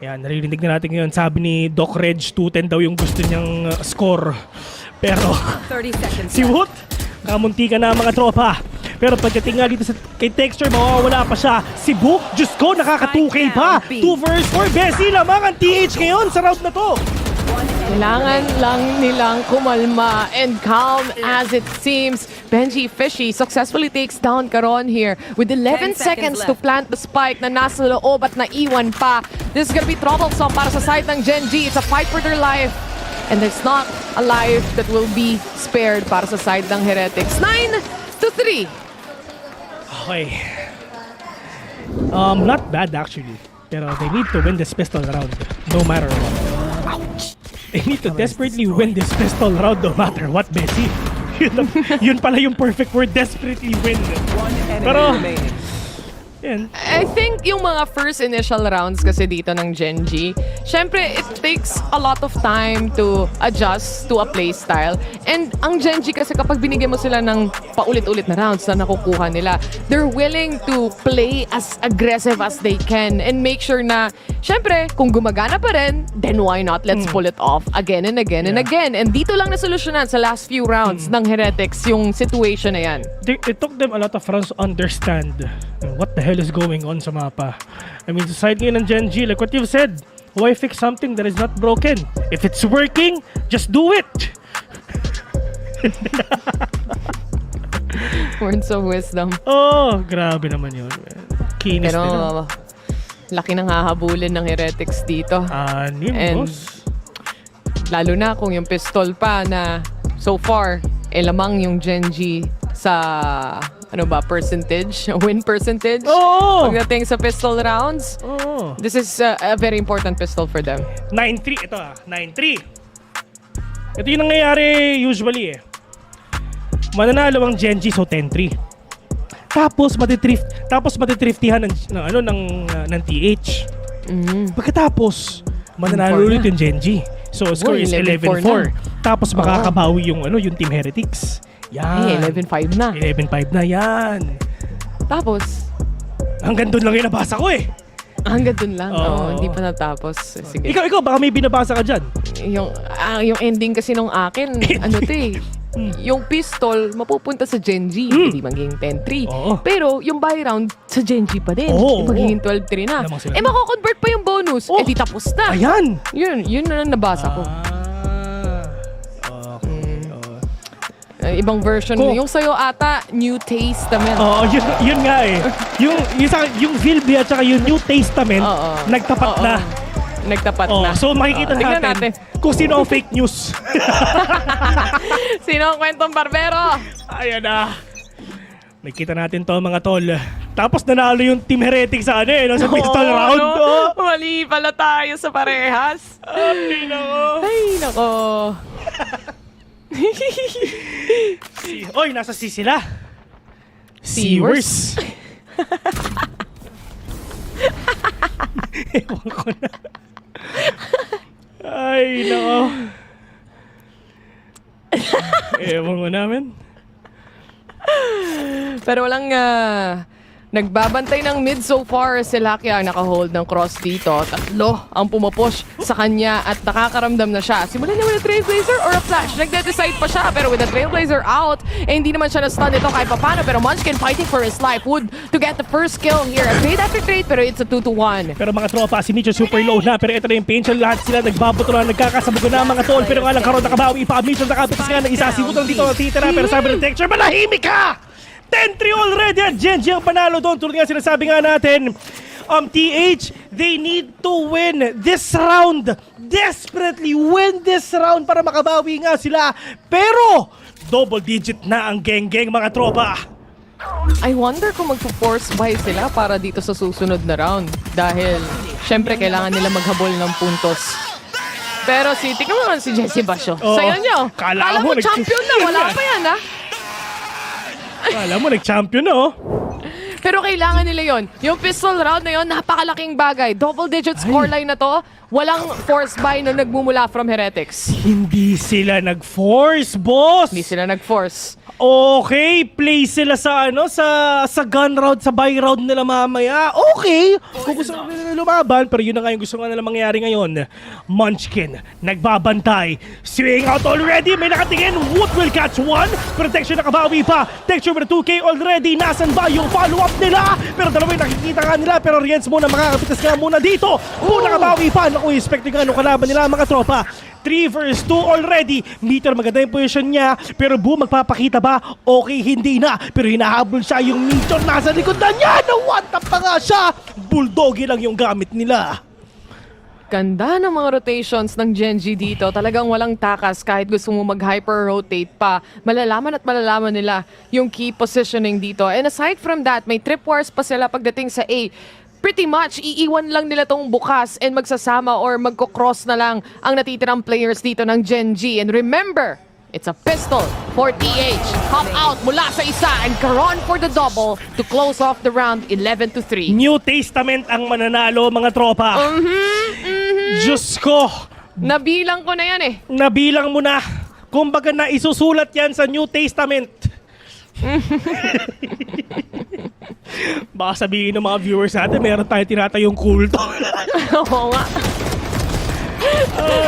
Yan, naririnig na natin ngayon. Sabi ni Doc Reg, 210 daw yung gusto niyang score. Pero 30 seconds si Woot, kamunti ka na mga tropa. Pero pagdating nga dito kay Texture, mawawala pa siya. Si Book, Diyos ko, nakaka-2K pa. 2 vs 4, Bessie lamang ang TH ngayon sa round na to. Kailangan lang nilang kumalma and calm as it seems. Benji Fishy successfully takes down Caron here with 11 seconds to plant the spike na nasa loob at naiwan pa. This is gonna be troublesome para sa side ng Gen G. It's a fight for their life. And there's not a life that will be spared para sa side ng Heretics. 9-3. Okay. Not bad actually. Pero they need to win this pistol round no matter what. Ouch! They need to desperately win this pistol round no matter what, Bessie. Yun pala yung perfect word, desperately win. Pero, yan. I think yung mga first initial rounds kasi dito ng Gen G, syempre it takes a lot of time to adjust to a play style. And ang Gen G kasi kapag binigyan mo sila ng paulit-ulit na rounds na nakukuha nila, they're willing to play as aggressive as they can and make sure na, syempre, kung gumagana pa rin, then why not? Let's pull it off again and again and again. And dito lang nasolusyonan sa last few rounds ng Heretics yung situation na yan. It took them a lot of rounds to understand what the hell is going on sa mapa. I mean, sa side ngayon ng Gen G, like what you've said, why fix something that is not broken? If it's working, just do it! Words of wisdom. Oh, grabe naman yun. Kinis Pero, nila. laki ng hahabulin ng Heretics dito. And boss. Lalo na kung yung pistol pa na so far, lamang yung Gen G sa percentage, win percentage. Pagdating sa pistol rounds. This is a very important pistol for them. 9-3. Ito 9-3. Ito yung nangyayari usually mananalo ang Gen G, so 10-3. Tapos matitriftihan ng TH. Pagkatapos mananalo ulit yung Gen G. So score is 11-4. Tapos makakabawi yung Team Heretics. Yan. 11-5 na. 11-5 na yan. Tapos hanggang doon lang yung nabasa ko Hanggang doon lang. Hindi pa natapos. Sige. Ikaw baka may binabasa ka dyan. Yung ending kasi nung akin, yung pistol mapupunta sa Gen G, hindi magiging 10-3. Pero yung buy round sa Gen G pa din. Magiging 12-3 na. Mako-convert pa yung bonus. Di tapos na. Ayan. Yun na nabasa ko. Ibang version. Yung sa'yo ata, New Testament. Yun nga yung Vilbia at saka yung New Testament, nagtapat na. Nagtapat na. So makikita natin kung sino ang fake news. Sino ang kwentong barbero? Ayan na. Nakita natin to mga tol. Tapos nanalo yung Team Heretic sa sa pistol round. Mali pala tayo sa parehas. Ay nako. Oy, nasa C sila. Seawers. Ewan ko na. Ay, nako. Ewan ko namin. Pero walang nagbabantay ng mid so far. Si Lucky ang nakahold ng cross dito. 3 ang pumapush sa kanya at nakakaramdam na siya. Simulan niya with a Trailblazer or a flash. Nagde-decide pa siya pero with a Trailblazer out, hindi naman siya na-stun ito kahit papano. Pero Munchkin fighting for his life. Wood to get the first kill here. Trade after trade pero it's a 2-1. Pero mga tropa, si Mitchell super low na. Pero ito na yung Painchel. Lahat sila nagbabato na, nagkakasabugo na mga tol. Pero nga lang Caron nakabawi pa. Mitchell nakapitas nga ng isa. Si Wood ang dito natitira. Pero sabi ng Texture, manahimik ka! 10-3 already at Gen G ang panalo doon. Tulad nga sinasabi nga natin, TH, they need to win this round. Desperately win this round para makabawi nga sila. Pero, double digit na ang geng-geng mga tropa. I wonder kung magpo-force buy sila para dito sa susunod na round. Dahil, syempre, kailangan nila maghabol ng puntos. Pero tingnan mo naman si Jesse Basho. Sayo nyo. Kala mo champion na. Wala pa yan, ha? Kala mo, nag-champion na, Pero kailangan nila yon. Yung pistol round na yon, napakalaking bagay. Double-digit scoreline na to. Walang force buy no nagmumula from Heretics. Hindi sila nag-force, boss! Hindi sila nag-force. Okay, play sila sa sa gun round, sa buy round nila mamaya. Okay, kung gusto nila lumaban, pero yun na nga yung gusto nga nila mangyari ngayon. Munchkin, nagbabantay. Swing out already, may nakatingin. Wood will catch one. Protection nakabawi pa. Texture with 2K already. Nasaan ba yung follow-up nila? Pero dalawa yung nakikita nga nila. Pero Riens muna, makakapitas nga muna dito. Nakabawi pa. Naku, expecting ano kalaban nila mga tropa. 3 versus 2 already. Meter maganda yung position niya. Pero Boom, magpapakita ba? Okay, hindi na. Pero hinahabol siya yung Meter. Nasa likod na niya. Na-one-tap pa nga siya. Bulldoggy lang yung gamit nila. Ganda ng mga rotations ng Gen.G dito. Talagang walang takas kahit gusto mo mag-hyper-rotate pa. Malalaman nila yung key positioning dito. And aside from that, may trip wars pa sila pagdating sa A. Pretty much, iiwan lang nila tong bukas and magsasama or magko-cross na lang ang natitirang players dito ng Gen.G. And remember, it's a pistol for TH. Hop out mula sa isa and Caron for the double to close off the round 11-3. New Testament ang mananalo mga tropa. Diyos ko. Nabilang ko na yan eh. Nabilang mo na. Kumbaga na isusulat yan sa New Testament. Baka sabihin ng mga viewers natin, meron tayo tinatayong kulto. Oo nga.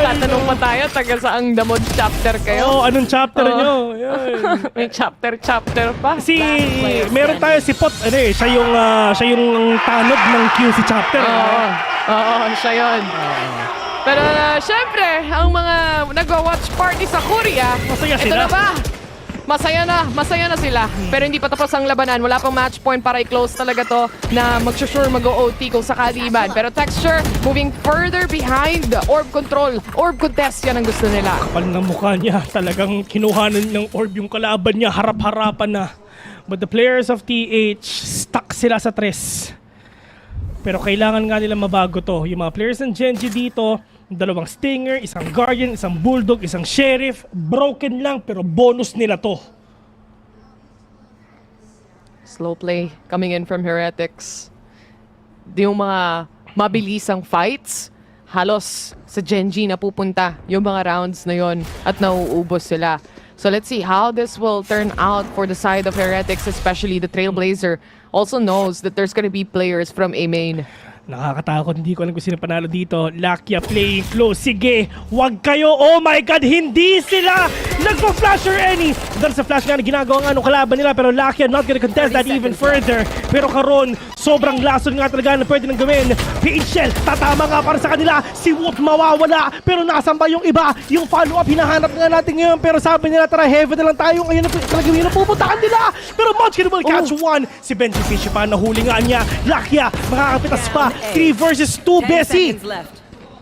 Tatanong pa tayo, taga saang damod chapter kayo? Oo, anong chapter nyo? Yan. May chapter pa. Meron tayo si Pot, siya yung tanod ng QC chapter. Oo, siya yun. Pero syempre, ang mga nagwa-watch party sa Korea, masaya ito sila. na ba? Masaya na sila. Pero hindi pa tapos ang labanan. Wala pang match point para i-close talaga to na mag-sure mag-OT kung sakali man. Pero Texture moving further behind. Orb control. Orb contest yan ang gusto nila. Kapal ng mukha niya. Talagang kinuhanan ng orb yung kalaban niya. Harap-harapan na. But the players of TH stuck sila sa 3. Pero kailangan nga nila mabago to. Yung mga players ng Gen.G dito, dalawang Stinger, isang Guardian, isang Bulldog, isang Sheriff. Broken lang pero bonus nila to. Slow play coming in from Heretics. Yung mga mabilisang fights, halos sa Gen.G na pupunta yung mga rounds na yon at nauubos sila. So let's see how this will turn out for the side of Heretics, especially the Trailblazer also knows that there's gonna be players from A main. Nakakatakot, hindi ko alam kung sino panalo dito. Lakia playing close. Sige, wag kayo. Oh my God, hindi sila nagpa-flash or any. Dahil sa flash nga na ginagawa nga kalaban nila. Pero Lakia not gonna contest that even further. Pero Caron, sobrang lason nga talaga na pwede nang gawin. Pain Shell, tatama nga para sa kanila. Si Woot mawawala. Pero nasan ba yung iba? Yung follow-up, hinahanap nga natin ngayon. Pero sabi nila, tara, heaven na lang tayo. Ngayon talaga yun ang pupuntahan nila. Pero Munchkin will catch one. Si Benji Fish pa, nahuli nga niya. Lakia, makakapitas pa. 3 versus 2, Bessie.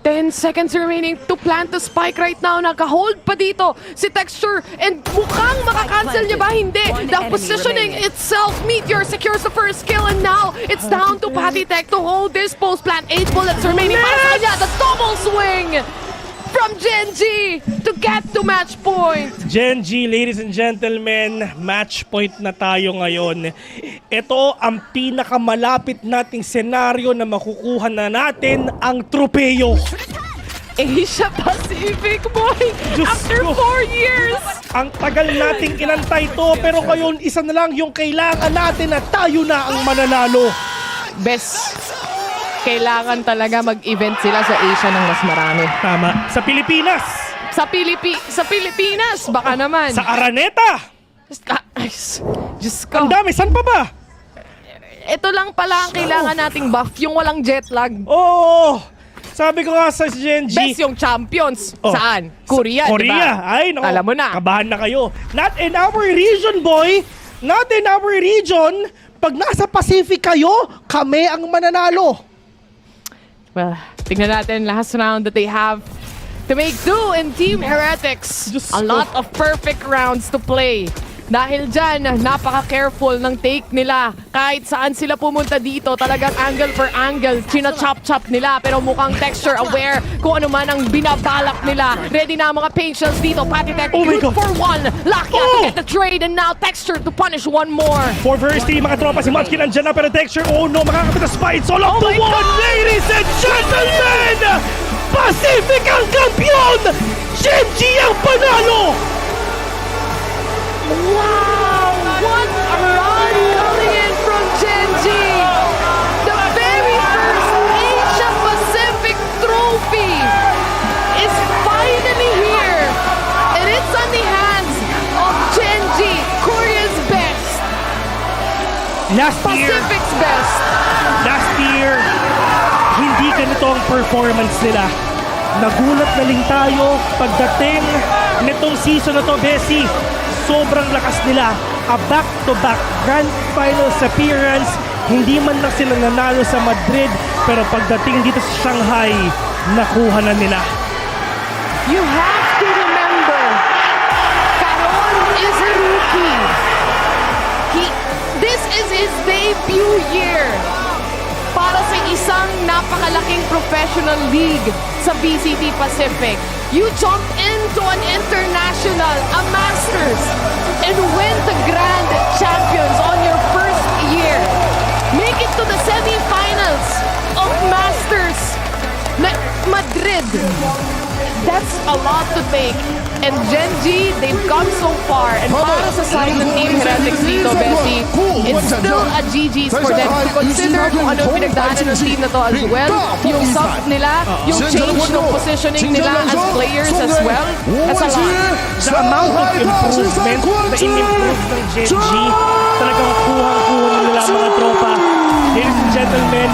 10 seconds remaining to plant the spike right now. Naka-hold pa dito si Texture and mukhang makakancel niya ba? Hindi. The positioning itself, Meteor secures the first kill and now it's down to Patty Tech to hold this post plant. 8 bullets remaining para sa kanya. The double swing from Gen.G to get to match point. Gen.G, ladies and gentlemen, match point na tayo ngayon. Ito ang pinakamalapit nating senaryo na makukuha na natin ang tropeyo. Asia Pacific, boy! Diyos After ko. 4 years! Ang tagal nating inantay to, pero ngayon isa na lang yung kailangan natin na tayo na ang mananalo. Best. Kailangan talaga mag-event sila sa Asia ng mas marami. Tama. Sa Pilipinas. Sa Pilipinas, baka naman. Sa Araneta. Diyos ko. Ang dami, saan pa ba? Ito lang pala ang kailangan nating buff, yung walang jet lag. Oo. Sabi ko nga sa Gen.G. Best yung champions. Saan? Korea, Korea. diba? Ay, naku. Alam mo na. Kabahan na kayo. Not in our region, boy. Not in our region. Pag nasa Pacific kayo, kami ang mananalo. Well, tignan natin last round that they have to make do in Team Heretics. A lot of perfect rounds to play. Dahil dyan, napaka-careful ng take nila. Kahit saan sila pumunta dito, talagang angle per angle, china-chop-chop nila. Pero mukhang texture aware kung ano man ang binabalak nila. Ready na ang mga patience dito. Patitech, root for one. Lucky to get the trade, and now texture to punish one more. For first team, mga tropa, si Munchkin nandyan na, pero Texture, oh no, makakapit na spine. All up to one, ladies and gentlemen! Pacific ang kampiyon! Genji ang panalo! Wow! What a run coming in from Genji! The very first Asia Pacific trophy is finally here! And it's on the hands of Genji, Korea's best! Pacific's best! Last year, hindi ganito ang performance nila. Nagulat na lang tayo pagdating nitong season na to, Bessie. Sobrang lakas nila. A back-to-back grand finals appearance. Hindi man lang sila nanalo sa Madrid, pero pagdating dito sa Shanghai, nakuha na nila. You have to remember, Caron is a rookie. This is his debut year para sa isang napakalaking professional league sa VCT Pacific. You jump into an international, a Masters, and win the Grand Champions on your first year. Make it to the semifinals of Masters Madrid. That's a lot to take. And Genji, they've come so far. And para sa side ng Team Heretics dito, Bessie, it's still a GG's for them to consider kung ano pinagdaanan ng team na to as well. Yung sub nila, yung change ng positioning nila as players as well. That's a lot. The amount of improvement na in-improve ng Genji, talagang kuhang-kuha nila mga tropa. Ladies and gentlemen,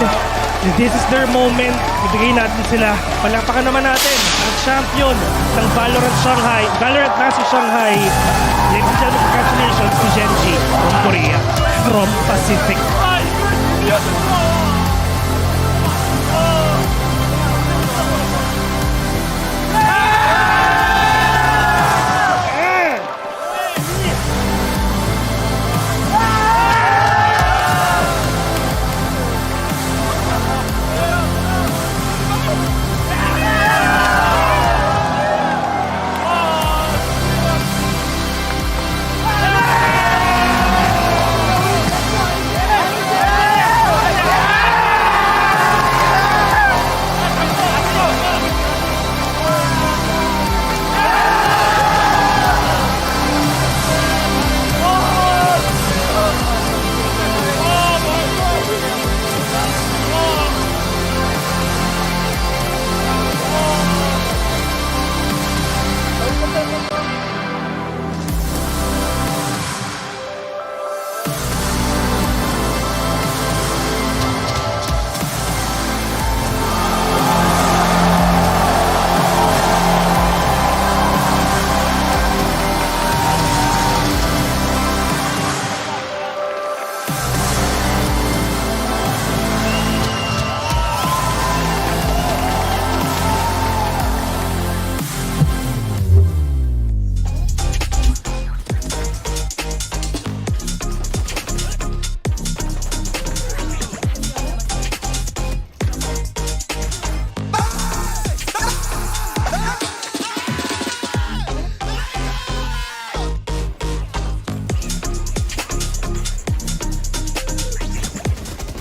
this is their moment. Ibigay natin sila. Palakpakan naman natin ang champion ng VALORANT Shanghai, VALORANT Masters Shanghai. Ladies and gentlemen, congratulations to Genji from Korea, from Pacific.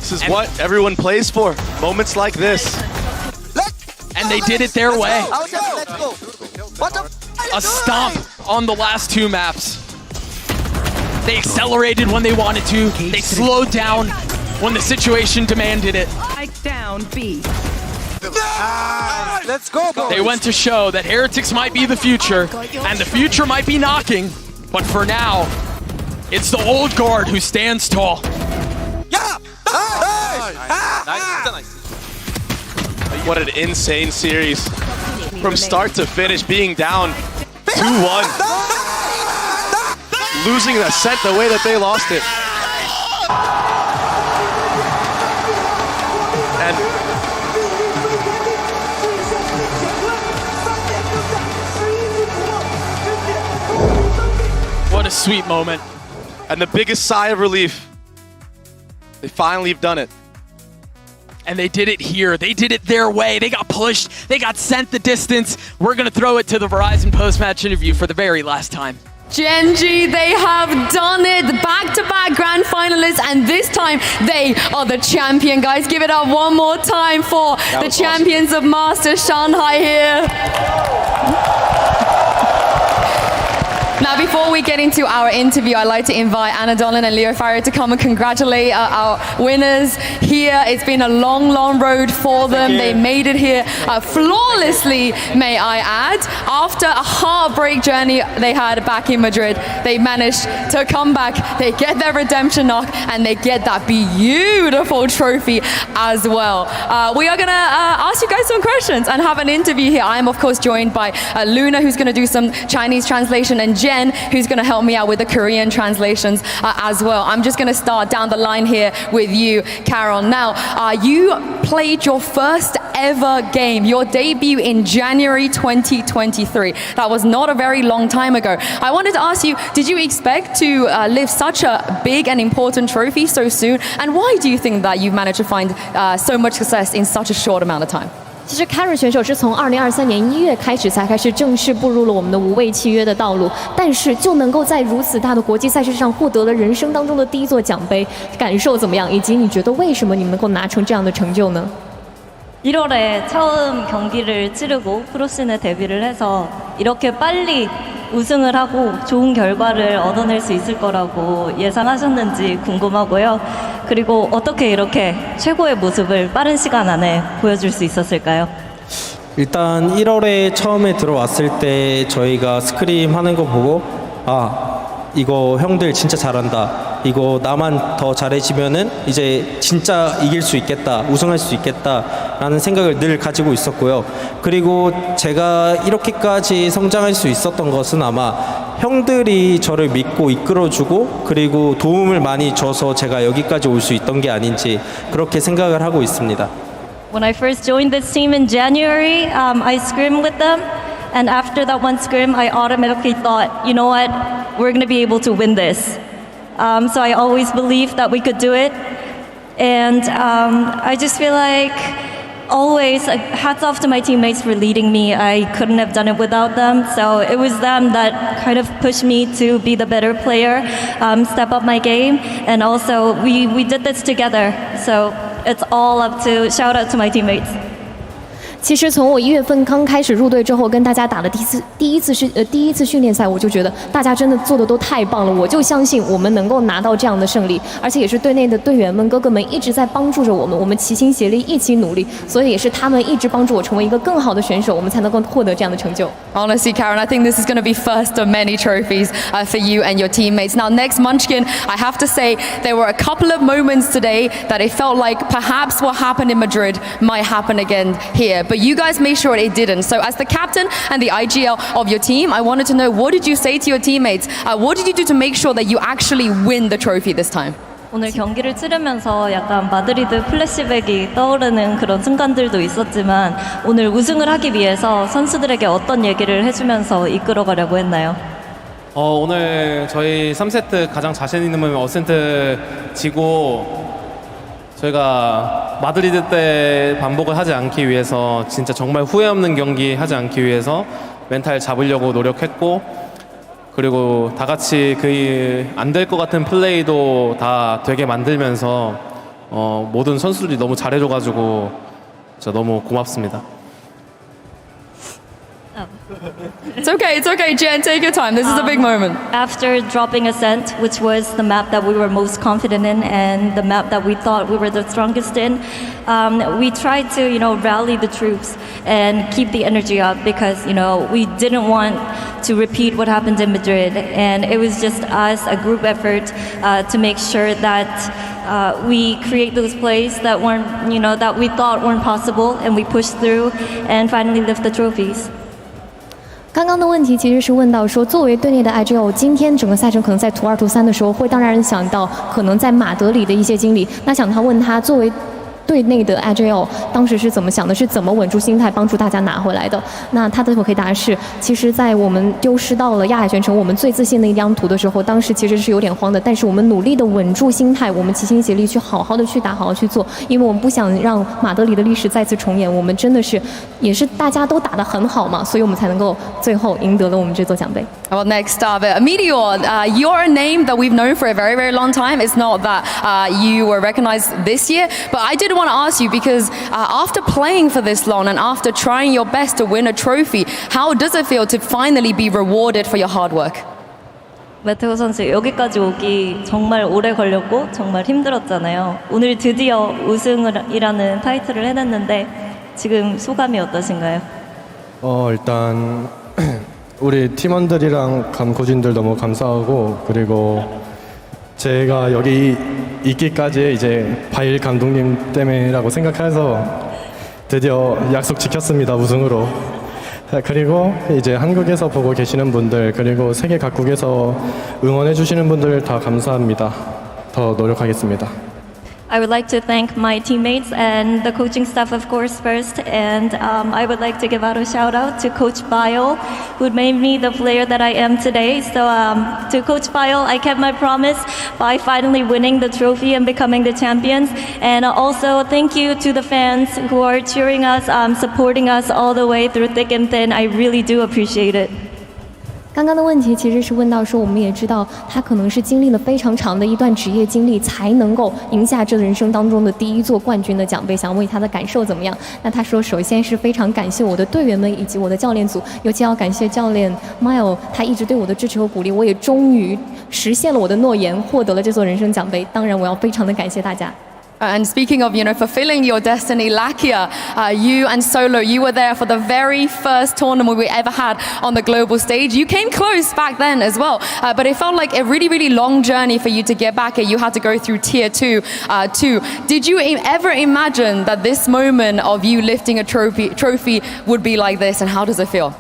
This is what everyone plays for. Moments like this. And they did it their way. A stomp on the last two maps. They accelerated when they wanted to. They slowed down when the situation demanded it. Down B. Let's go, boys. They went to show that Heretics might be the future, and the future might be knocking. But for now, it's the old guard who stands tall. What an insane series. From start to finish, being down 2-1. Losing the set the way that they lost it. And what a sweet moment. And the biggest sigh of relief. They finally have done it. And they did it here. They did it their way. They got pushed. They got sent the distance. We're going to throw it to the Verizon post-match interview for the very last time. Genji, they have done it. Back-to-back grand finalists, and this time they are the champion, guys. Give it up one more time for the champions of Masters Shanghai here. Now, before we get into our interview, I'd like to invite Anna Dolan and Leo Farrier to come and congratulate our winners here. It's been a long, long road for them. They made it here flawlessly, may I add. After a heartbreak journey they had back in Madrid, they managed to come back. They get their redemption knock, and they get that beautiful trophy as well. We are going to ask you guys some questions and have an interview here. I am, of course, joined by Luna, who's going to do some Chinese translation, and Jen, who's going to help me out with the Korean translations as well. I'm just going to start down the line here with you, Carol. Now, you played your first ever game, your debut in January 2023. That was not a very long time ago. I wanted to ask you, did you expect to lift such a big and important trophy so soon? And why do you think that you've managed to find so much success in such a short amount of time? 其实 Karen 选手是从2023年1月开始才开始正式步入了我们的无畏契约的道路，但是就能够在如此大的国际赛事上获得了人生当中的第一座奖杯，感受怎么样？以及你觉得为什么你们能够拿成这样的成就呢？ 1월에 처음 경기를 치르고 프로씬에 데뷔를 해서 이렇게 빨리 우승을 하고 좋은 결과를 얻어낼 수 있을 거라고 예상하셨는지 궁금하고요. 그리고 어떻게 이렇게 최고의 모습을 빠른 시간 안에 보여줄 수 있었을까요? 일단 1월에 처음에 들어왔을 때 저희가 스크림 하는 거 보고 이거 형들 진짜 잘한다. 이거 나만 더 잘해지면은 이제 진짜 이길 수 있겠다. 우승할 수 있겠다라는 생각을 늘 가지고 있었고요. 그리고 제가 이렇게까지 성장할 수 있었던 것은 아마 형들이 저를 믿고 이끌어주고 그리고 도움을 많이 줘서 제가 여기까지 올 수 있던 게 아닌지 그렇게 생각을 하고 있습니다. When I first joined this team in January, I scrimmed with them. And after that one scrim, I automatically thought, you know what, we're going to be able to win this. So I always believed that we could do it. And I just feel like always, hats off to my teammates for leading me. I couldn't have done it without them. So it was them that kind of pushed me to be the better player, step up my game. And also, we did this together. So it's all up to, shout out to my teammates. 其实从我1月份刚开始入队之后，跟大家打的第一次训练赛，我就觉得大家真的做的都太棒了，我就相信我们能够拿到这样的胜利，而且也是队内的队员们、哥哥们一直在帮助着我们，我们齐心协力，一起努力，所以也是他们一直帮助我成为一个更好的选手，我们才能够获得这样的成就。Honestly, Karen, I think this is going to be first of many trophies for you and your teammates. Now, next Munchkin, I have to say there were a couple of moments today that it felt like perhaps what happened in Madrid might happen again here. But you guys made sure it didn't. So as the captain and the IGL of your team, I wanted to know, what did you say to your teammates? What did you do to make sure that you actually win the trophy this time? 오늘 경기를 치르면서 약간 마드리드 플래시백이 떠오르는 그런 순간들도 있었지만 오늘 우승을 하기 위해서 선수들에게 어떤 얘기를 해주면서 이끌어가려고 했나요? 오늘 저희 3세트 가장 자신 있는 부분 어센트 지고 저희가 마드리드 때 반복을 하지 않기 위해서 진짜 정말 후회 없는 경기 하지 않기 위해서 멘탈 잡으려고 노력했고 그리고 다 같이 그 안 될 것 같은 플레이도 다 되게 만들면서 모든 선수들이 너무 잘해줘가지고 진짜 너무 고맙습니다. It's okay, Jen, take your time. This is a big moment. After dropping Ascent, which was the map that we were most confident in and the map that we thought we were the strongest in, we tried to, rally the troops and keep the energy up because, we didn't want to repeat what happened in Madrid. And it was just us, a group effort to make sure that we create those plays that weren't, that we thought weren't possible, and we pushed through and finally lift the trophies. 刚刚的问题其实是问到说，作为队内的 IGL， 今天整个赛程可能在途2、途3的时候，会当然想到可能在马德里的一些经历。那想他问他，作为队内的 Agile 当时是怎么想的，是怎么稳住心态帮助大家拿回来的。那他的回答是，其实在我们丢失到了亚海全程我们最自信的一张图的时候，当时其实是有点慌的，但是我们努力的稳住心态，我们齐心协力去好好的去打，好好去做，因为我们不想让马德里的历史再次重演，我们真的是也是大家都打得很好嘛，所以我们才能够最后赢得了我们这座奖杯。Well, next up, Meteor, you're a name that we've known for a very, very long time. It's not that you were recognized this year, but I did want to ask you because after playing for this long and after trying your best to win a trophy, how does it feel to finally be rewarded for your hard work? 메테오 선수 여기까지 오기 정말 오래 걸렸고 정말 힘들었잖아요. 오늘 드디어 우승이라는 타이틀을 해냈는데 지금 소감이 어떠신가요? 일단 우리 팀원들이랑 감코진들 너무 감사하고 그리고 제가 여기 있기까지 이제 바일 감독님 때문이라고 생각해서 드디어 약속 지켰습니다. 우승으로. 그리고 이제 한국에서 보고 계시는 분들 그리고 세계 각국에서 응원해 주시는 분들 다 감사합니다. 더 노력하겠습니다. I would like to thank my teammates and the coaching staff, of course, first. And I would like to give out a shout out to Coach Bio, who made me the player that I am today. So to Coach Bio, I kept my promise by finally winning the trophy and becoming the champions. And also thank you to the fans who are cheering us, supporting us all the way through thick and thin. I really do appreciate it. 刚刚的问题其实是问到说，我们也知道他可能是经历了非常长的一段职业经历，才能够赢下这人生当中的第一座冠军的奖杯。想问他的感受怎么样？那他说，首先是非常感谢我的队员们以及我的教练组，尤其要感谢教练 Mile， 他一直对我的支持和鼓励，我也终于实现了我的诺言，获得了这座人生奖杯。当然，我要非常的感谢大家。And speaking of, fulfilling your destiny, Lakia, you and Solo, you were there for the very first tournament we ever had on the global stage. You came close back then as well, but it felt like a really, really long journey for you to get back here. You had to go through tier 2 too. Did you ever imagine that this moment of you lifting a trophy would be like this, and how does it feel?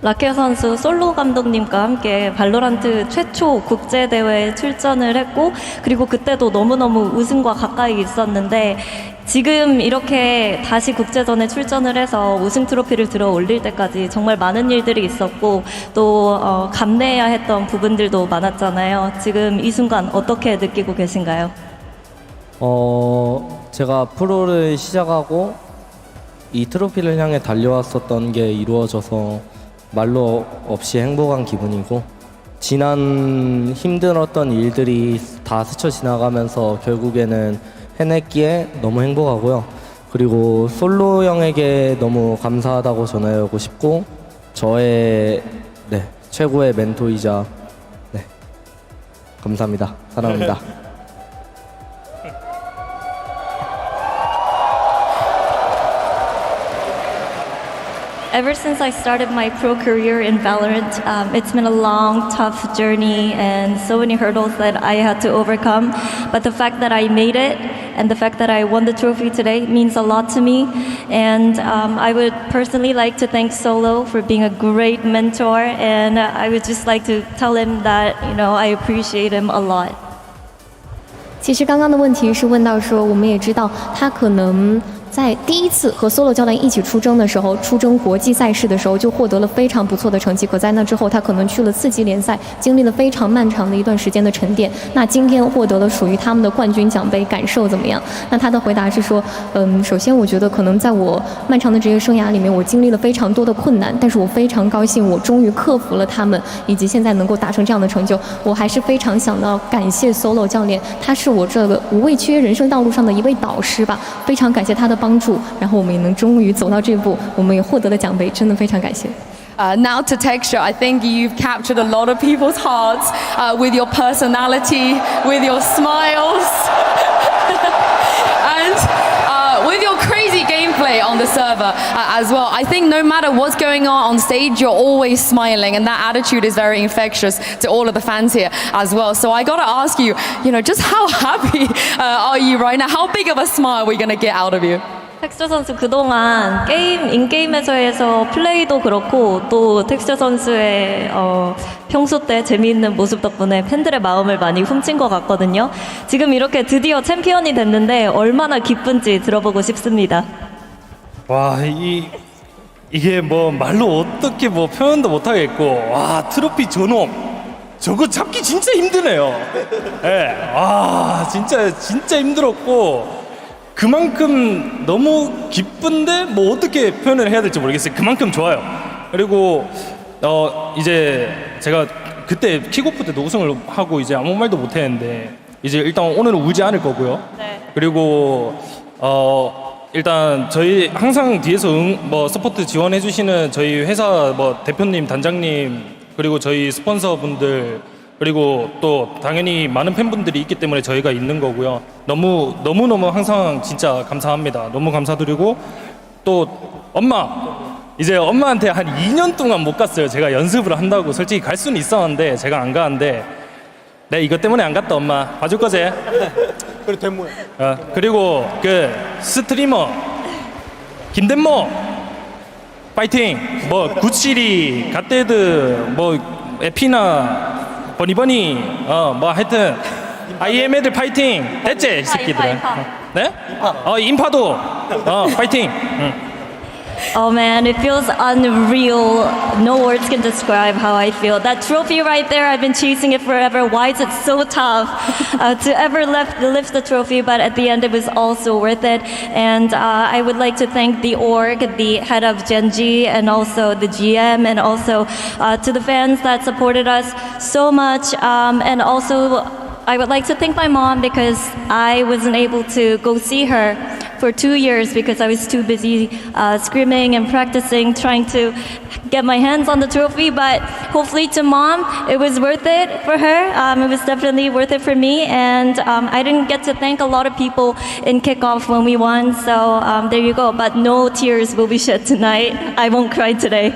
라케 선수 솔로 감독님과 함께 발로란트 최초 국제대회에 출전을 했고 그리고 그때도 너무너무 우승과 가까이 있었는데 지금 이렇게 다시 국제전에 출전을 해서 우승 트로피를 들어 올릴 때까지 정말 많은 일들이 있었고 또 감내해야 했던 부분들도 많았잖아요. 지금 이 순간 어떻게 느끼고 계신가요? 제가 프로를 시작하고 이 트로피를 향해 달려왔었던 게 이루어져서 말로 없이 행복한 기분이고 지난 힘들었던 일들이 다 스쳐 지나가면서 결국에는 해냈기에 너무 행복하고요. 그리고 솔로 형에게 너무 감사하다고 전하고 싶고 저의 최고의 멘토이자 감사합니다. 사랑합니다. Ever since I started my pro career in Valorant, it's been a long, tough journey and so many hurdles that I had to overcome. But the fact that I made it and the fact that I won the trophy today means a lot to me. And I would personally like to thank Solo for being a great mentor. And I would just like to tell him that, I appreciate him a lot. 其实刚刚的问题是问到说，我们也知道他可能在第一次和 Solo 教练一起出征的时候，出征国际赛事的时候就获得了非常不错的成绩。可在那之后，他可能去了次级联赛，经历了非常漫长的一段时间的沉淀。那今天获得了属于他们的冠军奖杯，感受怎么样？那他的回答是说，首先我觉得可能在我漫长的职业生涯里面，我经历了非常多的困难，但是我非常高兴，我终于克服了他们，以及现在能够达成这样的成就。我还是非常想要感谢 Solo 教练，他是我这个无畏缺人生道路上的一位导师吧，非常感谢他的帮助，然后我们也能终于走到这步，我们也获得了奖杯，真的非常感谢。Now to Texture, I think you've captured a lot of people's hearts with your personality, with your smiles, and with your crazy gameplay on the server as well. I think no matter what's going on stage, you're always smiling, and that attitude is very infectious to all of the fans here as well. So I gotta ask you, just how happy are you right now? How big of a smile are we gonna get out of you? 텍스처 선수 그동안 인게임에서 플레이도 그렇고 또 텍스처 선수의 평소 때 재미있는 모습 덕분에 팬들의 마음을 많이 훔친 것 같거든요. 지금 이렇게 드디어 챔피언이 됐는데 얼마나 기쁜지 들어보고 싶습니다. 와, 이게 뭐 말로 어떻게 뭐 표현도 못하겠고, 와, 트로피 전홈 저거 잡기 진짜 힘드네요. 예, 와, 진짜 힘들었고, 그만큼 너무 기쁜데 뭐 어떻게 표현을 해야 될지 모르겠어요. 그만큼 좋아요. 그리고 이제 제가 그때 킥오프 때도 우승을 하고 이제 아무 말도 못했는데 이제 일단 오늘은 울지 않을 거고요. 네. 그리고 일단 저희 항상 뒤에서 서포트 지원해 주시는 저희 회사 뭐 대표님, 단장님, 그리고 저희 스폰서분들, 그리고 또 당연히 많은 팬분들이 있기 때문에 저희가 있는 거고요. 너무 항상 진짜 감사합니다. 너무 감사드리고, 또 이제 엄마한테 한 2년 동안 못 갔어요. 제가 연습을 한다고. 솔직히 갈 수는 있었는데 제가 안 가는데, 내 이것 때문에 안 갔다. 엄마 봐줄 거지? 그래 덴모야. 그리고 그 스트리머 김덴모 파이팅. 뭐 구치리, 갓데드, 뭐 에피나, 버니버니, 뭐 하여튼 IM 애들 파이팅. 됐지 이 새끼들은. 네? 인파도 파이팅. Oh man, it feels unreal. No words can describe how I feel. That trophy right there, I've been chasing it forever. Why is it so tough to ever lift the trophy? But at the end, it was also worth it. And I would like to thank the org, the head of Genji, and also the GM, and also to the fans that supported us so much. And also, I would like to thank my mom because I wasn't able to go see her for 2 years because I was too busy screaming and practicing, trying to get my hands on the trophy. But hopefully to mom, it was worth it for her. It was definitely worth it for me. And I didn't get to thank a lot of people in kickoff when we won. So there you go. But no tears will be shed tonight. I won't cry today.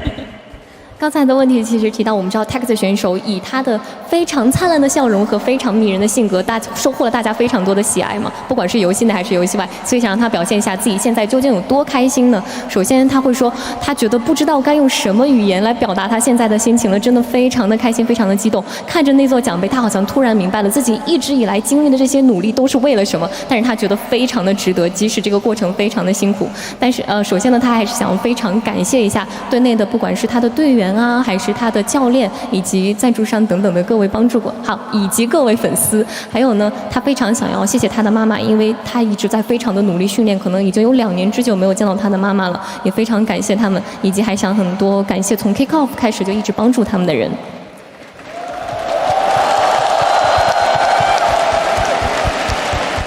刚才的问题其实提到，我们知道 Tax 选手以他的非常灿烂的笑容和非常迷人的性格，收获了大家非常多的喜爱嘛，不管是游戏内还是游戏外，所以想让他表现一下自己现在究竟有多开心呢？首先他会说，他觉得不知道该用什么语言来表达他现在的心情了，真的非常的开心，非常的激动。看着那座奖杯，他好像突然明白了自己一直以来经历的这些努力都是为了什么，但是他觉得非常的值得，即使这个过程非常的辛苦。但是首先呢，他还是想非常感谢一下队内的，不管是他的队员啊，还是他的教练以及赞助商等等的各位帮助过，以及各位粉丝。还有呢，他非常想要谢谢他的妈妈，因为他一直在非常的努力训练，可能已经有2年之久没有见到他的妈妈了，也非常感谢他们，以及还想很多感谢从 kickoff 开始就一直帮助他们的人。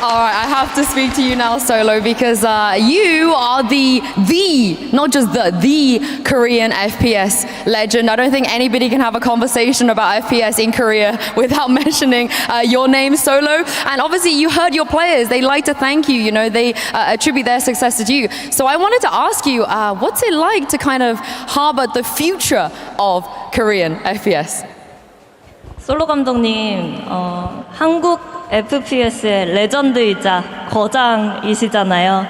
Alright, I have to speak to you now, Solo, because you are not just the Korean FPS legend. I don't think anybody can have a conversation about FPS in Korea without mentioning your name, Solo. And obviously you heard your players, they like to thank you, they attribute their success to you. So I wanted to ask you, what's it like to kind of harbor the future of Korean FPS? 솔로 감독님, 한국 FPS의 레전드이자 거장이시잖아요.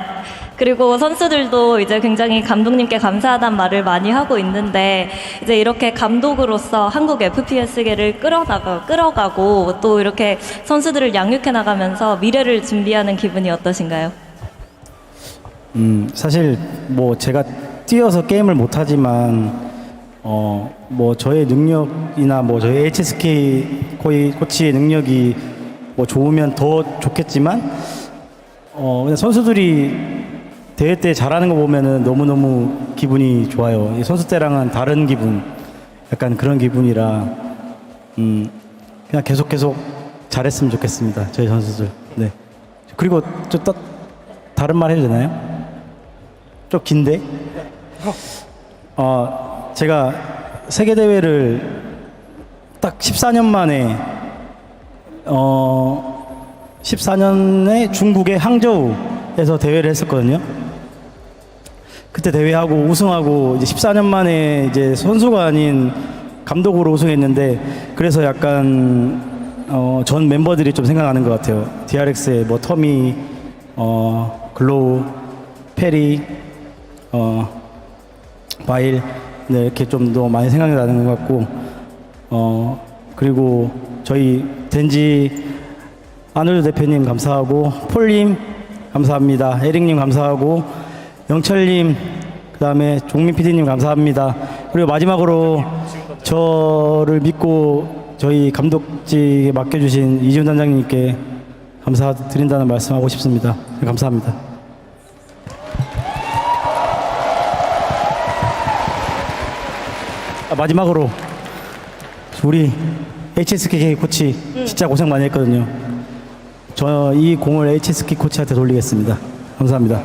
그리고 선수들도 이제 굉장히 감독님께 감사하다는 말을 많이 하고 있는데, 이제 이렇게 감독으로서 한국 FPS계를 끌어가고 또 이렇게 선수들을 양육해 나가면서 미래를 준비하는 기분이 어떠신가요? 사실 뭐 제가 뛰어서 게임을 못하지만 뭐 저의 능력이나 뭐 저희 HSK 코치의 능력이 뭐 좋으면 더 좋겠지만 그냥 선수들이 대회 때 잘하는 거 보면은 너무너무 기분이 좋아요. 선수 때랑은 다른 기분, 약간 그런 기분이라 그냥 계속 잘했으면 좋겠습니다. 저희 선수들. 네. 그리고 좀 다른 말 해도 되나요? 좀 긴데? 제가 세계 대회를 딱 14년 만에 14년에 중국의 항저우에서 대회를 했었거든요. 그때 대회하고 우승하고 이제 14년 만에 이제 선수가 아닌 감독으로 우승했는데, 그래서 약간 전 멤버들이 좀 생각나는 것 같아요. DRX의 뭐 터미, 글로우, 페리, 바일 네, 이렇게 좀 더 많이 생각이 나는 것 같고 그리고 저희 덴지 아놀드 대표님 감사하고 폴님 감사합니다. 에릭님 감사하고 영철님 그다음에 종민 PD님 감사합니다. 그리고 마지막으로 저를 믿고 저희 감독직에 맡겨주신 이지훈 단장님께 감사드린다는 말씀하고 싶습니다. 감사합니다. 마지막으로 우리 HSK 코치 진짜 고생 많이 했거든요. 저 이 공을 HSK 코치한테 돌리겠습니다. 감사합니다.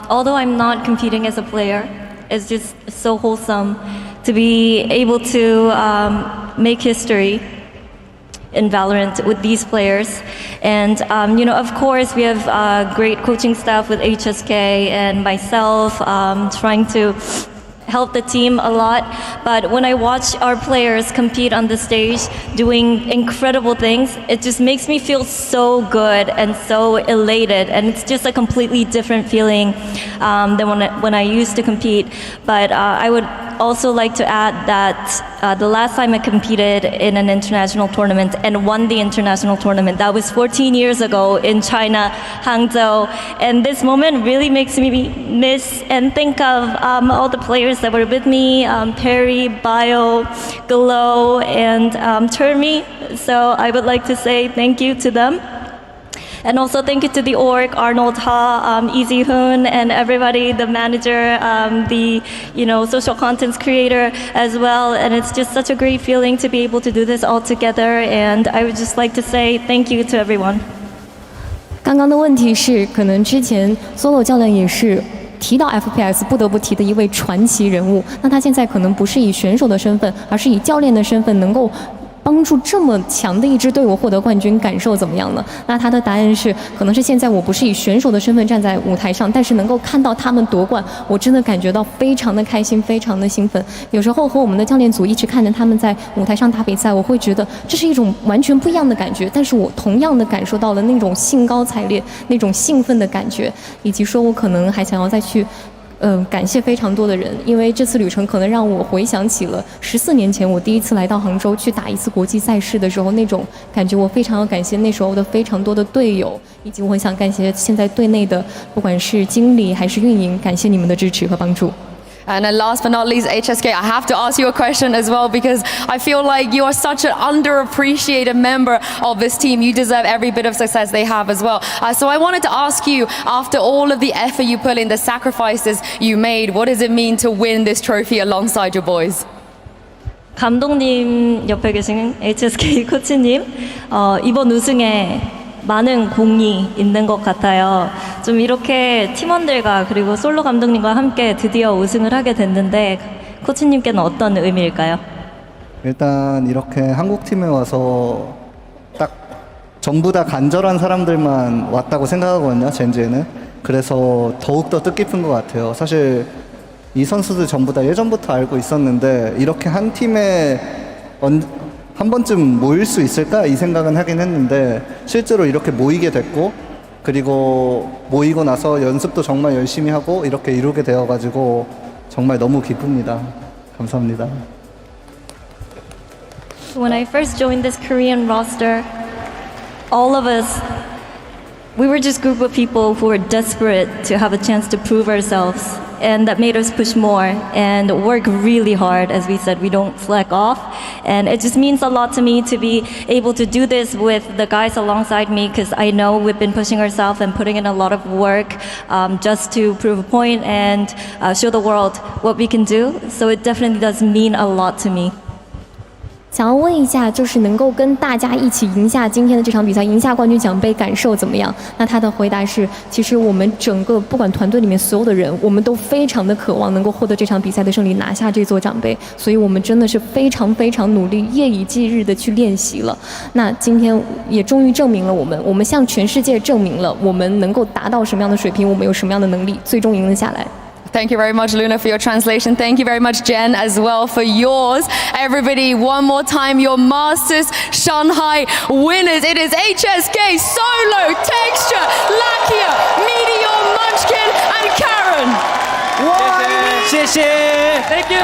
Although I'm not competing as a player, it's just so wholesome to be able to make history in Valorant with these players. And, of course, we have great coaching staff with HSK and myself trying to help the team a lot. But when I watch our players compete on the stage doing incredible things, it just makes me feel so good and so elated. And it's just a completely different feeling than when I used to compete. But I would also like to add that the last time I competed in an international tournament and won the international tournament, that was 14 years ago in China, Hangzhou. And this moment really makes me miss and think of all the players that were with me, Perry, Bio, Galo, and Termi. So I would like to say thank you to them. And also thank you to the org, Arnold Ha, Easy Hoon, and everybody, the manager, the social contents creator as well. And it's just such a great feeling to be able to do this all together. And I would just like to say thank you to everyone. 刚刚的问题是，可能之前 Solo 教练也是提到 FPS 不得不提的一位传奇人物。那他现在可能不是以选手的身份，而是以教练的身份，能够帮助这么强的一支队伍获得冠军，感受怎么样呢？那他的答案是，可能是现在我不是以选手的身份站在舞台上，但是能够看到他们夺冠，我真的感觉到非常的开心，非常的兴奋。有时候和我们的教练组一起看着他们在舞台上打比赛，我会觉得这是一种完全不一样的感觉，但是我同样的感受到了那种兴高采烈、那种兴奋的感觉，以及说我可能还想要再去感谢非常多的人，因为这次旅程可能让我回想起了14年前我第一次来到杭州去打一次国际赛事的时候那种感觉。我非常要感谢那时候的非常多的队友，以及我很想感谢现在队内的不管是经理还是运营，感谢你们的支持和帮助。And then last but not least, HSK, I have to ask you a question as well because I feel like you are such an underappreciated member of this team. You deserve every bit of success they have as well. So I wanted to ask you, after all of the effort you put in, the sacrifices you made, what does it mean to win this trophy alongside your boys? 감독님 옆에 계신 HSK 코치님, 이번 우승에 많은 공이 있는 것 같아요. 좀 이렇게 팀원들과 그리고 솔로 감독님과 함께 드디어 우승을 하게 됐는데 코치님께는 어떤 의미일까요? 일단 이렇게 한국팀에 와서 딱 전부 다 간절한 사람들만 왔다고 생각하거든요, 젠지에는. 그래서 더욱더 뜻깊은 것 같아요. 사실 이 선수들 전부 다 예전부터 알고 있었는데 이렇게 한 팀에 한 번쯤 모일 수 있을까? 이 생각은 하긴 했는데 실제로 이렇게 모이게 됐고 그리고 모이고 나서 연습도 정말 열심히 하고 이렇게 이루게 되어가지고 정말 너무 기쁩니다. 감사합니다. When I first joined this Korean roster, all of us, we were just a group of people who were desperate to have a chance to prove ourselves. And that made us push more and work really hard. As we said, we don't slack off. And it just means a lot to me to be able to do this with the guys alongside me because I know we've been pushing ourselves and putting in a lot of work just to prove a point and show the world what we can do. So it definitely does mean a lot to me. 想要问一下，就是能够跟大家一起赢下今天的这场比赛，赢下冠军奖杯，感受怎么样？那他的回答是，其实我们整个不管团队里面所有的人，我们都非常的渴望能够获得这场比赛的胜利，拿下这座奖杯，所以我们真的是非常非常努力，夜以继日的去练习了。那今天也终于证明了我们向全世界证明了我们能够达到什么样的水平，我们有什么样的能力，最终赢了下来。Thank you very much, Luna, for your translation. Thank you very much, Jen, as well, for yours. Everybody, one more time, your Masters Shanghai winners. It is HSK, Solo, Texture, Lakia, Meteor, Munchkin, and Karen. Thank you.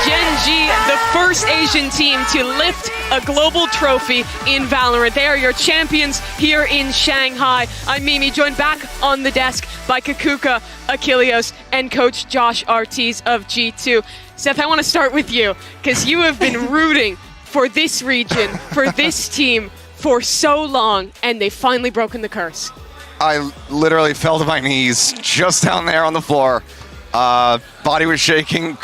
Gen G, the first Asian team to lift a global trophy in Valorant. They are your champions here in Shanghai. I'm Mimi, joined back on the desk by Kakuka, Achilleos, and Coach Josh Ortiz of G2. Seth, I want to start with you, because you have been rooting for this region, for this team, for so long, and they've finally broken the curse. I literally fell to my knees just down there on the floor. Body was shaking,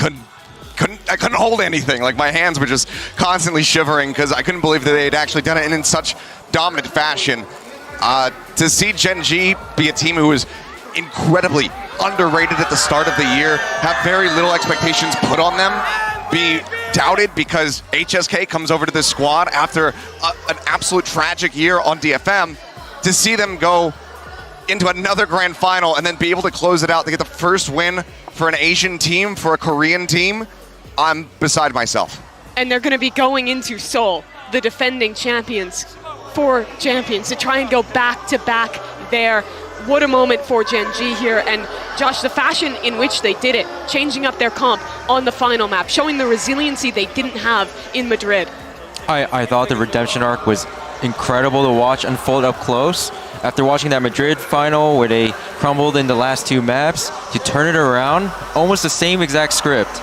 I couldn't hold anything. Like, my hands were just constantly shivering because I couldn't believe that they had actually done it in such dominant fashion. To see Gen G be a team who was incredibly underrated at the start of the year, have very little expectations put on them, be doubted because HSK comes over to this squad after an absolute tragic year on DFM, to see them go into another grand final and then be able to close it out to get the first win for an Asian team, for a Korean team, I'm beside myself. And they're going to be going into Seoul, the defending champions, to try and go back to back there. What a moment for Gen G here. And Josh, the fashion in which they did it, changing up their comp on the final map, showing the resiliency they didn't have in Madrid. I thought the redemption arc was incredible to watch unfold up close. After watching that Madrid final where they crumbled in the last two maps, to turn it around, almost the same exact script.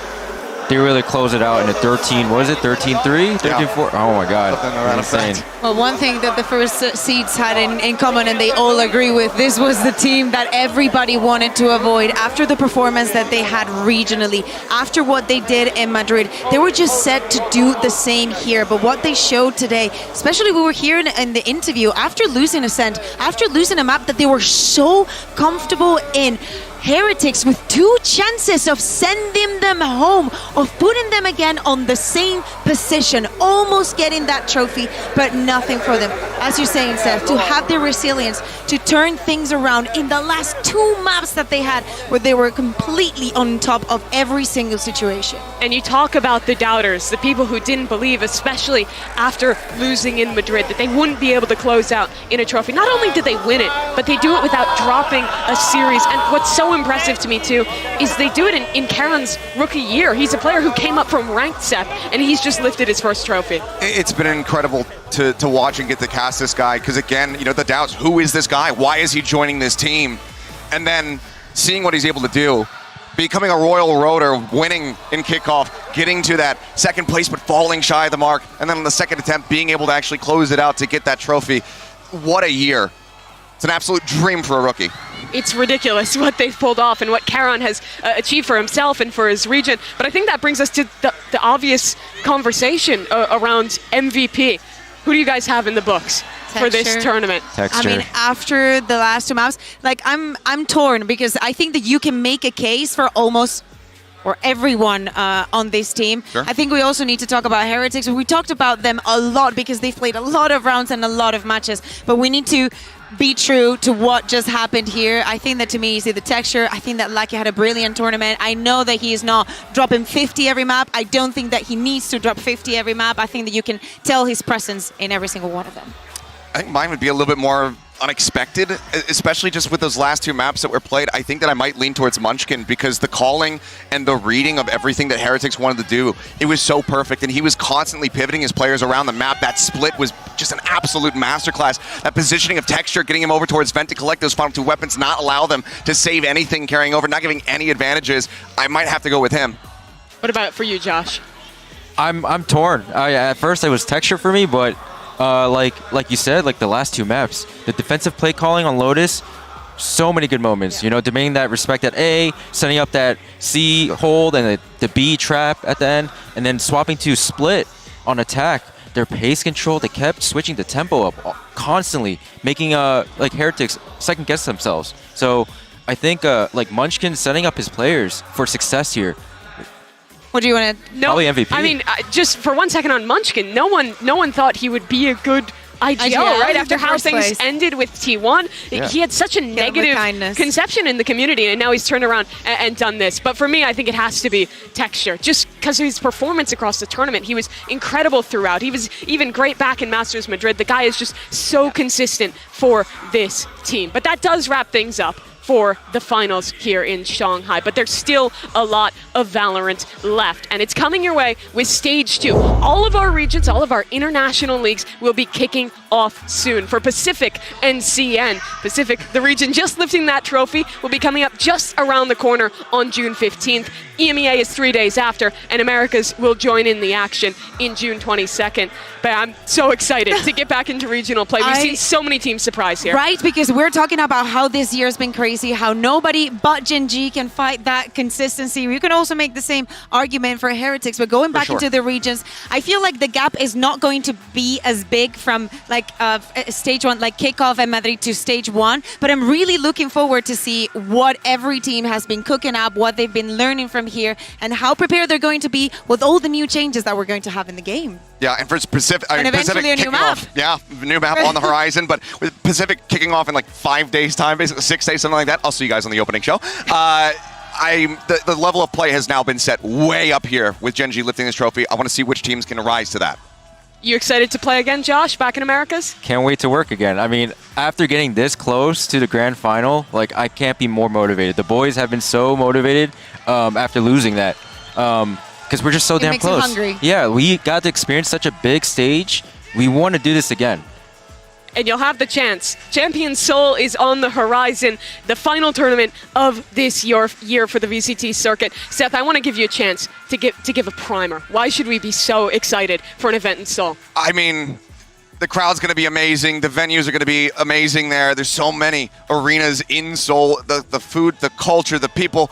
They really close it out in a 13, what is it, 13-3? 13-4? Oh my God, insane. Well, one thing that the first seeds had in common, and they all agree with, this was the team that everybody wanted to avoid after the performance that they had regionally, after what they did in Madrid. They were just set to do the same here, but what they showed today, especially we were here in the interview, after losing Ascent, after losing a map that they were so comfortable in, Heretics with 2 chances of sending them home, of putting them again on the same position, almost getting that trophy, but nothing for them. As you're saying, Seth, to have the resilience to turn things around in the last 2 maps that they had, where they were completely on top of every single situation. And you talk about the doubters, the people who didn't believe, especially after losing in Madrid, that they wouldn't be able to close out in a trophy. Not only did they win it, but they do it without dropping a series. And what's so impressive to me too is they do it in Karen's rookie year. He's a player who came up from ranked, Seth, and he's just lifted his first trophy. It's been incredible to watch and get to cast this guy, because again, you know, the doubts, who is this guy? Why is he joining this team? And then seeing what he's able to do, becoming a Royal Roader, winning in kickoff, getting to that second place but falling shy of the mark, and then on the second attempt being able to actually close it out to get that trophy. What a year. It's an absolute dream for a rookie. It's ridiculous what they've pulled off and what Karan has achieved for himself and for his region. But I think that brings us to the obvious conversation around MVP. Who do you guys have in the books for this tournament? I mean, after the last 2 maps, like I'm torn, because I think that you can make a case for almost or everyone on this team. Sure. I think we also need to talk about Heretics. We talked about them a lot because they've played a lot of rounds and a lot of matches, but we need to be true to what just happened here. I think that, to me, you see the texture. I think that Lucky had a brilliant tournament. I know that he is not dropping 50 every map. I don't think that he needs to drop 50 every map. I think that you can tell his presence in every single one of them. I think mine would be a little bit more unexpected, especially just with those last 2 maps that were played. I think that I might lean towards Munchkin, because the calling and the reading of everything that Heretics wanted to do, it was so perfect, and he was constantly pivoting his players around the map. That split was just an absolute masterclass. That positioning of texture, getting him over towards Vent to collect those final 2 weapons, not allow them to save anything carrying over, not giving any advantages. I might have to go with him. What about for you, Josh? I'm torn. At first it was texture for me, but like you said, like the last 2 maps, the defensive play calling on Lotus, so many good moments. You know, demanding that respect at A, setting up that C hold and the B trap at the end, and then swapping to split on attack. Their pace control, they kept switching the tempo up constantly, making like Heretics second guess themselves. So I think like Munchkin setting up his players for success here. What do you want to? No, Probably MVP. I mean, just for 1 second on Munchkin, no one thought he would be a good IGL, right? After how things ended with T1, he had such a negative conception in the community, and now he's turned around and done this. But for me, I think it has to be Texture, just because of his performance across the tournament. He was incredible throughout. He was even great back in Masters Madrid. The guy is just so consistent for this team. But that does wrap things up for the finals here in Shanghai. But there's still a lot of Valorant left, and it's coming your way with Stage 2. All of our regions, all of our international leagues will be kicking off soon. For Pacific and CN, Pacific, the region just lifting that trophy, will be coming up just around the corner on June 15th. EMEA is 3 days after, and Americas will join in the action in June 22nd. But I'm so excited to get back into regional play. We've seen so many teams surprise here. Right, because we're talking about how this year's been crazy, how nobody but Gen G can fight that consistency. You can also make the same argument for Heretics, but going back into the regions, I feel like the gap is not going to be as big from like stage 1, like kickoff and Madrid to stage 1, but I'm really looking forward to see what every team has been cooking up, what they've been learning from here, and how prepared they're going to be with all the new changes that we're going to have in the game. Yeah, and for Pacific, And eventually Pacific a new kicking map. off. Yeah, new map on the horizon, but with Pacific kicking off in like 5 days' time, basically 6 days, something like that. I'll see you guys on the opening show. The level of play has now been set way up here with Gen G lifting this trophy. I want to see which teams can rise to that. You excited to play again, Josh, back in Americas? Can't wait to work again. I mean, after getting this close to the grand final, like, I can't be more motivated. The boys have been so motivated after losing that. Because we're just so damn makes them close. hungry. Yeah, we got to experience such a big stage. We want to do this again. And you'll have the chance. Champion Seoul is on the horizon, the final tournament of this year for the VCT circuit. Seth, I want to give you a chance to give a primer. Why should we be so excited for an event in Seoul? I mean, the crowd's going to be amazing. The venues are going to be amazing there. There's so many arenas in Seoul. The food, the culture, the people.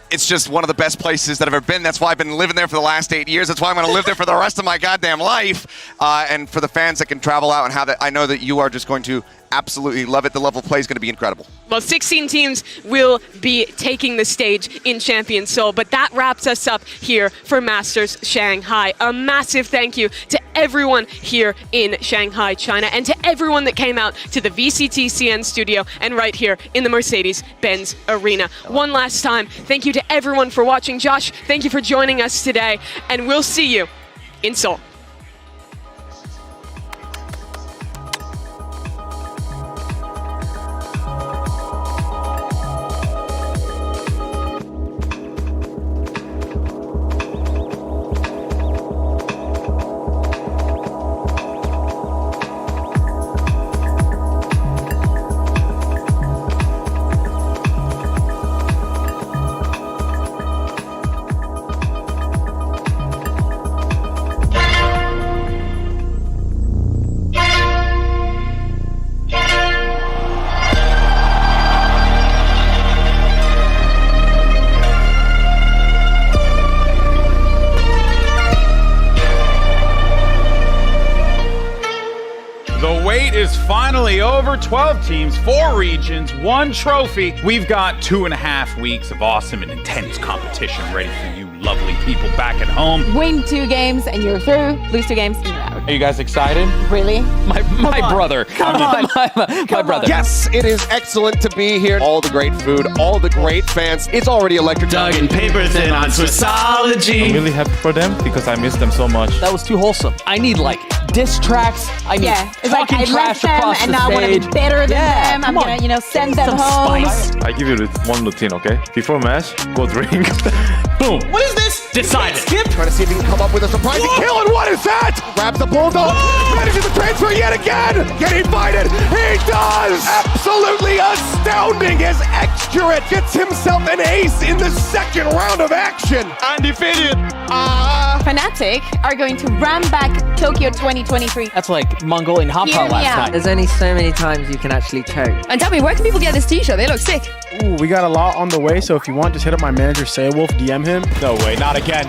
It's just one of the best places that I've ever been. That's why I've been living there for the last 8 years. That's why I'm going to live there for the rest of my goddamn life. And for the fans that can travel out and have that, I know that you are just going to absolutely love it. The level of play is going to be incredible. Well, 16 teams will be taking the stage in Champion Seoul, but that wraps us up here for Masters Shanghai. A massive thank you to everyone here in Shanghai, China, and to everyone that came out to the VCT CN studio and right here in the Mercedes-Benz Arena. One last time, thank you to everyone for watching. Josh, thank you for joining us today, and we'll see you in Seoul. Finally over. 12 teams, 4 regions, 1 trophy. We've got 2.5 weeks of awesome and intense competition ready for you lovely people back at home. Win 2 games and you're through. Lose 2 games and you're out. Are you guys excited? Really? My brother. My brother. Yes, it is excellent to be here. All the great food, all the great fans. It's already electric. Dug in paper thin on Swissology. I'm really happy for them because I miss them so much. That was too wholesome. I need like diss tracks. I need it's like I trash left them across and the now I want to stage. be better than them. I'm come gonna, on. send them Some home. spice. I give you one routine, okay? Before match, go drink. Boom. What is this? Decided. Skip. Trying to see if he can come up with a surprising kill, and what is that? Grabs the bulldog, manages the transfer yet again. Can he find it? He does! Absolutely astounding as Exturate gets himself an ace in the second round of action. Undefeated. Fnatic are going to run back Tokyo 2023. That's like Mongolian hot pot last night. There's only so many times you can actually choke. And tell me, where can people get this t-shirt? They look sick. Ooh, we got a lot on the way, so if you want, just hit up my manager, Saywolf, DM him. No way, not again.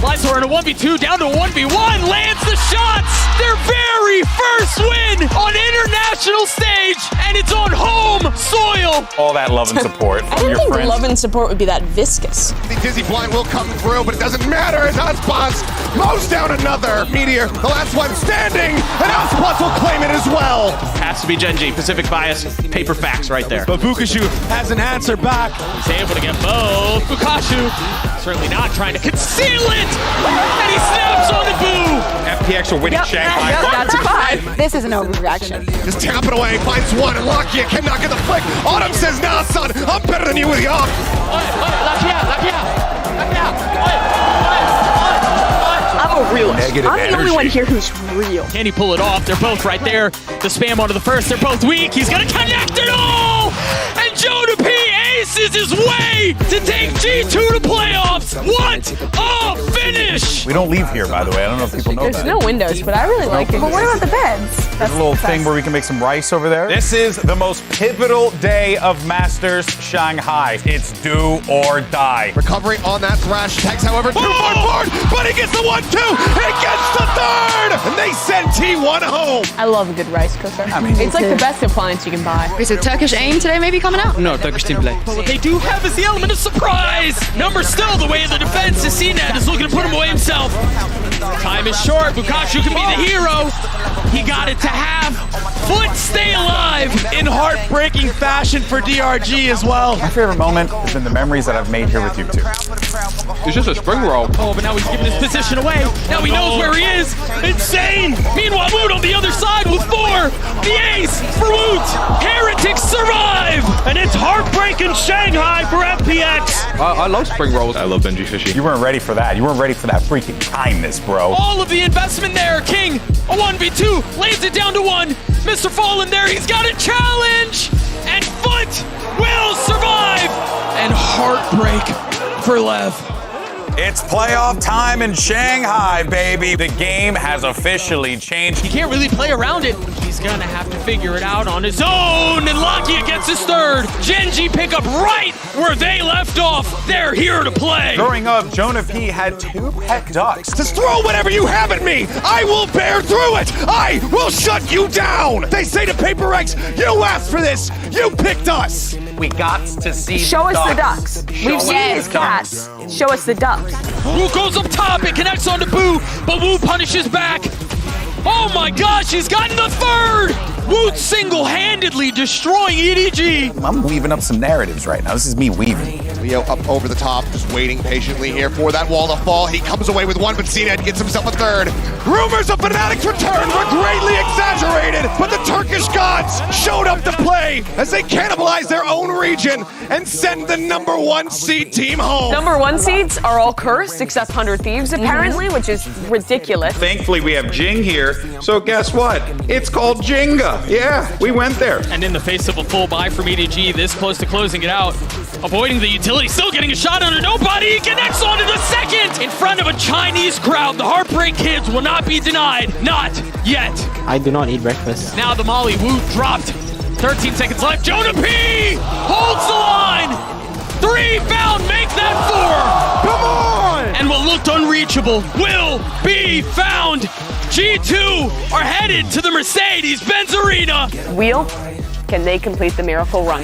Lights are in a 1v2, down to a 1v1, lands the shots! They're very first win on international stage, and it's on home soil. All that love and support I from didn't your think friends. love and support would be that viscous. The Dizzy Blind will come through, but it doesn't matter as Ospas mows down another Meteor, the last one standing, and Ospas will claim it as well. Has to be Genji. Pacific bias, paper facts right there. But Bukashu has an answer back. He's able to get both. Bukashu certainly not trying to conceal it, and he snaps on the boo. FPX are winning Shanghai. That's fine. This is an overreaction. Just tap it away, finds one, and Lakia cannot get the flick. Autumn says, nah, son, I'm better than you with the off. I'm a realist. Negative I'm the only energy. one here who's real. Can he pull it off? They're both right there. The spam onto the first. They're both weak. He's going to connect it all. And Jonah P aces his way to take G2 to playoffs. What a finish. We don't leave here, by the way. I don't know if people know There's that. no windows, but I really like it. But what about the beds? There's a little thing where we can make some rice over there. This is the most pivotal day of Masters Shanghai. It's do or die. Recovery on that Thrash. Tags, however, too far forward, but he gets the 1-2. He gets the third, and they send T1 home. I love a good rice cooker. I mean, it's like the best appliance you can buy. Is it Turkish aim today maybe coming out? No, Turkish team play. But what they do have is the element of surprise. Number still the way of the defense. CNET is looking to put him away himself. Time is short. Bukashu can be the hero. He got it to have. Foot stay alive. In heartbreaking fashion for DRG as well. My favorite moment has been the memories that I've made here with you two. It's just a spring roll. Oh, but now he's giving his position away. Now he knows where he is. Insane. Meanwhile, Woot on the other side with 4. The ace for Woot. Heretics survive. And it's heartbreaking Shanghai for FPX. I love spring rolls. I love Benji Fishy. You weren't ready for that. You weren't ready for that freaking kindness, bro. All of the investment there. King, a 1v2. Lays it down to 1. Mr. Fallen there. He's got a challenge. And Foot will survive. And heartbreak for Lev. It's playoff time in Shanghai, baby. The game has officially changed. He can't really play around it. He's gonna have to figure it out on his own. And Lakia gets his third. Genji pick up right where they left off. They're here to play. Growing up, Jonah P had 2 pet ducks. Just throw whatever you have at me. I will bear through it. I will shut you down. They say to Paper X, you asked for this. You picked us. We got to see Show us the ducks. We've seen these cats. Show us the ducks. Wu goes up top. It connects onto Boo, but Wu punishes back. Oh my gosh, he's gotten the third. Wu single-handedly destroying EDG. I'm weaving up some narratives right now. This is me weaving. Leo up over the top, just waiting patiently here for that wall to fall. He comes away with 1, but CNET gets himself a third. Rumors of Fnatic's return were greatly exaggerated, but the Turkish gods showed up to play as they cannibalize their own region and send the number 1 seed team home. Number 1 seeds are all cursed except 100 Thieves, apparently, which is ridiculous. Thankfully, we have Jing here, so guess what? It's called Jenga. Yeah, we went there. And in the face of a full buy from EDG, this close to closing it out, avoiding the utility, still getting a shot under nobody. He connects onto the second in front of a Chinese crowd. The Heartbreak Kids will not be denied. Not yet. I do not eat breakfast. Now the Molly Wu dropped. 13 seconds left. Jonah P holds the line. 3 found, make that 4. Come on! And what looked unreachable will be found. G2 are headed to the Mercedes-Benz Arena. Wheel, can they complete the miracle run?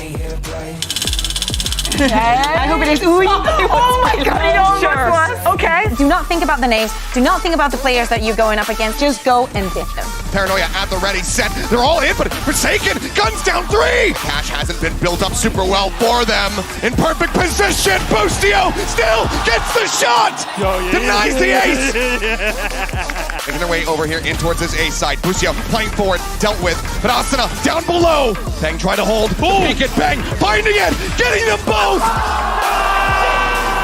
I hope it is. Ooh, oh my god, it almost was. Okay. Do not think about the names. Do not think about the players that you're going up against. Just go and hit them. Paranoia at the ready, set. They're all in, but Forsaken, guns down 3. Cash hasn't been built up super well for them. In perfect position, Boostio still gets the shot. Denies the ace. Making their way over here in towards this ace side. Boostio playing forward, dealt with, but Asuna down below. Bang tried to hold. Peek it, Bang finding it, getting them both.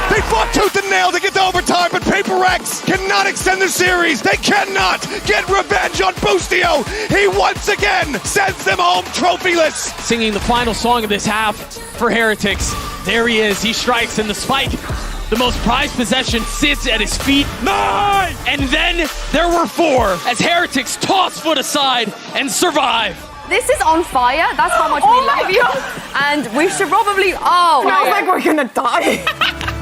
They fought tooth and nail to get to overtime, but Paper X cannot extend the series. They cannot get revenge on Boostio. He once again sends them home trophyless. Singing the final song of this half for Heretics. There he is. He strikes, and the spike, the most prized possession, sits at his feet. 9! And then there were 4 as Heretics toss Foot aside and survive. This is on fire. That's how much we love you. And we should probably. Oh, Smells like we're gonna die.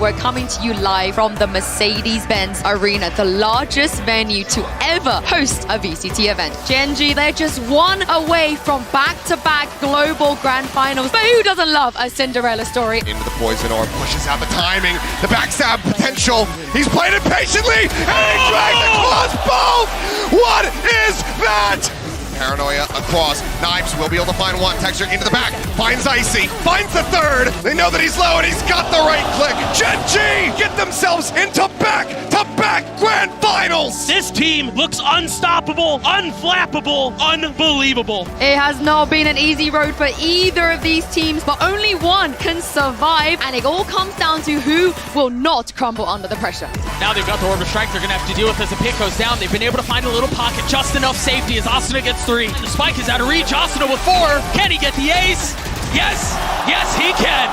we're coming to you live from the Mercedes-Benz Arena, the largest venue to ever host a VCT event. Gen.G, they're just one away from back-to-back global grand finals. But who doesn't love a Cinderella story? Into the poison orb, pushes out the timing, the backstab potential. He's playing it patiently, and he drags across both! What is that? Paranoia across. Knives will be able to find one. Texture into the back. Finds Icy. Finds the third. They know that he's low and he's got the right click. Gen.G get themselves into back-to-back grand finals. This team looks unstoppable, unflappable, unbelievable. It has not been an easy road for either of these teams, but only one can survive, and it all comes down to who will not crumble under the pressure. Now they've got the orb of strength they're going to have to deal with as the pick goes down. They've been able to find a little pocket, just enough safety as Asuna gets 3. The spike is out of reach. Asuna with 4. Can he get the ace? Yes! Yes, he can!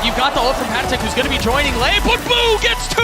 You've got the ult from Patek who's going to be joining late, but Boo gets 2!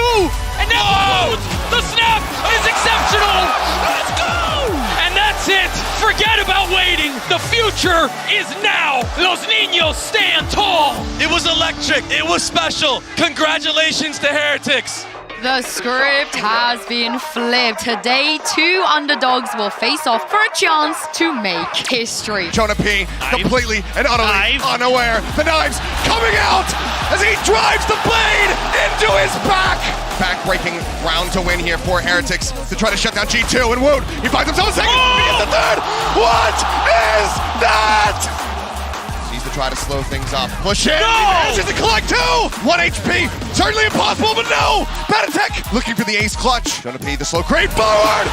And now the snap is exceptional! Let's go! And that's it! Forget about waiting! The future is now! Los Niños stand tall! It was electric! It was special! Congratulations to Heretics! The script has been flipped. Today, 2 underdogs will face off for a chance to make history. Jonah P, completely and utterly unaware. The knives coming out as he drives the blade into his back. Back-breaking round to win here for Heretics to try to shut down G2 and Woot. He finds himself a second. He gets the third. What is that? Needs to try to slow things up. Push in. He manages to collect 2. 1 HP. Certainly impossible, but no. Patek looking for the ace clutch. Jonah P, the slow creep forward.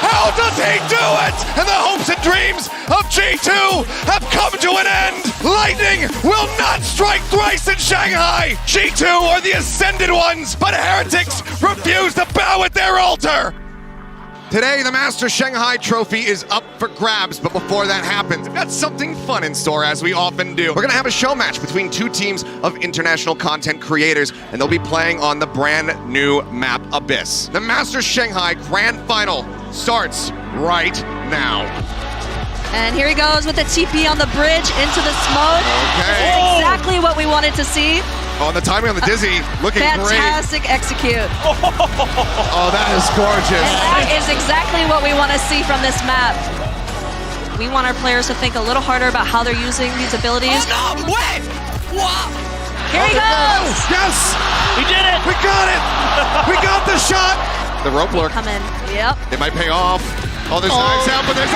How does he do it? And the hopes and dreams of G2 have come to an end. Lightning will not strike thrice in Shanghai. G2 are the ascended ones, but Heretics refuse to bow at their altar. Today, the Masters Shanghai trophy is up for grabs, but before that happens, we've got something fun in store, as we often do. We're gonna have a show match between 2 teams of international content creators, and they'll be playing on the brand new map Abyss. The Masters Shanghai Grand Final starts right now. And here he goes with the TP on the bridge into the smoke. Okay. This is exactly what we wanted to see. Oh, and the timing on the Dizzy, looking Fantastic great. execute. Oh, that is gorgeous. And that is exactly what we want to see from this map. We want our players to think a little harder about how they're using these abilities. Oh no, wait! What? Here he goes! Yes! We did it! We got it! We got the shot! The rope lurk. Coming. Yep. It might pay off. Oh, there's knives out, but there's...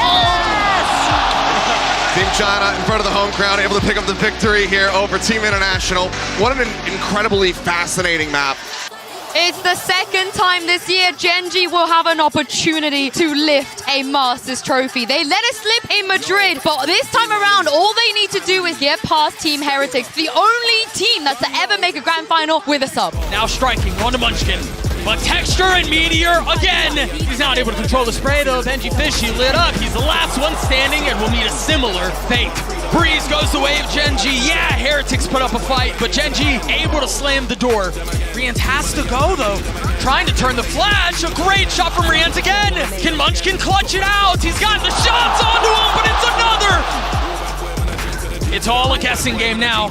Team China in front of the home crowd, able to pick up the victory here over Team International. What an incredibly fascinating map. It's the second time this year Gen.G will have an opportunity to lift a Masters trophy. They let it slip in Madrid, but this time around, all they need to do is get past Team Heretics, the only team that's to ever make a grand final with a sub. Now striking, on to Munchkin. But Texture and Meteor again. He's not able to control the spray though. Benji Fishy lit up. He's the last one standing and will meet a similar fate. Breeze goes the way of Gen.G. Yeah, Heretics put up a fight, but Gen.G able to slam the door. Riant has to go though. Trying to turn the flash. A great shot from Riant again. Can Munchkin clutch it out? He's got the shots onto him, but it's another. It's all a guessing game now.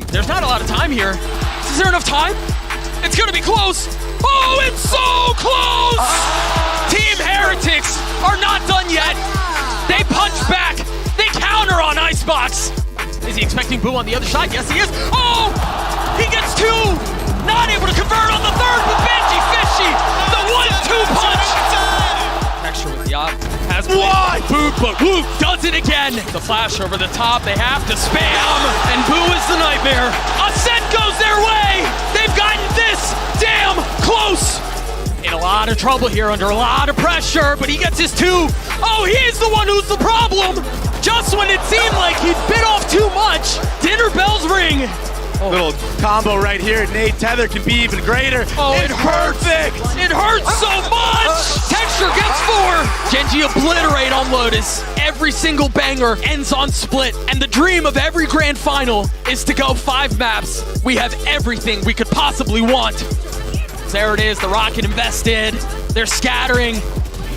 There's not a lot of time here. Is there enough time? It's gonna be close. Oh, it's so close! Team Heretics are not done yet. They punch back. They counter on Icebox. Is he expecting Boo on the other side? Yes, he is. Oh! He gets 2. Not able to convert on the third with Benji Fishy. The 1-2 punch. Texture with the op. Has Boo, but Boo does it again. The flash over the top. They have to spam. And Boo is the nightmare. Ascent goes their way. They've gotten this damn close. In a lot of trouble here, under a lot of pressure, but he gets his 2. Oh, he's the one who's the problem. Just when it seemed like he'd bit off too much, dinner bells ring. Little combo right here. Nate Tether can be even greater. Oh, it's perfect. It hurts so much. Texture gets 4. Gen.G obliterate on Lotus. Every single banger ends on split. And the dream of every grand final is to go 5 maps. We have everything we could possibly want. There it is, the rocket invested. They're scattering.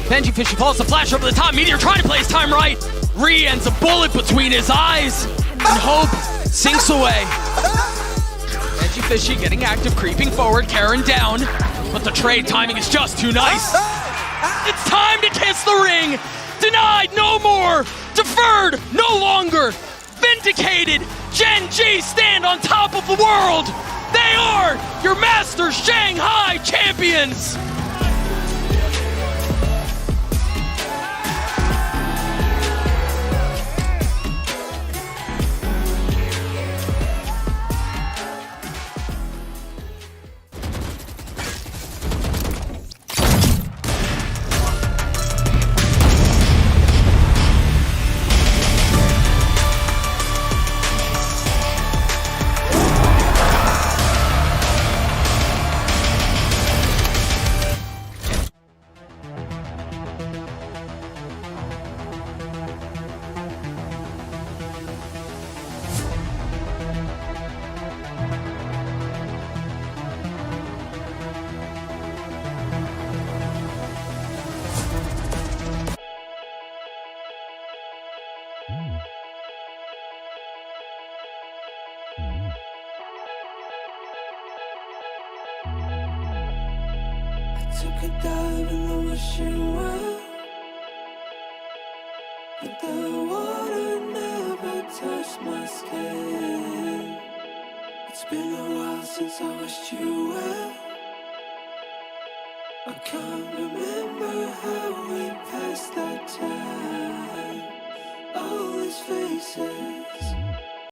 Benji Fishy falls the flash over the top. Meteor trying to play his time right. Ree ends a bullet between his eyes. And hope sinks away. Benji Fishy getting active, creeping forward, Karen down. But the trade timing is just too nice. It's time to kiss the ring. Denied, no more. Deferred, no longer. Vindicated. Gen G stand on top of the world. They are your Masters Shanghai champions. Took a dive in the ocean well, but the water never touched my skin. It's been a while since I wished you well. I can't remember how we passed that time. All these faces